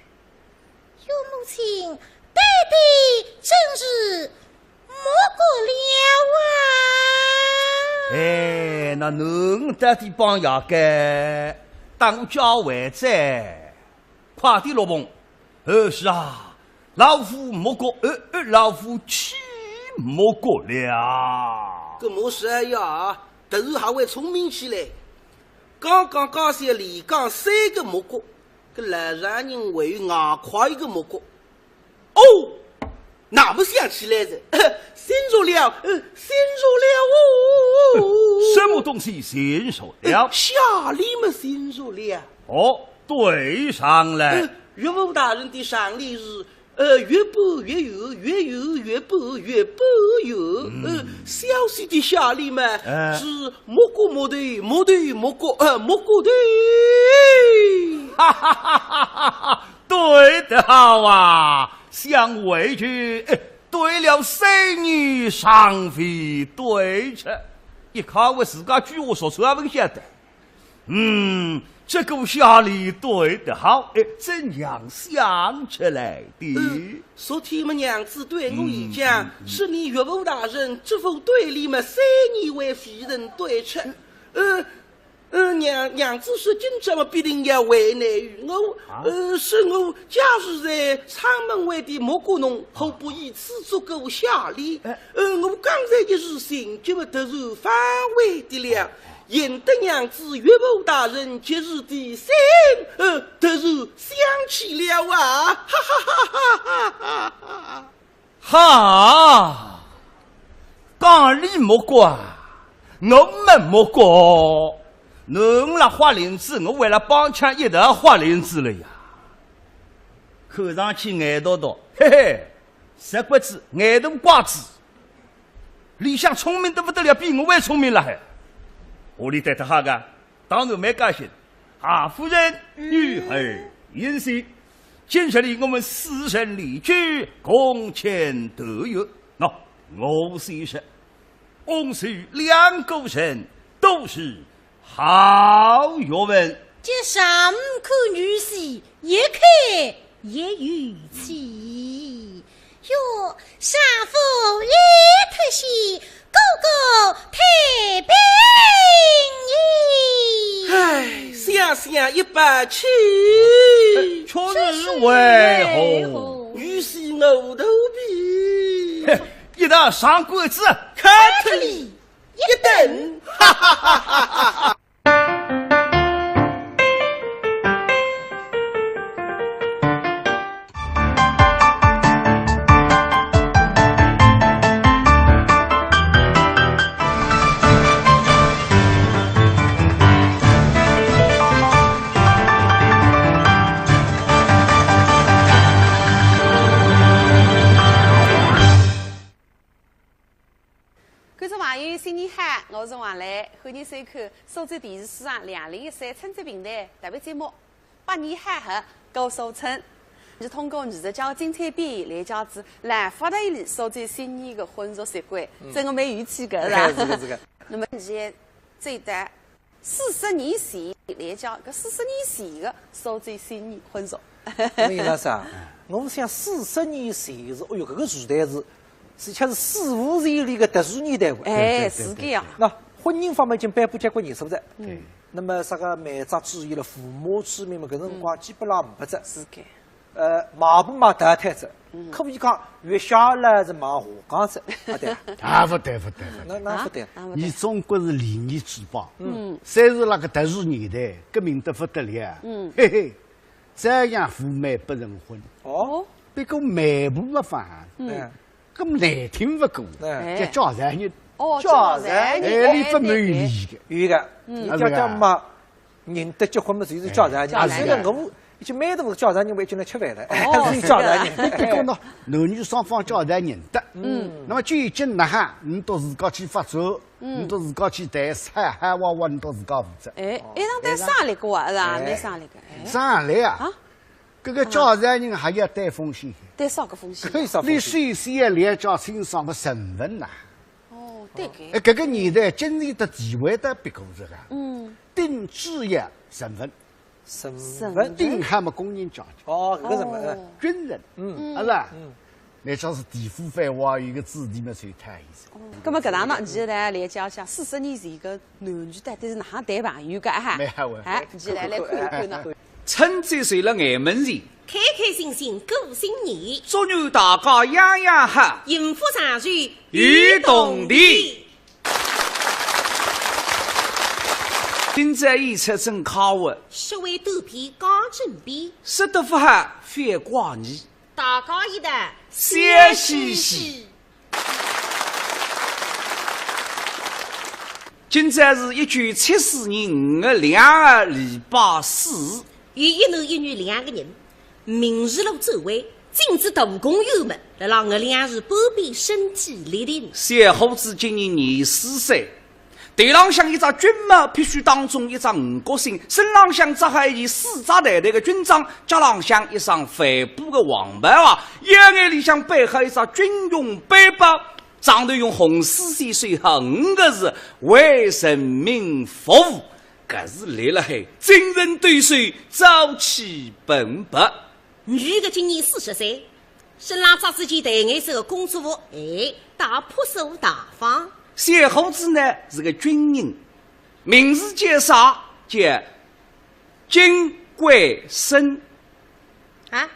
有母亲，对对，真是莫过了啊！哎，那侬到底帮牙该，当我叫回在，快点落棚。是啊，老夫莫过，老夫岂莫过了？这莫是呀，头还会聪明起来。刚刚讲些连讲3个莫过，这来让人为牙快一个莫过。哦，那不想起来着，先说了，先说了哦。什么东西先说了？下里么先说了。哦，对上了。岳父大人的上例是，越播越有，越有越播越播有。消息的下例嘛，是莫过莫对，莫对莫过，莫过对。哈哈哈哈哈！对得好啊，想回去，对了3女上飞对着，一看我自家句话说出来不晓得。这个下里对得好，怎样想出来的？昨天么娘子对我一讲，是你岳父大人这副对里么3年为夫人对出，娘子是今朝么必定要为难于我，是我假日在仓门外的蘑菇农，后不以此足够下礼，我刚才一时心急么突然反胃的了。引得娘子岳父大人节日的心，突然想起了啊！哈哈哈哈哈哈！哈，讲理莫过，我们莫过。侬那花林子，我为了帮腔一头花林子了呀。看上去眼多多，嘿嘿，实骨子眼洞瓜子，里向聪明得不得了，比我还聪明了还。屋里带他哈个，当然蛮高兴。夫人、女儿言喜，今日里我们4人离居，共前得约。我虽是，翁婿2个人都是好学问。这上口女婿，一看也有气。哟，上夫一特喜，哥哥太平矣。唉，想想100气，确实为何？于是我头皮一道上棍子，看特里一等，哈哈哈哈哈哈。新年好，我是王兰，欢迎收看苏州电视史上2013春节平台特别节目《百年好合高收春》，是通过艺术家精彩表演来讲子来发达里苏州新年的婚俗习惯，这我蛮有趣的是吧？是的。那么现在最大40年前来讲，搿40年前的烧醉新年婚俗。那伊拉啥？我想40年前是，哎哟，搿个时代是恰是史无前例的特殊年代。哎，是搿样。那婚姻方面已经颁布结婚年数了。嗯。那么啥个媒妁之言了，父母之命嘛，搿辰光基本上没只。是搿。忙不忙得太子，可以讲越下来是忙下岗子，不对？啊，不对，那不对。你中国是礼仪之邦，虽是那个特殊年代，革命得不得了啊！嘿嘿，这样赴媒不成婚，别个媒婆没放，咁难听不过，叫叫啥人？叫啥人？你不满意的，有个，你叫嘛人得结婚嘛，就是叫啥人？虽然我。已经每顿叫啥人，我已经来吃饭了。是叫啥人？别讲喏，男女双方叫啥认得。那么究竟哪哈，你到自家去发作，你到自家去谈菜，还娃娃你到自家负责。哎，一场谈商量过啊，是吧？没商量个。商量啊！这个叫啥人还要带风险？带啥个风险？你首先要了解清爽个身份呐。哦，对个。哎，这个年代经济的地位的别个这个。定职业身份。身份定还没公认讲究哦，搿什么军人，是吧？那像是地府范围有个子弟嘛，算太意思。那么搿档呢，现在来讲讲40年前个男女到底是哪样谈朋友个哈？哎，现在来看一看呢。趁着睡了眼门前，开开心心过新年，祝愿大家样样好，幸福长寿与动地。今朝演出真考我，学会肚皮讲正比，识得不好反挂你，大家一代笑嘻嘻。今朝是1974年5月2日礼拜四，有一男一女2个人，明日路周围禁止大公友们来让我2日半边身体力定。小伙子今年24岁。头浪向一只军帽，必须当中一只五角星，身浪向则还一4只大大的军章，脚浪向一双帆布的黄袍啊，腰眼里向背后一只军用背包，上头用红丝线写下5个字：为人民服务。搿是立了海，精神对水，朝气蓬勃。女的今年40岁，身浪扎自己戴颜色的工作服，大朴素大方。小伙子呢是个军人，名字叫啥？叫金贵生。啊，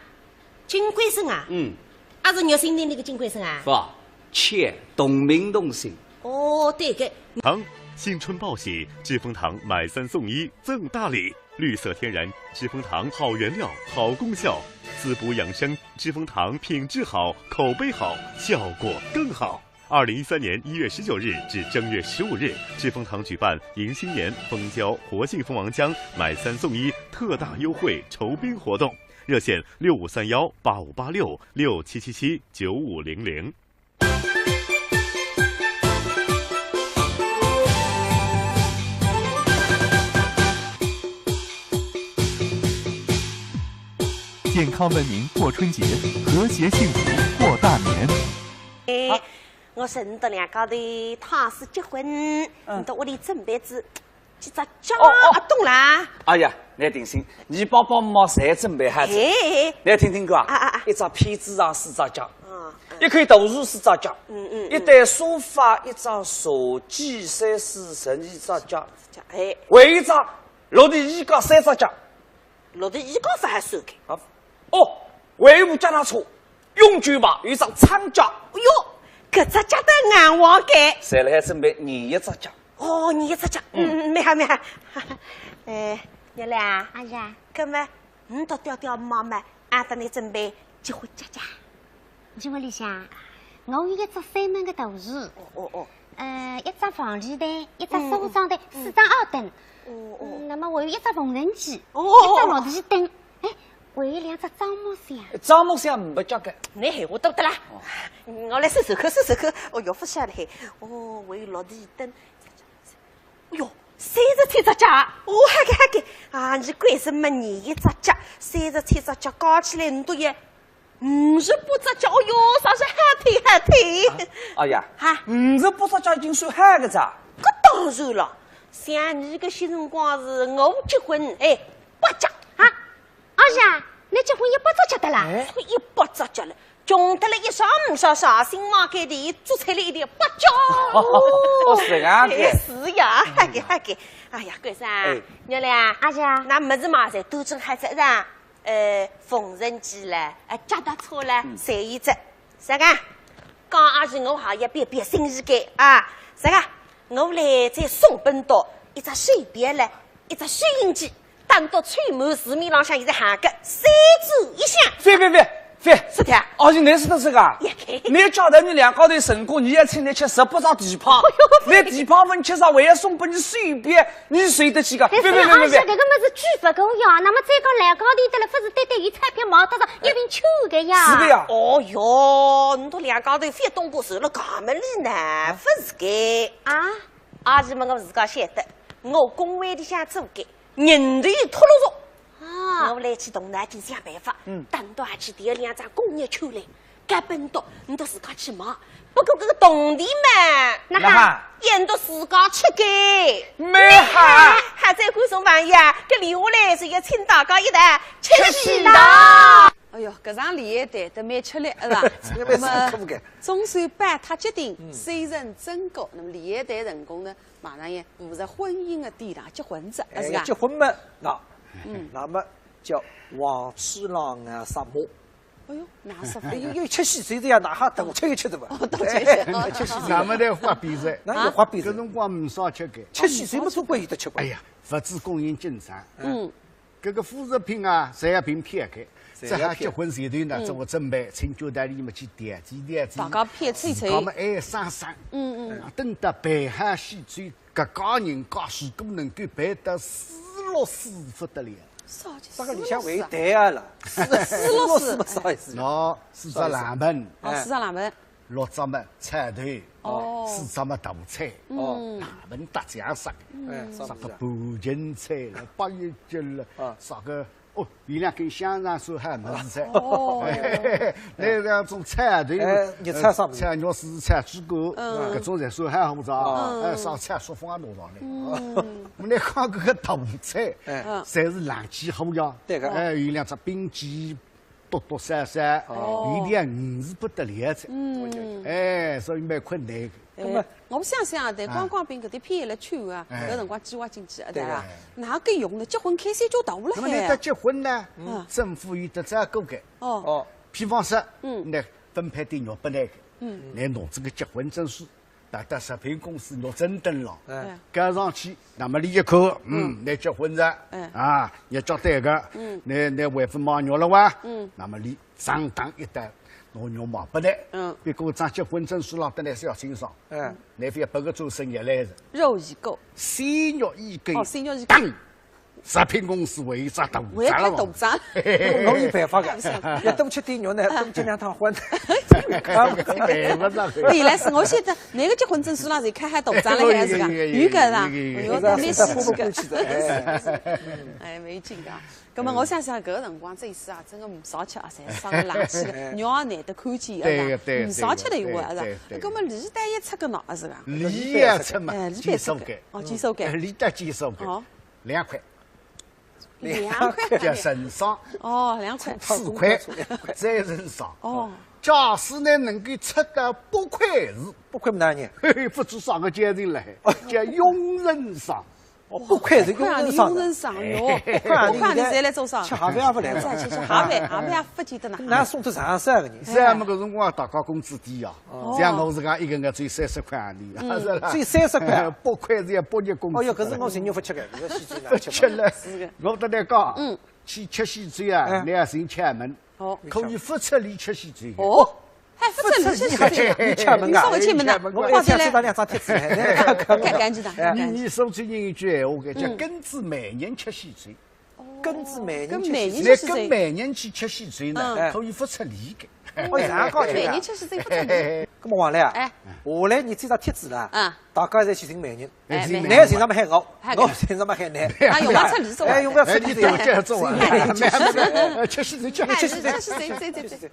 金贵生啊？还是肉心的那个金贵生啊？不，切，同名同姓。哦，对个。新春报喜，知蜂堂买3送1赠大礼，绿色天然知蜂堂好原料好功效，滋补养生。知蜂堂品质好，口碑好，效果更好。2013年1月19日至正月15日，知蜂堂举办迎新年蜂胶活性蜂王浆买3送1特大优惠酬宾活动，热线6531858667779500。健康文明过春节，和谐幸福过大年。我认得2家的他是结婚，你到屋里准备几只家懂啦？哎呀，你定心，你爸爸妈妈侪准备好子。你听听歌啊！一只被子上4只脚，一块豆腐4只脚，一台沙发1只茶几3、4、12只脚，还一只落地衣架3只脚。落地衣架法还算开？还有部脚踏车，永久吧，有一只长脚。哎呦！搿只脚的硬黄盖，侪辣海准备你1只脚。你1只脚，没好。娘俩，哎呀，搿么你到调妈妈，俺等你准备结婚家。结婚里向，我有1只3门的大树，1只房里台，1只梳妆台，4张奥灯，那么我有1只缝纫机，1只落地灯，还有2只樟木箱。樟木箱没交给，你闲话多得啦。我来收口。哟，不晓得嘿。还有落地灯。哟，33只脚。哈个啊！你关是没你1只脚，33只脚加起来你都有58只脚。哟，啥是喊腿。哎呀，58只脚已经算喊个咋？搿当然了。像你个些辰光是我结婚8结啊！二姐，你结婚1百只结的啦？ 100只结了，穷得了一上唔上上，新房开店做出来一点8角。哦，是啊，是呀，哈给。哎呀，哥噻，娘嘞，阿姐，那么子嘛噻，都正还在上，缝纫机了，脚踏车了，侪一只。啥个？刚阿姐我还要别心意给啊！啥个？我来再送本到一只水便了，一只收音机，等到吹满市面浪向现在喊个3炷一响。飞，是的。而且你是的这个，你叫得你两高头成果，你也请你吃18张地胖，你地胖分吃上，我也送给你随便，你谁得起个？别，而且这个么是巨不够呀，那么这个两高头的了，不是对于彩票毛得上一瓶秋个呀？是的呀。哦哟，你都两高头非动过手了，干么里呢？不是个啊，阿姐们我自家晓得，我工会里向做个人头脱落着。我来去动脑筋想办法，等到还去第2张工业秋来，该本到你都自家去忙。不过这个动地嘛，那哈，人都自家吃个，没哈，还在观众朋友，这留下来是要请大家一道吃喜的。哎呦，搿场联欢队都蛮吃力，是吧？那么中山办他决定虽然真高，那么联欢队成功呢，马上也步入婚姻的殿堂，结婚子，是吧？结婚嘛，那么叫王七郎啊杀马。哎呦，哪是？因为吃喜岁这样，哪哈等吃一吃的嘛？吃喜岁。咱们在花比赛，那花比赛，搿辰光唔少吃个。吃喜岁么总归有得吃过。哎呀，物资供应紧张。搿个副食品啊，侪要凭偏开。这下结婚前头呢，做个准备，请酒店里面去点几。大家偏吹。我们爱生。等到办好喜醉，各家人家事都能够办得水落石不得了。这个里向为对啊了，水落石不啥意思？喏，4只冷盆，4只冷盆，6只么菜头，4只么大菜，冷盆搭酱杀，啥个半斤菜了，8一斤了，啥个。有2根香肠手还么子菜，那2种菜头，热菜上面，菜肉丝菜猪骨，搿种菜手还好着，烧菜说风也弄上来。我来看搿个大菜，侪是冷气好呀，有2只冰鸡，剁散，有点鱼是不得了菜，所以蛮困难的。我们想想，但光光凭搿点偏来穿啊，搿辰光计划经济，对伐？哪个用呢？结婚开销就大了。那么你得结婚呢？政府有得这个个比方说，那分配点肉拨那个，来弄这个结婚证书，拿到食品公司肉证登了，盖上去，那么你一看，来结婚了，要交代个，那外父买肉了哇，那么你上当一单。侬肉毛不来，别个张结婚证书上得来是要清爽，那非要拨个做生意来着。肉易购，鲜肉易购，鲜肉易购。食品公司为啥大为啥大涨？我有办法个，要多吃点肉呢，多结2趟婚。原来是我现在哪个结婚证书上侪开海大涨了，还是个有个啦，有的蛮稀奇个，哎，没劲个。咁么我想想，搿个辰光这一次啊，真个唔少吃啊，侪伤个冷气个，肉也难得看见，唔少吃的有啊，是。咁么李代一出个喏，是个。李也出嘛，鸡手干，鸡手干，李代鸡手干，2块。2块叫人上2块4块，再人上假使呢能够出到8块8块么大人，不知啥个阶层了，叫佣人上。8块是佣人上哟，8块你再来做啥？吃下饭也不来，吃下饭也不记得呢。那送得上3个人，咱们搿辰光大家工资低呀，像我自家一个月只有30块洋钿，只有30块，8块是要8日工资。哦哟，搿是我寻肉不吃个，搿个西不吃了。我得来讲，去吃西醉啊，你要寻敲门，可以不出里吃西醉。还不出里吃西醉，你敲门啊？我敲门的，我一天吃到2张贴纸，赶紧的。你说最近一句闲话个，叫庚子每年吃西醉。庚子每年跟每年去吃西醉呢，可以不出里个。我啥高兴？每年吃西醉不出里。咁么王来啊？下来你这张贴纸啦，大家侪去寻美人，你寻上么海我寻上么海男。用不出里做，用不出里做，这做完，吃西醉，吃西醉。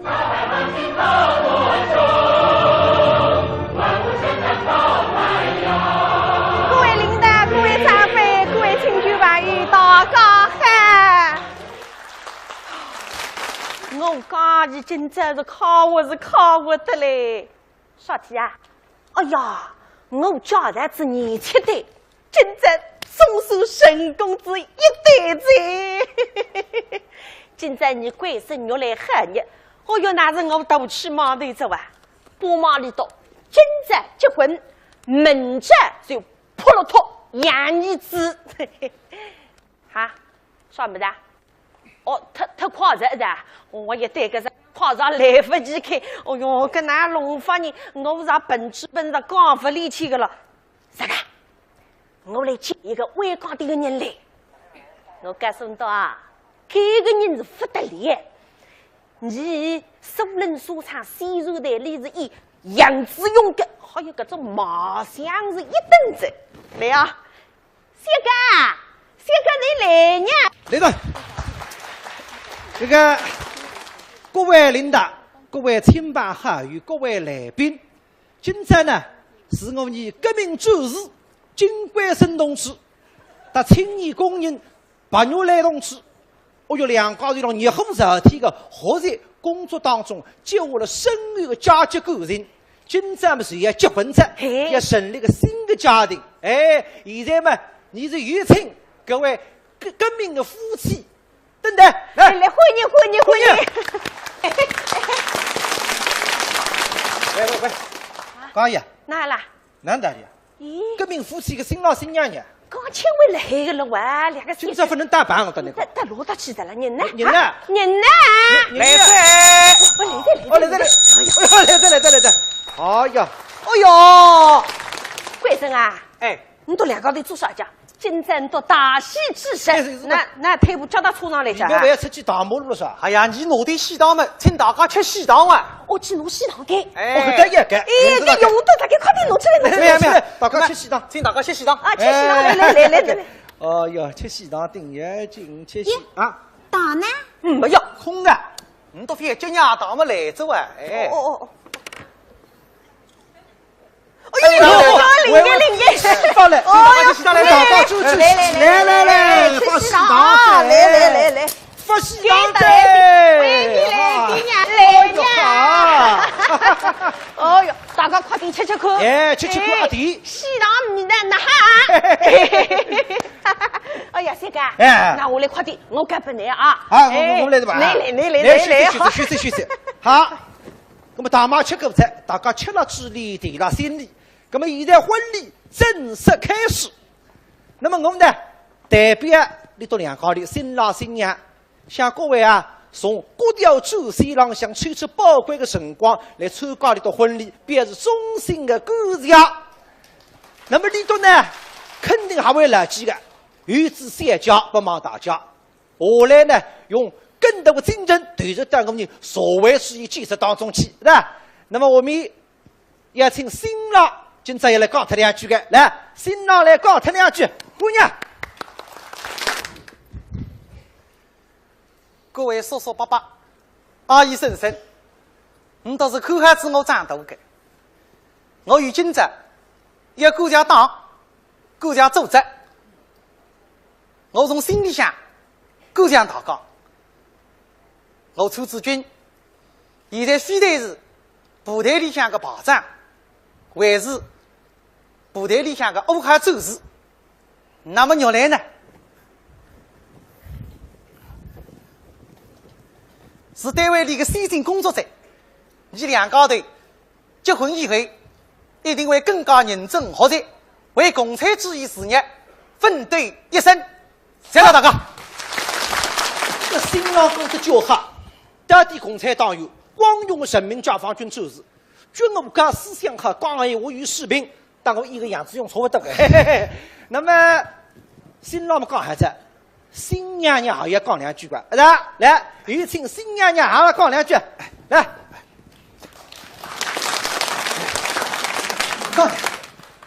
大百姓到多久？讲你今朝是考我的嘞。啥体啊？哎呀，我家孩子年轻的，今朝送受沈公子一对子。今朝你贵生月来喊你，哦哟，那是我斗气忙头子哇，不忙里头。今朝结婚，明朝就破了脱养儿子。哈，啥么子？哦，他夸着的，我也对个是夸着来不及开。哦哟，跟那龙发人，我是本质本着刚不力气个了。啥个？我来接一个外港的人来。我告诉你到啊，这个人是不得了。你苏人所唱西柔的例子以杨子勇的，还有这种马相是一等子。来啊，谢哥你来呢？来了。这个各位领导、各位亲朋好友、各位来宾，今朝呢是我们革命战士金冠生同志和青年工人白玉兰同志，我有两家人热火朝天的合在工作当中，接下了深远的阶级感情。今朝嘛是要结婚着，要成立个新的家庭。现在嘛，你是有请各位革命的夫妻。等等，来欢迎！喂，高爷，哪啦？哪的呀？咦，革命夫妻个新郎新娘呢？刚请回来个了哇，两个今朝不能打扮我的那个。打罗到起的了，人呢？人呢？来噻！来这里！来这！哎呀！贵生啊！你都两个在做啥家？今朝到大喜之日，那退步叫到车上来着。你不要出去大马路了是吧？哎呀，你拿点喜糖嘛，请大家吃喜糖啊！我去拿喜糖给。得一个。你用得大家快点拿出来。没，大家吃喜糖，请大家吃喜糖。啊，吃喜糖，来。哦哟，吃喜糖顶眼睛，吃喜啊。大呢？没有，空的。你都非叫伢大么来着啊？领给，放来，大家就吃，来，放喜糖，来，放喜糖的，来呀！哦哟，大家快点吃看。吃看阿弟。喜糖米的那哈。哎呀，三哥，那我来快点，我干不来啊。我来的吧。来，休息。好，那么大妈吃过菜，大家吃了嘴里，提了心里。那么现在婚礼正式开始。那么我们呢，代表你到两家里新郎新娘，向各位从各条酒席上向抽出宝贵的辰光来参加你的婚礼，表示衷心的感谢。那么里头呢，肯定还会来几个与之相交，不瞒大家。我来呢，用更多的精神投入到我们社会主义建设当中去，是吧？那么我们要请新郎今朝要来讲他两句的，来，新郎来讲他两句，姑娘。各位叔叔伯伯、阿姨婶婶，你都是看孩子我长大的。我与今朝要顾家党、顾家组织，我从心里想顾家大家。我楚志军现在非但是部队里向的排长，还是部队里向的武汉战士。那么原来呢，是单位里的先进工作者。你两家头结婚以后，一定会更加认真负责，为共产主义事业奋斗一生。谢谢大家。这新郎哥的叫喊，当地共产党员光荣的人民解放军战士，军武家思想和讲言话与士兵，当我一个样子用错不得的。那么新郎们讲孩子，新娘娘也要讲两句吧？来，有请新娘娘也要讲两句，来。讲，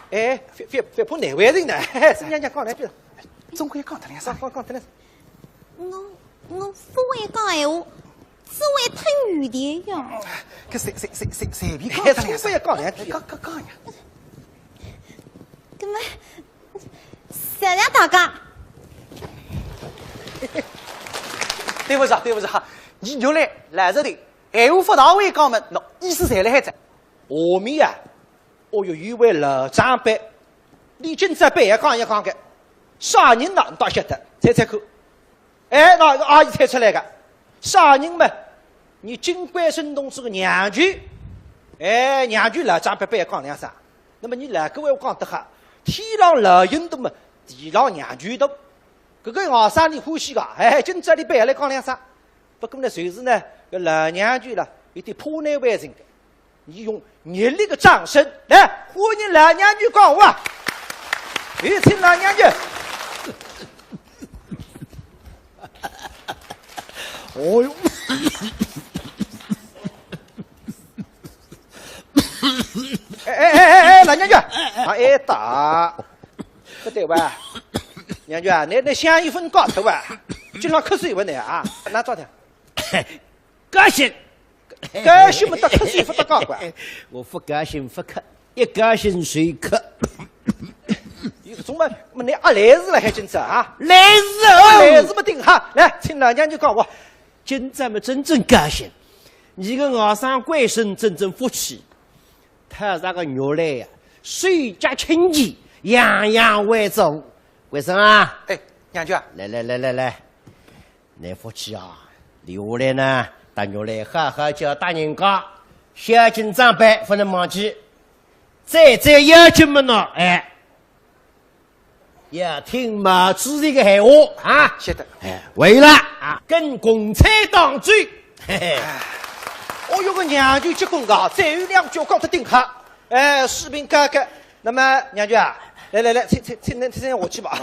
别怕难为人呢。新娘娘讲两句，总归讲他两声，讲他两声。我不会讲闲话，只会吞语的呀。搿随便讲他两声，讲两句，讲呀。搿么，谢谢大家。对不起，你就来这里，闲话不到位讲么，喏，意思侪来海在。下面呀，哦哟，有位老长辈，你今朝白讲一讲个，啥人呢？你倒晓得，猜猜看。哎，那个阿姨猜出来个，啥人嘛？你金冠生同志个娘舅。哎，娘舅老长辈白讲两声。那么你来各位我讲得哈，天上老鹰多嘛，地上娘舅多。搿个学生你欢喜个，哎，今朝你白来讲两声。不过呢，随时呢，搿老娘舅啦，有点破难为情的。你用热烈的掌声来欢迎老娘舅讲话。有请老娘舅。哦哟。哎，老娘舅，挨打，不对吧？娘舅啊，你香烟分高头啊，经常瞌睡不呢啊？拿照条。高兴，高兴不得瞌睡不得高管。我不高兴不瞌，一高兴随瞌。有个种么？你阿来日了还今朝啊？来日哦，来日不定哈。来，请老娘舅讲话。今朝么真正高兴，你个外甥官绅真正福气。他那个肉来呀，水加清气，样样为足。官绅啊，哎，娘舅啊，来，你福气啊，留下来呢，大肉来好好教大人家，小金长辈不能忘记。再要求么呢？哎，要听毛主席的闲话啊！晓得。哎，为了啊，跟共产党追。嘿嘿。哦哟，个娘舅结棍个，再有两脚高头顶下，哎，士兵哥哥，那么娘舅啊，来，请我去吧。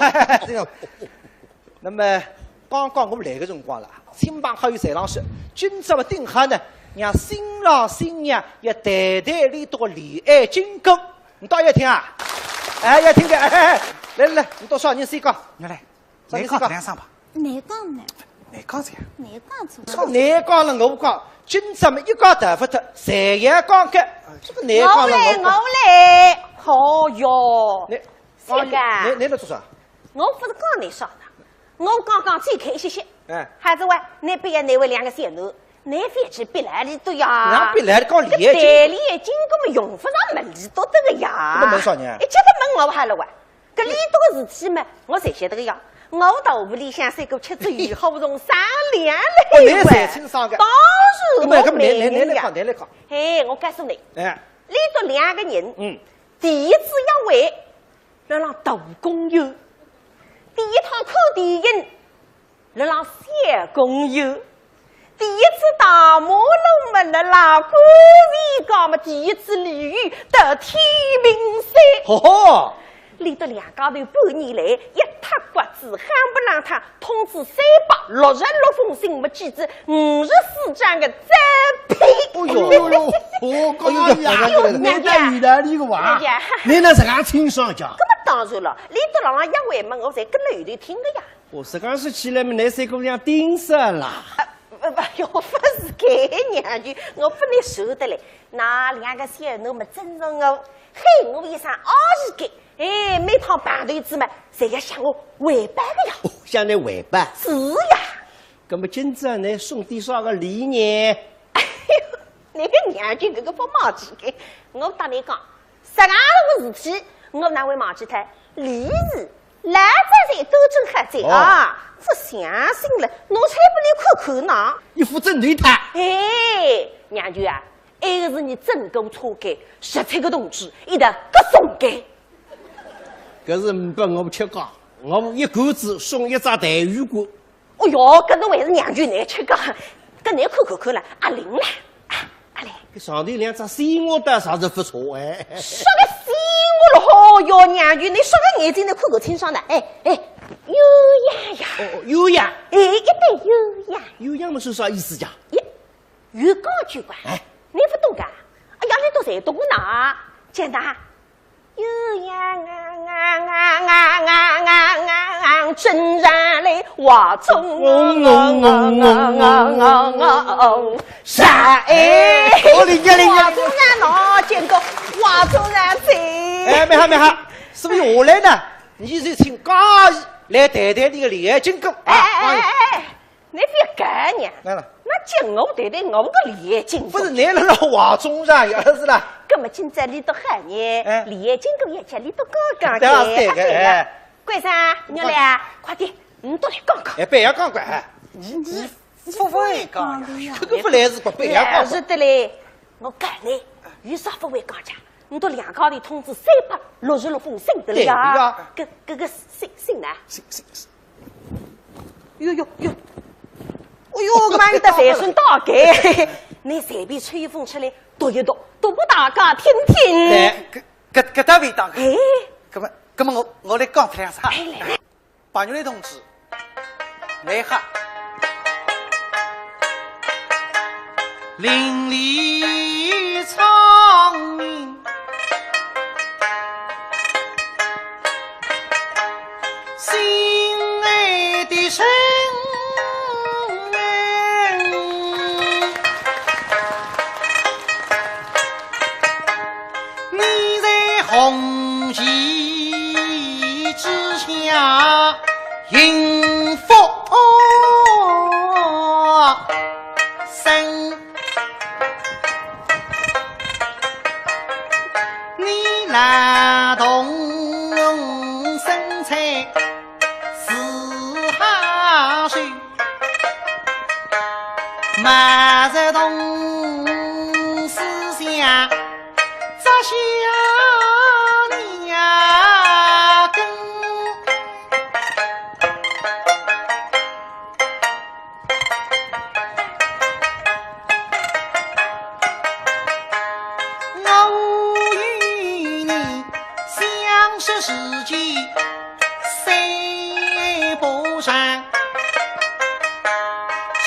那么刚刚我们来个辰光了，亲朋好友在上说，今朝个顶下呢，让新郎新娘要代代里多礼爱金钩，你倒要听啊？哎，要听的，哎，来，你多少人先讲？你来，你讲两声吧。你讲呢？你讲谁呀？你讲错。操，你讲了我讲。今朝么一讲头发脱，谁也讲个，这个你讲了我来，好哟，这个你来做啥？我不是讲你啥的，我刚刚最开一些。哎，孩子喂，你别要那位两个小奴，你飞去别来里都呀。让别来讲礼金，代理金根本用不上门里多得个呀。那门啥呢？一接他门我还了喂，搿里多个事体嘛，我才晓得个呀。我到屋里向三个吃子鱼好不容商量了一回，当然我没你来讲。哎，我告诉你，哎，里头两个人，第一次要为来让大工友，第一趟考电影来让小工友，第一次大马路嘛来让官员讲嘛，第一次鲤鱼得天平山。哦。里头两家头半年来一塌骨子，喊不让他通知366封信，没记住54张个招聘。哦哟，我讲呀，你在意大利个话，你那是俺亲上家。那么当然了，里头朗朗一回嘛，我才跟了后头听的呀。我是刚说起来嘛，那三姑娘顶上了。不，不是给娘舅，我不能受得来。那两个小奴们真是我，嘿，我一声20给。哎，每趟办头子嘛，侪要向我回办的呀。向你回办？是呀。那么今朝你送点啥个礼呢？哎呦，那个娘舅这个不忘记的，我当你讲，10样个事体，我哪会忘记他？礼是来这才都真喝醉啊！不相信了，侬才不能看看呢。你负责对他。哎，娘舅啊，那个是你整个错改，17个同志一道各送改。搿是唔拨我吃讲，我一竿子送一只带鱼锅。哦哟，搿是还是娘舅难吃讲，搿难看了，阿玲啦，阿玲。搿上头两只西瓜的啥子不错哎。说个西瓜了好哟，娘舅，你说个眼睛能看个清爽的，哎，优雅呀。哦，优雅。哎，一定优雅。优雅么是啥意思呀？越讲就怪，你不懂噶？哎呀，你都才懂呢，简单。优雅真然来话中山哎，我理解话中然哪见过话中然在。哎，没好，所以下来呢，你就请家义来谈谈你的恋爱经过。哎，你别干呢，来了，那今我对对我个李金不是你那老话中上也是啦。那么今朝里头喊你李金跟一家里头讲讲的，对个。桂山，你来，快点，你都来讲讲。哎，别要讲快，你不会讲，这个不来是不别要讲。是的嘞，我讲嘞，有啥不会讲讲？你都两高的通知366封信的了呀？这个信呢？信。哟，哎呦，妈的，才算大概。你随便吹一封出来，读一读，读不大家听听。哎，搿大位大概。哎，咁么我来讲两啥？白玉兰同志，来哈。邻里苍明，心爱的神。红旗之下迎风生，你拉动身材四下手，马在动思想扎下世纪三不上，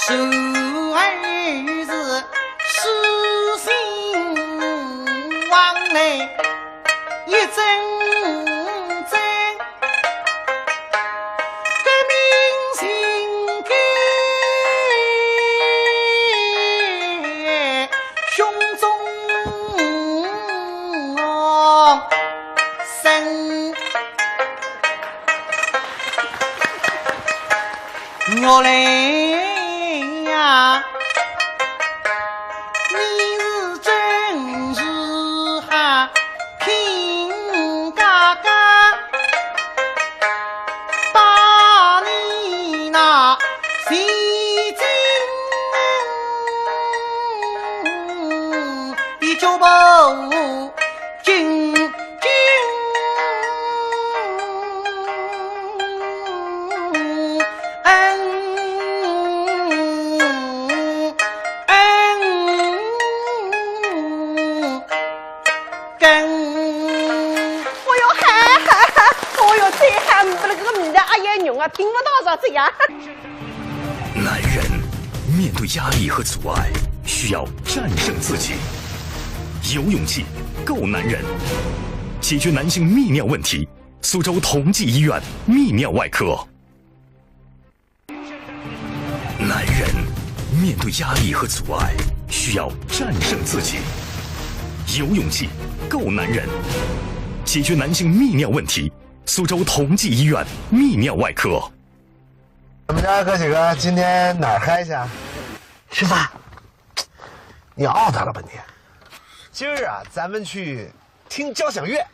手儿子失心往来一阵阵，革命情感胸中生。我来呀，你是真是哈拼嘎嘎，把你那洗净的脚步紧。听不到啥子呀？男人面对压力和阻碍，需要战胜自己，有勇气，够男人。解决男性泌尿问题，苏州同济医院泌尿外科。男人面对压力和阻碍，需要战胜自己，有勇气，够男人。解决男性泌尿问题。苏州同济医院泌尿外科。我们家哥几个今天哪儿嗨去啊？吃饭。你熬他了吧你？今儿啊，咱们去听交响乐。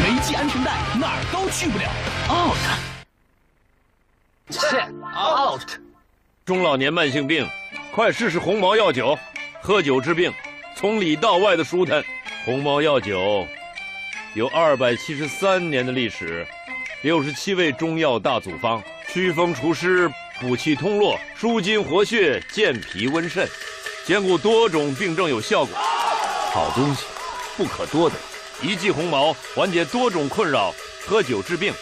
没系安全带，哪儿都去不了。out。中老年慢性病，快试试红毛药酒，喝酒治病，从里到外的舒坦。红毛药酒有273年的历史，67味中药大组方，祛风除湿、补气通络、舒筋活血、健脾温肾，兼顾多种病症有效果。好东西不可多得，一剂红毛缓解多种困扰，喝酒治病，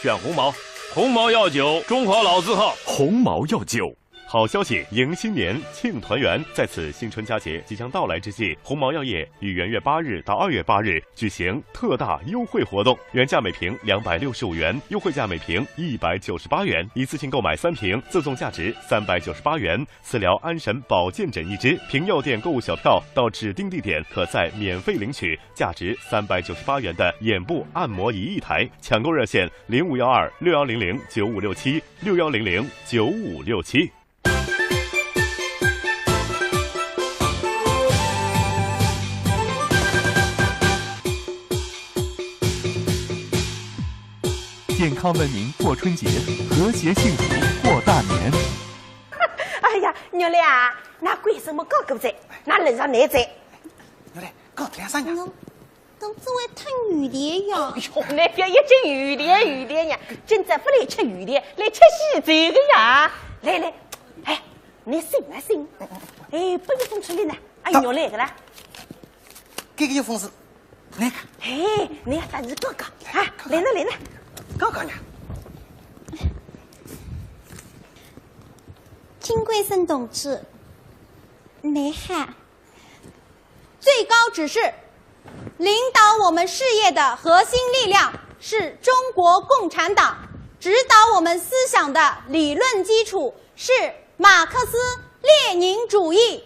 选红毛。红毛药酒，中华老字号。红毛药酒，好消息迎新年，庆团圆。在此新春佳节即将到来之际，鸿茅药业于元月8日到2月8日举行特大优惠活动，原价每瓶265元，优惠价每瓶198元，一次性购买3瓶，赠送价值398元磁疗安神保健枕1支。凭药店购物小票到指定地点，可再免费领取价值398元的眼部按摩仪1台。抢购热线051261009567，61009567。健康文明过春节，和谐幸福过大年。哎呀，娘嘞啊，那为什么搞狗仔？那人上奶仔？娘嘞，搞点啥呀？都只会吞鱼莲呀！哟，那别一斤鱼莲呀，今朝不来吃鱼莲，来吃西这个呀！来，哎，你醒啊醒！哎，不有风出来呢，哎娘来个啦！这个有风是，来看。哎，你还是哥哥啊！来呢，哥哥呢？金贵森同志，你好。最高指示，领导我们事业的核心力量是中国共产党，指导我们思想的理论基础是马克思列宁主义。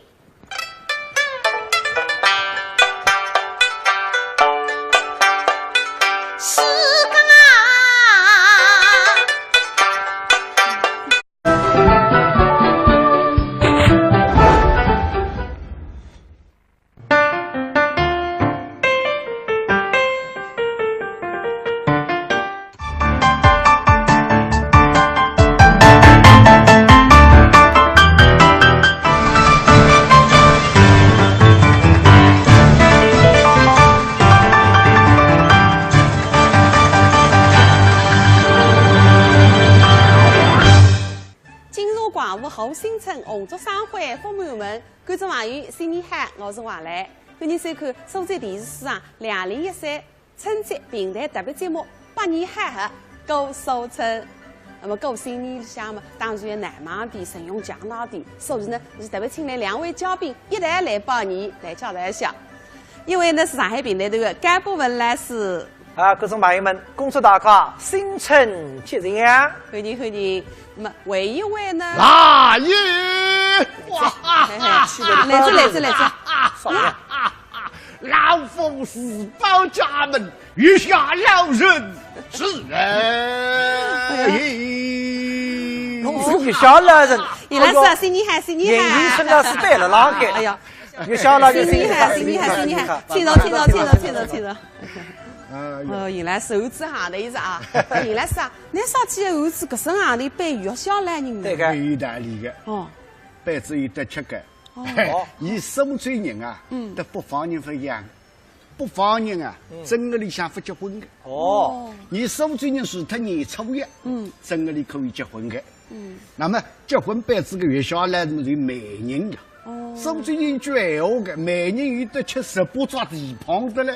是后新村红烛生辉丰满门，观众朋友新年好，我是王兰。欢迎收看苏州电视市2013春节平台特别节目《百年好合过苏春》。那么过新年里向嘛，当然难忘点，神勇强大点，所以呢，是特别请来2位嘉宾一同来报年，来交代一下。一位呢是上海平台的甘博文老师。观众朋友们，恭祝大家新春吉祥！欢迎。那么还一位呢？来也！哇！来这！老夫是保家门，月下老人是人。侬是月下老人。叶老师啊，新年好！演艺村老师带了哪个？哎呀，月下老人新年好！听着。原来是猴子行的意思啊！原来是啊，那上去的猴子搿身行里背月下来人对个，意大利的哦，背只有得7个。以苏州人啊，得北方人不一样，北方人啊，正月里向不结婚的。以苏州人除脱年初一，正月里可以结婚的。那么结婚办这个月下来，那么就媒人的。苏州人句闲话的，媒人有得吃18抓蹄膀的嘞。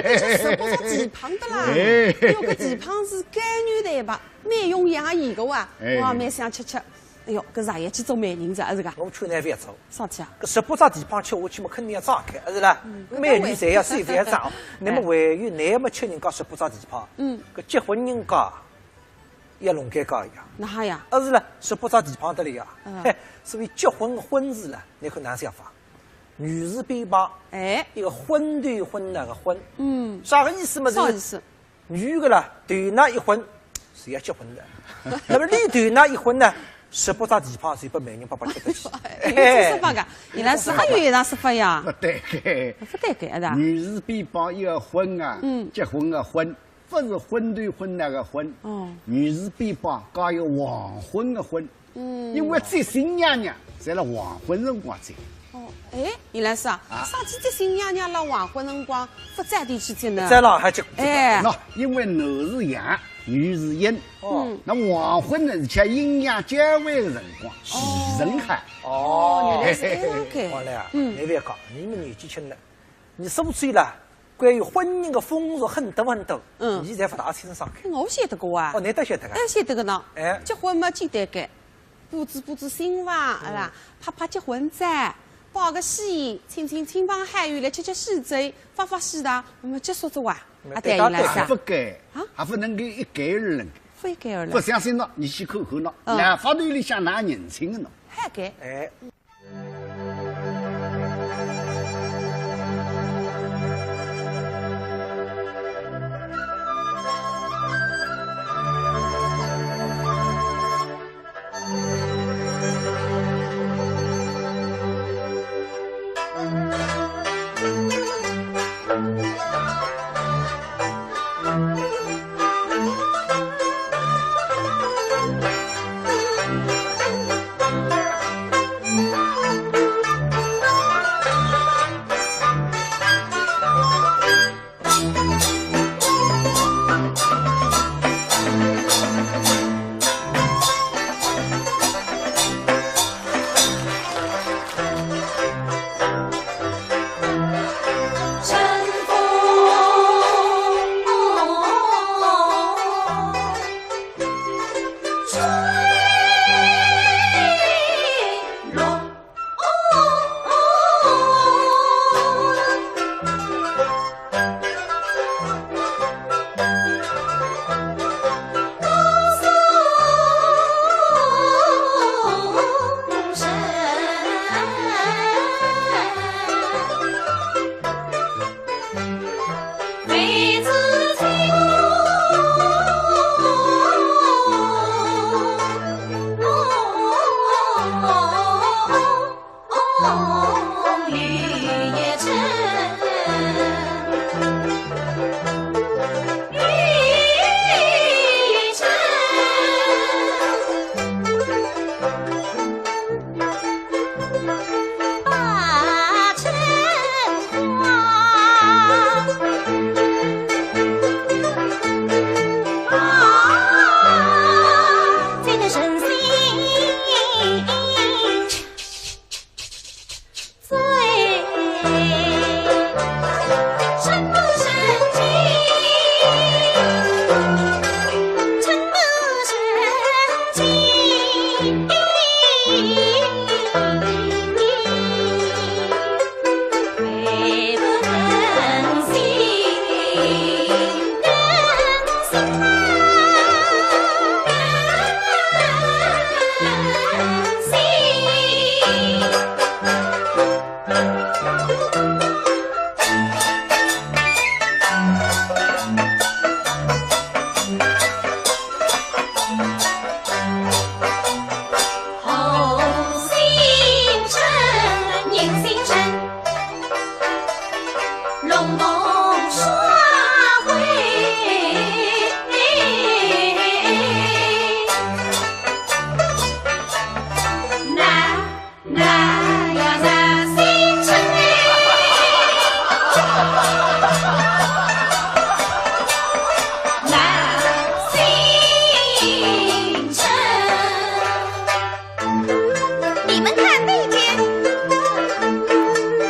吃18抓蹄膀的啦！哟，搿蹄膀是甘牛蛋吧？蛮用牙医的哇！哇，蛮想吃。哎哟，搿茶叶去做媒人子，是噶？我去那边做。啥体啊？搿18抓蹄膀吃下去嘛，肯定要炸开，是啦。美女侪要水饭涨。那么还有男么吃人家18抓蹄膀？搿结婚人家也弄该讲一样。哪呀？是啦，18抓蹄膀得了呀。所以结婚婚字啦，你看哪想法？女字边旁，一个婚对婚那个婚，啥个意思嘛？啥意思？女的啦，对那一婚是要结婚的。那么你对那一婚呢？18抓蹄膀是被媒人爸爸吃得起。这说法个，原来是汉语上说法呀。不对的。女字边旁一个婚啊，结婚的婚。不是婚对婚那个婚，女字边旁加有黄昏的婚，因为这新娘娘在了黄昏辰光走。原来是啊，啥子这新娘娘了黄昏辰光不在地去走呢？在上海去。那因为男是阳，女是阴。那黄昏呢是吃阴阳交汇的辰光，喜人海。原来是这样的。好嘞啊，你别讲，你们年纪轻了，你说不出了。关于婚姻的风俗很多，你才不大清爽。我晓得个啊。你都晓得个？晓得个呢。结婚嘛简单个，布置新房，是吧？拍结婚照，包个喜，请亲朋好友来吃喜酒，发喜糖，那么结束子哇，对伊来噻。不该啊，还不能够一概而论。非概而论。不相信喏，你去看看喏，那法律里向哪认清的喏？还该。哎。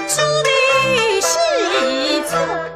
出的是错。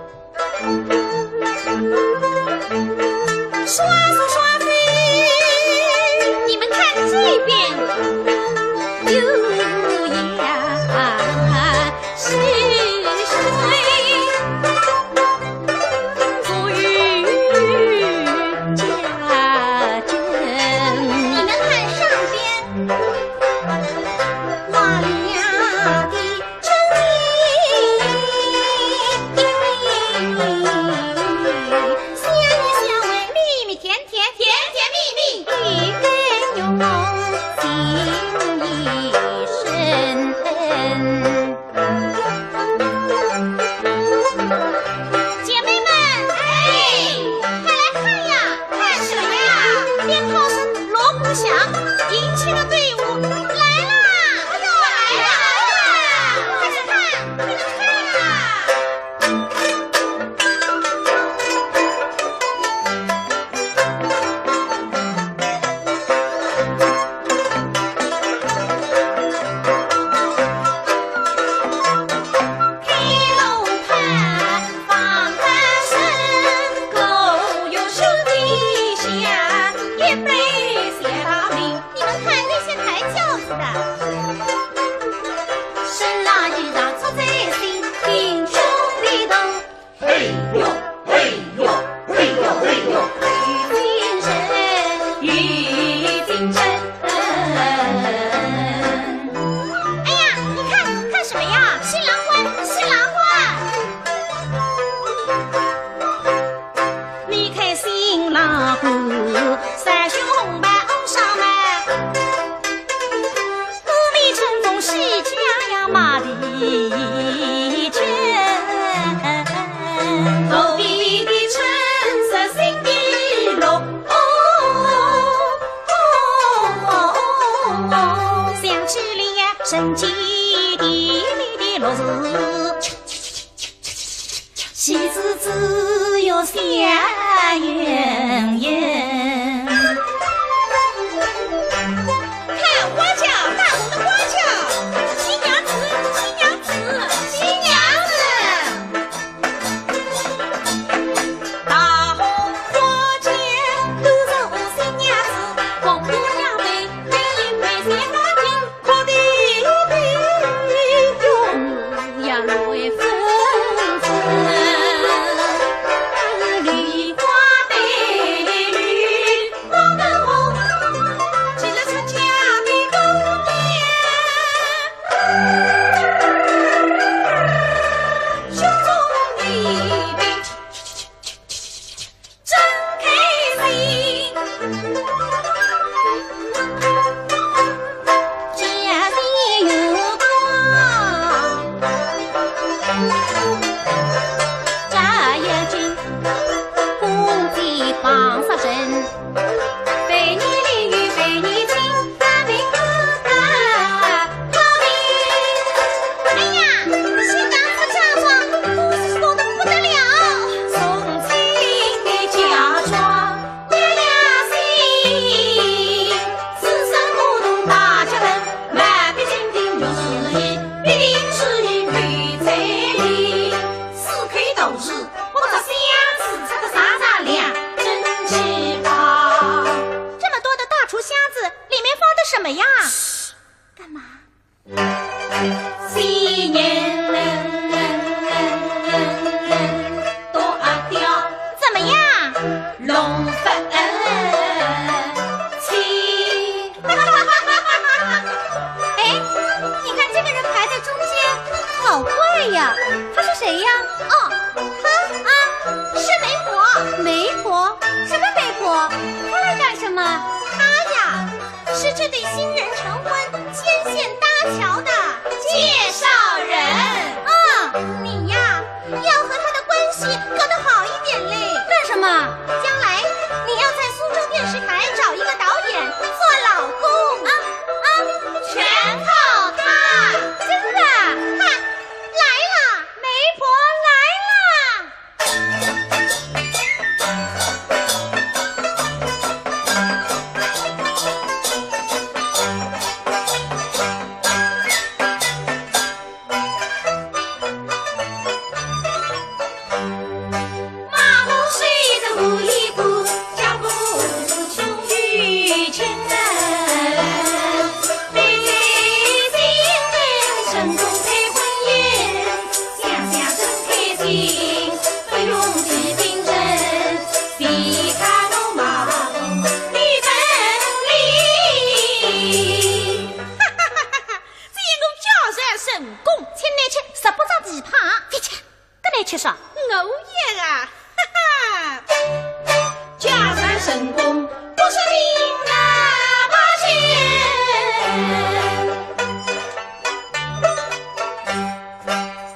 妻子只有夏莺莺。看花轿，大红的花轿，新娘子，新娘子，新娘子。大红花轿都是新娘子，光姑娘美，美音美仙花镜，可的用呀来纷纷。梨花对绿，红跟红，起了出嫁的宫殿，胸中一柄真开心，家里有光，眨眼睛公鸡放上身，被你淋雨被你亲，大明哥大好命。哎呀，新娘子嫁妆不是多得不得了，送亲的嫁妆娘娘心，此生不懂大家问，万变金锭就是一，必定是一配彩礼。四 K 斗士，我这箱子这个啥量，真奇葩。这么多的大厨箱子，里面放的什么呀？干嘛？新年多阿刁，怎么样？龙凤七。哎，你看这个人排在中间，好怪呀！他是谁呀？哦，他啊，是媒婆。媒婆？什么媒婆？她来干什么？她呀，是这对新人成婚、牵线搭桥的介绍人。啊，你呀，要和他的关系搞得好一点嘞。干什么？将来你要在苏州电视台找一个导演做老公。全靠他。真的？看，来了，媒婆来了。马路随着无一步，脚步穷于前人。每对新人成功配婚宴，想想真开心，费用几并真，细看侬马路的本领。哈哈哈哈哈！这一个交战成功，请来吃18张蹄膀，别吃，跟来吃啥？欧耶啊！哈哈。家产成功不是命啊把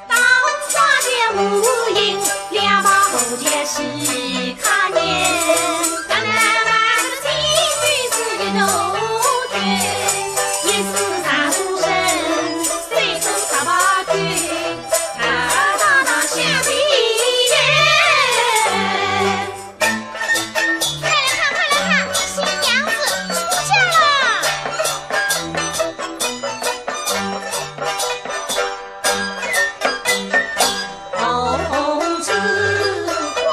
大红花轿无影，两把后肩是卡年，当然把这个情侣是一斗卷，也是啥出身，谁称啥把卷，大下地人。快来看，新娘子出嫁了。红枝花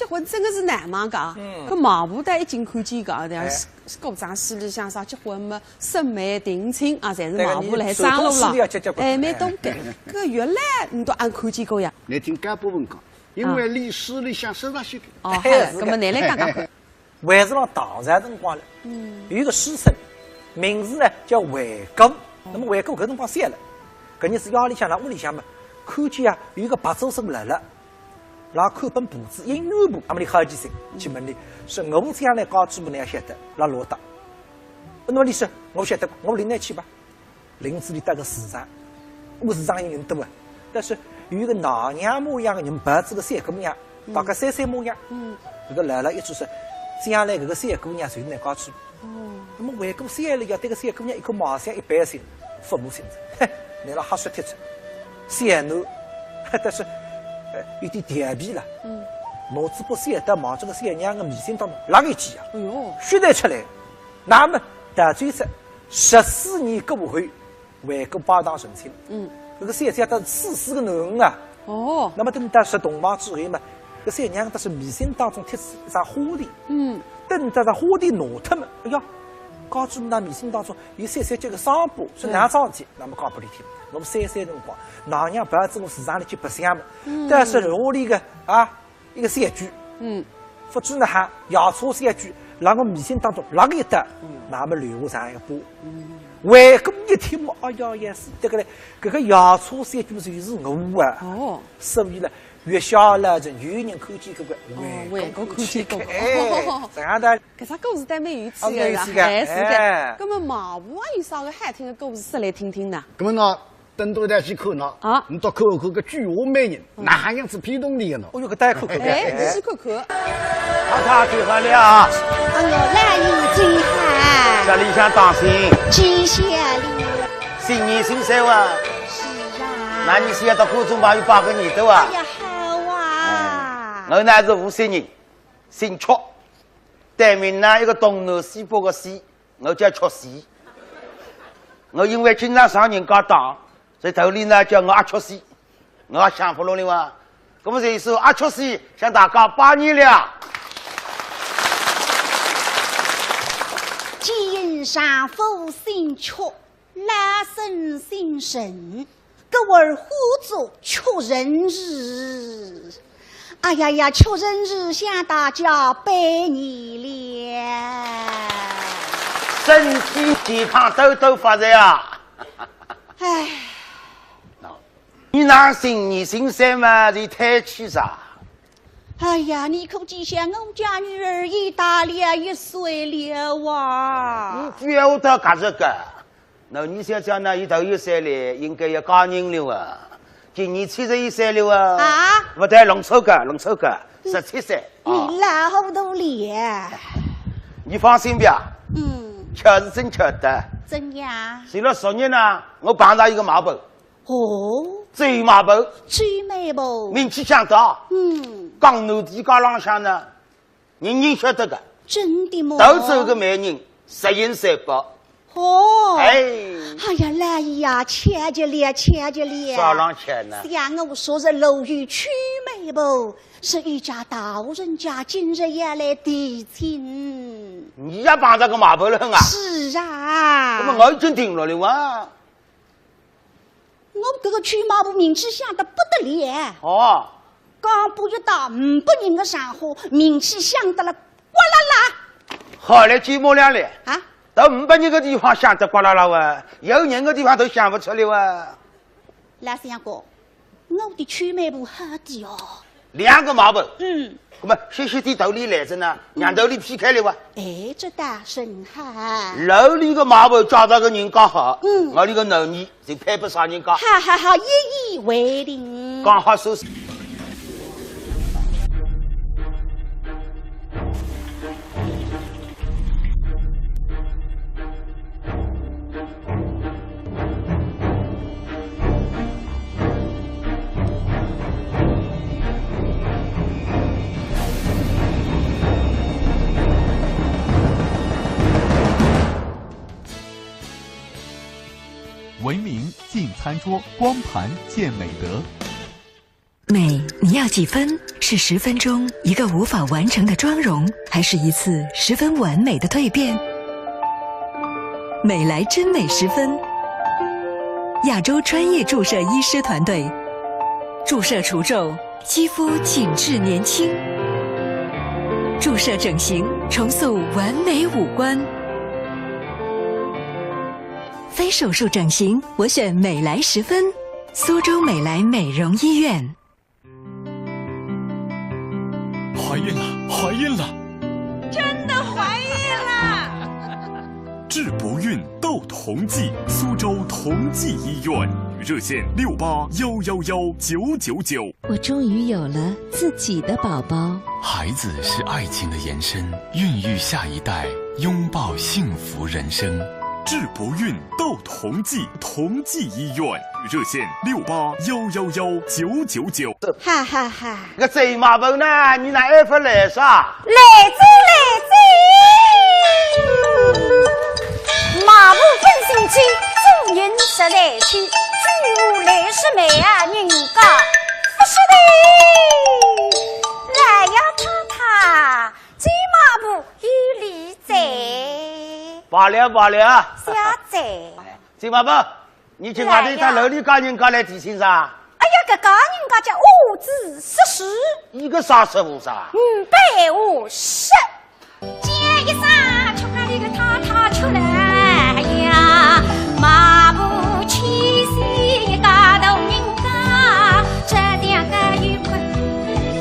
婚真的是难嘛？噶，搿毛不带一进看见噶，对伐？高桩戏里向啥结婚嘛，审媒定亲啊，侪是毛不来张罗了。哎，蛮懂个。搿原来你都俺看见过呀？来听干部问讲，因为历史里向手上写的。哦，好，搿么你来讲讲看。还是让唐朝辰光了，有一个书生，名字呢叫韦构。那么韦构搿辰光散了，搿日是夜里向辣屋里向嘛，看见啊有一个白周生来了。然后看本簿子，一原部，阿么里好几声去问你，说我将来搞主部，你要晓得，拉罗达。那么你说，我晓得，我领来去吧。林子里搭个市场，我市场人多啊，但是有一个老娘模样的人，白子个三姑娘，大概三模样。这个来了一句说，将来这个三姑娘谁能搞主部？那么回过三了要对个三姑娘一口毛线一般性，父母性子，嘿，你拉哈说贴出，三奴，但是。有点调皮了，脑子不晓得往这个三娘的迷信当中哪个记啊？哎呦，血带出来，那么大追着14年过会，为个八当顺亲。这个三家都是死个男人啊。哦，那么等到食洞房之后嘛，这三娘都是迷信当中贴一张花的。等到这花的挪脱嘛，哎呀，搞住那迷信当中有三节个伤疤，是哪桩事体？那么讲不里听。我们三辰光，老娘不要在我市场里去白相嘛。但是屋里个一个三句，不知呢哈，摇车三句，让我迷信当中哪个一得，那么留下一个波。外公一听嘛，哎呀也是这个嘞，这个摇车三句就是我啊。哦，所以呢，越小了就有人看见这个外公看见过。这样的，搿只故事倒蛮有趣的啦。哎，是的。那么毛部有啥个好听的故事说来听听呢？那么呢？等到再去看喏，你到看看个菊花美人，哪样子皮动力呢？我有个带看看，哎，仔细看看。太最好了啊！哎呦，来意最好。这里想当心。记下了。新年新生啊！是啊。那你现在到各种朋友8个年头啊？哎呀，好啊！我乃是50人，姓曲，对面呢一个东南西北个西，我叫曲西。我因为经常上人家当。所以头里呢叫我阿曲西，我也想不落了哇。那么这一首阿曲西向大家拜年了。今上父姓曲，来生姓沈，各位互助确认日。哎呀呀，确认日向大家拜年了，身体健康，兜兜发财啊！哎。你那新年新生嘛，就太气啥？哎呀，你可记下我家女儿已大了1岁了哇！你不要他干这个，那你想想呢？一头1岁了，应该要嫁人了啊！今年71岁了啊！啊？不对，弄错个，17岁。你老糊涂了。你放心吧。确实真确的。怎样？随了10年呢，我碰到一个毛病。哦，最麻烦，最美不？名气响大。江南地界浪向呢，人人晓得个。真的吗？都走个美人，10银3百。哦。哎呀，来呀，钱就了。少浪钱呢？像我说是楼宇曲美不？是一家大人家今日也来提亲。你也碰到个麻烦了啊？是啊。那么我已经听了了哇。我这个曲毛部名气响得不得了哦，刚不一到500人的场合，名气响得了呱啦啦。好了，寂寞了嘞啊！到500人的地方响得呱啦啦哇，有人的地方都想不出来哇。来三哥，我的曲毛部好的哦。 2个毛病，那么些的头里来着呢，让头里劈开了哇。哎，这大神哈！楼里个毛病找到个人刚好，我里个男儿就配不上人家。好，一意为定。刚好收拾。文明进餐桌，光盘见美德。美，你要几分？是10分钟一个无法完成的妆容，还是一次十分完美的蜕变？美莱真美10分，亚洲专业注射医师团队，注射除皱，肌肤紧致年轻；注射整形，重塑完美五官。非手术整形，我选美莱10分，苏州美莱美容医院。怀孕了，怀孕了！真的怀孕了！治不孕斗同济，苏州同济医院热线68111999。我终于有了自己的宝宝。孩子是爱情的延伸，孕育下一代，拥抱幸福人生。治不孕斗同济，同济医院热线68111999。哈哈哈！个贼马本呢？你哪爱发来啥？来马步分心机，做人实来去，居无来是美啊，人家不是的。来呀，太太，这马步有理在。罢了罢了，小姐，这马本，你今晚的在楼里干人家来提醒啥？哎呀，这干人家叫五字40，一个啥15啥550，接一声，出来那个太太出来呀，马步气息一家头人家，这两个愉快，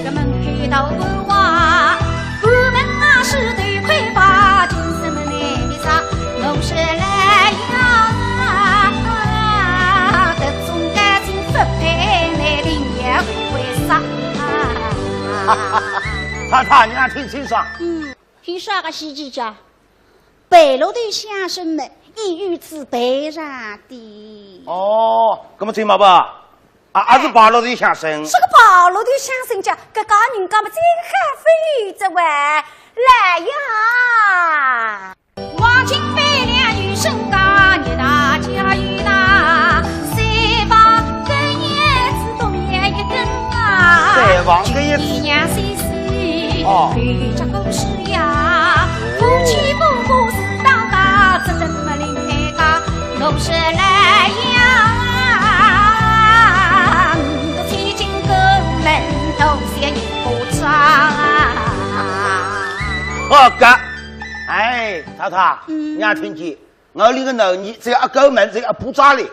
个门开到文化，我们啊是对快把精神们来的啥，弄是来呀，这种感情不配来的也为啥？太太，你还听清爽？有啥个细节讲？北路的先生们已于此背上的。哦，那么这马本，还是八路的相声。是个八路的相声家，这个人干嘛这个非这位来呀？王金飞两女生家，你大家与那三房根叶子冬叶一根啊，三房根叶子一娘细细，对着故事呀，夫妻不顾是当家，这怎么领开家，都是来呀。七进宫门头先一步长好个，哎，太太，你也听见？我那个男人只要一go门，只要一步扎里。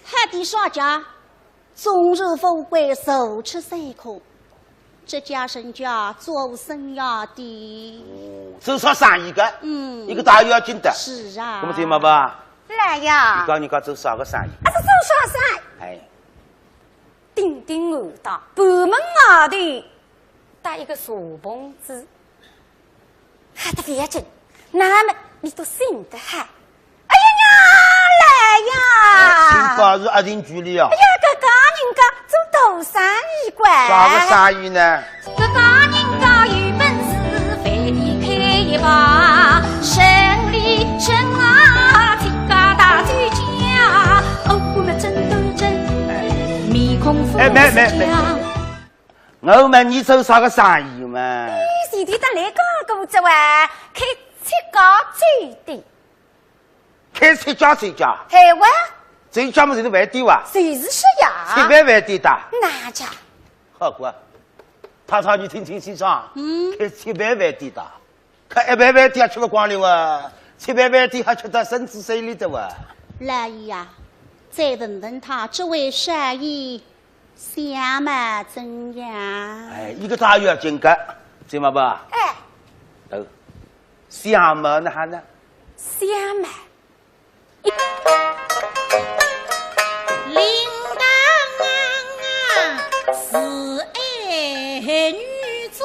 还得啥家？终日富贵，手吃3颗。这家身家做生涯的，做啥生意的？一个大月要紧的。是啊。那么怎么办？来呀！你讲你讲做啥个生意？是做啥生意？哎，叮叮耳大，北门外头带一个小棚子，还得别整，那么你都信得还？哎呀呀，来呀！新高是一定距离啊。哎呀，这家人家做大生意惯。啥个生意呢？这家人家有本事，非得开一把生意生啊，天家大嘴家，哦，我们真斗争，面孔富士强。我问你做啥个生意嘛？你弟弟咱来讲过这位开7家酒店。开7家酒家，嘿哇！酒家么就是饭店哇？谁是呀7万饭店的。哪家？好过，太太你听清清爽。开7万饭店的，开1万饭店吃不光了哇！7万饭店还吃得身子水里的哇！来呀，再问问他这位生意相貌怎样？哎，一个大月金个，知道吧？哎，相貌那还呢？相貌。铃铛是爱女中，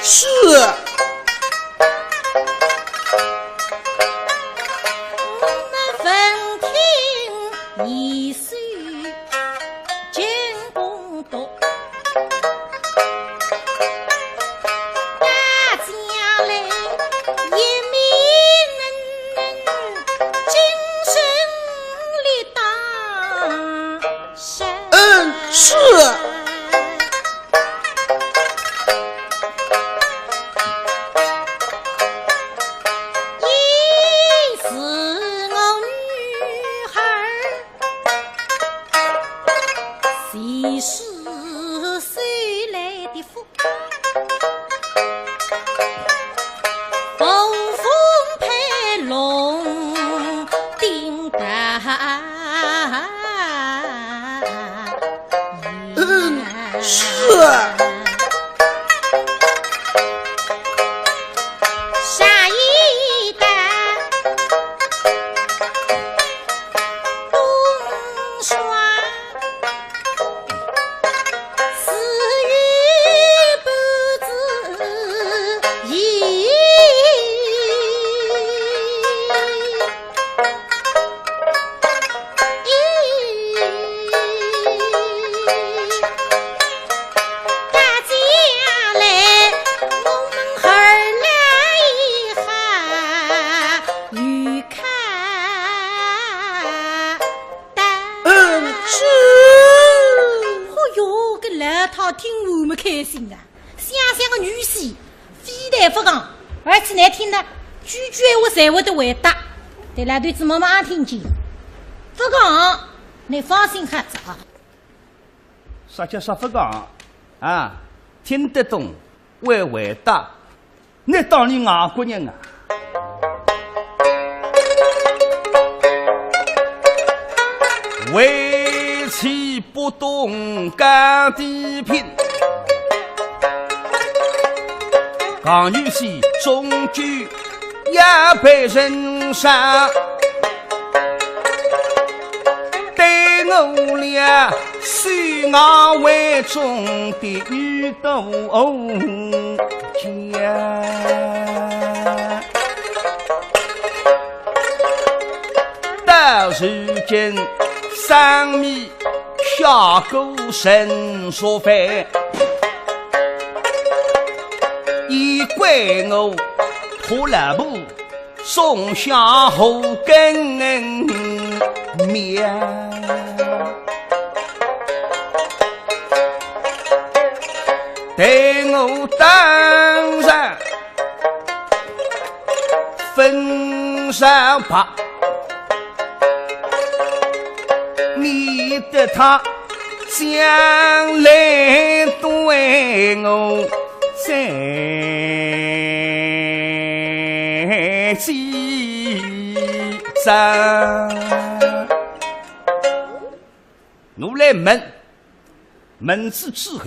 是。我们分听一岁进宫读。性啊！想想个女婿，非但不讲，而且难听呢，句句话才会得回答。对了，对子妈妈也听见，不讲，你放心孩子啊。啥叫啥不讲啊？听得懂，会回答，那当然外国人啊。为妻不懂干地品，讲女婿终究也被人杀。对我俩虽我为中的女斗家，到如今上面下狗神所犯，已怪我拖了步送下后跟面，对我当然分上吧。你的他将来对我再记账。我来问之之后，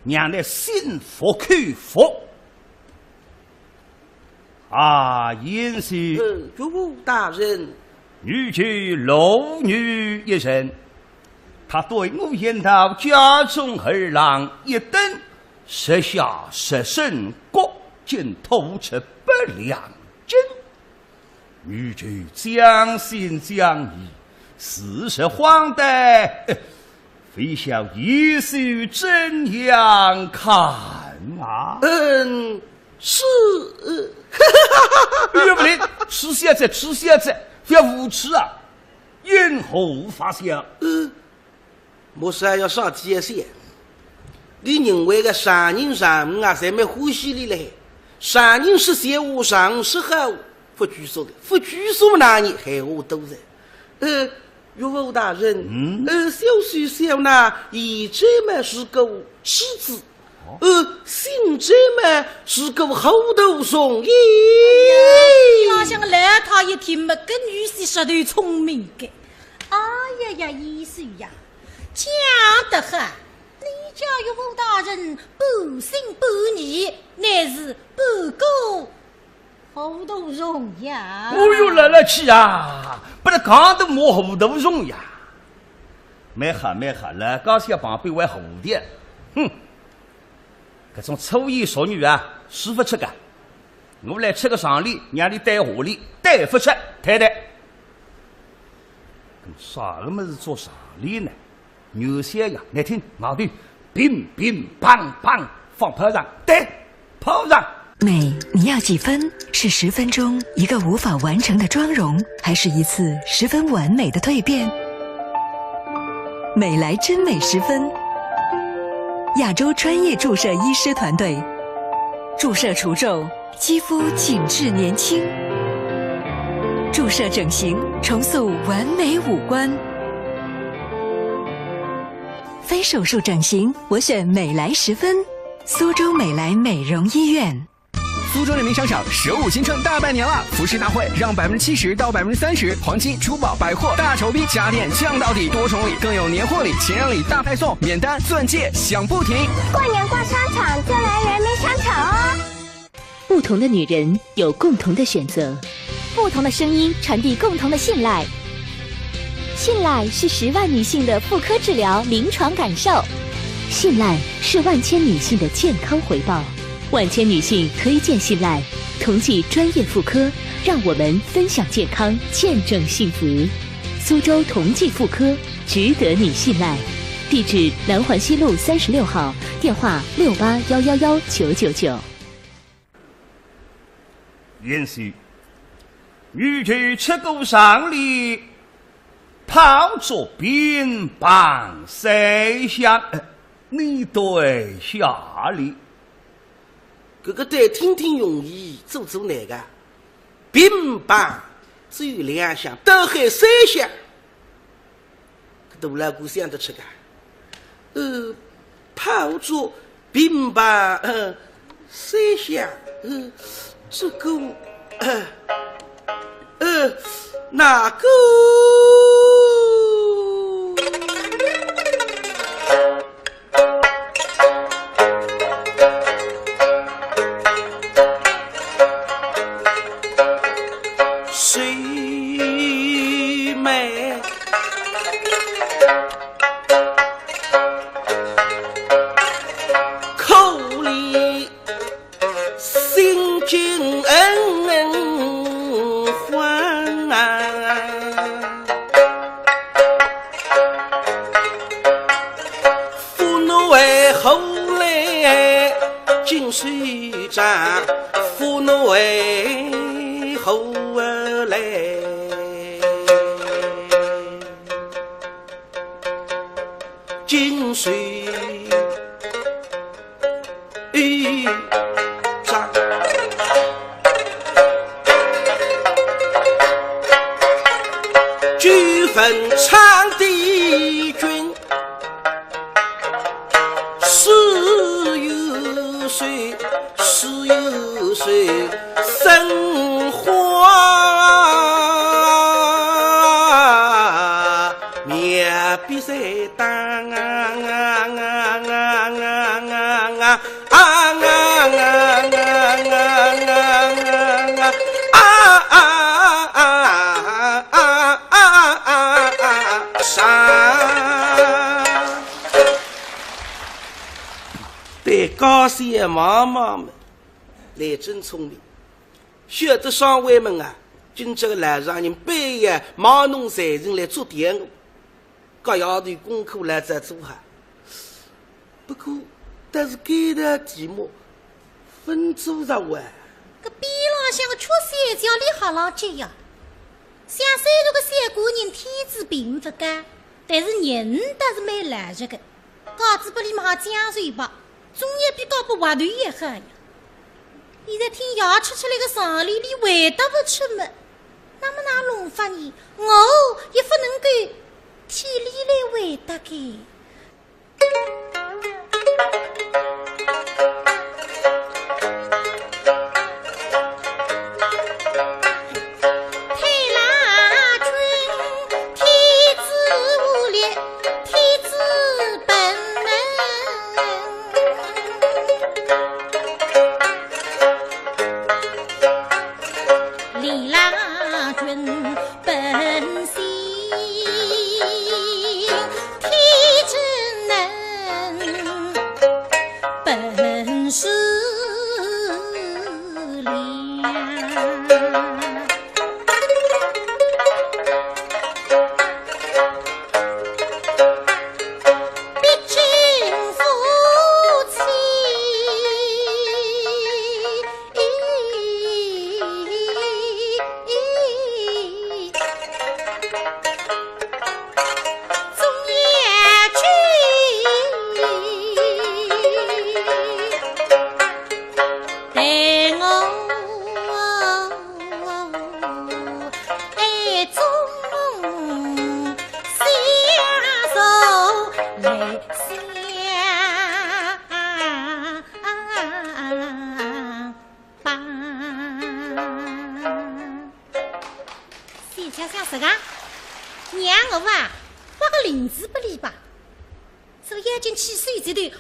让他心服口服。啊，严师，主大人。女婿老女一人，他对我言道家中儿郎一等，设下十胜国竟吐出不良针。女婿将信将疑，事实荒诞，非想一手怎样看啊？是。岳不灵，吃现在。不要无耻啊！因何发现？莫是还要上界限？你认为个三人上啊，才没欢喜你嘞？三人是邪物上是好，不拘束的，不拘束那你害我都在。岳父大人，小婿小那一这么是个妻子。姓这么是个后头送耶！哪想来他一听嘛，跟女婿实在聪明的。哎呀，医生呀，讲得很！你家岳父大人不信不疑，乃是不够后头容呀！哎呦，来气啊！不能讲得我后头容呀！没哈了，刚才旁边还后的，哼！这种粗言俗语啊，使不出个。我来吃个上礼，让你带下礼，带不出，太太。啥个么子做上礼呢？有些呀，来听矛盾，乒乒乓乓，放炮仗，对，炮仗。美，你要几分？是10分钟一个无法完成的妆容，还是一次十分完美的蜕变？美来真美10分。亚洲专业注射医师团队，注射除皱，肌肤紧致年轻；注射整形，重塑完美五官。非手术整形，我选美来10分。苏州美来美容医院。苏州人民商场蛇舞新春大拜年了，服饰大会让70%到30%，黄金、珠宝、百货大酬宾，家电降到底，多重礼，更有年货礼、情人礼大派送，免单、钻戒享不停。过年逛商场就来人民商场哦。不同的女人有共同的选择，不同的声音传递共同的信赖。信赖是10万女性的妇科治疗临床感受，信赖是万千女性的健康回报。万千女性推荐信赖，同济专业妇科，让我们分享健康，见证幸福。苏州同济妇科，值得你信赖。地址：南环西路36号，电话68111999。严师，女婿吃过上礼，泡着冰棒谁香？你对下里。这个得听听容易，做做难个。并把只有2项，都还3项，都来过想得出个。泡着并把3项，这个哪个？谁美？口里心惊慌父怒为后来尽水战，父怒为后来尽水战，举坟长帝君10有岁10有岁生花面比赛当对高些妈妈们来真聪明，晓得上尉们啊，今这个来让人半夜忙弄财人来做点我，各样的功课来在做哈。不过，但是给的题目分组上完。个边浪向个缺三角里好浪这样，像虽然个三姑娘天资并不高，但是人倒是蛮懒着个，稿子不里嘛讲水吧，总也比搞不划断也好呀。现在听牙吃出来个上里里回答不出么，那么那弄法呢？我也不能够替你来回答个。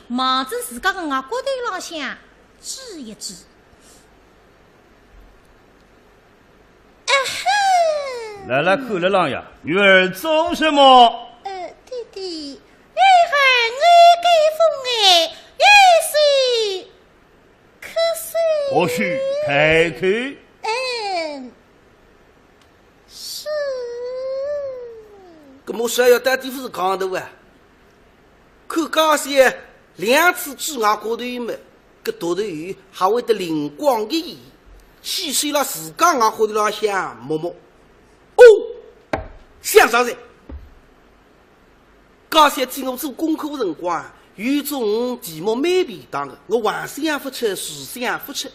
忙着自家的外国头浪向指一指，来来看了郎呀，女儿做什么？弟弟，女孩爱给风哎，爱水可水。或许开口。是。搿么说要到底是讲头啊？看高些2次指外高头嘛，搿读头语还会得灵光一现，细细了自家外高头浪向摸摸。哦，想上噻！高些听我做功课的辰光，有种题目蛮便当的，我幻想不出，实想不出，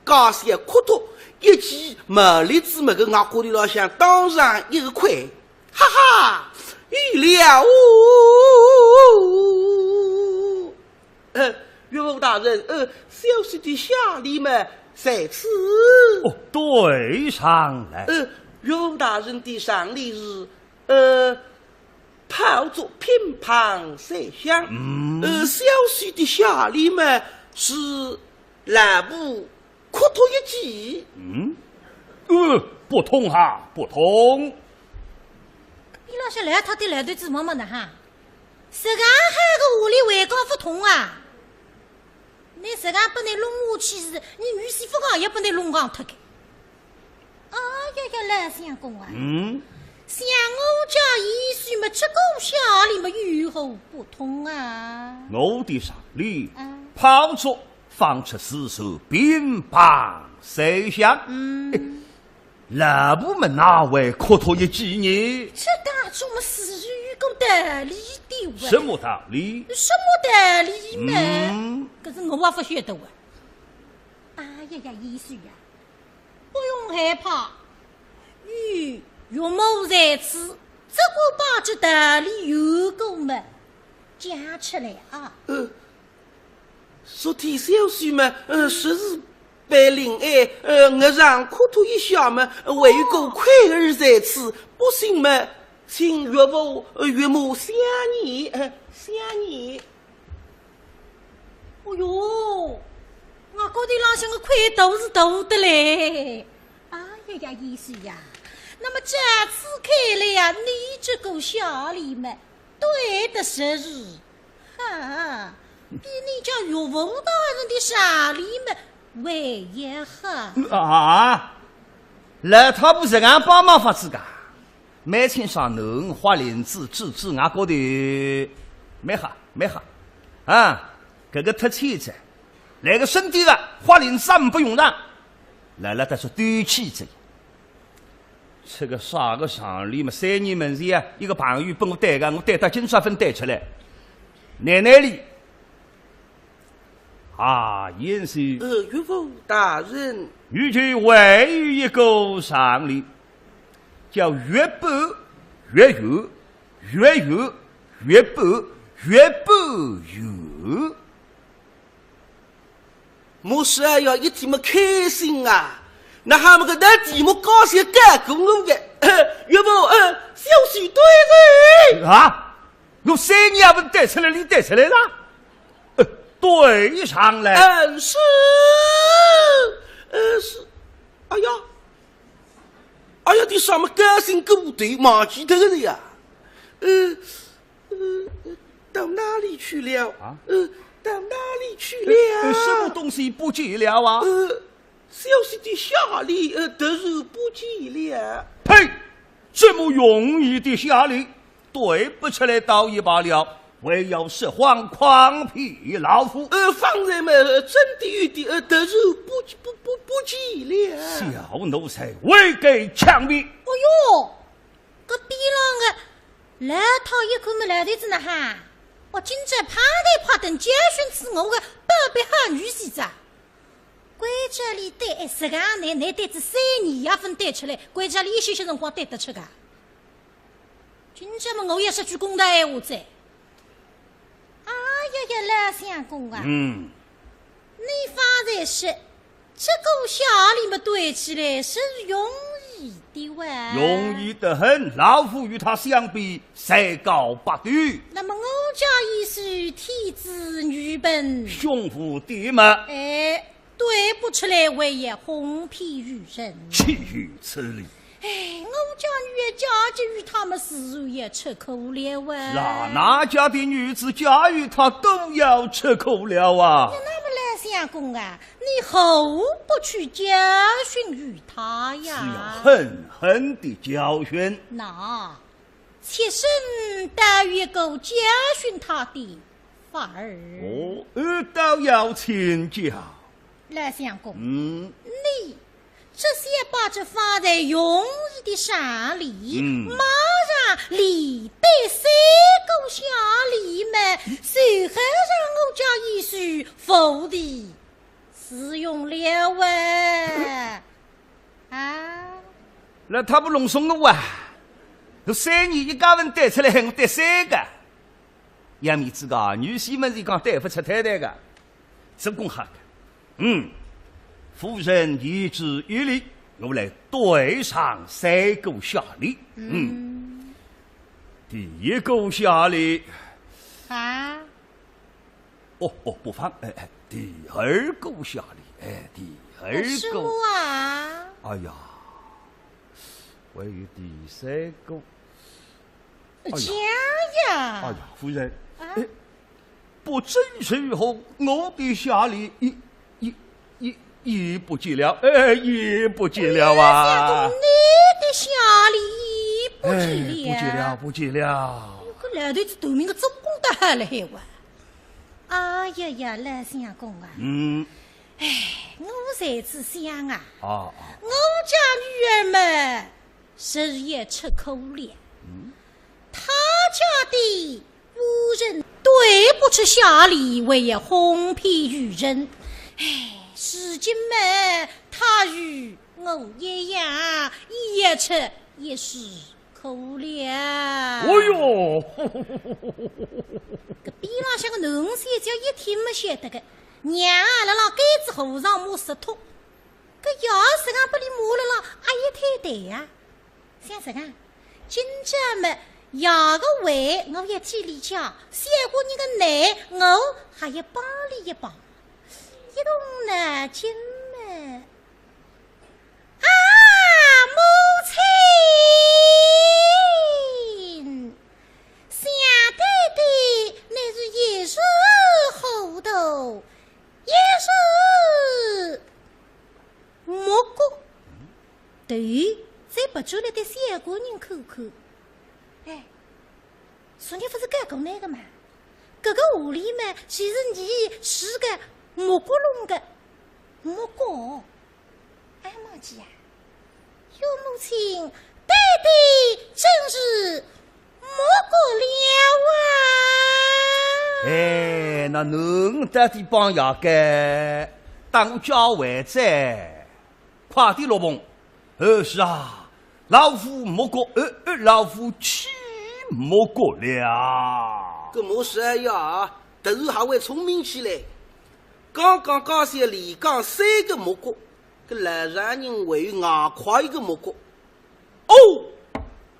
假想哭脱一记毛栗子么个外锅里老向当上一个块，哈哈，有了岳父大人，小婿的下礼嘛在此。哦，对上来。岳父大人的上礼是炮竹乒乓三响。小婿的下礼嘛是蓝布哭脱一记。不同哈，不同。你老些来他的来对子么么的哈，这个还个屋里为高不同啊。你这个不能弄下去是，你女媳妇讲也不能弄讲脱个。哎呀，来相公啊！像我家一岁么，这个下里么有何不同啊？我的上礼炮竹放出四手，乒乓三响。那部么哪位磕脱一记呢？这当中么是有个道理的哇？什么道理？什么道理嘛？可是我也不晓得哇。哎呀，医生呀，不用害怕，与岳母在此，这个把这道理有够么讲出来啊。昨天小婿们，实是被临爱，我让哭脱一下嘛，为有个快儿在此，不信嘛，请岳父岳母想你，想你。哦哟，我觉得浪向个亏都是大的嘞！哎呀，医生呀，那么这次看来呀，你这个小李们对的是日，哈，比你家岳父大人的小李们为也好啊！那他不是俺帮忙法子噶，每天上农花林子治治，俺觉得没好啊！这个特妻子，那个身体啊，花林山不用让，来了他说短气子。这个啥个上里嘛，3年门前啊，一个朋友帮我带个，我带到金沙分带出来，奶奶里啊，严是岳父大人，豫剧还有一个上里，叫越薄越有，越有越薄，越薄有。我是要一天么开心啊！那他们个那题目高兴干过我的，岳父，小婿对人啊！我3年也不带出来，你带出来了？对上来。是，是，哎呀，你什么高兴部队忘记他了呀？到哪里去了？到哪里去了？什么东西不见了啊？小婿的下礼都是不见了。呸！这么容易的下礼，对不出来倒一罢了，为要说谎诓骗老夫。方才嘛，真的有的都是不见了。小奴才未给枪毙。哎呦，这逼啷个来他一口没来的子呢哈！我今朝趴在趴等家训吃我个宝贝好女婿子，国家里带10个男带子3年也分带出来，国家里一些辰光带得出个。今朝嘛，我也说句公道闲话在。哎呀，老相公啊，你方才说这个小李嘛对起来是容易的哇，容易得很。老夫与他相比，才高八斗。那么我家已是天子女本，胸腹地嘛，对不出来为也哄骗于人，岂有此理！我家女儿嫁给与他们自然也吃苦了啊。哪家的女子嫁与他都要吃苦了啊！那么来相公啊，你何不去教训于他呀？是要狠狠的教训。那妾身倒有够教训他的法儿。倒要请教。来相公，你这些把这放在容易的山里，马上里对三狗下里们，随后让我家一书否的使用了啊！那他不弄松了哇？这3年一家人带出来，我带3个。杨面子个女婿们是讲带不出太太个，总共哈个。夫人一旨一例，我来对上3个下例。第一个下例啊，不放，第二个下例，第二个什么啊？哎呀，还有第3个，讲呀！哎呀，夫人，不正是和我的下例也不见了，也不见了啊！你的下例不见了，不见了。这个烂头子头名个总共得还了还哇！哎呀，老相公啊！我才子想啊，我家女儿们日夜吃口粮，他家的夫人对不起下里，为也哄骗于人。如今嘛，他与我一样，也吃也是口粮。哎呦，这边浪向个农三叫一天没晓得个，娘啊，辣盖子后上摸石头，这要是俺不里摸了阿姨太太呀，想什么？今朝么要个胃，我也替你讲，想过你个奶，我还要帮你一帮。一动呢，今么啊，母亲，想对的，乃是一时糊涂，一时莫过。对，再不就来对小姑娘口口。昨天不是刚讲那个嘛？这个屋里嘛，其实你是个木咕隆的木果。俺忘记呀，有母亲对的真是木果了啊！那侬得的帮牙该当家还在，快点落棚。是啊，老夫木过，老夫去木过了。这莫是呀，头还会聪明起来。刚刚刚些里刚3个木过，这来让人为牙快一个木过。哦，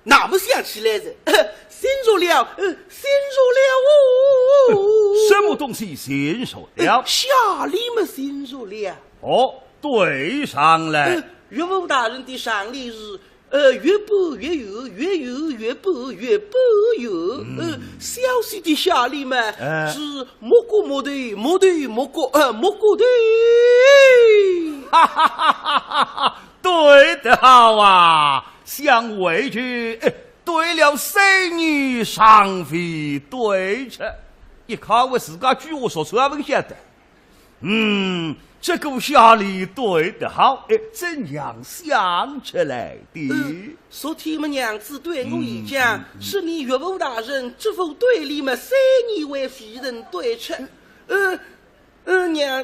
那么想起来的，新熟了，新熟了哦！什么东西新熟了？下里么新熟了？对上了。岳父大人的上例是。越补越有，越有越补，越补有。小息的下例嘛，是莫过莫对，莫对莫过，莫过对。哈哈哈哈哈！对得好啊，想回去，对了3年上飞对着，一看我自家句话说出来不晓得。这个下里对得好，怎样想出来的？昨天么娘子对我一讲，是你岳父大人知否对里么3年为夫人对出，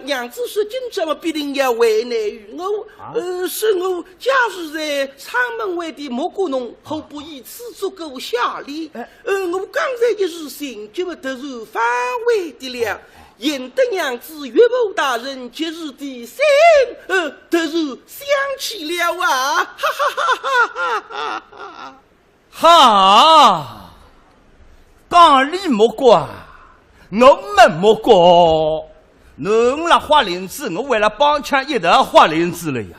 娘子说今朝么必定要为难于我，是我假日在仓门外的蘑菇农，后不以此足够下里，我刚才一时心急么突然反悔的了。引得娘子岳母大人节日的心，突然想起了啊！哈哈哈哈哈哈！哈，讲理莫过，我们莫过，侬那花林子，我为了帮腔一头花林子了呀。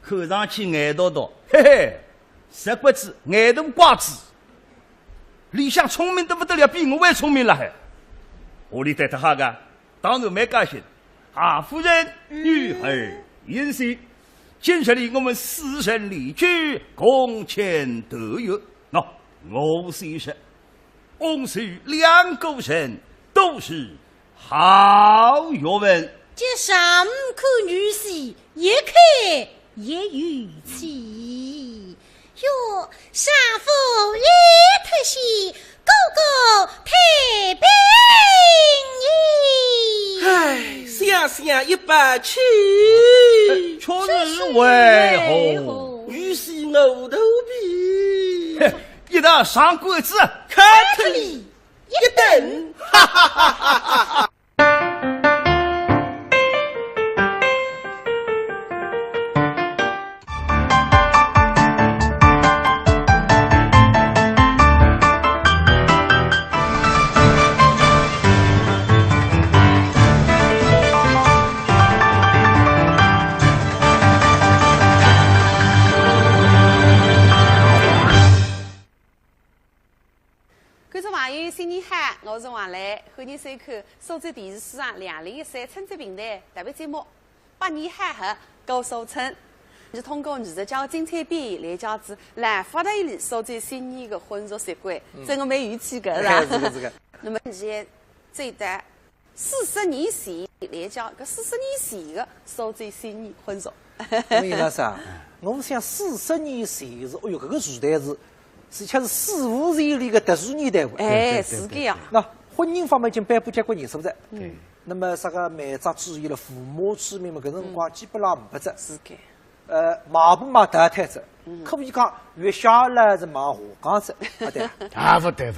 看上去眼朵朵，嘿嘿，实骨子眼头瓜子，里向聪明得不得了，比我还聪明了还。屋里带他哈个，当然没高兴。夫人、女儿言谢，今日里我们4人离去，共前得约。我虽是，翁是2个人都是好学问，这上口女婿一看也有气，哟，杀父一特喜，哥哥太平矣。唉，想想一把气，确实为何？于是牛头皮，一道上鬼子，看特里一等，哈哈哈哈哈！观众朋友，新年好！我是王兰，欢迎收看苏州电视史上2013春节平台特别节目《百年好合歌收春》。是通过艺术家精彩表演来讲子来发台里苏州新年的婚俗习惯，真个蛮有趣个是吧？是个。那么现在在40年前来讲，搿40年前的苏州新年婚俗。因为那啥，我想40年前是，哎哟，搿个时代是恰是四五十里个特殊年代。哎，是这样。那婚姻方面已经颁布结婚人数的。嗯。那么啥个媒妁之言了，父母之命嘛，搿辰光基本上没只。是的。买不买得太子，可以讲越下来是买下岗子，不对。不对。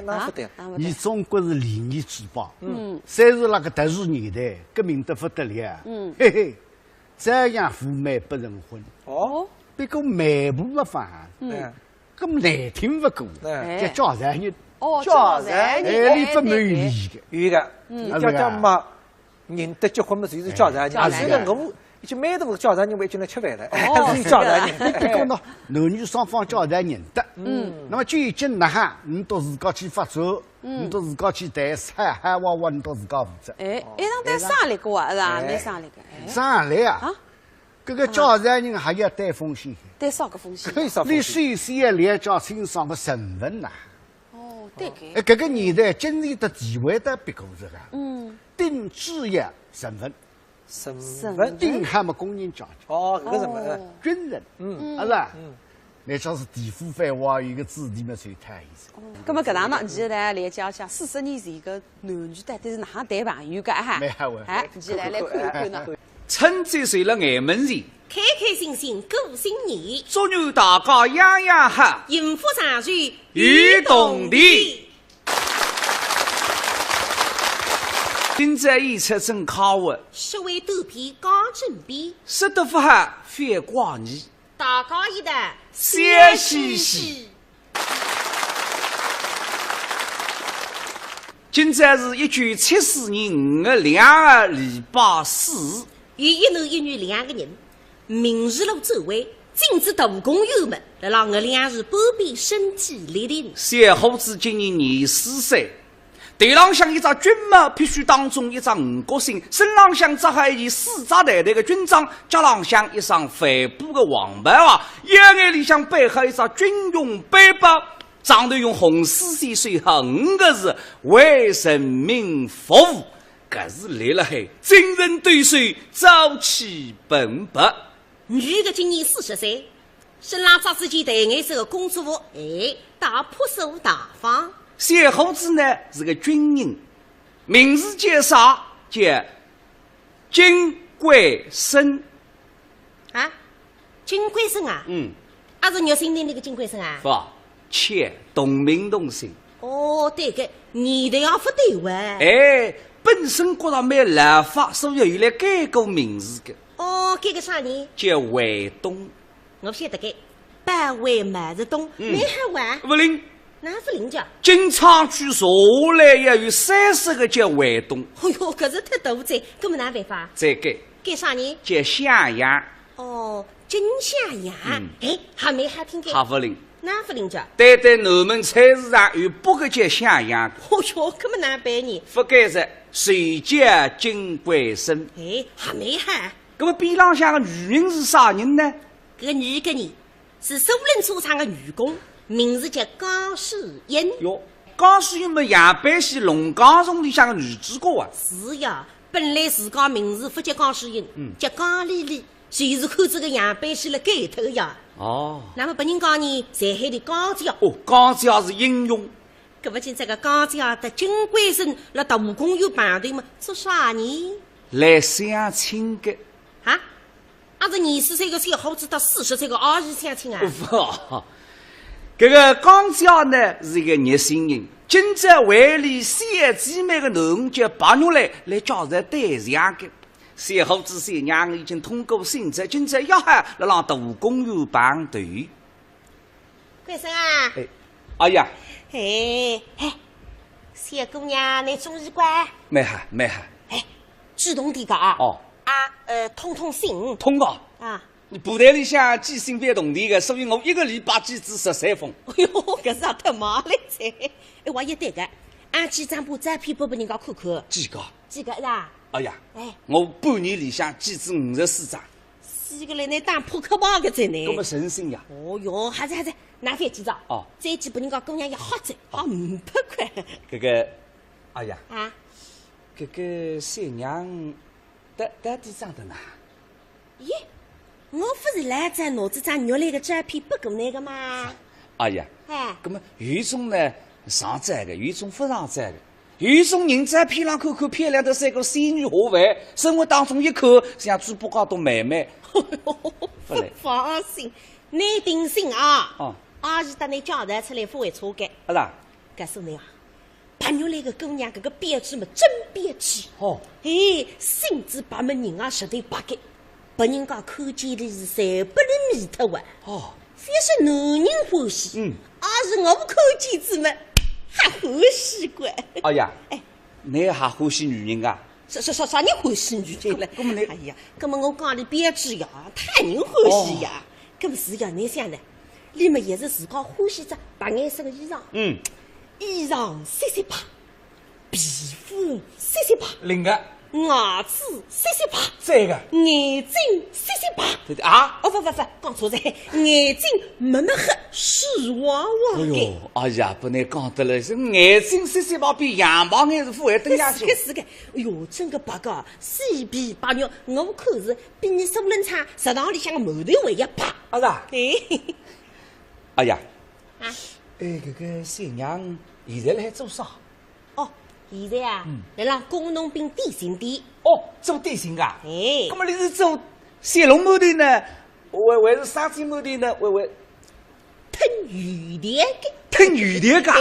那不对。你中国是礼仪之邦，虽是那个特殊年代，革命得不得了啊！嘿嘿，这样赴媒不成婚。哦。别个媒婆不放，咁难听不过，叫叫人。哦，叫人。你不满意的，有个，你叫嘛，人得结婚嘛，就是叫人。虽然我。已经蛮多叫人人为进来吃饭了，还是叫人人。别个喏，男女双方叫人认得。那么究竟哪哈，你到自家去发作，你到自家去谈菜，还娃娃你到自家负责。哎，一场谈商量过啊，是吧？没商量个。商量啊！这个叫人人还要带风险。带啥个风险？你首先要了解清爽个身份呐。哦，对个。这个年代经济的地位的别个这个。定职业身份。身份定汉么工人阶级哦，搿个什么军人，是吧？那叫是地府范围有一个子弟嘛，最太意思。那么搿趟呢，现在来讲讲40年前个男女到底是哪样谈朋友个哈？哎，现在来看看呢。春节随了眼门人，开开心心过新年，祝愿大家样样好，幸福长寿与动地。今朝一出正考文，十位豆皮讲正比，识得不好反挂你，大家一代笑嘻嘻。今朝是1974年5月2日礼拜四，有一男一女2个人，明日路周围禁止大工友们来让我2日半边身体力行。小伙子今年24岁。队浪向一只军马，必须当中一只5角星，身浪向则还一4只袋袋的军章，脚浪向一双帆布的黄白袜，腰眼里向背后一只军用背包，上头用红丝线写下5个字：为人民服务。搿是立了海，精神抖擻，朝气蓬勃。女的今年40岁，身浪扎自己戴颜色的工作服，大朴素大方。小伙子呢是个军人，名字叫啥？叫金贵生。啊，金贵生啊？还是肉心的那个金贵生啊？不，且同名同姓。哦，对个，年代也不对哇。本身觉得没立法，所以有来改过名字的。哦，改个啥人？叫卫东。我不晓得改，百位买着东，没好玩。不灵。哪副领教？金昌区下来也有30个叫卫东。哎呦，可是太大罪，根本哪办法？再改。改啥人？叫向阳。哦，金向阳。还没还听改。还不灵。哪副领教？对南门菜市场有8个叫向阳。哦哟，根本哪办呢？不改着，谁叫金贵生？还没还。那么边浪向的女人是啥人呢？这女个人是苏人车厂的女工。名字叫江世英。哟，江世英么杨百喜龙岗中里向个女主角啊？是呀，本来自家名字不叫江诗英，叫江丽丽，就是看这个样板写了改脱的呀。哦，那么别人讲你上海的江家，哦，江家是英雄。搿不仅这个江家的金龟生辣大武公有排队嘛，做啥呢？来相亲的。啊？俺是20岁个小伙子到40岁个儿子相亲啊？不，这个江家呢是一个热心人，今朝为里三姊妹的男叫白玉来叫人对象的。小伙子小娘已经通过审查，今朝要喊来让大公园排队。贵生啊！哎呀！嘿，小姑娘，你中意乖？没哈。主动点个啊！哦。通信。通个。啊。你部队里向记性别同地的，所以我1个礼拜记至13封。哎呦，搿是太麻了噻！我也对个，俺几张部照片拨人家看看。几个是吧？哎呀，我半年里向记至54张。是个来你当扑克牌个在呢？搿么神仙呀！哦哟，还是，拿翻几张。哦。再记拨人家姑娘一好在，好500块。搿个，哎呀。啊。搿个小娘，到底长得哪？咦，我不是来张拿这张肉来个照片拨过那个吗？哎呀。搿么有一种呢上载的，有一种不上载的。有一种人照片上看看漂亮的3个仙女下凡，生活当中一看像猪八戒都妹妹。不放心，你定心啊！哦，阿是等你叫人出来不会错改。好啦，告诉你啊，白玉来个姑娘搿个标致嘛真标致。哦，心知把门人啊实对八改，别人家看见的是3不能迷脱哇。哦，非是男人欢喜，阿是我看见之么还欢喜过。哎呀，你还欢喜女人啊？啥人欢喜女人了？哎呀，搿么我讲的标致呀，太人欢喜呀。搿么是呀，你想呢？你们也是自家欢喜着白颜色的衣裳，衣裳细细白，皮肤细细白，另个牙齿细细白，这个眼睛细细白。对啊？不，讲错了，眼睛没黑，水汪汪的。哎呦，哎呀，不能讲得了，是眼睛细细白比羊毛眼是不会等下去。是个，哎呦，真个白个，细皮白肉，我看是比你苏冷厂食堂里向的馒头还要白。啊是？哎呀，搿个小娘现在来做啥？哦，现在啊，来让工农兵点心店。哦，做点心噶？那么你是做小笼馒头呢？还是沙鸡馒头呢？还吞鱼蛋的？吞鱼蛋噶？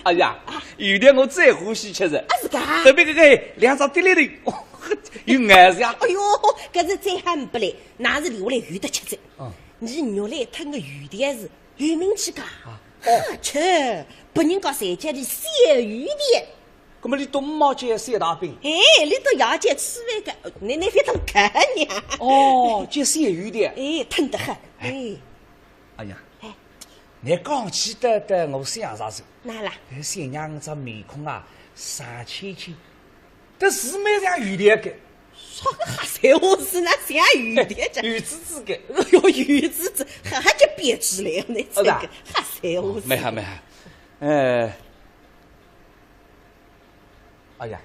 哎呀，鱼蛋我最欢喜吃的。是噶？特别搿个2张滴哩头，有颜色呀。哎呦，搿是再喊不来，那是留下来有的吃的。你肉来吞个鱼蛋是有名气噶？吃，别人家在家里小鱼蛋。那么你到5毛钱3大饼？你到夜间吃饭个，你非当干娘。哦，就小鱼蛋。吞得很。哎呀，你讲起的我想啥子？哪啦？小娘这面孔啊，傻青青，但是蛮像鱼蛋的。啥个瞎闲话是那像鱼蛋的？鱼子子的。哎呦，鱼子子还叫编织来，你这个瞎闲话。没哈。哎呀，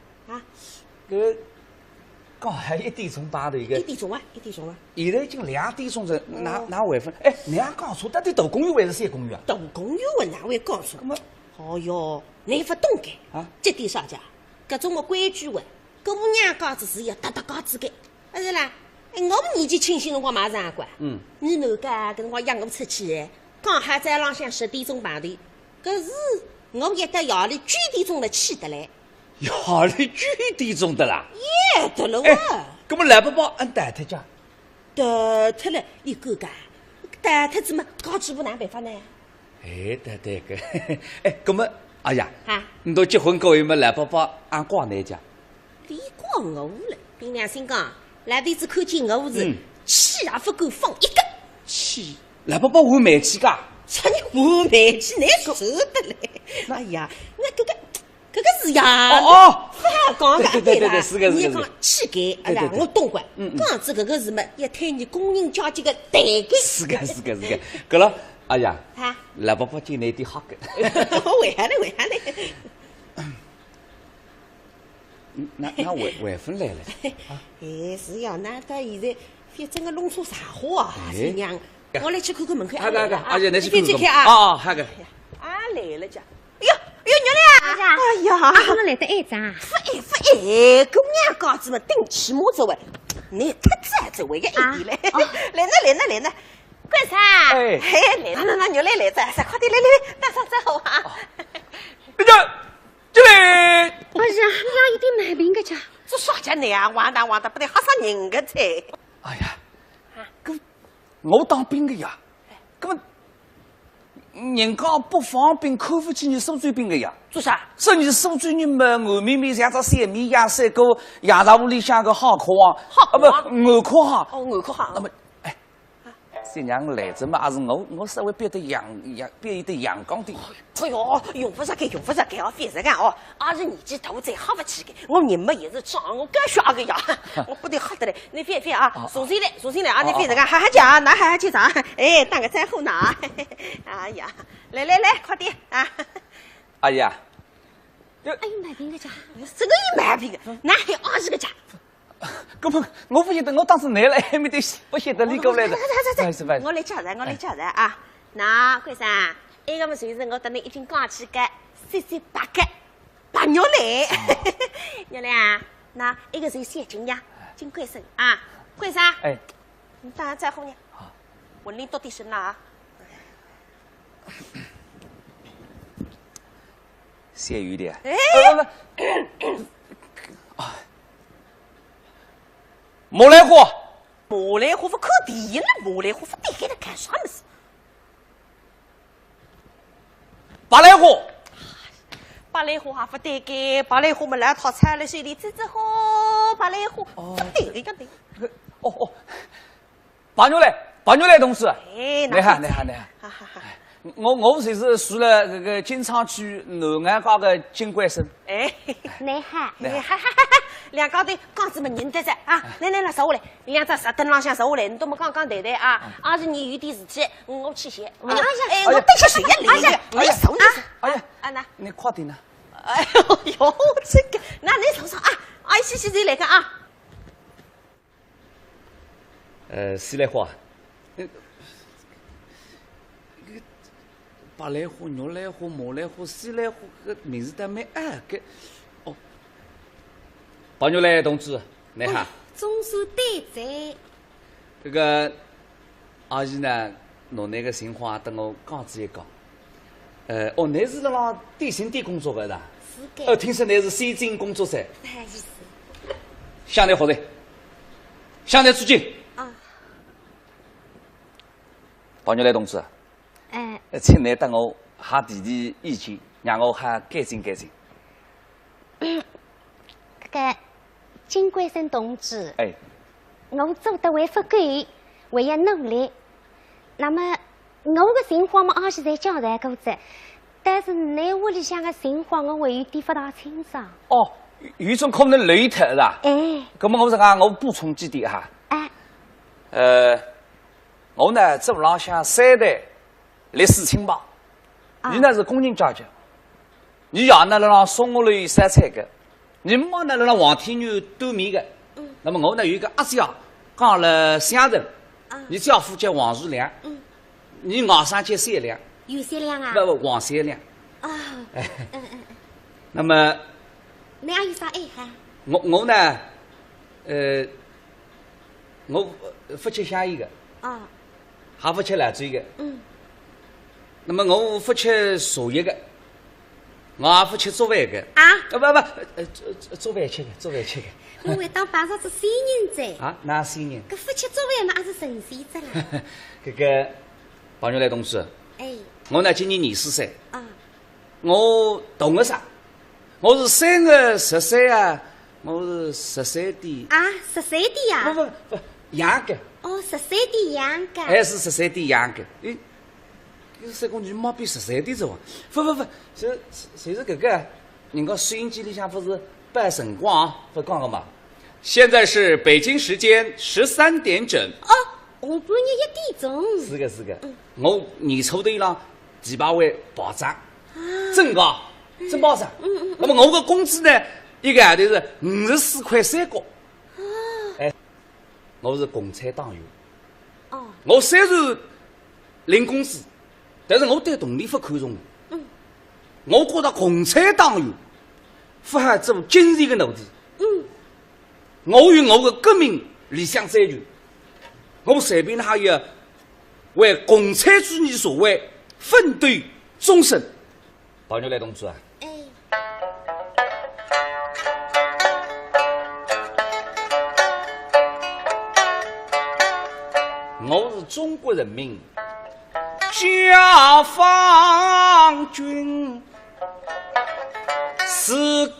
刚还1点钟打的一个。1点钟啊！现在已经2点钟了，哪回分？你还讲错，到底大公园还是小公园啊？大公园我哪会讲错？哦哟，你不懂个啊？这点啥家？搿种规矩哇，姑娘家子是要搭家子个。是啦，我们年纪轻轻辰光马上管。你哪个跟我养我出去？刚好在浪向10点钟排队，可是我一到夜里9点钟了起得来。夜里9点钟的啦？对了哇！搿么来不包俺带他家？带他了，你哥哥，带他怎么搞几步哪办法呢？对个，搿么哎呀，你都结婚过后么来不包俺挂哪家？你挂我了，凭良心讲，来弟子看见我是气也不够放一个。气来不包换煤气噶？啥你换煤气难受得嘞？哎呀，那搿个是呀，讲个对，是个。你讲气概，哎呀，我懂个。讲子搿个是么？要推你工人阶级个代沟。是个。搿了，哎呀，来不包今年点好个。为啥嘞？那外分来了。哎，是呀，那到现在反正个弄错啥话啊？是娘，我来去看看门口。阿姐，你去看看啊！啊，好个。啊，来了家。哎呦，娘嘞！哎呀，怎么来得挨着啊？不挨，姑娘家子嘛，顶起码走位，你太早走位个一点嘞。来呢，关啥？哎，那牛来着，快点来，大嫂走好啊！这里。哎呀，哪有点慢病个家？这啥家你啊？完蛋，不得吓死人个噻！哎呀，我当兵的呀，人家不方便口服起你收追兵的呀。做啥？说你收追你们外面像只三米呀，三个亚茶屋里向个好客啊，不外客哈。哦，外客哈。那么，哎，这娘来着嘛，还是我稍微变得阳光点。哎呦，用不着给哦，反正干哦，阿是年纪大再吓不起个，我人嘛也是长，我干啥个呀？我不得吓得嘞！你别啊，坐进来啊！你反正干哈讲，那还去啥？哎，当个在后拿。哎呀，来，快点啊！阿姨啊，哎呦，慢病个家，这个也慢病个，那还20个家。根本我不晓得，我当时来了还没得，不晓得你过来的。我来叫人啊！那关生。那个么就是我等你已经讲起个38个白肉来，肉来啊！那一个是现金呀，金贵生啊，贵生。哎，你当然在乎呢。我领到底是哪？咸鱼的。哎，莫来货不可敌了，莫来货不得给他干啥么事？八来货还不得给，八来货么来套餐了，水里滋好，八来货不得个的。哦，八牛来同志。哎，你好。我就是住了这个金昌区南岸高的金贵生。哎，你好。两家的杠子么认得着啊！来坐下来，两只石凳浪向坐下来，你都没刚谈啊！阿是你有点事体，我去歇。我等下谁呀？来，你坐。哎呀，那你快点呢！哎呦，这个，那你坐啊！阿姨洗再来个啊！西来货，八来货、肉来货、毛来货、西来货，个名字都没个。包牛来同志，你好。总算对在。这个阿姨呢，侬那个情况等我讲子一讲。你是辣电信店工作的是？是的。听说你是先进工作噻。是。向来好的，向来出镜。啊。包牛来同志。请你等我哈提意见，让我哈改进。个金贵生同志，哎，我做得还不够，还要努力。那么我的情况嘛，阿是在交代过着，但是你屋里向的情况，我还有点不大清爽。哦，有种可能累脱是吧？哎，那么我是讲，我补充几点哈。我呢这浪向3代历史情报，你呢是工人家教，你爷呢辣松下楼山菜的。你妈呢辣黄天牛对面的，那么我呢有一个阿姐讲了乡人，你丈夫叫王树良，你外甥叫三良，有三良啊？不，王三良。啊，那么你还有啥爱好？我呢，我不吃香烟的，还不吃辣嘴的，那么我不吃茶叶的。我也不吃做饭的做饭吃的。我会当摆上是新人在。啊，哪新人？搿不吃做饭嘛，也是神仙子啦。这个朋友来同志，我呢今年24岁。我同个啥？我是3月13啊，我是13点。13点呀？不，阳的。哦，13点阳的。还是13点阳的。有3个女毛比13点钟。不，谁是这个？人家收音机里向不是摆辰光不讲个嘛？现在是北京时间13点整。哦，下半日1点钟。是个。我年初头浪200万保障，真的，真保障。那么我的工资呢，1一个号头是54块3角。哎，我是共产党员。哦。我虽然领工资，但是我对动力不看重。我觉得共产党员不还做精神的奴隶。我有我的革命理想追求，我随便还要为共产主义社会奋斗终身。包牛来同志啊！我是中国人民解放军，是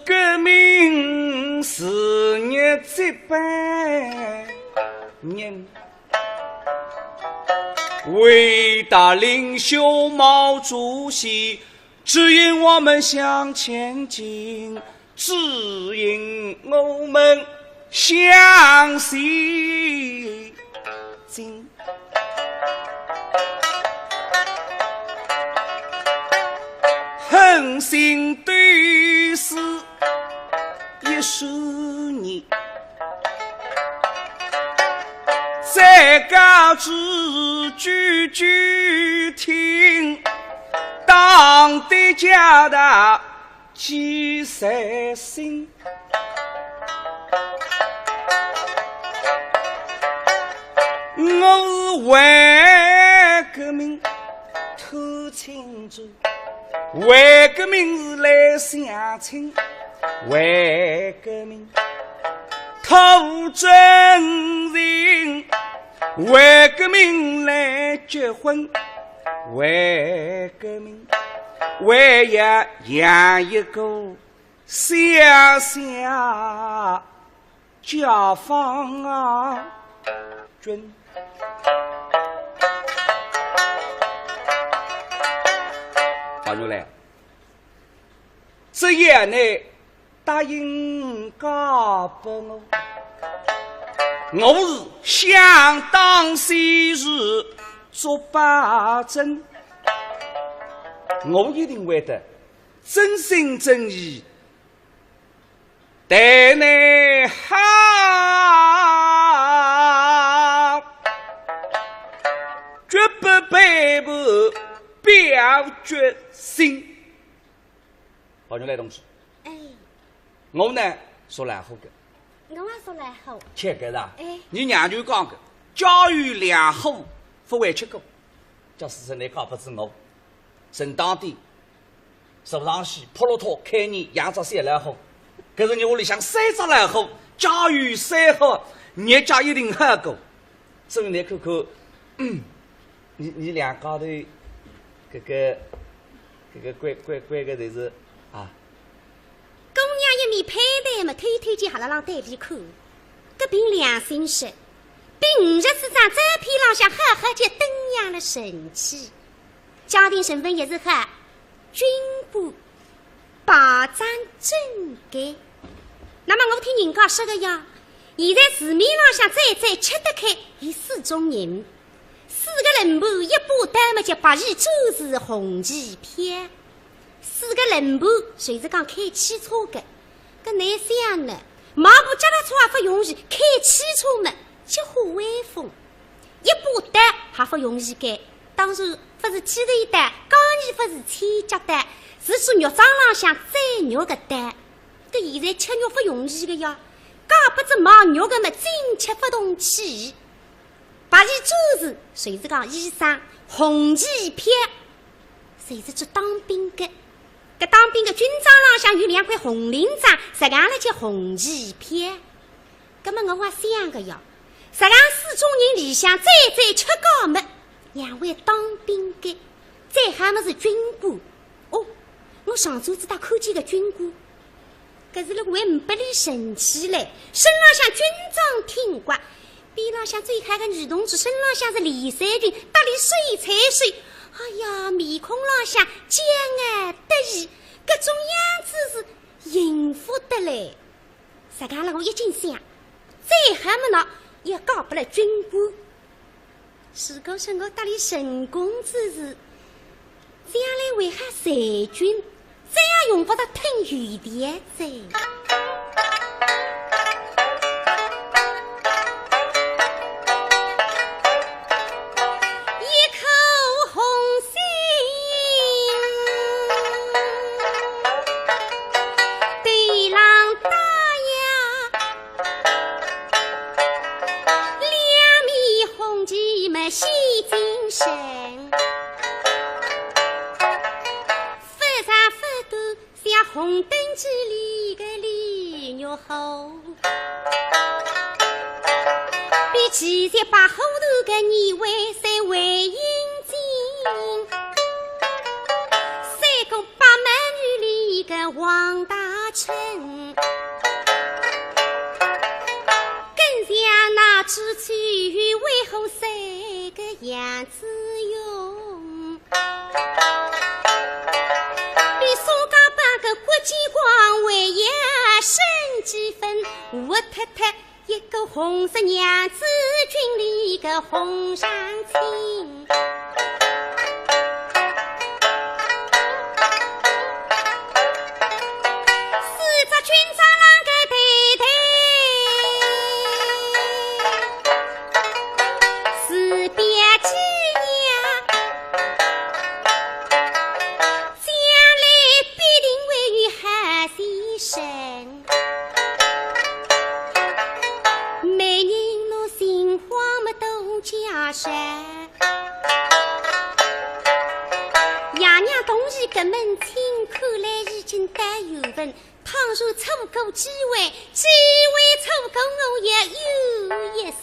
革命事业这般人，伟大领袖毛主席指引我们向前进，指引我们向西进。恒心对视10年，再告知句句听，党的家大几三心。我是为革命透青州，为革命是来相亲，为革命透真人，为革命来结婚，为革命为要养一个小小解放军。好久来，这夜内答应交给我，我是想当昔日做把针，我一定会得真心真意待你好，绝不背叛表决心。包牛来同志，我呢说来好的，我也说来好。切个是啊，你娘就讲个，教育良好不为结果，叫事实你搞不知我，正当的手上西普罗托开你养着些来好，可是你屋里想三只来好，教育三好，人家一定好过。所以你看看，你两高头这个乖个就是啊。姑娘一面拍台嘛，偷偷去哈拉浪袋里看，这凭良心说，比50这张照片浪向好好就登样了神气。家庭身份也是好，军部保障整改。那么我听人家说的呀，现在市面浪向再吃得开有4种人。4个人部一把单么叫白旗周是红旗片，4个人部谁是讲开汽车的？搿难想呢，马步脚踏车也不容易，开汽车嘛就好威风。一把单还不容易改，当然不是汽头单，钢泥不是千脚单，是说肉桩浪向宰肉的单。搿现在吃肉不容易的呀，搞不只毛肉的嘛，真吃不动气。白旗周是谁是讲医生，红旗片谁是做当兵的？搿当兵的军装浪向有2块红领章，实际上叫红旗片。葛么我想个呀，实际上4种人里向再吃高么2位当兵的，再还么是军官。哦，我上周子到看见个军官，搿是辣为500里神气嘞，身浪向军装挺刮。边浪向最开个女同志身浪向是李三军，搭里水彩水，哎呀，面孔浪向骄傲得意，搿种样子是幸福的嘞。实际上我一经想，再还么呢也搞不了军官。如果说我搭里陈公子是这样来为哈裁军，这样用不着吞余的在。几里个里肉厚，比起在把后头个你为谁为应景？三公八满女里个王大春，更像那支翠玉为后谁个样子用？比苏家半个国际光为也升几分，我太太一个红色娘子军里个红上青。爷娘同意个门亲，看来已经带有份。倘若错过机会错过我也有一生。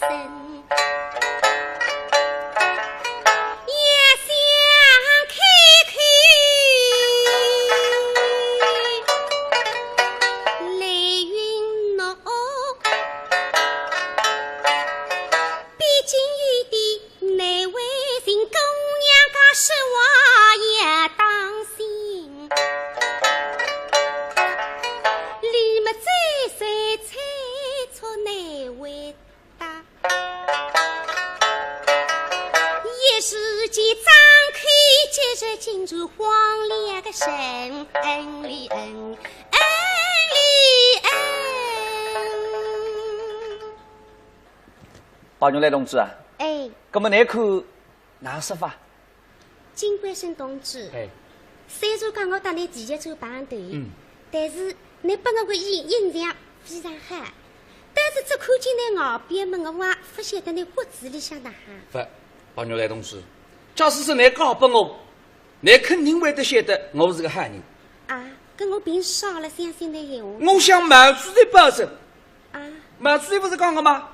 进入荒凉个神恩里恩。包牛来同志啊，哎，那么那口哪说法？金冠生同志，哎，虽然讲我当你第一走排队，但是你把我个印象非常好。但是只看见那后边么，我不晓得你骨子里想哪哈。不，包牛来同志，假使是你告不我。你肯定会得晓得我是个汉人啊！跟我凭少了相信的闲话。我向满主席保证啊！满主席不是讲过吗？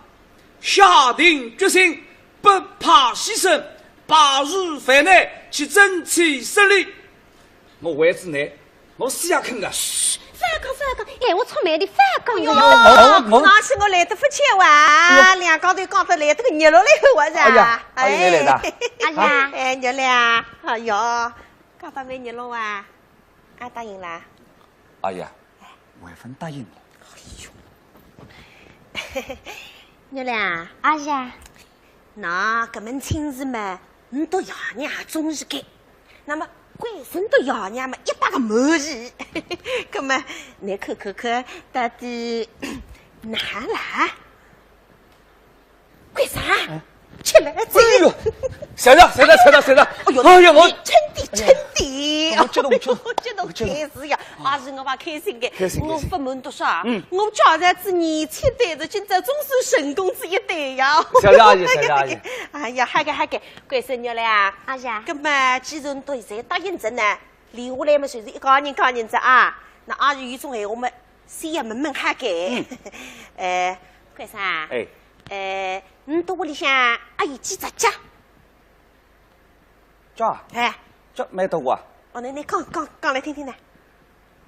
下定决心，不怕牺牲，拔入藩内去争取胜利。我为之你，我死也肯的。反讲，哎，我出卖的反讲哟！那是我来得不巧啊，两高头讲得来得个热闹来我噻。哎呀，哎呀，来的。哎呀，哎，热亮，哎哟，讲得没热闹啊？俺答应了。哎呀，万分答应了。哎呦，热亮，阿呀，那搿门亲事嘛，你到爷娘中意给，那么。贵生到爷娘嘛，一把个满意。葛么，你看到底哪来？贵生，吃来这。哎呦，谁的？哎呦，我称弟，我激动，开始呀，还是我把开心的。开心。我不瞒多少，我家在子年轻代的，今朝总算成功这一代呀。小阿姨。哎呀，好个，贵生娘了阿呀。葛么，既然到现在答应着呢，留下来嘛，就是一家人着啊。那阿姨有种闲话嘛，先要问好个。贵生。哎。你到屋里向还有几只鸡？家？哎。这没多啊。哦，你讲来听听呢。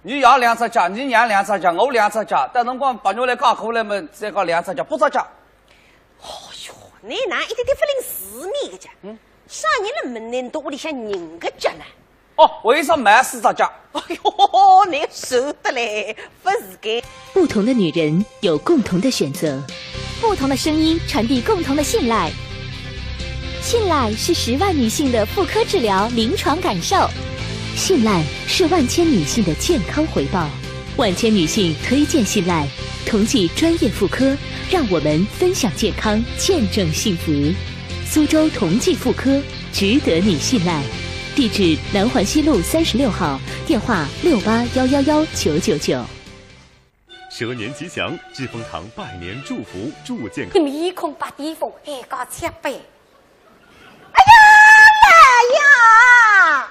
你养2只鸡，你养2只鸡，我2只鸡，但辰光把牛来搞过来嘛，再搞2只鸡，不只鸡。哦哟，你哪一点点不领事面个鸡？啥人了门呢？到屋里向人个鸡呢？哦，为啥买4只鸡？哎呦，你受得嘞，不是个。不同的女人有共同的选择，不同的声音传递共同的信赖。信赖是10万女性的妇科治疗临床感受，信赖是万千女性的健康回报。万千女性推荐信赖，同济专业妇科，让我们分享健康，见证幸福。苏州同济妇科，值得你信赖。地址：南环西路36号，电话681119999。蛇年吉祥，致丰堂拜年祝福，祝健康。你们一空把地方还搞切背。哎呀，来呀！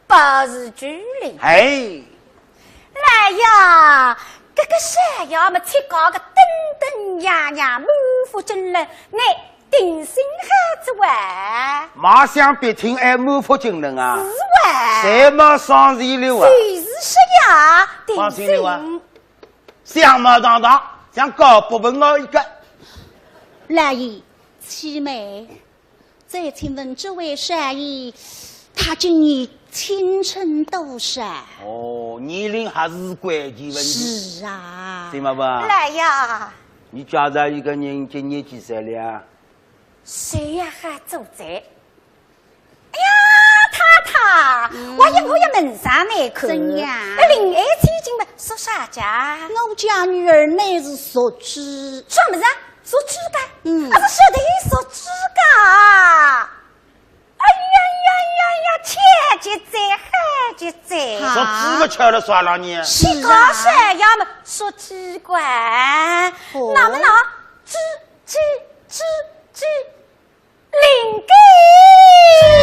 报是主人。哎，来呀，这个山呀么才搞个登登呀呀，满腹经纶，乃定心汉之外。马上别听爱满腹经纶啊！是哇。谁没双子流啊？谁是说呀？放心流啊！相貌堂堂，像高不问我一个。来爷，七妹，再请问这位山爷，他今年青春多少？哦，年龄还是关键问题。是啊。对吗吧？来呀！你家着一个人今年几岁了？谁呀还走在？哎呀，太太，我以后要门上来看。怎样？那另外亲戚们说啥家？我家女儿乃是属鸡。什么子？属鸡的？还是晓得属鸡的？哎呀，千劫灾，害劫灾！说鸡不吃了算了你。是啊。山呀么说鸡怪，那么鸡，灵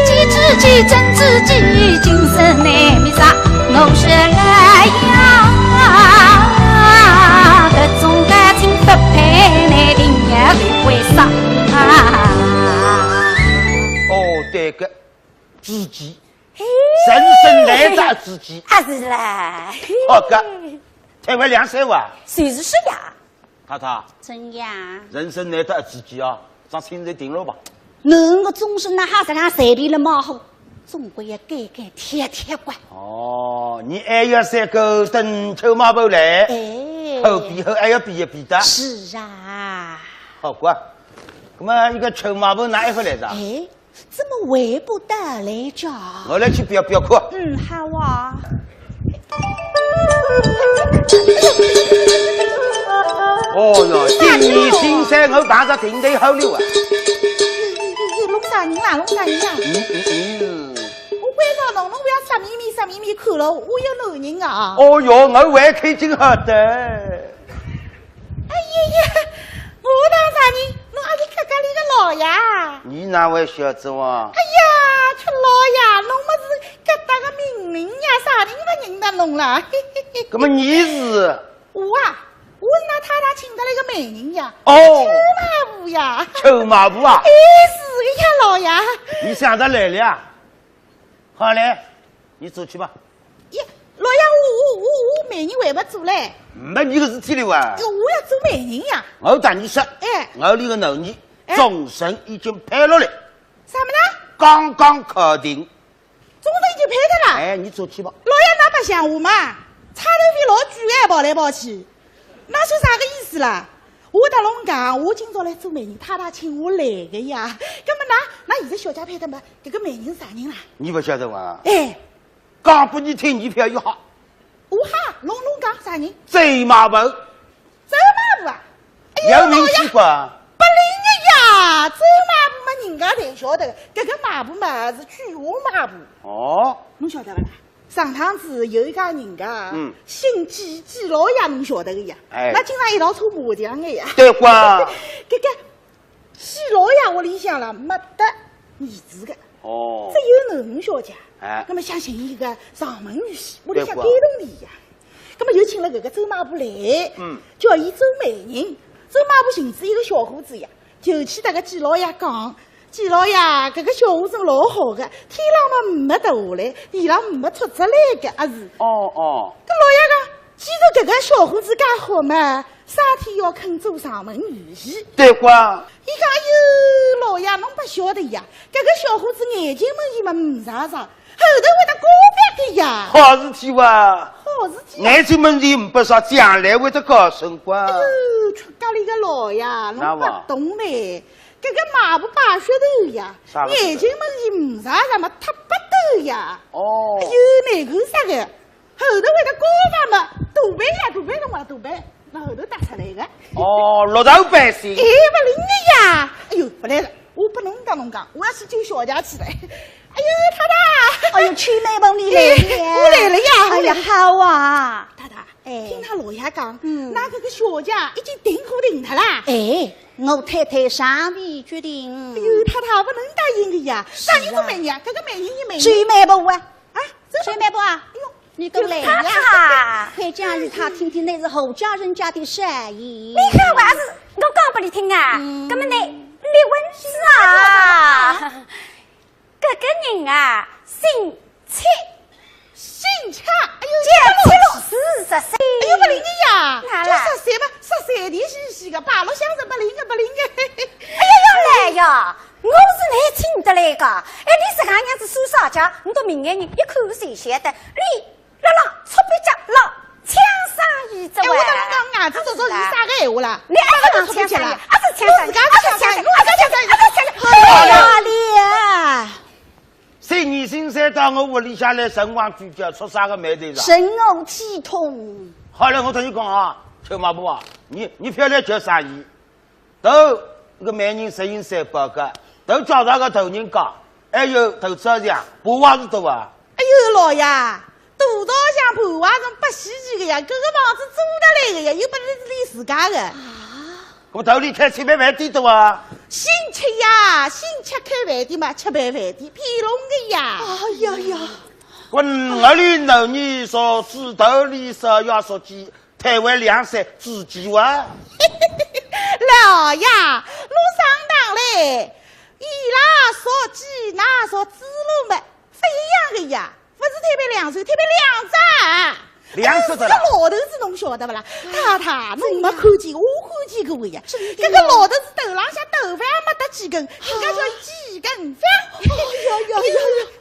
鸡，知己真知己，今生难觅啥？我是来呀，这种感情不配，难定也会为啥？哦，对个，知己，人生难找知己。啊是啦。好个，台湾2岁哇？谁是说呀？太太。怎样？人生难得知己啊，上亲自定了吧。能个终身那哈子他随便了嘛好，总归要改改贴贴管。哦，你还要3个等臭马步来，后比后还要比一比的。是啊。好乖，那么一个臭马步哪一回来着？哎，怎么回不得来着？我来去表课。好啊。哦哟，今年新山我打着定得好了啊！弄啥人啊？弄啥人啊？我关上侬，侬不要啥秘密看了，我有男人啊！哦哟，我还看见好的。哎呀，我当啥人？侬还是客家里个老爷？你哪位小子哇？哎呀，出老爷，侬么是搿搭个名人呀？啥人不认得侬了？那么你是？我啊。我是那太太请得了一个美人呀，哦，臭马步呀，臭马步啊，是个呀老爷，你想着来了，好嘞，你走去吧。呀，老爷，我美人还不做嘞，没你个事体了哇，我要做美人呀。我答你说，我里个男人终身已经配了嘞。什么呢？刚刚考定，终身已经配的了。哎，你走去吧。老爷那不像话嘛，差头费老贵哎，跑来跑去。那算啥个意思啦？我跟侬讲，我今朝来做美人，太太请我来的呀。那么那现在小姐配的嘛，这个美人是啥人啦？你不晓得哇？哎，讲不你听，你票又好。我哈，侬讲啥人？走马步。走马步啊？有名气吧？不灵的呀，走马步嘛，人家才晓得。这个马步嘛是菊花马步。哦，侬晓得不啦？上趟子有一家人家，姓季老爷，侬晓得个呀？那经常一道搓麻将个呀。对瓜。这个季老爷屋里向了没得儿子个，哦，只有囡小姐。哎，那么想寻一个上门女婿，屋里向感动你呀。那么就请了这个周马步来，叫伊周美人。周马步寻知一个小伙子呀，就去那个季老爷讲。季老爷，这个小伙子老好的，天浪嘛没掉下来，地浪没出出来的，也是。哦。这老爷讲，既然这个小伙子介好嘛，啥天要肯做上门女婿？对瓜。伊讲哟，老爷侬不晓得呀，这个小伙子眼睛问题嘛唔啥啥，后头会得高翻的呀。好事体哇！好事体。眼睛问题唔不少，将来会得高升瓜。哎呦，出家里个老爷，侬不懂嘞。这个马步把血头呀，眼睛问题唔啥什么太不斗呀。哦。哎呦，那个啥个，后头会得高翻嘛，大背呀，大背侬话大背，那后头打出来的。哦，落头百姓。哎，不灵的呀！哎呦，不来了，我不能跟侬讲，我要去救小姐去了。哎呦，太太！哎呦，去妹帮你来了，我来了呀！哎呀，好啊！太太，听他老爷讲，那这个小姐已经定好定他啦。哎。我太太尚未决定。哎呦，太太不能答应的呀！啥人做美人啊？这个美人也美人。谁卖不啊？啊，谁卖不啊？哎呦，你都来呀！快讲与他听听那是侯家人家的善意。你看娃子，我讲给你听啊，那么你李文是啊，这个人啊，姓戚。姓戚，哎呦，46、40岁，哎呦不灵的呀，就10岁吧，10岁的细个，八路乡人不灵个。哎呀要来呀，我是来请的来个，哎，你是俺娘子苏少家，你都明眼人一看谁晓得，你那出笔家老枪上一只哎，我跟你讲，俺子都说是啥个闲话了？你俺是枪上了，俺是枪上，哎呀你！新年新三到我屋里下来神王聚焦，出啥个眉头上？神偶体统。好了，我同你讲啊，秋马布啊，你漂亮叫啥意？都那个每人10银300个，都叫上个头人高，还有头朝上，布娃子多啊！哎呦老爷，多到像布娃子不稀奇的呀，这个房子租得来的呀，又不是你自家的。我头里开700饭店多啊！新吃呀，新吃开饭店嘛，700饭店，骗龙的呀！哎呀呀！我我里老你说猪头里说要说鸡，台湾2山自己哇！老爷，路上当嘞，伊拉说鸡，那说猪肉嘛，不一样的呀，不是特别2岁，特别2张。2色的啦！这老头子侬晓得不啦？太太，侬没看见，我看见过呀。这个老头子头浪向头发没得几根，人家叫几根发。哎呀，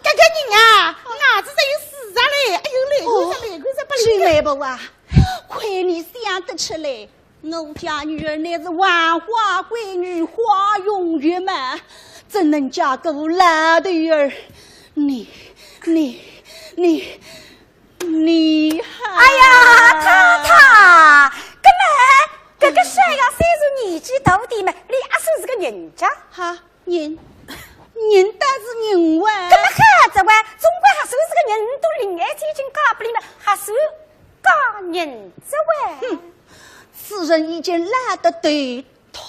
这个人啊，牙子才有40嘞。哎呦，来看啥不灵来不啊？亏你想得出来，我家女儿乃是万花闺女，花容月满，怎能嫁个老头儿？你哎呀，太太，这个谁呀？虽然年纪大点嘛，你阿叔是个人家哈人但是人哇，这么孩子哇，总归还算是个人，都恋爱接近搞不里嘛，还算搞人子哇。此人已经懒得对头。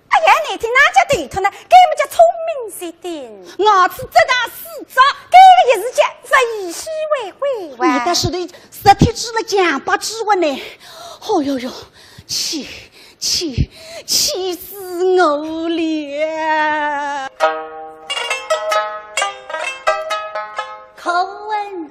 哎呀，你听哪家对头呢？给我们家聪明些点。我是这当死者，这个也是讲为虚为贵哇。你但是你实体指了强把指纹呢？哦哟哟，气死我了！口吻。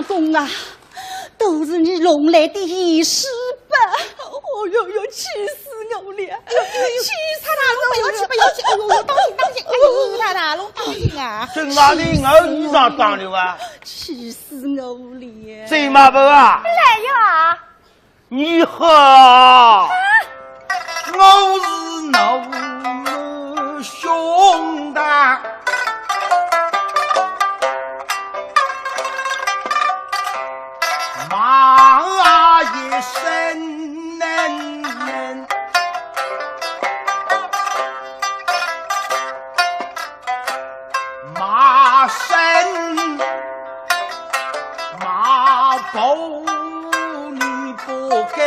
公啊，都是你弄来的仪式吧！哦哟哟，气死我了！气死他！不要气！哎呦，当心！哎呦，太大龙当心啊！这哪里我衣裳脏了啊？气死我了！谁嘛不啊？来呀！你好，我是侬兄弟。马一声能，马声马步你不该。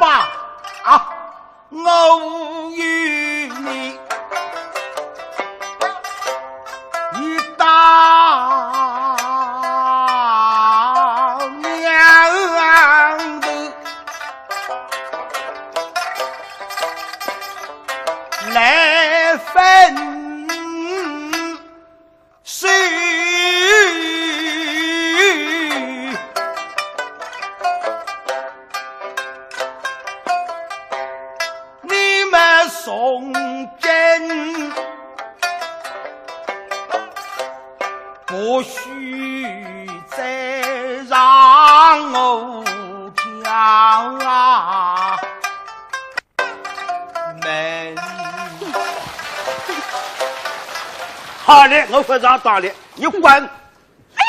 爸啊，我与你一道娘的来分手。你们宋真不许再让我讲门。好嘞，我非常当了，你滚！哎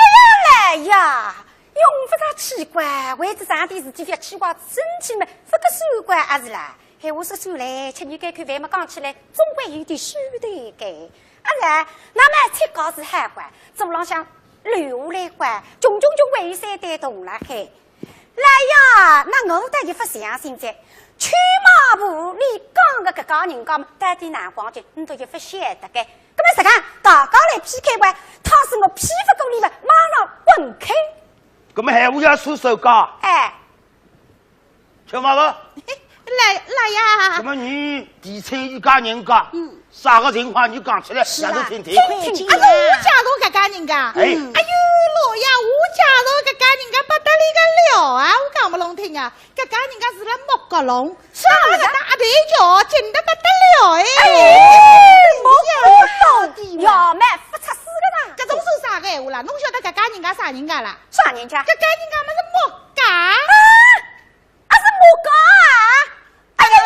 呀呀，用不大奇怪，为子上的事体别奇怪，生气嘛，不个手怪还是啦。哎，我说算嘞，吃牛肝看饭嘛，讲起来总归有点手头该。啊是，那么切糕是海关，走廊上留下来关，种就为山带动了嘿。来呀，那我的一副相信在。去马步，你讲个搿个人讲，带点南光去，你都一副晓得该。那么实讲，大家来 PK 完，他是我批不过你们，马上滚开！那么还我要出手讲？哎，吃嘛不？来呀！那么你提出一家人家，啥个情况你讲出来，让我听听。我假如搿家人家，哎呦，老爷，我假如搿家人家不得了个了啊！我讲不拢听啊，搿家人家是辣木角龙，啥个搭阿对桥，近得不得了哎！我到底要买不出事个啦！搿种说啥个闲话啦？侬晓得搿家人家啥人家啦？啥人家？搿家人家么是木家啊？是木家啊！哎呀，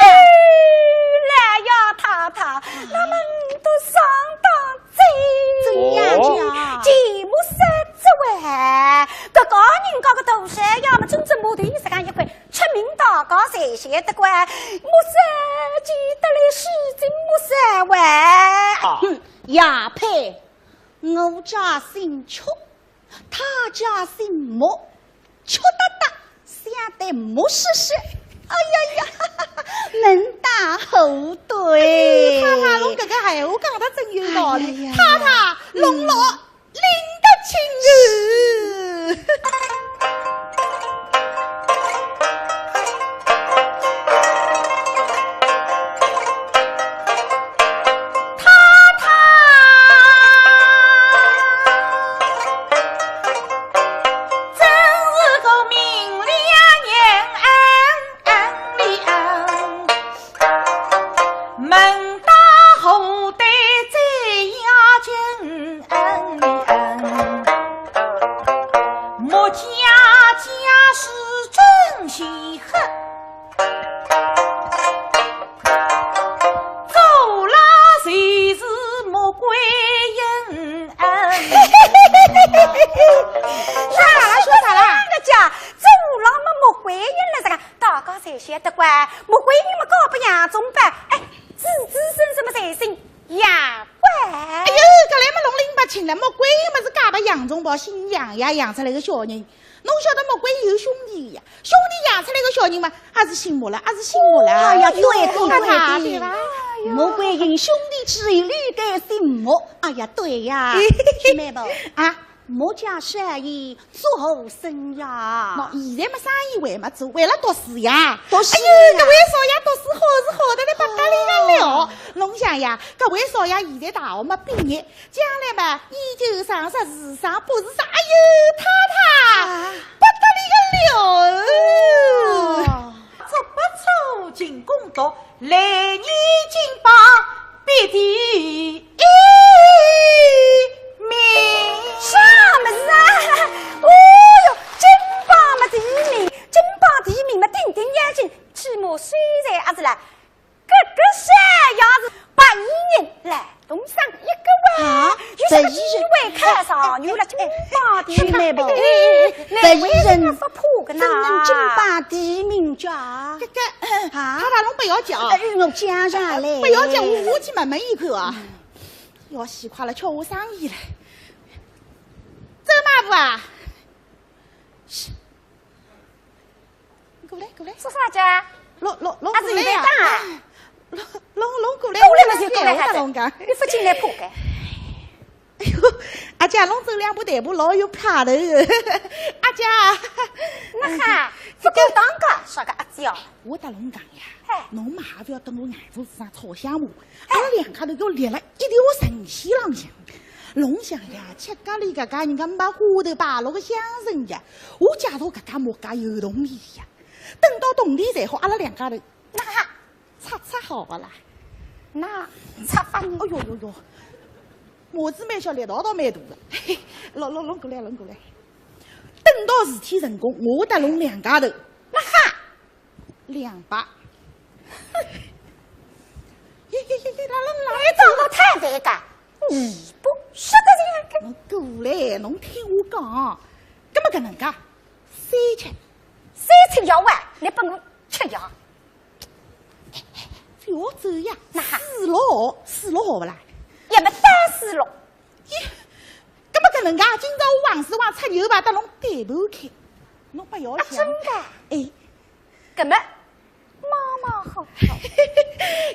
来呀，太太，那么你都上当节目三之外，搿个人家个头山，要么真正木头意思讲一块，出名大家才晓得关，木山记得来西京木山湾。亚佩，我家姓邱，他家姓木，邱大大，想得木实实。哎呀呀，门大后对。太太，侬搿个闲话讲得真有道理。太太，龙老领得清楚。姓杨呀，养出来个小人，侬晓得莫怪有兄弟呀，兄弟养出来个小人嘛，还是姓莫了，还是姓莫了。哎呀，对，莫怪因兄弟之一，屡改姓莫。哎呀，对呀，姐妹们啊，莫家生意做好生呀。喏，现在么生意为么做？为了读书呀。读书。哎呦，搿位少爷读书好是好的嘞，不得了。侬想呀，搿位少爷现在大学没毕业，将来嘛研究生、硕士生、博士生，哎呦，太太不得了。足不出进攻读，来年金榜必第一名。啥么子啊？哦哟，金榜嘛第一名，金榜第一名嘛，定定眼睛，起码虽然还是来，搿个山要是81年来东上一个碗，有啥机会看上有了金榜第一名？这一人不破个真能金榜第一名家。这个太太侬不要讲，我讲上来，不要讲，我去问问一口啊。要死快了，瞧我生意了。周马夫啊，过来，说啥家？龙还是有点大。龙过来，过来嘛就过来，还龙讲，你不进来破开。哎呦，阿姐，侬走两步大步老有派头的。阿姐，那哈，不够当个啥个阿姐哦？我搭龙讲呀，侬嘛还不要等我外父市场炒项目，阿拉两家头要立了一条神仙浪向。龙想呀，吃咖喱搿家人家没花头摆落个相声呀，我介绍搿家莫家有动力呀。等到动力才好，阿拉两家头那哈擦好个啦。那擦法呢？哎呦，模子蛮小，力道倒蛮大的。龙过来。等到事体成功，我搭龙两家头那哈200。你长得太伟大。你不说的这样，侬过来，侬听我讲，搿么搿能介3吃药丸，你帮我吃药。不要走呀，那4号不啦？也没单4号。搿么搿能介，今朝我王师王出牛排搭侬对盘开，侬不要想。真的？哎，搿么妈好，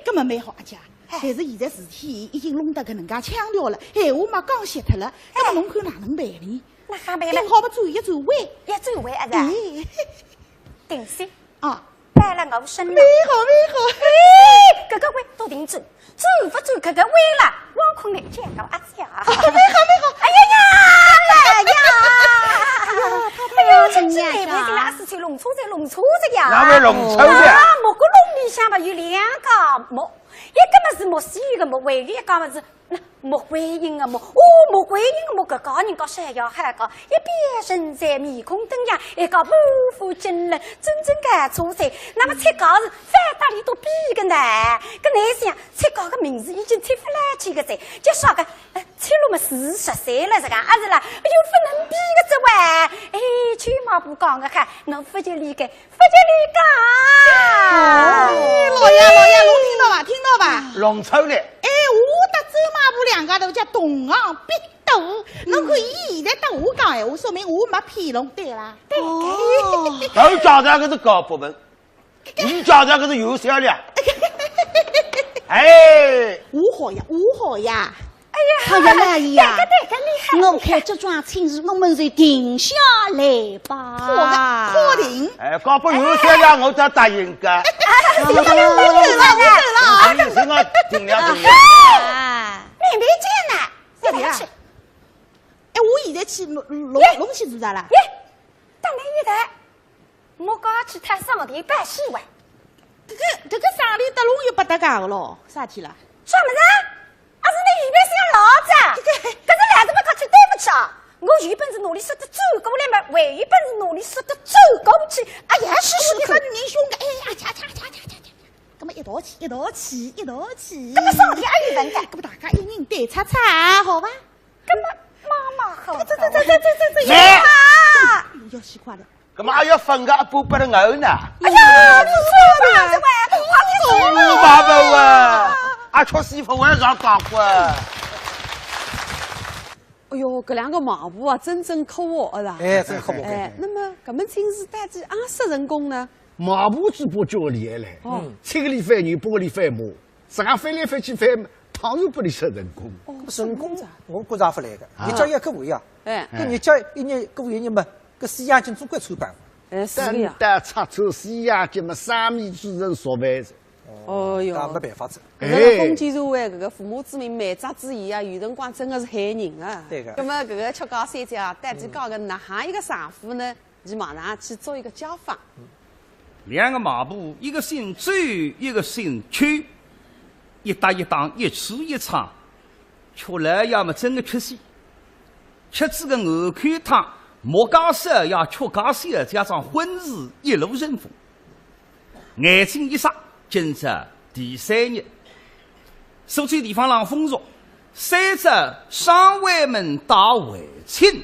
搿么蛮好阿姐。但是现在事体已经弄得搿能介腔调了，闲话嘛讲歇脱了，搿么侬看哪能办呢？那还办了？定好么转一转弯，啊是？定先啊，摆了我身了。蛮好。搿个弯都定转，转不转搿个弯了，王坤来见到阿姐啊。蛮好。哎呀，趁机来回进来，事情弄错着呀。哪位弄错的？木个笼里向嘛有2个木。一个么是木西个木，还有一个么是木观音个木。木观音个木，搿个人家山药海个，一边身材面孔登样，一个满腹经纶，真正干出色。那么菜糕是反打里都比个难，搿难想菜糕个名字已经出不来几个噻，就说个菜路么40岁了，这个是啦，又不能比个这玩。哎，去嘛不讲个看，侬不就理解，老爷，侬听到吧？弄错了。哎，我搭周马步两家头叫同行必斗，侬看伊现在搭我讲闲话，说明我没骗侬，对啦？对。都讲的搿是高部门，你讲的搿是有销量。哎，我好呀。哎呀，好呀，大姨呀，我看这桩亲事，我们就定下来吧。确定。哎，搞不有销量，我才答应个。我走了。你是我尽量。你没见呢，对呀。哎，我现在去龙去做啥啦？当然有的，我刚去谈上帝办喜完。这个上帝搭龙又不搭嘎个咯，啥体啦？什么子？是你原本是要老子，可是两个么讲起对不起啊！我原本是努力说的走过来嘛，还原本是努力说的走过去。哎呀，是和女人凶个，哎呀，掐，咁么一道气。咁么上帝还有问的，咁么大家一人对擦擦，好吧？咁么妈妈好。走，要洗快了。咁么还要分个一半拨了我呢？哎呀，你说嘛，这玩意我爸爸哇！阿确媳妇晚上讲过。哎呦，搿2个马步啊，真可恶啦！哎，真可恶！哎，那么搿门亲事带几20人工呢？马步只不叫厉害嘞，7个礼翻人，8个礼翻马，自家翻来翻去翻，当然不能说人工。人工我觉着也不来个，日脚也各位啊。哎，搿日脚一年各位一年嘛，搿洗眼睛总归穿办法。哎，是的呀。但擦臭洗眼睛嘛，3米之人说饭子。哦哟，没办法子。搿个封建社会，搿个父母之命，满扎之言啊，有辰光真的是害人啊。对个。那么搿个吃高三节啊，带几高个哪哈一个丈夫呢？伊马上去做一个家访。2个马步，一个姓周，一个姓邱，一搭一档，一吃一唱，吃来要么真的缺席。吃这个鹅肝汤，莫家色要吃家色，加上荤食一路顺风。眼睛一眨。今朝第3日，所在地方上风俗，3只上尉们打围亲，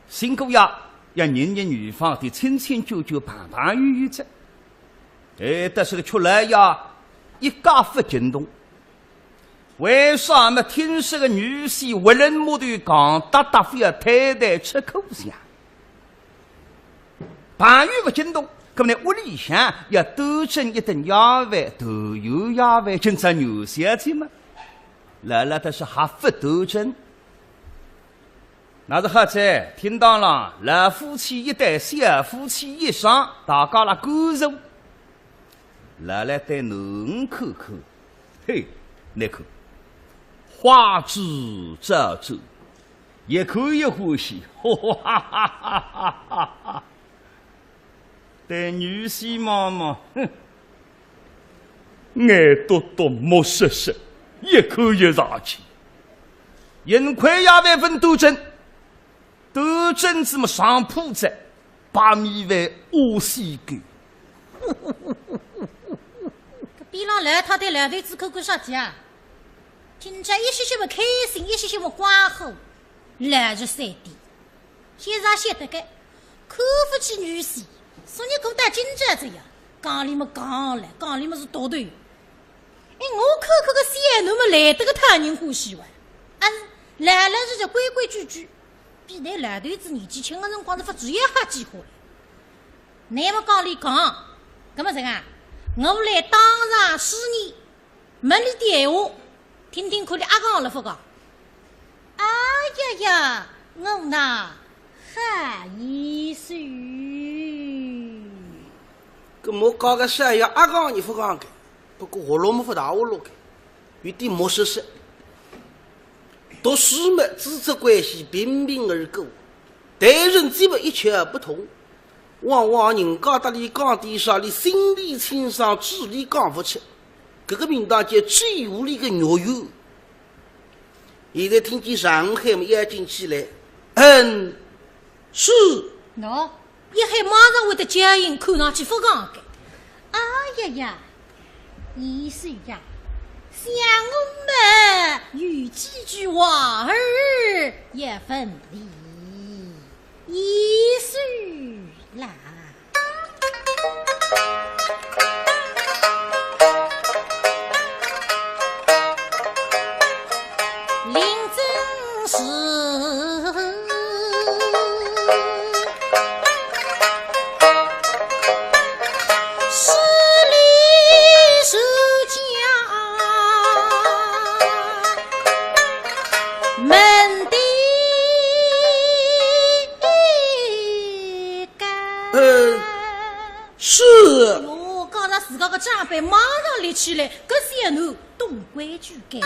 辛苦呀，要人女方的亲舅舅、盘圆着。哎，但是个出来呀，一家不惊动。为啥么听说个女婿为人木头讲非要太太吃口香？盘圆不惊动。可么呢，屋里向要多蒸一顿鸭饭，头油鸭饭，蒸只牛小菜嘛。来了，但是还不多蒸。那是好在听到了，老夫妻一对，小夫妻一双，大家了感受。来了对侬口口，嘿，那口花枝招展，一看一欢喜，哈哈哈哈哈哈！对女婿妈妈，哼，眼多多，目实实，一口一上去，人块鸭饭分多蒸。多蒸子么上铺子，把米饭挖西干。搿边浪来他对两辈子口口啥子啊？今朝一些些么开心，一些些么关火，来日3点。现在晓得个，看不起女婿，说你过得今朝这样，讲里么讲了，讲里么是多头。哎，我口口个小奴么来得个讨人欢喜哇！啊，来了是就规规矩矩。比那老头子年纪轻的辰光是发主意哈计划了。那么讲里讲，搿么怎啊？我来当场试你，问你电话，听听看你阿讲了不讲？哎呀呀，我那好意思。搿么搞个啥呀？阿讲你不讲个，不过活路么不大活路个，有点没实实。读书嘛，职责关系平平而过，待人基本一窍不通。往往人家搭里讲点啥，你心里清爽，嘴里讲不出，这个名堂叫最无力的肉油。现在听见上海嘛要进去来，是。喏，一海马上会得接应，看上去不讲的。哎呀呀，意思呀。像我们有几句话儿也分离一句来。临真时自家个长辈马上立起来，搿些奴懂规矩个。